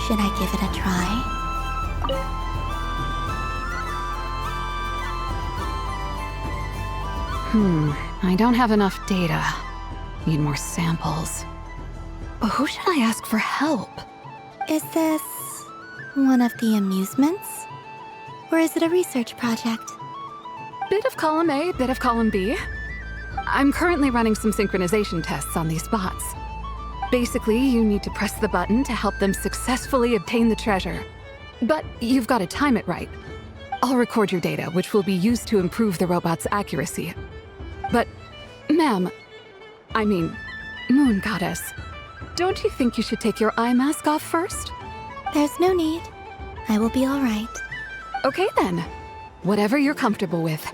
Should I give it a try? I don't have enough data. Need more samples. But who should I ask for help? Is this one of the amusements? Or is it a research project? Bit of column A, bit of column B. I'm currently running some synchronization tests on these bots. Basically, you need to press the button to help them successfully obtain the treasure. But you've got to time it right. I'll record your data, which will be used to improve the robot's accuracy. But, ma'am, I mean, Moon Goddess, don't you think you should take your eye mask off first? There's no need. I will be all right. Okay then. Whatever you're comfortable with.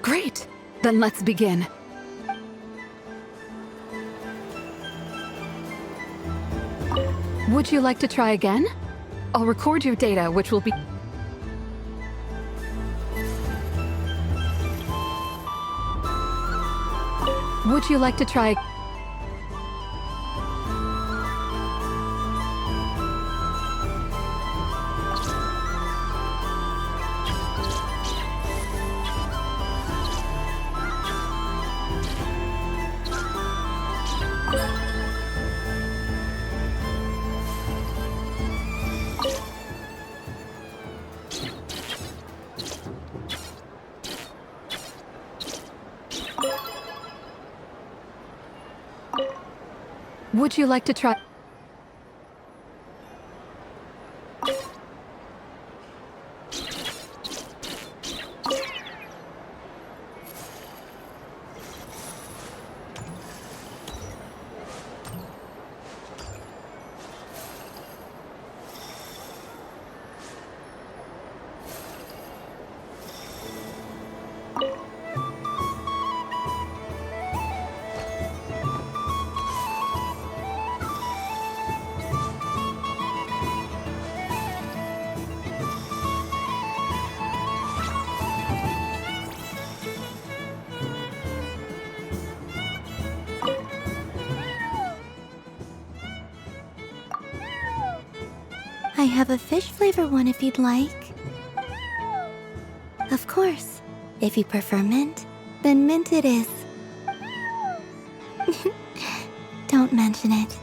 Great. Then let's begin. Would you like to try again? I'll record your data, which will be... Would you like to try... Would you like to try? I have a fish flavor one if you'd like. Of course. If you prefer mint, then mint it is. Don't mention it.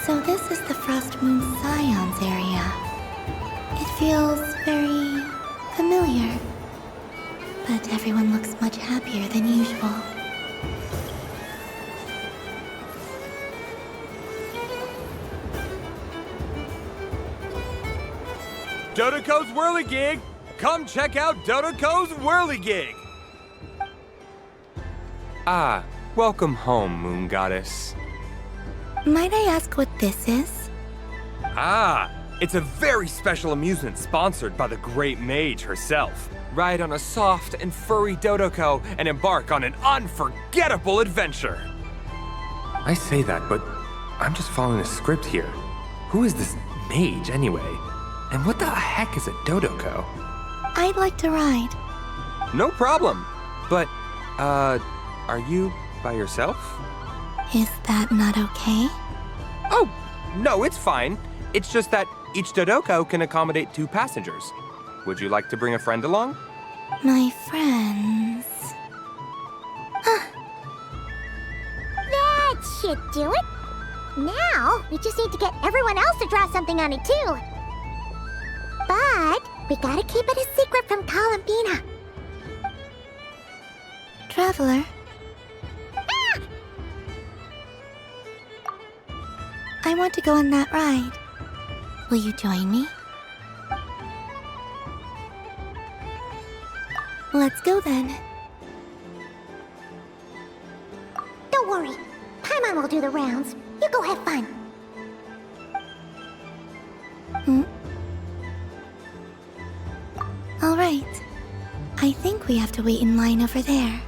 So this is the Frost Moon Scions area. It feels very familiar. But everyone looks much happier than usual. Dodoco's Whirly Gig! Come check out Dodoco's Whirly Gig! Ah, welcome home, Moon Goddess. Might I ask what this is? Ah, it's a very special amusement sponsored by the Great Mage herself. Ride on a soft and furry Dodoco and embark on an unforgettable adventure. I say that, but I'm just following a script here. Who is this mage, anyway? And what the heck is a Dodoco? I'd like to ride. No problem. But, are you by yourself? Is that not okay? Oh, no, it's fine. It's just that each Dodoco can accommodate 2 passengers. Would you like to bring a friend along? My friends... That should do it. Now, we just need to get everyone else to draw something on it too. But we gotta keep it a secret from Columbina. Traveler? I want to go on that ride. Will you join me? Let's go then. Don't worry. Paimon will do the rounds. You go have fun. All right. I think we have to wait in line over there.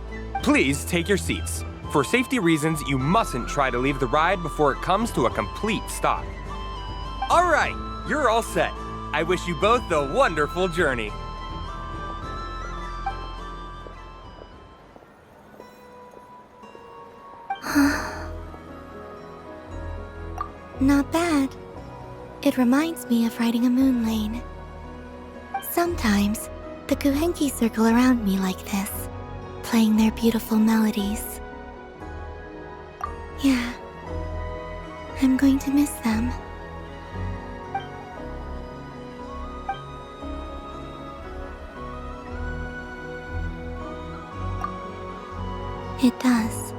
Please take your seats. For safety reasons, you mustn't try to leave the ride before it comes to a complete stop. All right, you're all set. I wish you both a wonderful journey. Not bad. It reminds me of riding a moon lane. Sometimes, the Kuuhenki circle around me like this, playing their beautiful melodies. Yeah, I'm going to miss them. It does.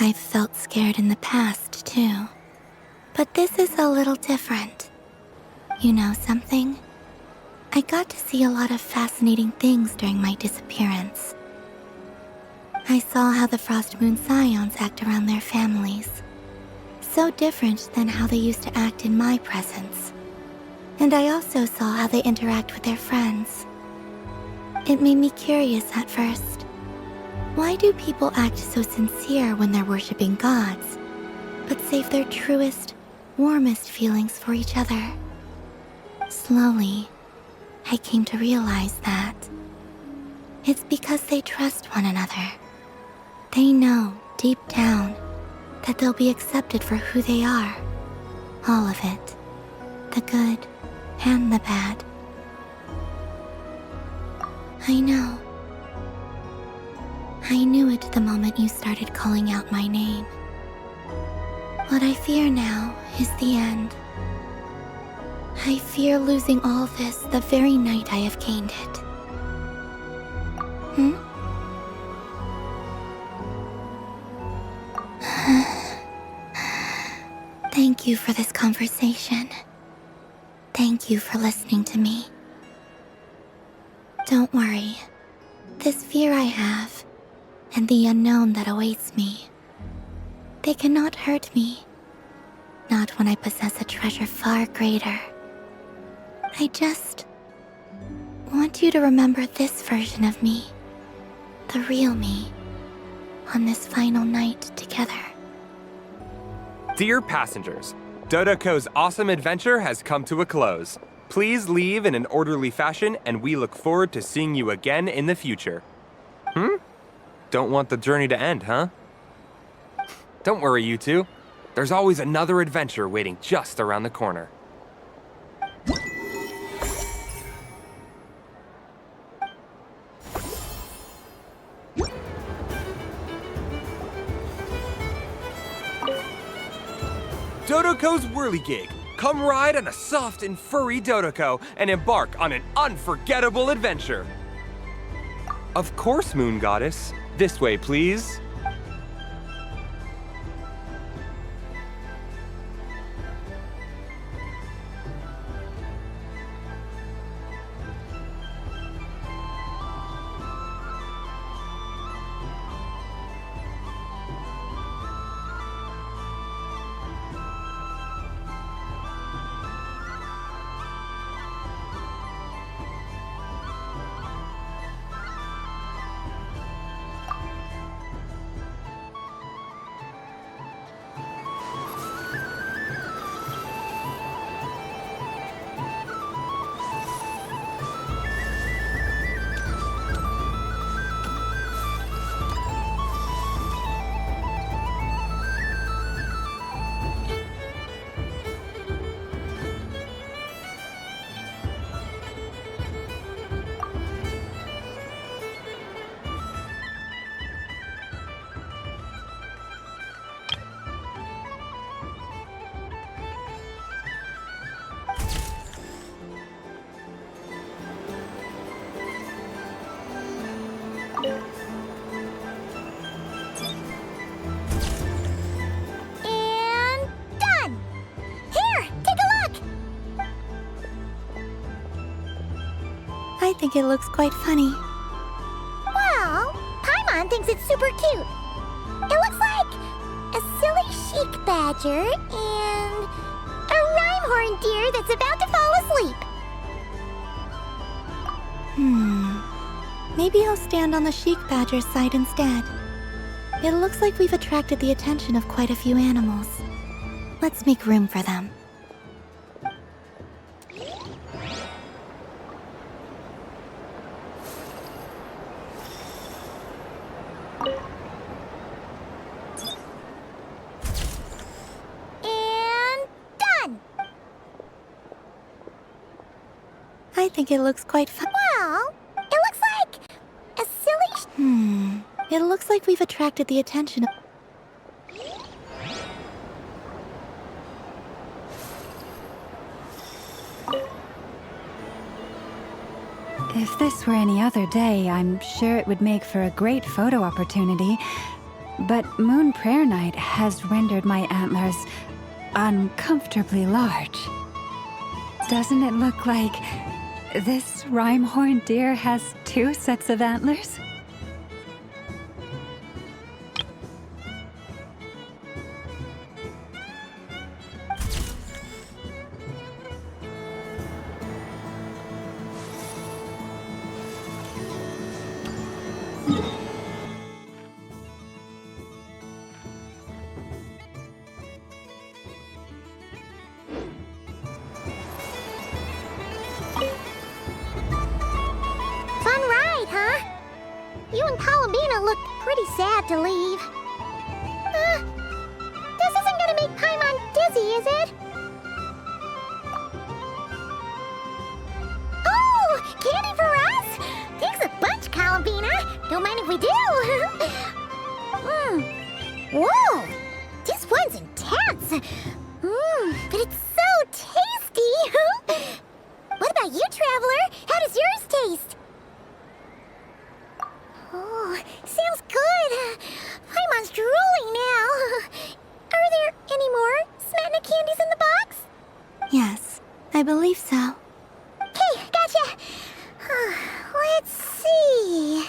I've felt scared in the past, too. But this is a little different. You know something? I got to see a lot of fascinating things during my disappearance. I saw how the Frost Moon Scions act around their families. So different than how they used to act in my presence. And I also saw how they interact with their friends. It made me curious at first. Why do people act so sincere when they're worshipping gods, but save their truest, warmest feelings for each other? Slowly, I came to realize that it's because they trust one another. They know, deep down, that they'll be accepted for who they are. All of it. The good and the bad. I know. I knew it the moment you started calling out my name. What I fear now is the end. I fear losing all this the very night I have gained it. Thank you for this conversation. Thank you for listening to me. Don't worry. This fear I have, and the unknown that awaits me, they cannot hurt me. Not when I possess a treasure far greater. I just want you to remember this version of me, the real me, on this final night together. Dear passengers, Dodoco's awesome adventure has come to a close. Please leave in an orderly fashion, and we look forward to seeing you again in the future. Don't want the journey to end, huh? Don't worry, you two. There's always another adventure waiting just around the corner. Dodoco's Whirly Gig. Come ride on a soft and furry Dodoco and embark on an unforgettable adventure. Of course, Moon Goddess. This way, please. I think it looks quite funny. Well, Paimon thinks it's super cute. It looks like a silly chic badger and a rhyme-horned deer that's about to fall asleep. Maybe I'll stand on the chic badger's side instead. It looks like we've attracted the attention of quite a few animals. Let's make room for them. I think it looks quite fun. Well, it looks like a silly... It looks like we've attracted the attention of... If this were any other day, I'm sure it would make for a great photo opportunity. But Moon Prayer Night has rendered my antlers uncomfortably large. Doesn't it look like this rhyme-horned deer has 2 sets of antlers? Fun ride, huh? You and Columbina look pretty sad to leave. This isn't gonna make Paimon dizzy, is it? Oh, candy for us? Thanks a bunch, Columbina. Don't mind if we do. Whoa, this one's intense. But it's so tasty. What about you, Traveler? How does yours taste? Oh, sounds good. Paimon's drooling now. Are there any more Smetana candies in the box? Yes, I believe so. Okay, gotcha. Let's see.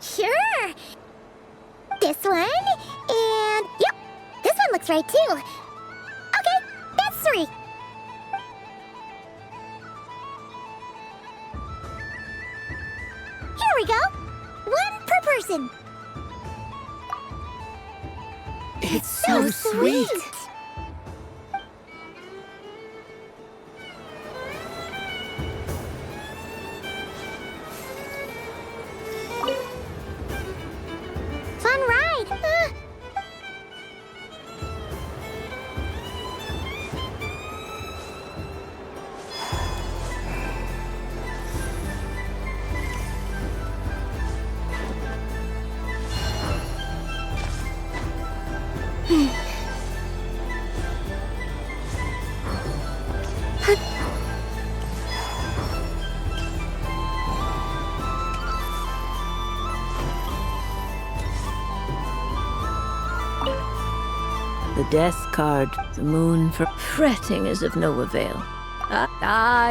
Sure. This one, and yep, this one looks right too. Okay, that's 3. Here we go. 1 per person. It's so sweet. Fun ride. The death card, the moon for fretting is of no avail.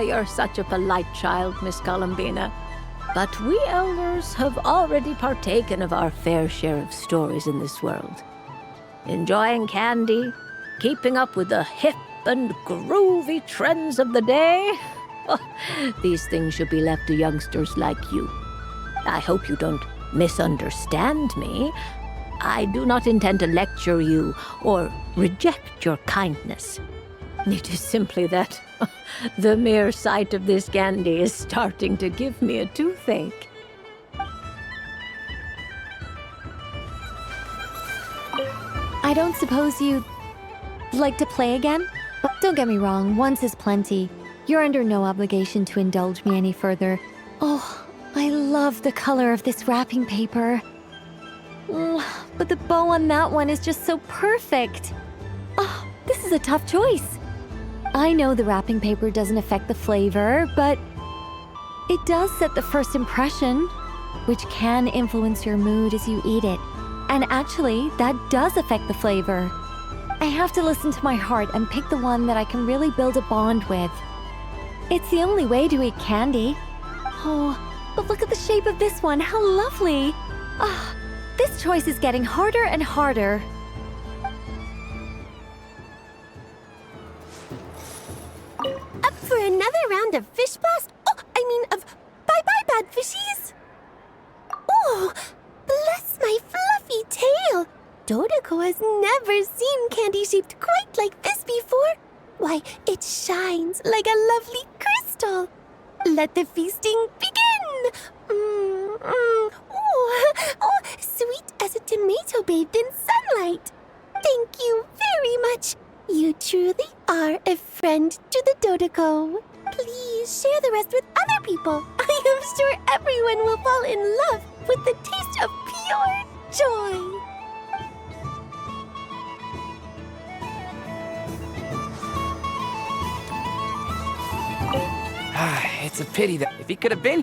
You're such a polite child, Miss Columbina. But we elders have already partaken of our fair share of stories in this world. Enjoying candy, keeping up with the hip and groovy trends of the day. These things should be left to youngsters like you. I hope you don't misunderstand me. I do not intend to lecture you or reject your kindness. It is simply that the mere sight of this candy is starting to give me a toothache. I don't suppose you'd like to play again? But don't get me wrong, once is plenty. You're under no obligation to indulge me any further. Oh, I love the color of this wrapping paper. But the bow on that one is just so perfect. Oh, this is a tough choice. I know the wrapping paper doesn't affect the flavor, but it does set the first impression, which can influence your mood as you eat it. And actually, that does affect the flavor. I have to listen to my heart and pick the one that I can really build a bond with. It's the only way to eat candy. Oh, but look at the shape of this one. How lovely. This choice is getting harder and harder. Up for another round of fish blast? Of bye-bye bad fishies? Oh, bless my fluffy tail. Dodoco has never seen candy shaped quite like this before. Why, it shines like a lovely crystal. Let the feasting begin. Oh, sweet as a tomato bathed in sunlight. Thank you very much. You truly are a friend to the Dodoco. Please share the rest with other people. I am sure everyone will fall in love with the taste of pure joy. It's a pity that if he could have been...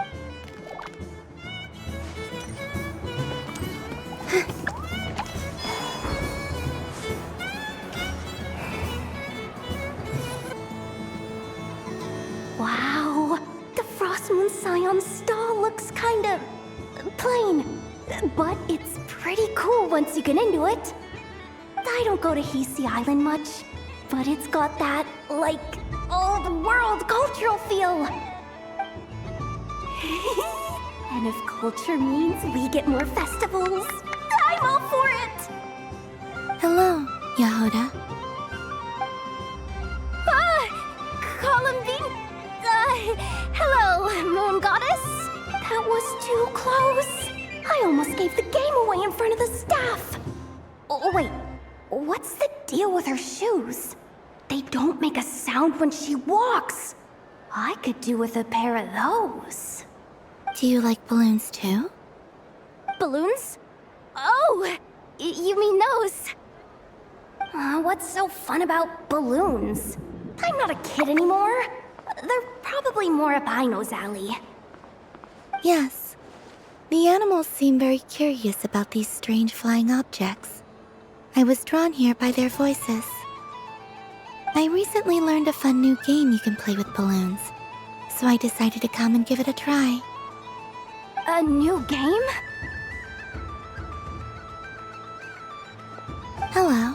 Wow, the Frost Moon Scion stall looks kinda plain, but it's pretty cool once you get into it. I don't go to Hisi Island much, but it's got that, like, old world cultural feel. And if culture means we get more festivals, I'm all for it! Hello, Yehoda. Columbine? Hello, Moon Goddess? That was too close. I almost gave the game away in front of the staff. Oh, wait, what's the deal with her shoes? They don't make a sound when she walks. I could do with a pair of those. Do you like balloons too? Balloons? Oh, you mean those? What's so fun about balloons? I'm not a kid anymore. They're probably more up Aino's alley. Yes. The animals seem very curious about these strange flying objects. I was drawn here by their voices. I recently learned a fun new game you can play with balloons, so I decided to come and give it a try. A new game? Hello.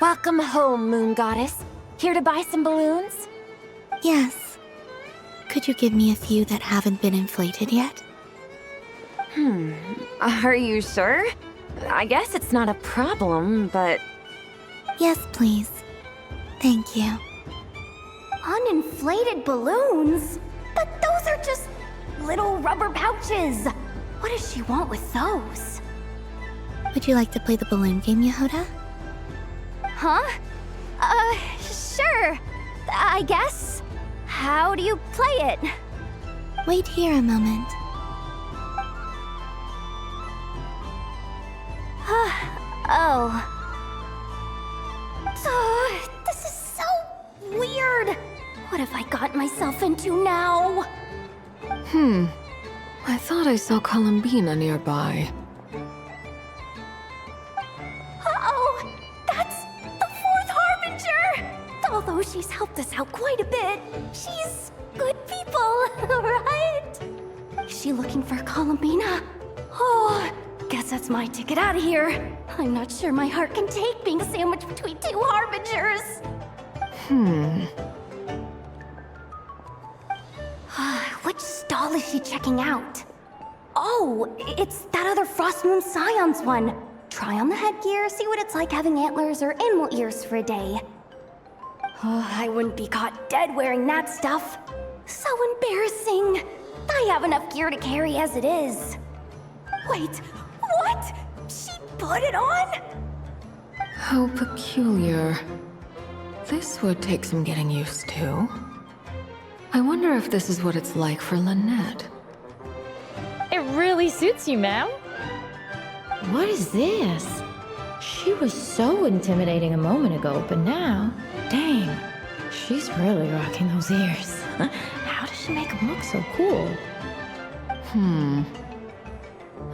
Welcome home, Moon Goddess. Here to buy some balloons? Yes. Could you give me a few that haven't been inflated yet? Are you sure? I guess it's not a problem, but... Yes, please. Thank you. Uninflated balloons? But those are just little rubber pouches. What does she want with those? Would you like to play the balloon game, Yehoda? Huh? Sure. I guess. How do you play it? Wait here a moment. Oh. This is so weird. What have I got myself into now? I thought I saw Columbina nearby. Uh-oh! That's the fourth Harbinger! Although she's helped us out quite a bit, she's good people, right? Is she looking for Columbina? Oh, guess that's my ticket out of here. I'm not sure my heart can take being sandwiched between two Harbingers. Which stall is she checking out? Oh, it's that other Frost Moon Scion's one. Try on the headgear, see what it's like having antlers or animal ears for a day. Oh, I wouldn't be caught dead wearing that stuff. So embarrassing. I have enough gear to carry as it is. Wait, what? She put it on? How peculiar. This would take some getting used to. I wonder if this is what it's like for Lynette. It really suits you, ma'am. What is this? She was so intimidating a moment ago, but now, dang, she's really rocking those ears. How does she make them look so cool?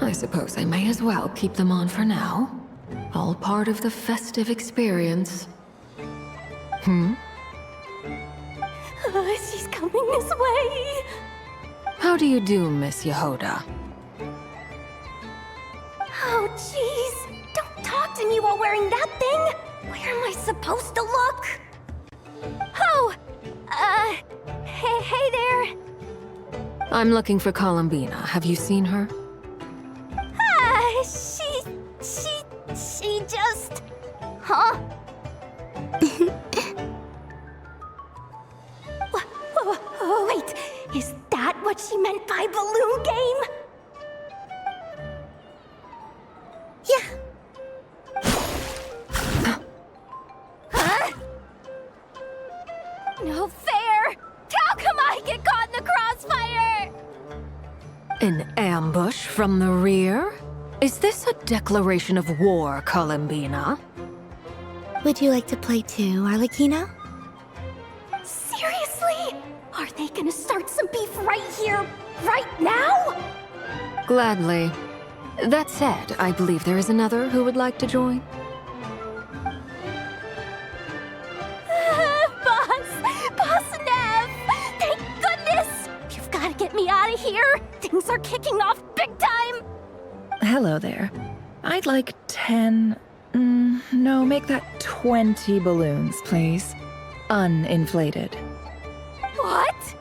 I suppose I may as well keep them on for now. All part of the festive experience. She's coming this way. How do you do, Miss Yehoda? Oh, jeez. Don't talk to me while wearing that thing. Where am I supposed to look? Oh, hey there. I'm looking for Columbina. Have you seen her? She just... Huh? Wait, is that what she meant by balloon game? Yeah. Huh? No fair! How come I get caught in the crossfire? An ambush from the rear? Is this a declaration of war, Columbina? Would you like to play too, Arlecchino? Seriously? Are they gonna start some beef right here, right now? Gladly. That said, I believe there is another who would like to join. Boss Nev! Thank goodness! You've gotta get me out of here! Things are kicking off big time! Hello there. I'd like 10... no, make that 20 balloons, please. Uninflated. What?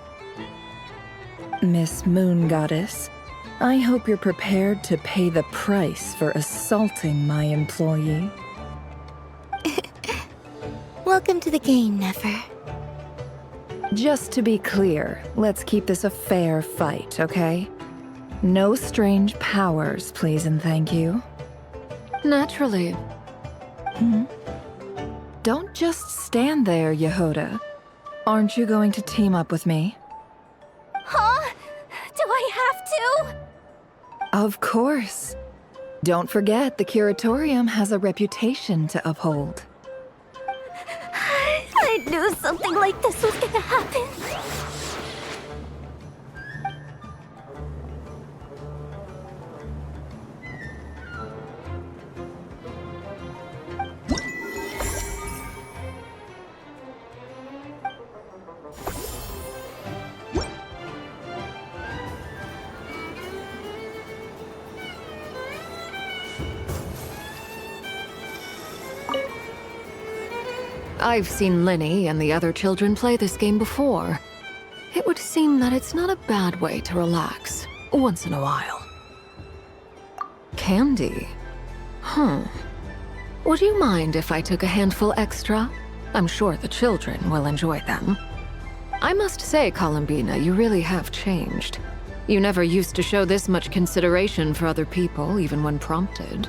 Miss Moon Goddess, I hope you're prepared to pay the price for assaulting my employee. Welcome to the game, Nefer. Just to be clear, let's keep this a fair fight, okay? No strange powers, please and thank you. Naturally. Don't just stand there, Yehoda. Aren't you going to team up with me? Huh? Do I have to? Of course. Don't forget, the Curatorium has a reputation to uphold. I knew something like this was gonna happen. I've seen Lenny and the other children play this game before. It would seem that it's not a bad way to relax, once in a while. Candy? Would you mind if I took a handful extra? I'm sure the children will enjoy them. I must say, Columbina, you really have changed. You never used to show this much consideration for other people, even when prompted.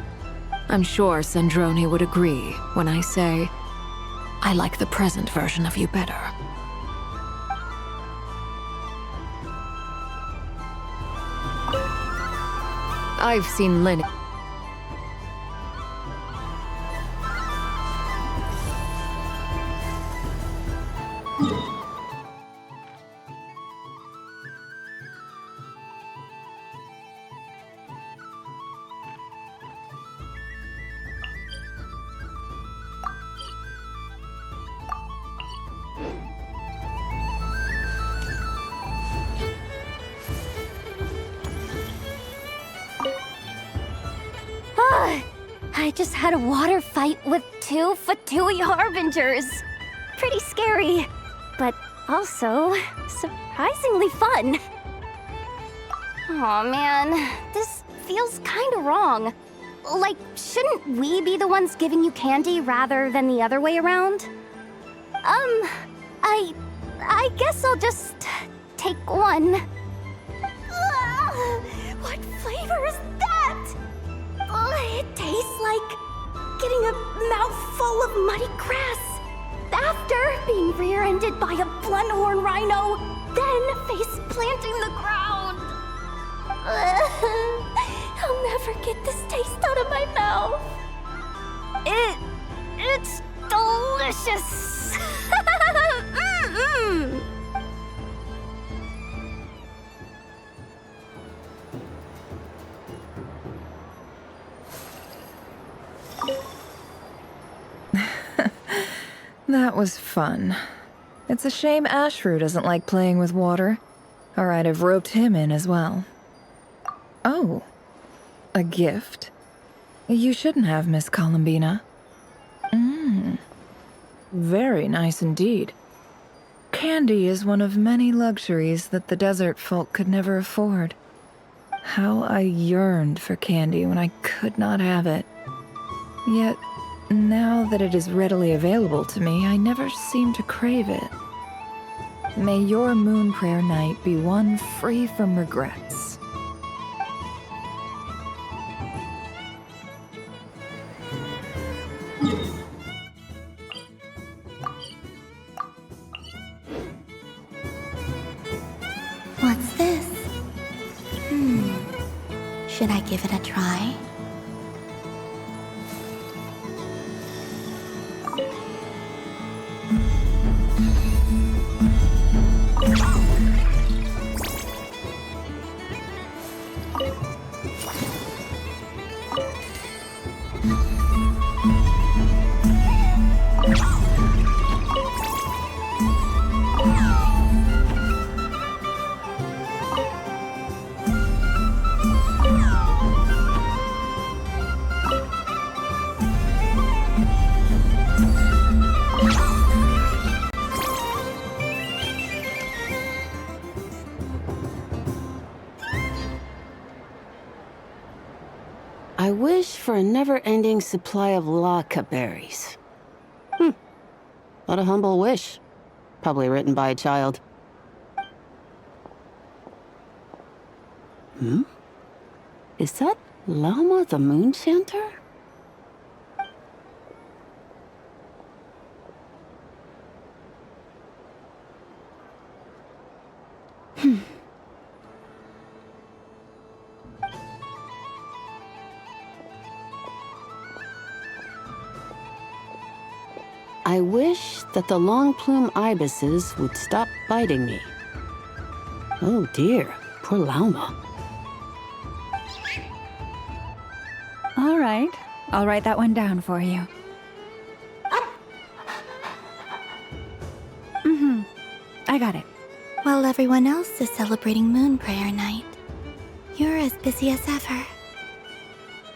I'm sure Sandroni would agree when I say, I like the present version of you better. I've seen Lenny. I just had a water fight with 2 Fatui Harbingers. Pretty scary, but also surprisingly fun. Aw, man, this feels kinda wrong. Like, shouldn't we be the ones giving you candy rather than the other way around? I guess I'll just take one. What flavor is that? It tastes like getting a mouthful of muddy grass. After being rear-ended by a blunt-horn rhino, then face-planting the ground. I'll never get this taste out of my mouth. It's delicious. That was fun. It's a shame Ashru doesn't like playing with water, or I'd have roped him in as well. Oh, a gift? You shouldn't have, Miss Columbina. Very nice indeed. Candy is one of many luxuries that the desert folk could never afford. How I yearned for candy when I could not have it. Yet, now that it is readily available to me, I never seem to crave it. May your moon prayer night be one free from regrets. What's this? Should I give it a try? for a never-ending supply of laka berries. What a humble wish. Probably written by a child. Is that Llama the Moon Chanter? I wish that the long plume ibises would stop biting me. Oh dear, poor Llama. All right, I'll write that one down for you. I got it. While everyone else is celebrating Moon Prayer Night, you're as busy as ever.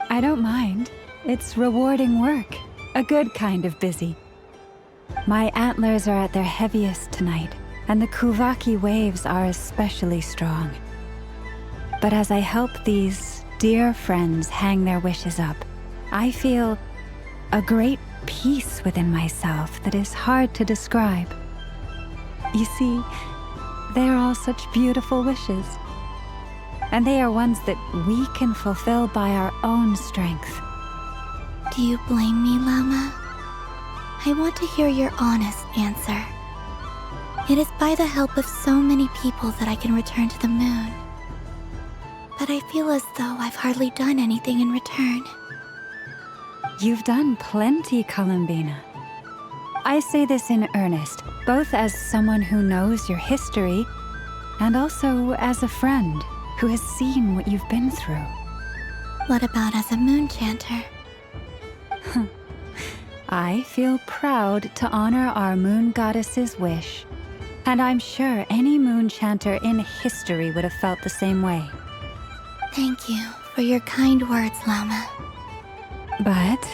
I don't mind. It's rewarding work. A good kind of busy. My antlers are at their heaviest tonight, and the Kuuvahki waves are especially strong. But as I help these dear friends hang their wishes up, I feel a great peace within myself that is hard to describe. You see, they are all such beautiful wishes. And they are ones that we can fulfill by our own strength. Do you blame me, Llama? I want to hear your honest answer. It is by the help of so many people that I can return to the moon. But I feel as though I've hardly done anything in return. You've done plenty, Columbina. I say this in earnest, both as someone who knows your history, and also as a friend who has seen what you've been through. What about as a moon chanter? I feel proud to honor our moon goddess's wish, and I'm sure any moon chanter in history would have felt the same way. Thank you for your kind words, Llama. But...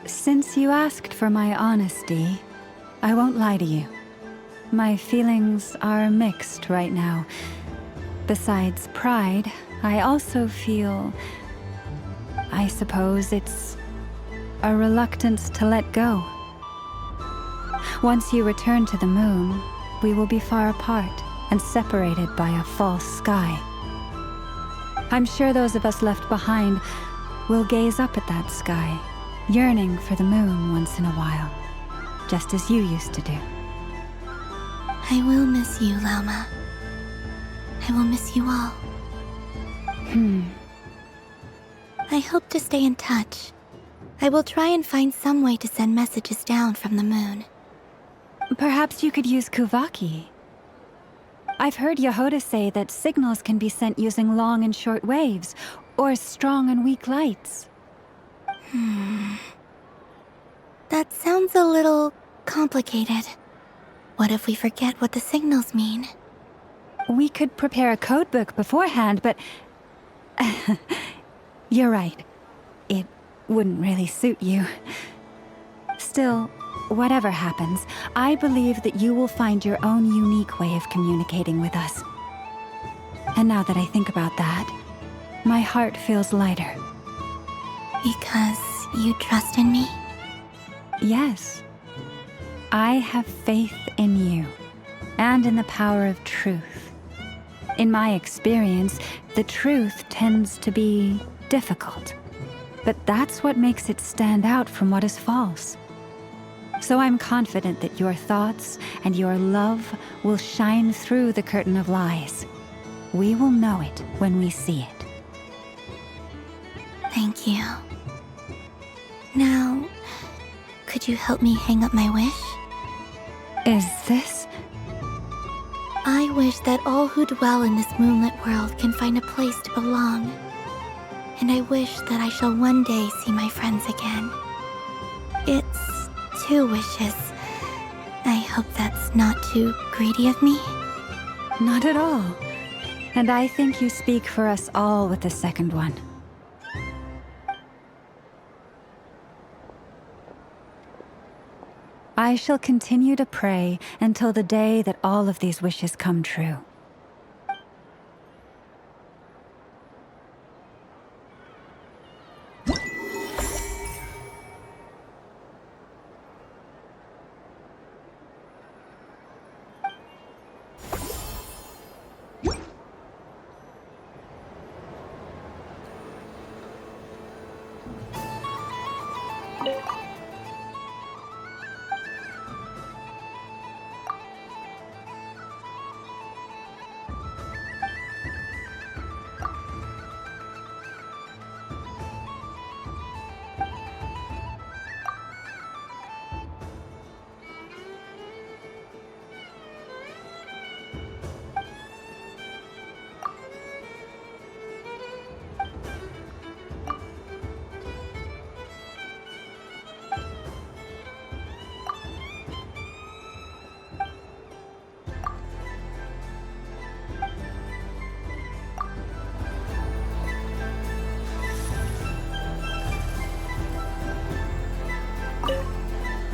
Since you asked for my honesty, I won't lie to you. My feelings are mixed right now. Besides pride, I also feel... I suppose it's a reluctance to let go. Once you return to the moon, we will be far apart and separated by a false sky. I'm sure those of us left behind will gaze up at that sky, yearning for the moon once in a while, just as you used to do. I will miss you, Llama. I will miss you all. I hope to stay in touch. I will try and find some way to send messages down from the moon. Perhaps you could use Kuuvahki. I've heard Yehoda say that signals can be sent using long and short waves, or strong and weak lights. That sounds a little complicated. What if we forget what the signals mean? We could prepare a codebook beforehand, but... You're right. It wouldn't really suit you. Still, whatever happens, I believe that you will find your own unique way of communicating with us. And now that I think about that, my heart feels lighter. Because you trust in me? Yes. I have faith in you, and in the power of truth. In my experience, the truth tends to be difficult, but that's what makes it stand out from what is false. So I'm confident that your thoughts and your love will shine through the curtain of lies. We will know it when we see it. Thank you. Now, could you help me hang up my wish? Is this? I wish that all who dwell in this moonlit world can find a place to belong. And I wish that I shall one day see my friends again. It's 2 wishes. I hope that's not too greedy of me. Not at all. And I think you speak for us all with the second one. I shall continue to pray until the day that all of these wishes come true.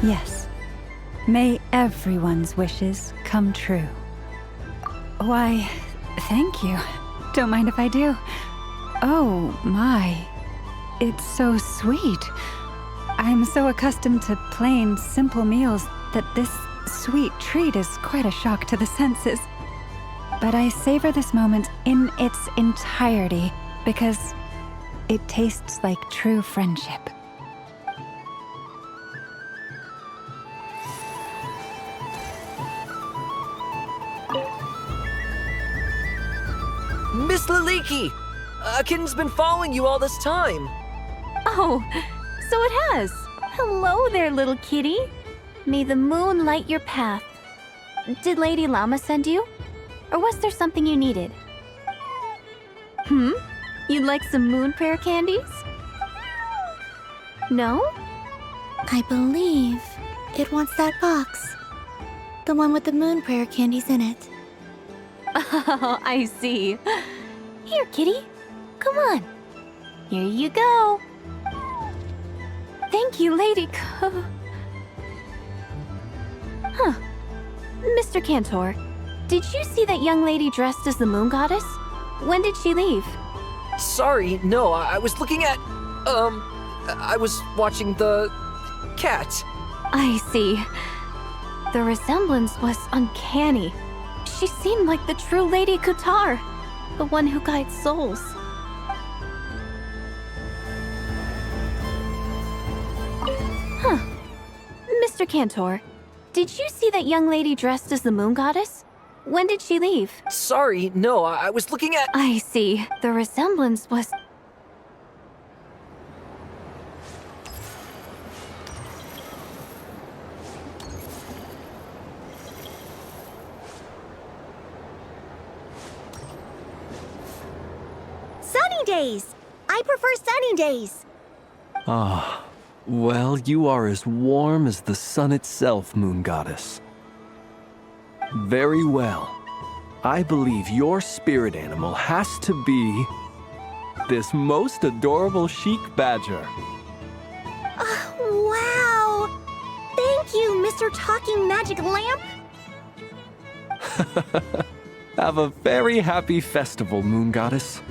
Yes. May everyone's wishes come true. Why, thank you. Don't mind if I do. Oh, my. It's so sweet. I'm so accustomed to plain, simple meals that this sweet treat is quite a shock to the senses. But I savor this moment in its entirety because it tastes like true friendship. Miss Liliki! Akin's been following you all this time. Oh, so it has. Hello there, little kitty. May the moon light your path. Did Lady Llama send you? Or was there something you needed? You'd like some moon prayer candies? No? I believe it wants that box. The one with the moon prayer candies in it. Oh, I see. Here, kitty. Come on. Here you go. Thank you, Lady Mr. Cantor, did you see that young lady dressed as the moon goddess? When did she leave? Sorry, no, I was looking at... I was watching the... cat. I see. The resemblance was uncanny. She seemed like the true Lady Kutar, the one who guides souls. Mr. Cantor, did you see that young lady dressed as the moon goddess? When did she leave? Sorry, no, I was looking at... I see. The resemblance was... Sunny days! I prefer sunny days. Ah, well, you are as warm as the sun itself, Moon Goddess. Very well. I believe your spirit animal has to be this most adorable chic badger. Wow! Thank you, Mr. Talking Magic Lamp. Have a very happy festival, Moon Goddess.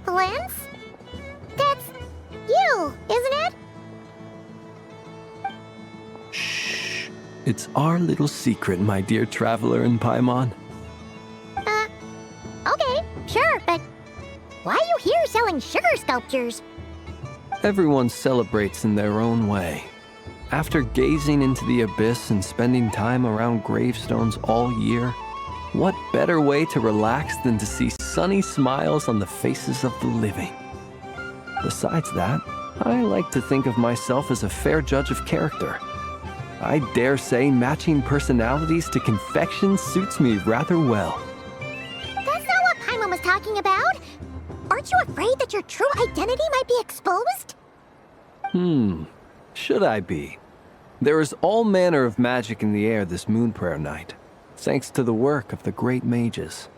Flins? That's you, isn't it? Shh. It's our little secret, my dear traveler in Paimon. Okay, sure, but why are you here selling sugar sculptures? Everyone celebrates in their own way. After gazing into the abyss and spending time around gravestones all year, what better way to relax than to see sunny smiles on the faces of the living? Besides that, I like to think of myself as a fair judge of character. I dare say matching personalities to confection suits me rather well. That's not what Paimon was talking about. Aren't you afraid that your true identity might be exposed? Should I be? There is all manner of magic in the air this moon prayer night, thanks to the work of the great mages.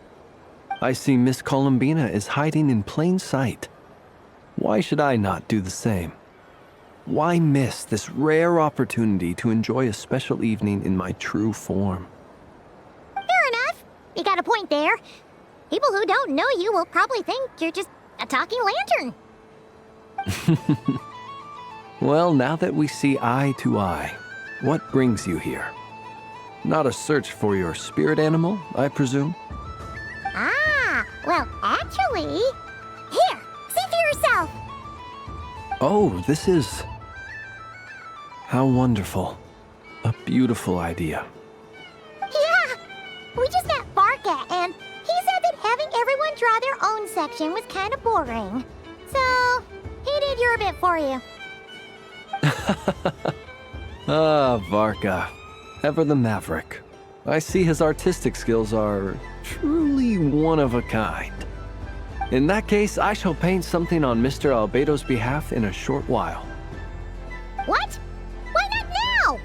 I see Miss Columbina is hiding in plain sight. Why should I not do the same? Why miss this rare opportunity to enjoy a special evening in my true form? Fair enough. You got a point there. People who don't know you will probably think you're just a talking lantern. Well, now that we see eye to eye, what brings you here? Not a search for your spirit animal, I presume? Ah, well, actually... Here, see for yourself. Oh, this is... How wonderful. A beautiful idea. Yeah, we just met Barca, and he said that having everyone draw their own section was kind of boring. So, he did your bit for you. Ah, Varka. Ever the maverick. I see his artistic skills are truly one of a kind. In that case, I shall paint something on Mr. Albedo's behalf in a short while. What? Why not now?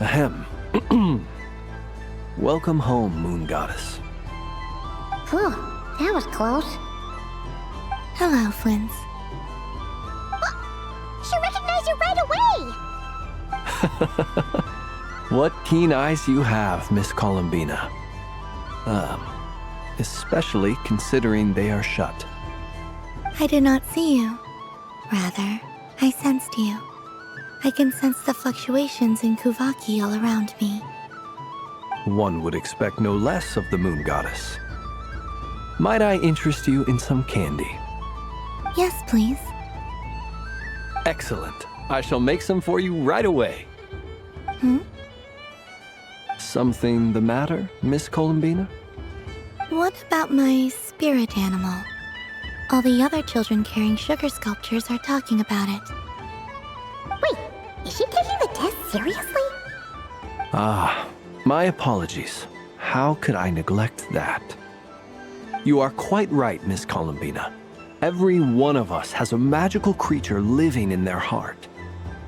Ahem. Welcome home, Moon Goddess. Phew, that was close. Hello, Flins. way! What keen eyes you have, Miss Columbina. Especially considering they are shut. I did not see you. Rather, I sensed you. I can sense the fluctuations in Kuuvahki all around me. One would expect no less of the moon goddess. Might I interest you in some candy? Yes, please. Excellent. I shall make some for you right away. Something the matter, Miss Columbina? What about my spirit animal? All the other children carrying sugar sculptures are talking about it. Wait, is she taking the test seriously? Ah, my apologies. How could I neglect that? You are quite right, Miss Columbina. Every one of us has a magical creature living in their heart.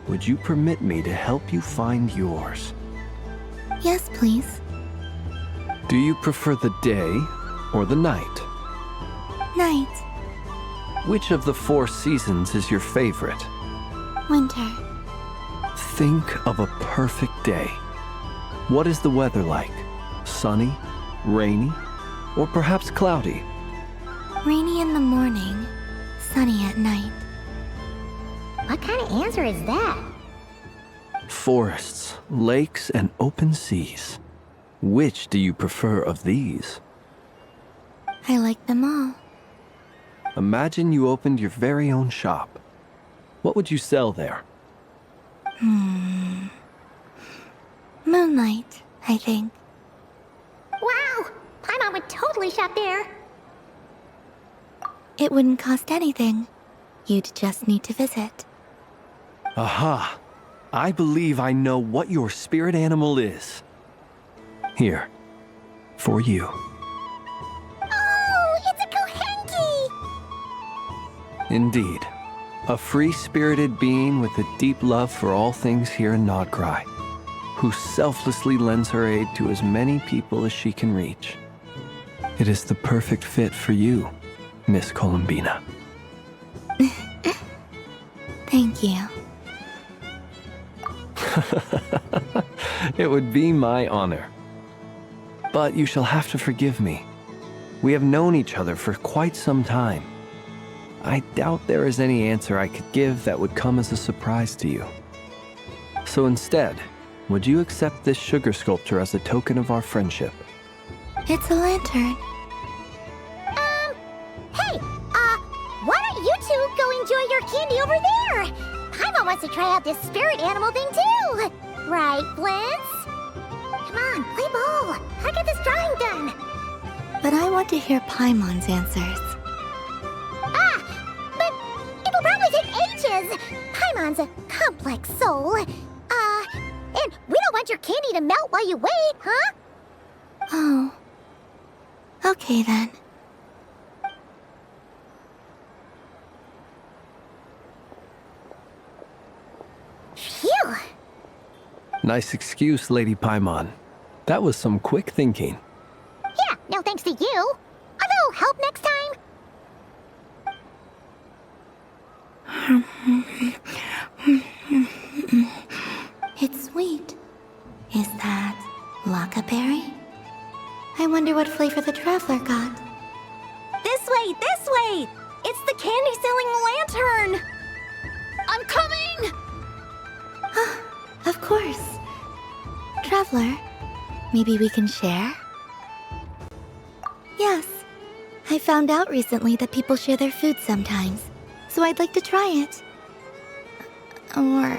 Would you permit me to help you find yours? Yes, please. Do you prefer the day or the night? Night. Which of the 4 seasons is your favorite? Winter. Think of a perfect day. What is the weather like? Sunny, rainy, or perhaps cloudy? Rainy in the morning, sunny at night. What kind of answer is that? Forests, lakes, and open seas. Which do you prefer of these? I like them all. Imagine you opened your very own shop. What would you sell there? Moonlight, I think. Wow! Paimon would totally shop there. It wouldn't cost anything. You'd just need to visit. Aha! I believe I know what your spirit animal is. Here, for you. Oh, it's a Kuuhenki! Indeed. A free-spirited being with a deep love for all things here in Nod-Krai, who selflessly lends her aid to as many people as she can reach. It is the perfect fit for you, Miss Columbina. Thank you. It would be my honor. But you shall have to forgive me. We have known each other for quite some time. I doubt there is any answer I could give that would come as a surprise to you. So instead, would you accept this sugar sculpture as a token of our friendship? It's a lantern. Hey, why don't you two go enjoy your candy over there? Paimon wants to try out this spirit animal thing too. Right, Flins? Come on, play ball. I get this drawing done. But I want to hear Paimon's answers. But it'll probably take ages. Paimon's a complex soul. And we don't want your candy to melt while you wait, huh? Oh. Okay then. Phew. Nice excuse, Lady Paimon. That was some quick thinking. Yeah, no thanks to you. A little help next time. It's sweet. Is that Laka berry? I wonder what flavor the traveler got. This way, this way! It's the candy-selling lantern! I'm coming! Of course. Traveler, maybe we can share? Yes. I found out recently that people share their food sometimes, so I'd like to try it. Or...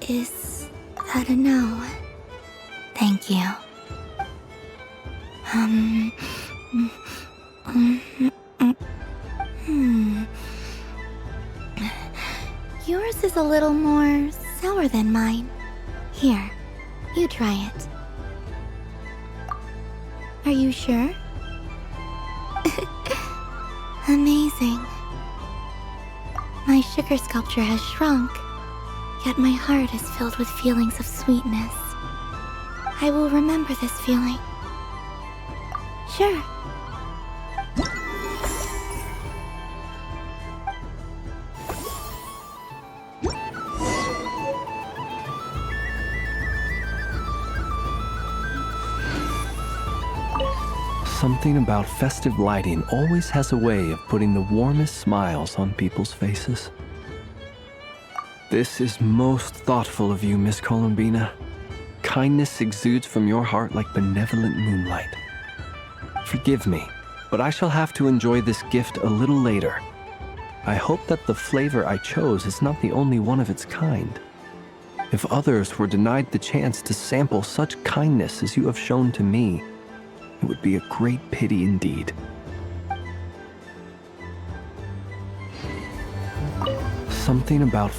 is that a no? Thank you. Yours is a little more sour than mine. Here, you try it. Are you sure? Amazing. My sugar sculpture has shrunk, yet my heart is filled with feelings of sweetness. I will remember this feeling. Sure. Something about festive lighting always has a way of putting the warmest smiles on people's faces. This is most thoughtful of you, Miss Columbina. Kindness exudes from your heart like benevolent moonlight. Forgive me, but I shall have to enjoy this gift a little later. I hope that the flavor I chose is not the only one of its kind. If others were denied the chance to sample such kindness as you have shown to me, it would be a great pity indeed. Something about...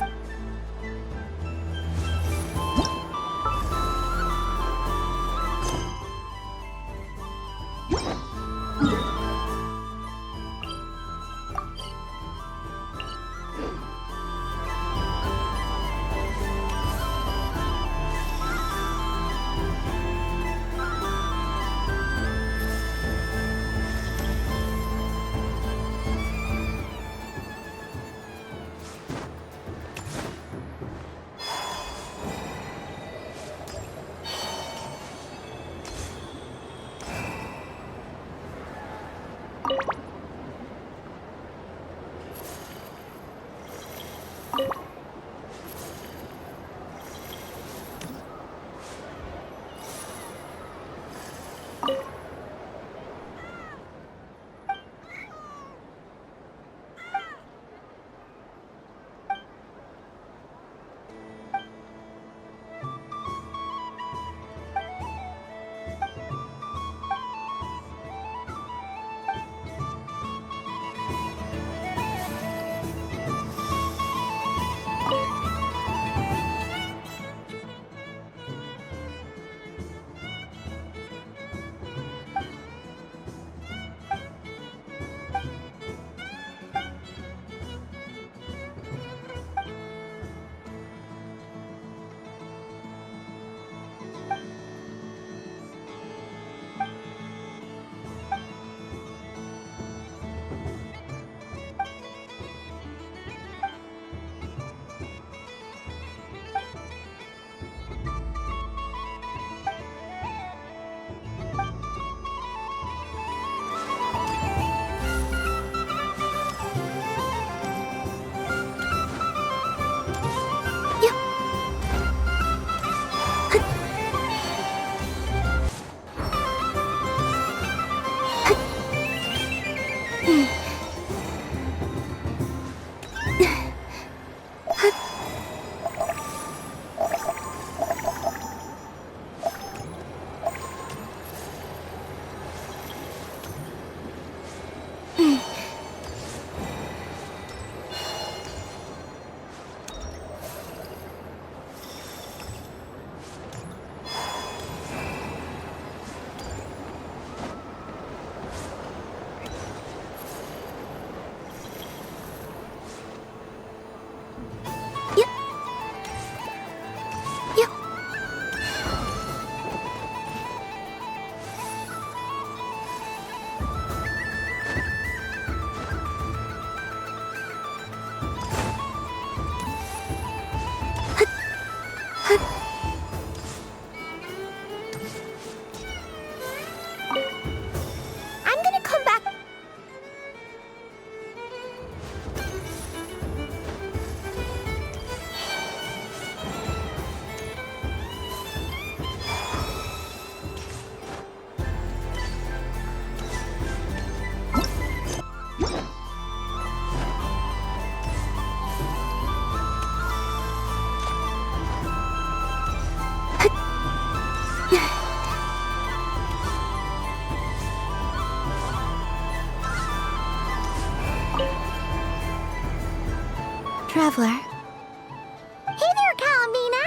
Traveler. Hey there, Columbina!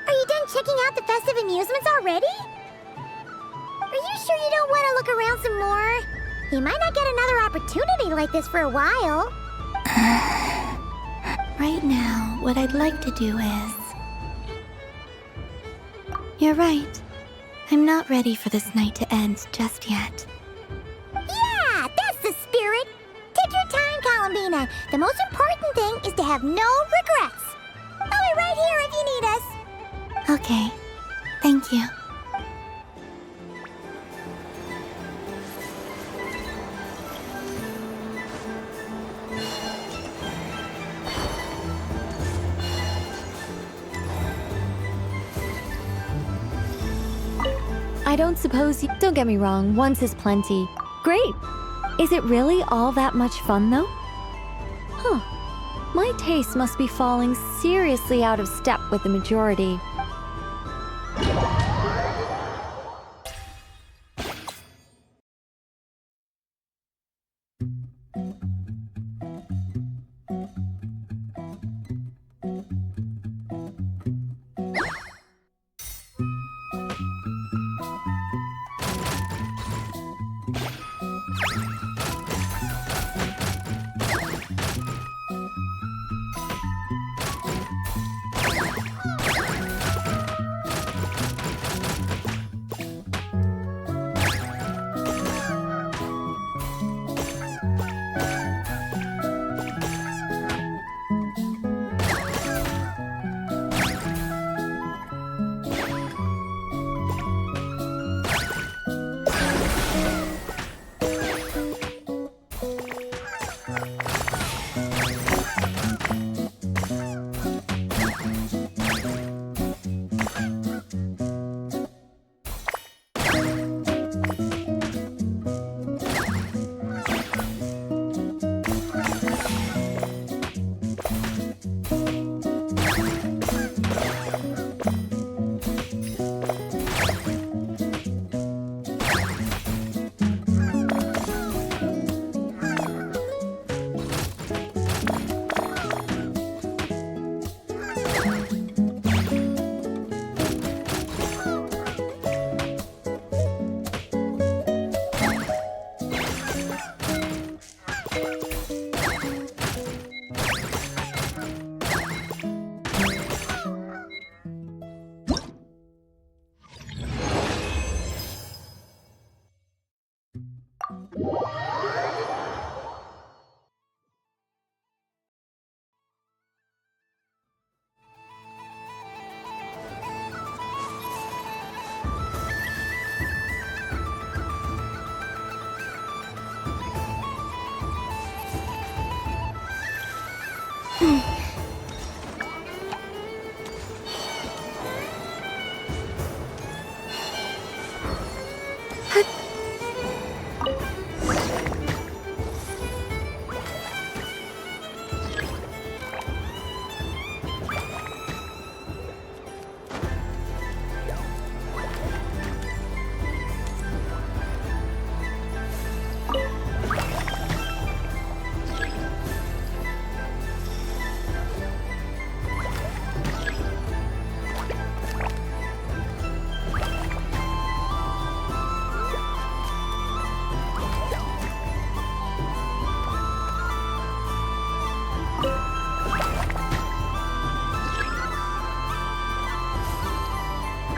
Are you done checking out the festive amusements already? Are you sure you don't want to look around some more? You might not get another opportunity like this for a while. Right now, what I'd like to do is... You're right. I'm not ready for this night to end just yet. Yeah, that's the spirit! Take your time, Columbina. The most important thing is to have no regrets. I'll be right here if you need us. Okay. Thank you. I don't suppose you... Don't get me wrong, once is plenty. Great! Is it really all that much fun, though? Huh. My taste must be falling seriously out of step with the majority.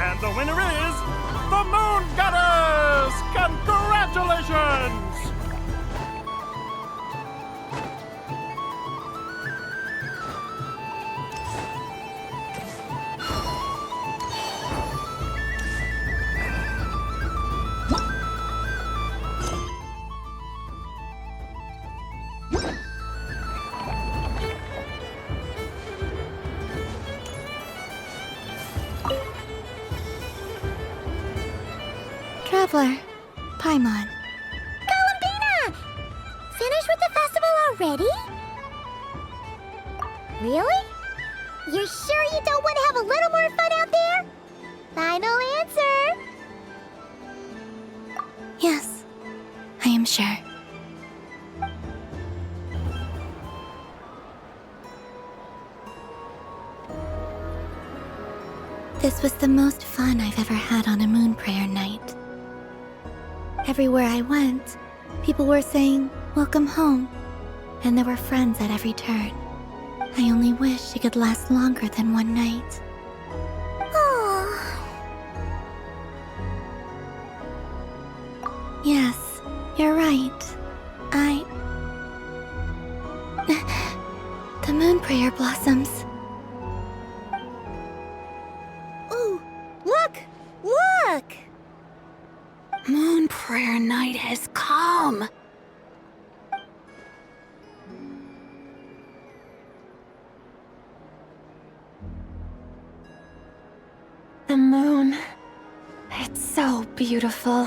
And the winner is the Moon Goddess! Congratulations! Traveler, Paimon. Columbina! Finished with the festival already? Really? You're sure you don't want to have a little more fun out there? Final answer! Yes, I am sure. This was the most fun I've ever had on a moon prayer night. Everywhere I went, people were saying, "Welcome home," and there were friends at every turn. I only wish it could last longer than one night. Yes, you're right. The moon prayer blossoms. Ooh, look! Look! Moon prayer night has come. The moon. It's so beautiful.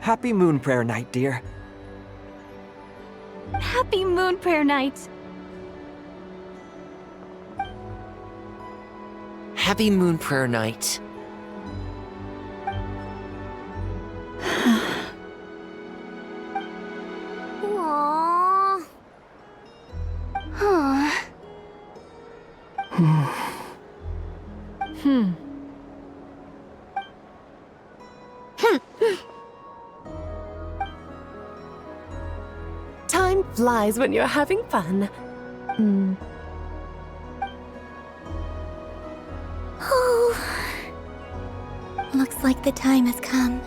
Happy Moon Prayer Night, dear. Happy Moon Prayer Night. Happy Moon Prayer Night. Aww. Huh. Time flies when you're having fun. Looks like the time has come.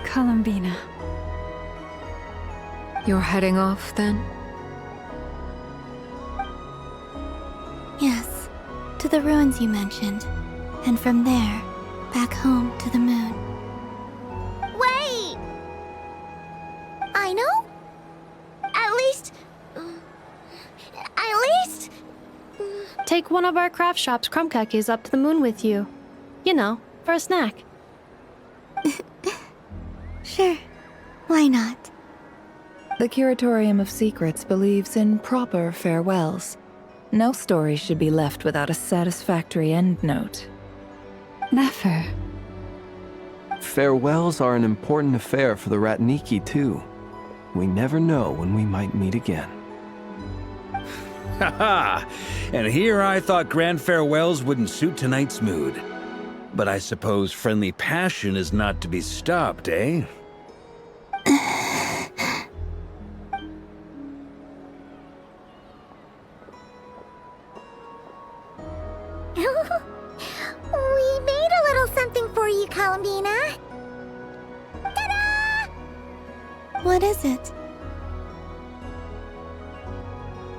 Columbina. You're heading off then? Yes, to the ruins you mentioned. And from there, back home to the moon. Wait! Aino? At least... Take one of our craft shop's crumb cookies up to the moon with you. You know, for a snack. Sure. Why not? The Curatorium of Secrets believes in proper farewells. No story should be left without a satisfactory endnote. Never. Farewells are an important affair for the Ratniki, too. We never know when we might meet again. Haha! And here I thought grand farewells wouldn't suit tonight's mood. But I suppose friendly passion is not to be stopped, eh? We made a little something for you, Columbina. Ta-da! What is it?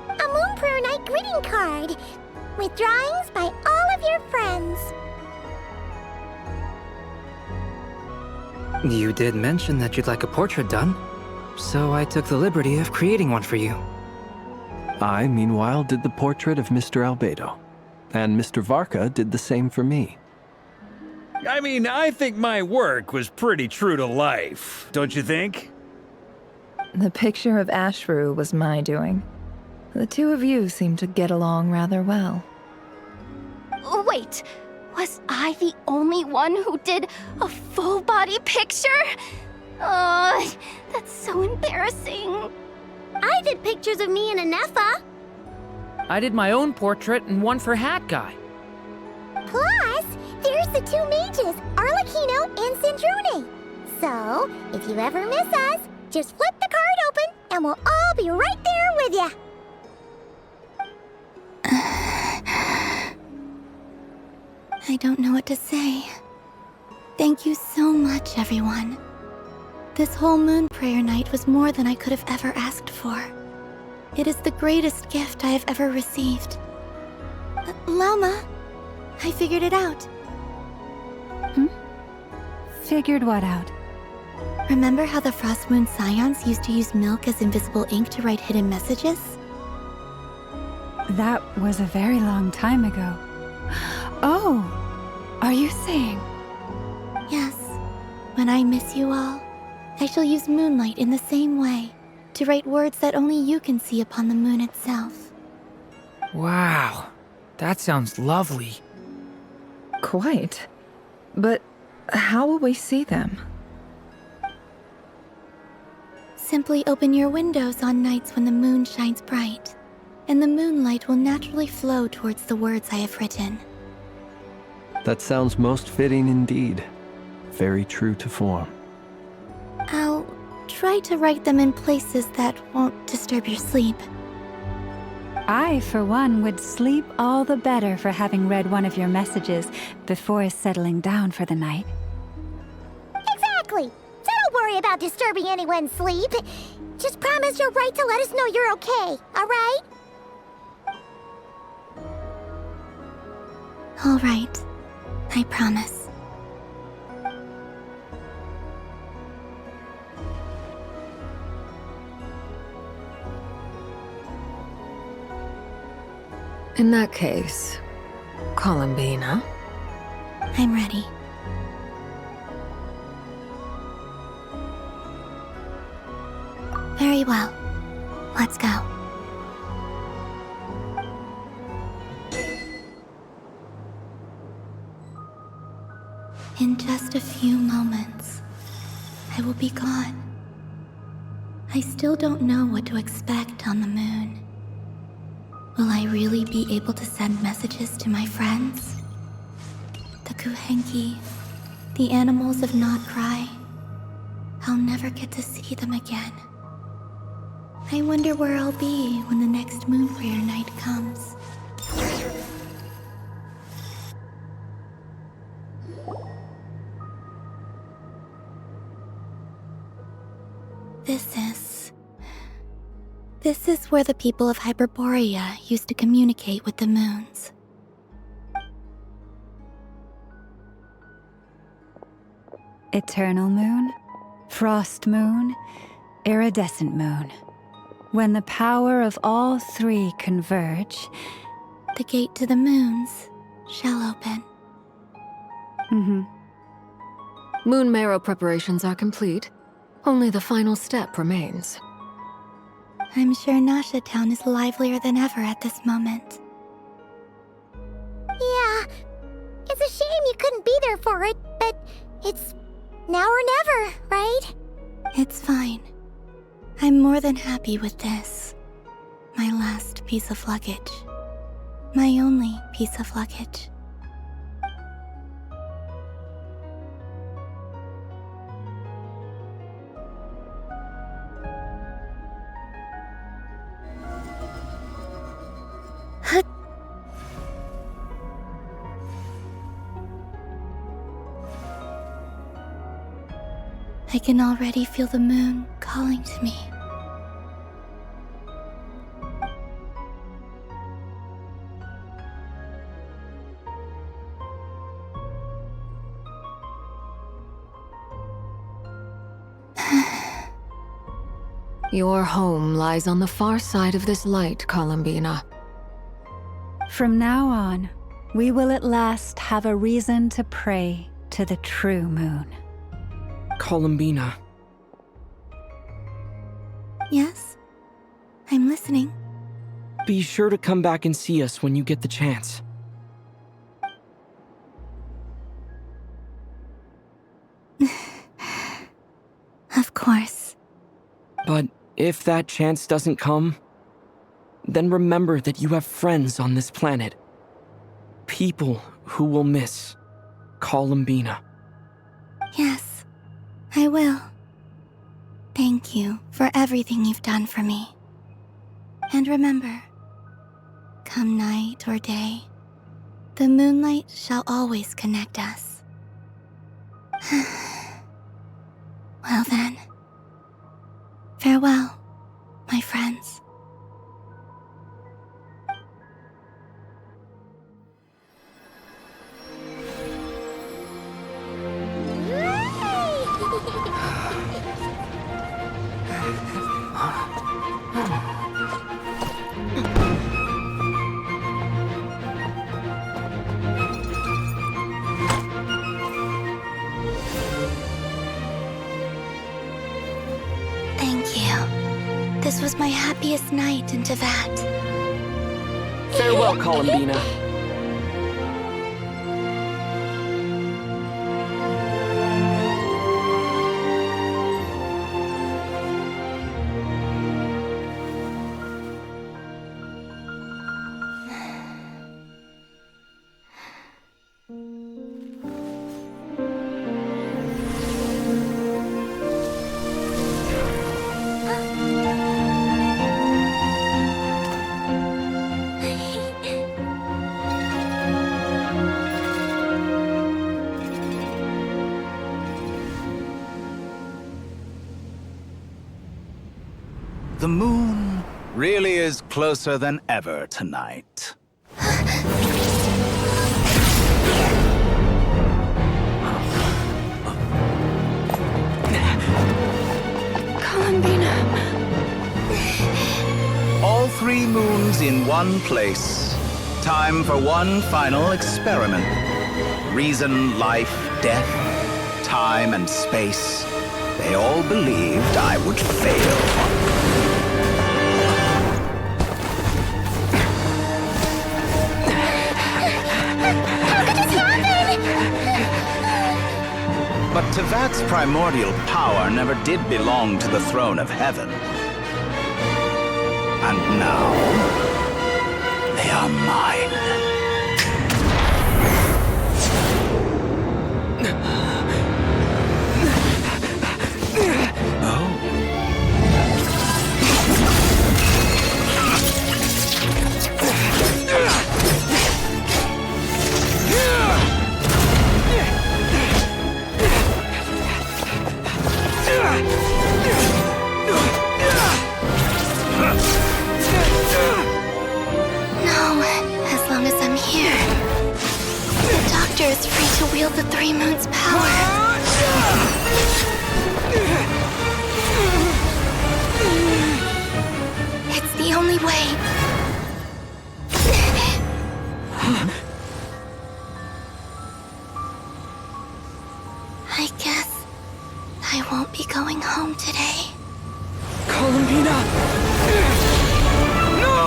A Moon Prayer Night greeting card with drawings by all of your friends. You did mention that you'd like a portrait done, so I took the liberty of creating one for you. I, meanwhile, did the portrait of Mr. Albedo. And Mr. Varka did the same for me. I mean, I think my work was pretty true to life, don't you think? The picture of Ashru was my doing. The two of you seem to get along rather well. Wait, was I the only one who did a full-body picture? That's so embarrassing. I did pictures of me and Anefa. I did my own portrait and one for Hat Guy. Plus, there's the two mages, Arlecchino and Sandrune. So, if you ever miss us, just flip the card open and we'll all be right there with you. I don't know what to say. Thank you so much, everyone. This whole Moon Prayer Night was more than I could have ever asked for. It is the greatest gift I have ever received. Lama, I figured it out. Figured what out? Remember how the Frost Moon Scions used to use milk as invisible ink to write hidden messages? That was a very long time ago. Oh, are you saying? Yes. When I miss you all, I shall use moonlight in the same way, to write words that only you can see upon the moon itself. Wow, that sounds lovely. Quite. But how will we see them? Simply open your windows on nights when the moon shines bright, and the moonlight will naturally flow towards the words I have written. That sounds most fitting indeed. Very true to form. I'll try to write them in places that won't disturb your sleep. I, for one, would sleep all the better for having read one of your messages before settling down for the night. Exactly. So don't worry about disturbing anyone's sleep. Just promise you'll write to let us know you're okay, all right? All right. I promise. In that case, Columbina, I'm ready. Very well. Let's go. In just a few moments, I will be gone. I still don't know what to expect on the moon. Will I really be able to send messages to my friends? The Kuuhenki, the animals of Nod-Krai. I'll never get to see them again. I wonder where I'll be when the next moon prayer night comes. This is where the people of Hyperborea used to communicate with the moons. Eternal moon, frost moon, iridescent moon. When the power of all three converge, the gate to the moons shall open. Moon marrow preparations are complete. Only the final step remains. I'm sure Nasha Town is livelier than ever at this moment. Yeah, it's a shame you couldn't be there for it, but it's now or never, right? It's fine. I'm more than happy with this. My last piece of luggage. My only piece of luggage. I can already feel the moon calling to me. Your home lies on the far side of this light, Columbina. From now on, we will at last have a reason to pray to the true moon. Columbina. Yes? I'm listening. Be sure to come back and see us when you get the chance. Of course. But if that chance doesn't come, then remember that you have friends on this planet. People who will miss Columbina. Yes. I will. Thank you for everything you've done for me. And remember, come night or day, the moonlight shall always connect us. Well then, farewell, my friends. This was my happiest night in Teyvat. Farewell, Columbina. The moon really is closer than ever tonight. Columbina. All three moons in one place. Time for one final experiment. Reason, life, death, time, and space. They all believed I would fail. How could this happen? But Tevat's primordial power never did belong to the throne of heaven. And now, they are mine. Is free to wield the Three Moons' power. It's the only way. I guess I won't be going home today. Columbina! No!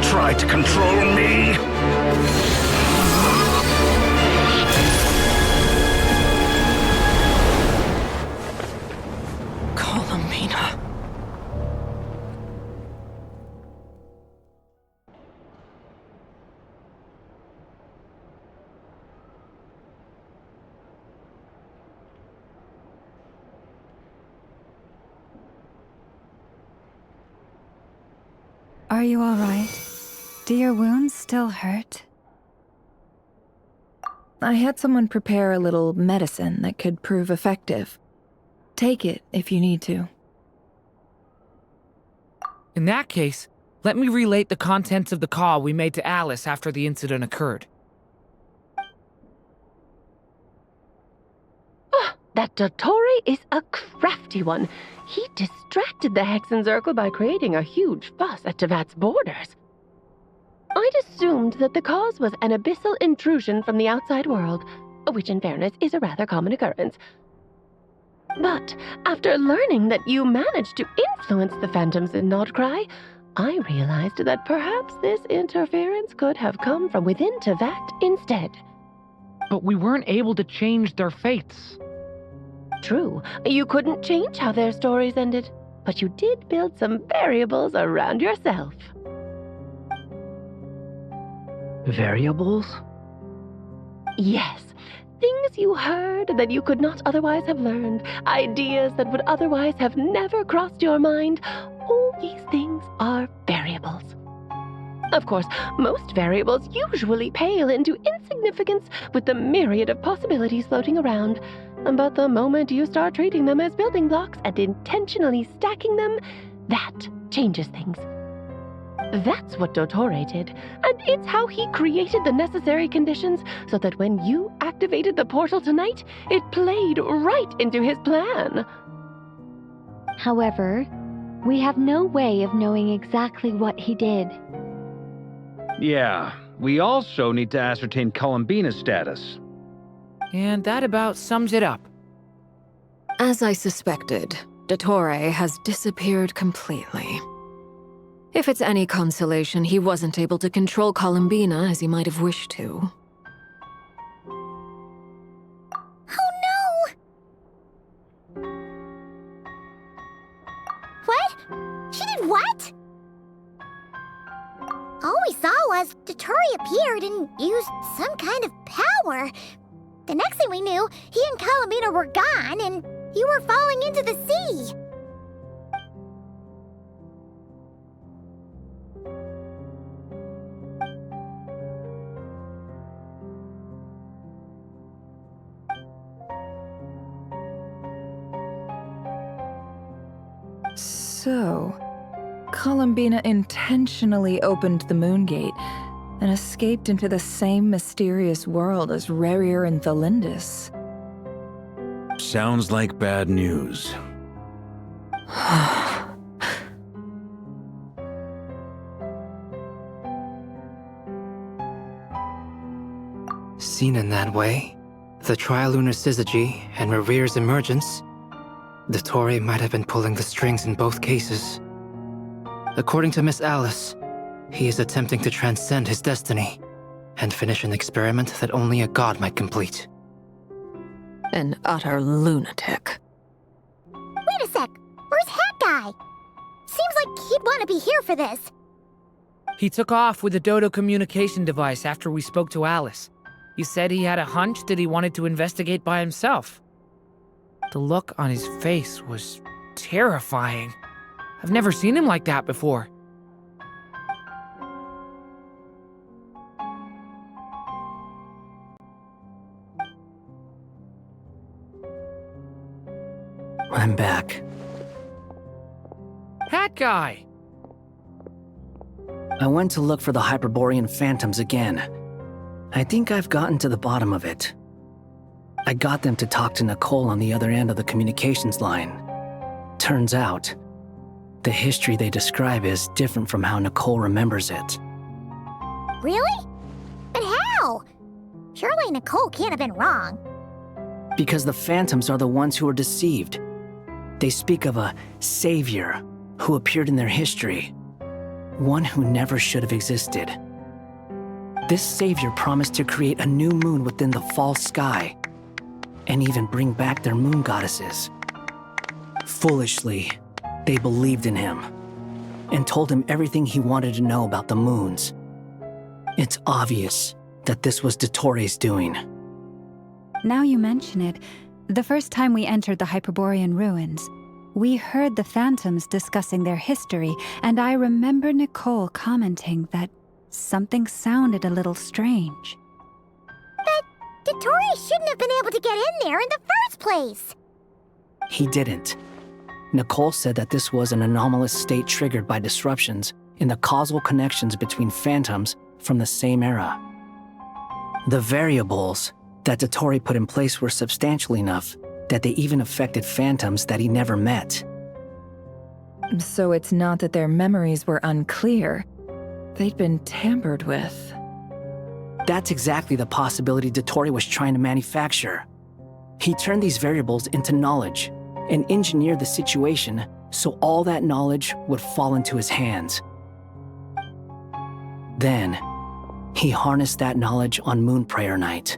Try to control me. Columbina. Are you all right? Do your wounds still hurt? I had someone prepare a little medicine that could prove effective. Take it if you need to. In that case, let me relate the contents of the call we made to Alice after the incident occurred. That Dottore is a crafty one. He distracted the Hexerzirkel by creating a huge fuss at Tevat's borders. I'd assumed that the cause was an abyssal intrusion from the outside world, which in fairness is a rather common occurrence. But after learning that you managed to influence the phantoms in Nod-Krai, I realized that perhaps this interference could have come from within Tevat instead. But we weren't able to change their fates. True, you couldn't change how their stories ended, but you did build some variables around yourself. Variables? Yes. Things you heard that you could not otherwise have learned. Ideas that would otherwise have never crossed your mind. All these things are variables. Of course, most variables usually pale into insignificance with the myriad of possibilities floating around. But the moment you start treating them as building blocks and intentionally stacking them, that changes things. That's what Dottore did, and it's how he created the necessary conditions so that when you activated the portal tonight, it played right into his plan. However, we have no way of knowing exactly what he did. Yeah, we also need to ascertain Columbina's status. And that about sums it up. As I suspected, Dottore has disappeared completely. If it's any consolation, he wasn't able to control Columbina as he might have wished to. Oh no! What? She did what? All we saw was Dottore appeared and used some kind of power. The next thing we knew, he and Columbina were gone and you were falling into the sea. So, Columbina intentionally opened the Moon Gate and escaped into the same mysterious world as Rerir and Thalindis. Sounds like bad news. Seen in that way, the trilunar syzygy and Rerir's emergence, Dottore might have been pulling the strings in both cases. According to Miss Alice, he is attempting to transcend his destiny and finish an experiment that only a god might complete. An utter lunatic. Wait a sec, where's Hat Guy? Seems like he'd want to be here for this. He took off with the Dodo communication device after we spoke to Alice. He said he had a hunch that he wanted to investigate by himself. The look on his face was terrifying. I've never seen him like that before. I'm back. Hat Guy! I went to look for the Hyperborean phantoms again. I think I've gotten to the bottom of it. I got them to talk to Nicole on the other end of the communications line. Turns out, the history they describe is different from how Nicole remembers it. Really? But how? Surely Nicole can't have been wrong. Because the phantoms are the ones who are deceived. They speak of a savior who appeared in their history. One who never should have existed. This savior promised to create a new moon within the false sky, and even bring back their moon goddesses. Foolishly, they believed in him, and told him everything he wanted to know about the moons. It's obvious that this was Dottore's doing. Now you mention it, the first time we entered the Hyperborean ruins, we heard the phantoms discussing their history, and I remember Nicole commenting that something sounded a little strange. But Dottore shouldn't have been able to get in there in the first place! He didn't. Nicole said that this was an anomalous state triggered by disruptions in the causal connections between phantoms from the same era. The variables that Dottore put in place were substantial enough that they even affected phantoms that he never met. So it's not that their memories were unclear. They'd been tampered with. That's exactly the possibility Dottore was trying to manufacture. He turned these variables into knowledge and engineered the situation so all that knowledge would fall into his hands. Then, he harnessed that knowledge on Moon Prayer Night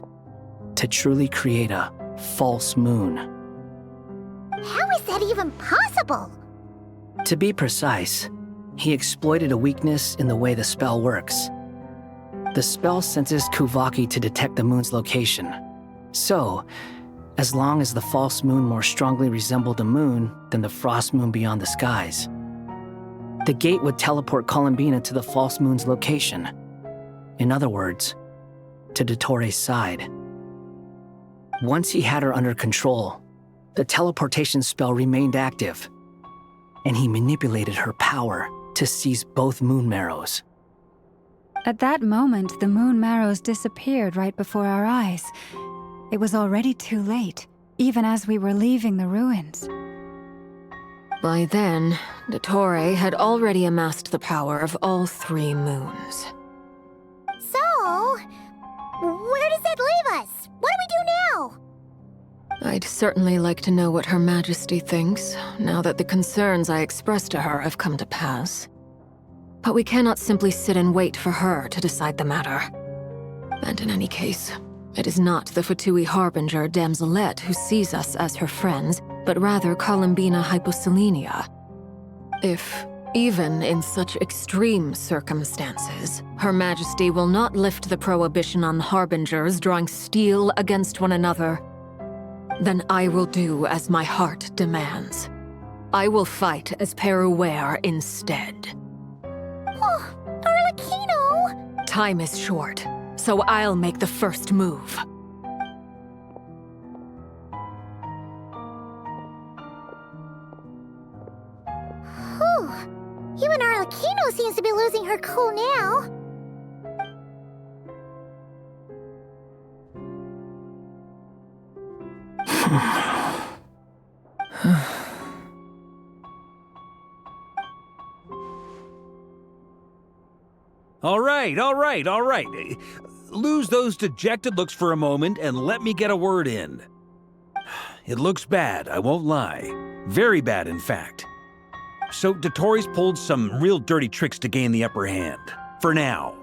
to truly create a false moon. How is that even possible? To be precise, he exploited a weakness in the way the spell works. The spell senses Kuuvahki to detect the moon's location. So, as long as the false moon more strongly resembled the moon than the frost moon beyond the skies, the gate would teleport Columbina to the false moon's location. In other words, to Dottore's side. Once he had her under control, the teleportation spell remained active, and he manipulated her power to seize both moon marrows. At that moment, the moon marrows disappeared right before our eyes. It was already too late, even as we were leaving the ruins. By then, Dottore had already amassed the power of all 3 moons. So, where does that leave us? What do we do now? I'd certainly like to know what Her Majesty thinks, now that the concerns I expressed to her have come to pass. But we cannot simply sit and wait for her to decide the matter. And in any case, it is not the Fatui Harbinger Damselette who sees us as her friends, but rather Columbina Hyposelenia. If, even in such extreme circumstances, Her Majesty will not lift the prohibition on Harbingers drawing steel against one another, then I will do as my heart demands. I will fight as Peruware instead. Oh, Arlecchino! Time is short, so I'll make the first move. Even Arlecchino seems to be losing her cool now. All right. Lose those dejected looks for a moment and let me get a word in. It looks bad, I won't lie. Very bad, in fact. So Dottore's pulled some real dirty tricks to gain the upper hand. For now.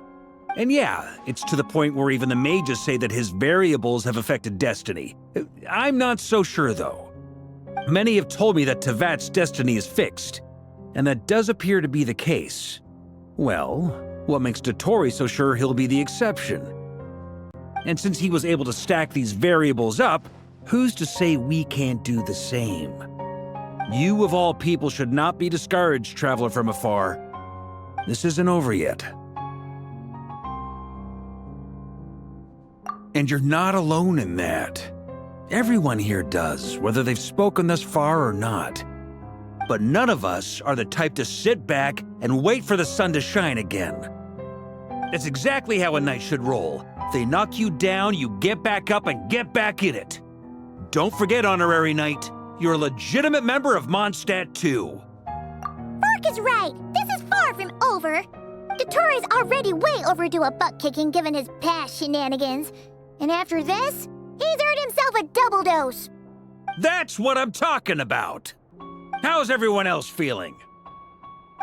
And yeah, it's to the point where even the mages say that his variables have affected destiny. I'm not so sure, though. Many have told me that Tevat's destiny is fixed, and that does appear to be the case. Well, what makes Dottore so sure he'll be the exception? And since he was able to stack these variables up, who's to say we can't do the same? You of all people should not be discouraged, traveler from afar. This isn't over yet. And you're not alone in that. Everyone here does, whether they've spoken thus far or not. But none of us are the type to sit back and wait for the sun to shine again. That's exactly how a knight should roll. If they knock you down, you get back up and get back in it. Don't forget, Honorary Knight, you're a legitimate member of Mondstadt too. Mark is right. This is far from over. Dottore's already way overdue a butt-kicking given his past shenanigans. And after this, he's earned himself a double dose. That's what I'm talking about. How's everyone else feeling?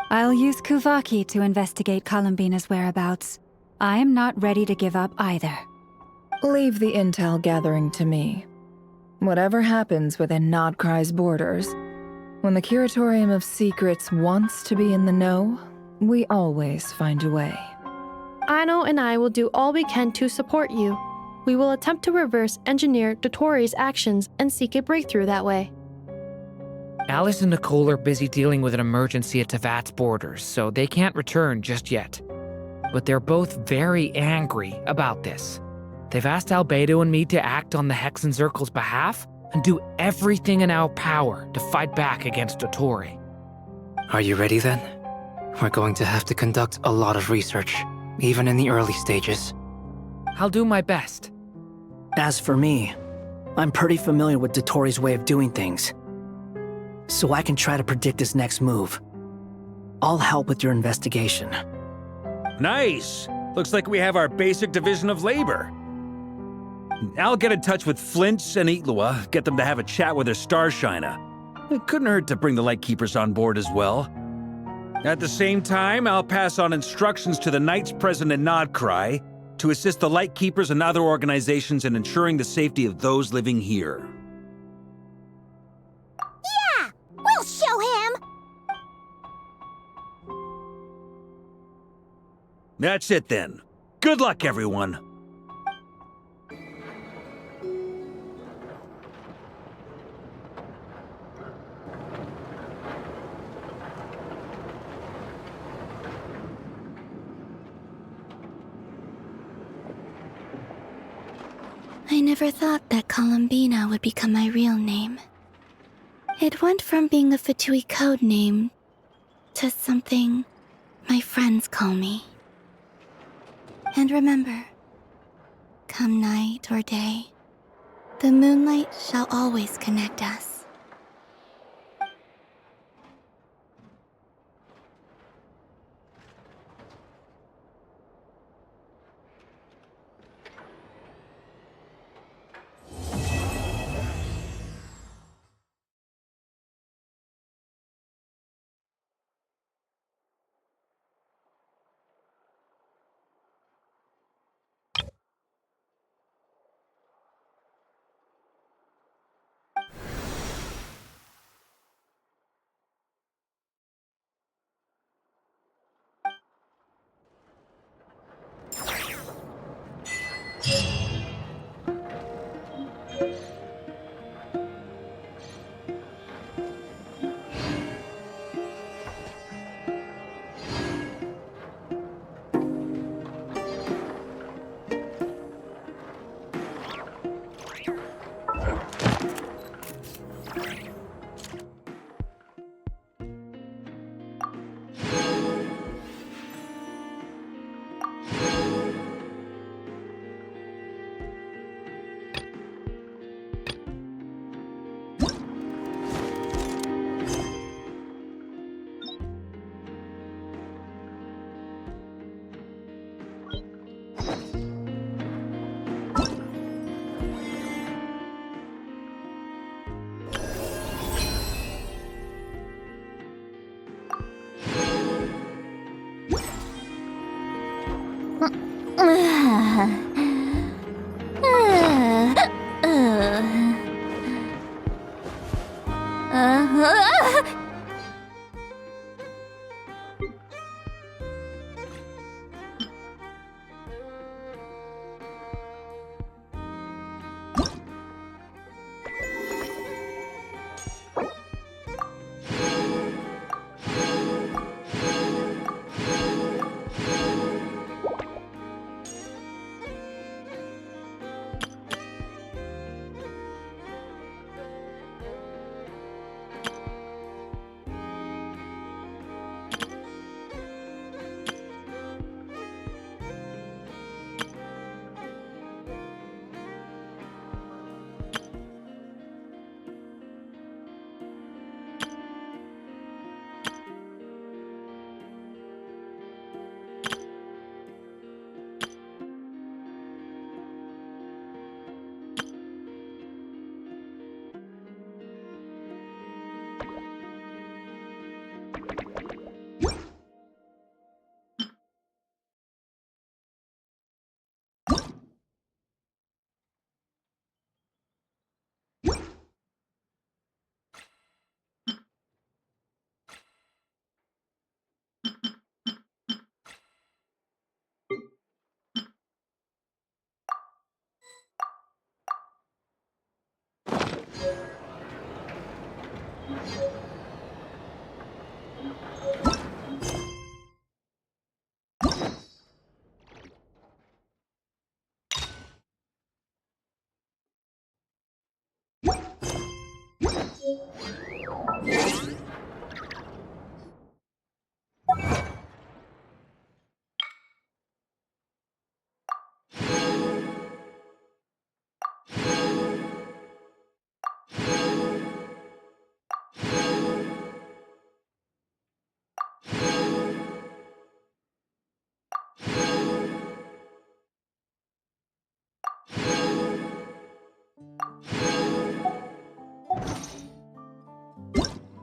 I'll use Kuuvahki to investigate Columbina's whereabouts. I am not ready to give up either. Leave the intel gathering to me. Whatever happens within Nod-Krai's borders, when the Curatorium of Secrets wants to be in the know, we always find a way. Aino and I will do all we can to support you. We will attempt to reverse engineer Dottore's actions and seek a breakthrough that way. Alice and Nicole are busy dealing with an emergency at Tevat's borders, so they can't return just yet. But they're both very angry about this. They've asked Albedo and me to act on the Hexerzirkel's behalf and do everything in our power to fight back against Dottore. Are you ready then? We're going to have to conduct a lot of research, even in the early stages. I'll do my best. As for me, I'm pretty familiar with Dottore's way of doing things, so I can try to predict his next move. I'll help with your investigation. Nice! Looks like we have our basic division of labor. I'll get in touch with Flins and Itlua, get them to have a chat with their Starshiner. It couldn't hurt to bring the Lightkeepers on board as well. At the same time, I'll pass on instructions to the knights present in Nod-Krai to assist the Lightkeepers and other organizations in ensuring the safety of those living here. Yeah! We'll show him! That's it then. Good luck, everyone. I never thought that Columbina would become my real name. It went from being a Fatui code name to something my friends call me. And remember, come night or day, the moonlight shall always connect us.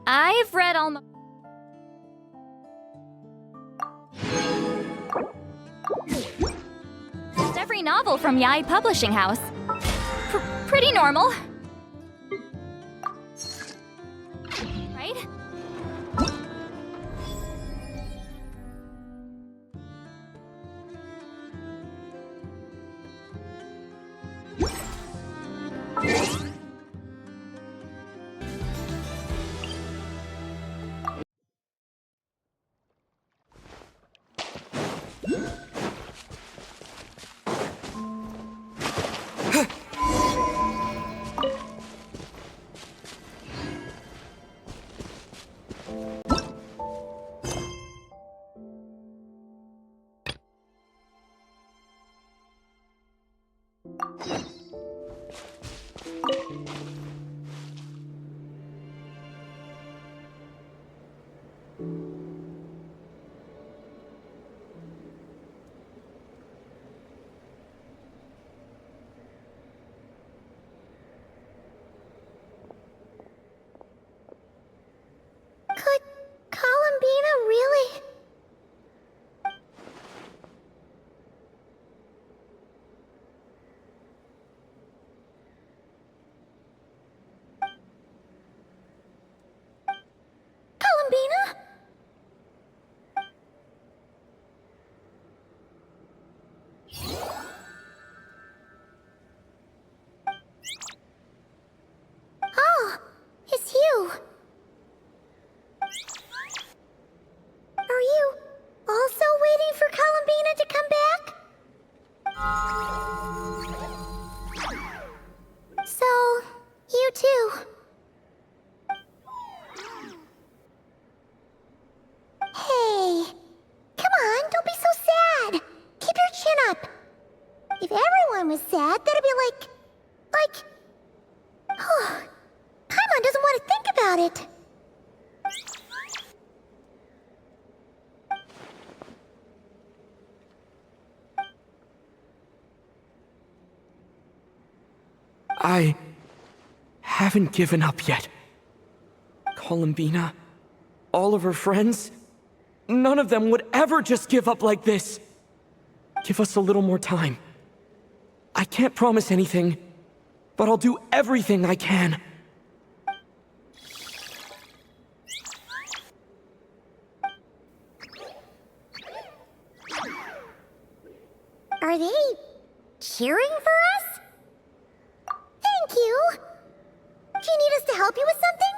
I've read almost every novel from Yai Publishing House. Pretty normal. Right? Could Columbina really? Columbina? Oh, it's you. Are you also waiting for Columbina to come back? So, you too. Hey, come on, don't be so sad. Keep your chin up. If everyone was sad, that'd be like... Paimon doesn't want to think about it. I haven't given up yet. Columbina, all of her friends, none of them would ever just give up like this. Give us a little more time. I can't promise anything, but I'll do everything I can. Are they cheering for us? Thank you. Do you need us to help you with something?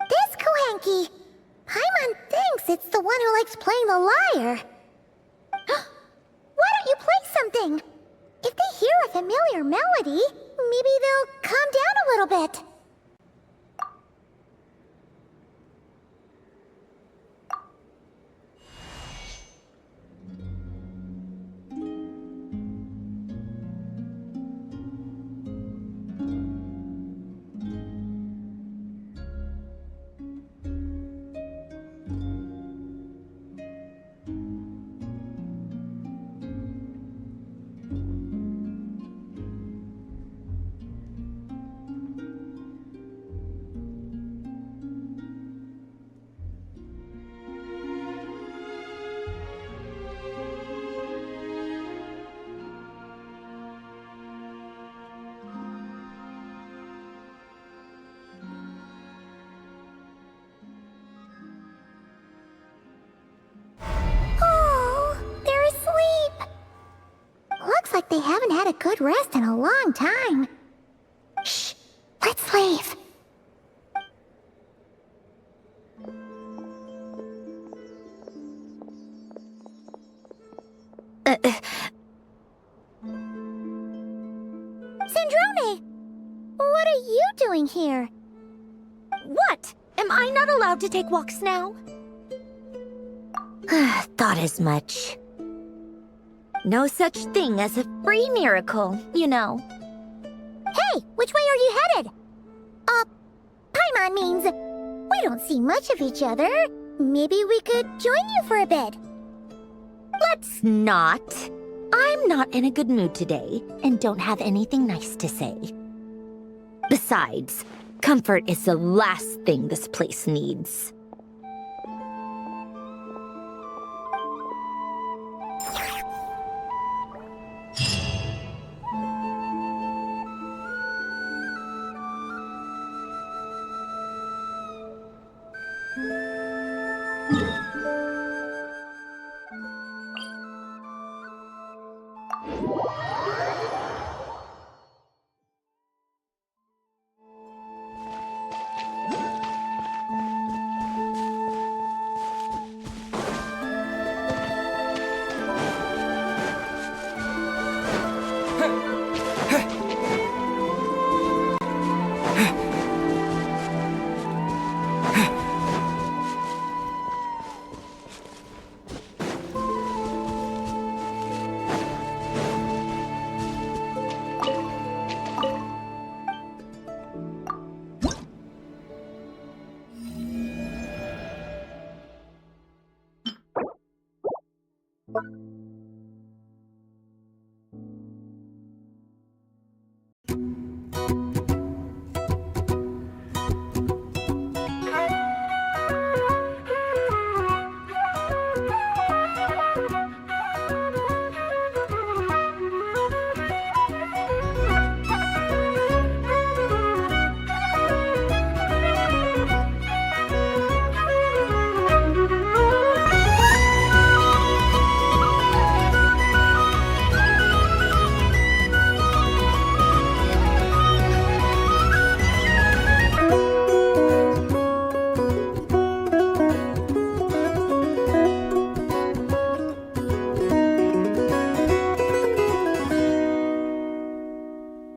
This Kuuhenki. Paimon thinks it's the one who likes playing the lyre. Why don't you play something? If they hear a familiar melody, maybe they'll calm down a little bit. Like they haven't had a good rest in a long time. Shh, let's leave. Syndrome! What are you doing here? What? Am I not allowed to take walks now? Thought as much. No such thing as a free miracle, you know. Hey, which way are you headed? Paimon means we don't see much of each other. Maybe we could join you for a bit. Let's not. I'm not in a good mood today and don't have anything nice to say. Besides, comfort is the last thing this place needs.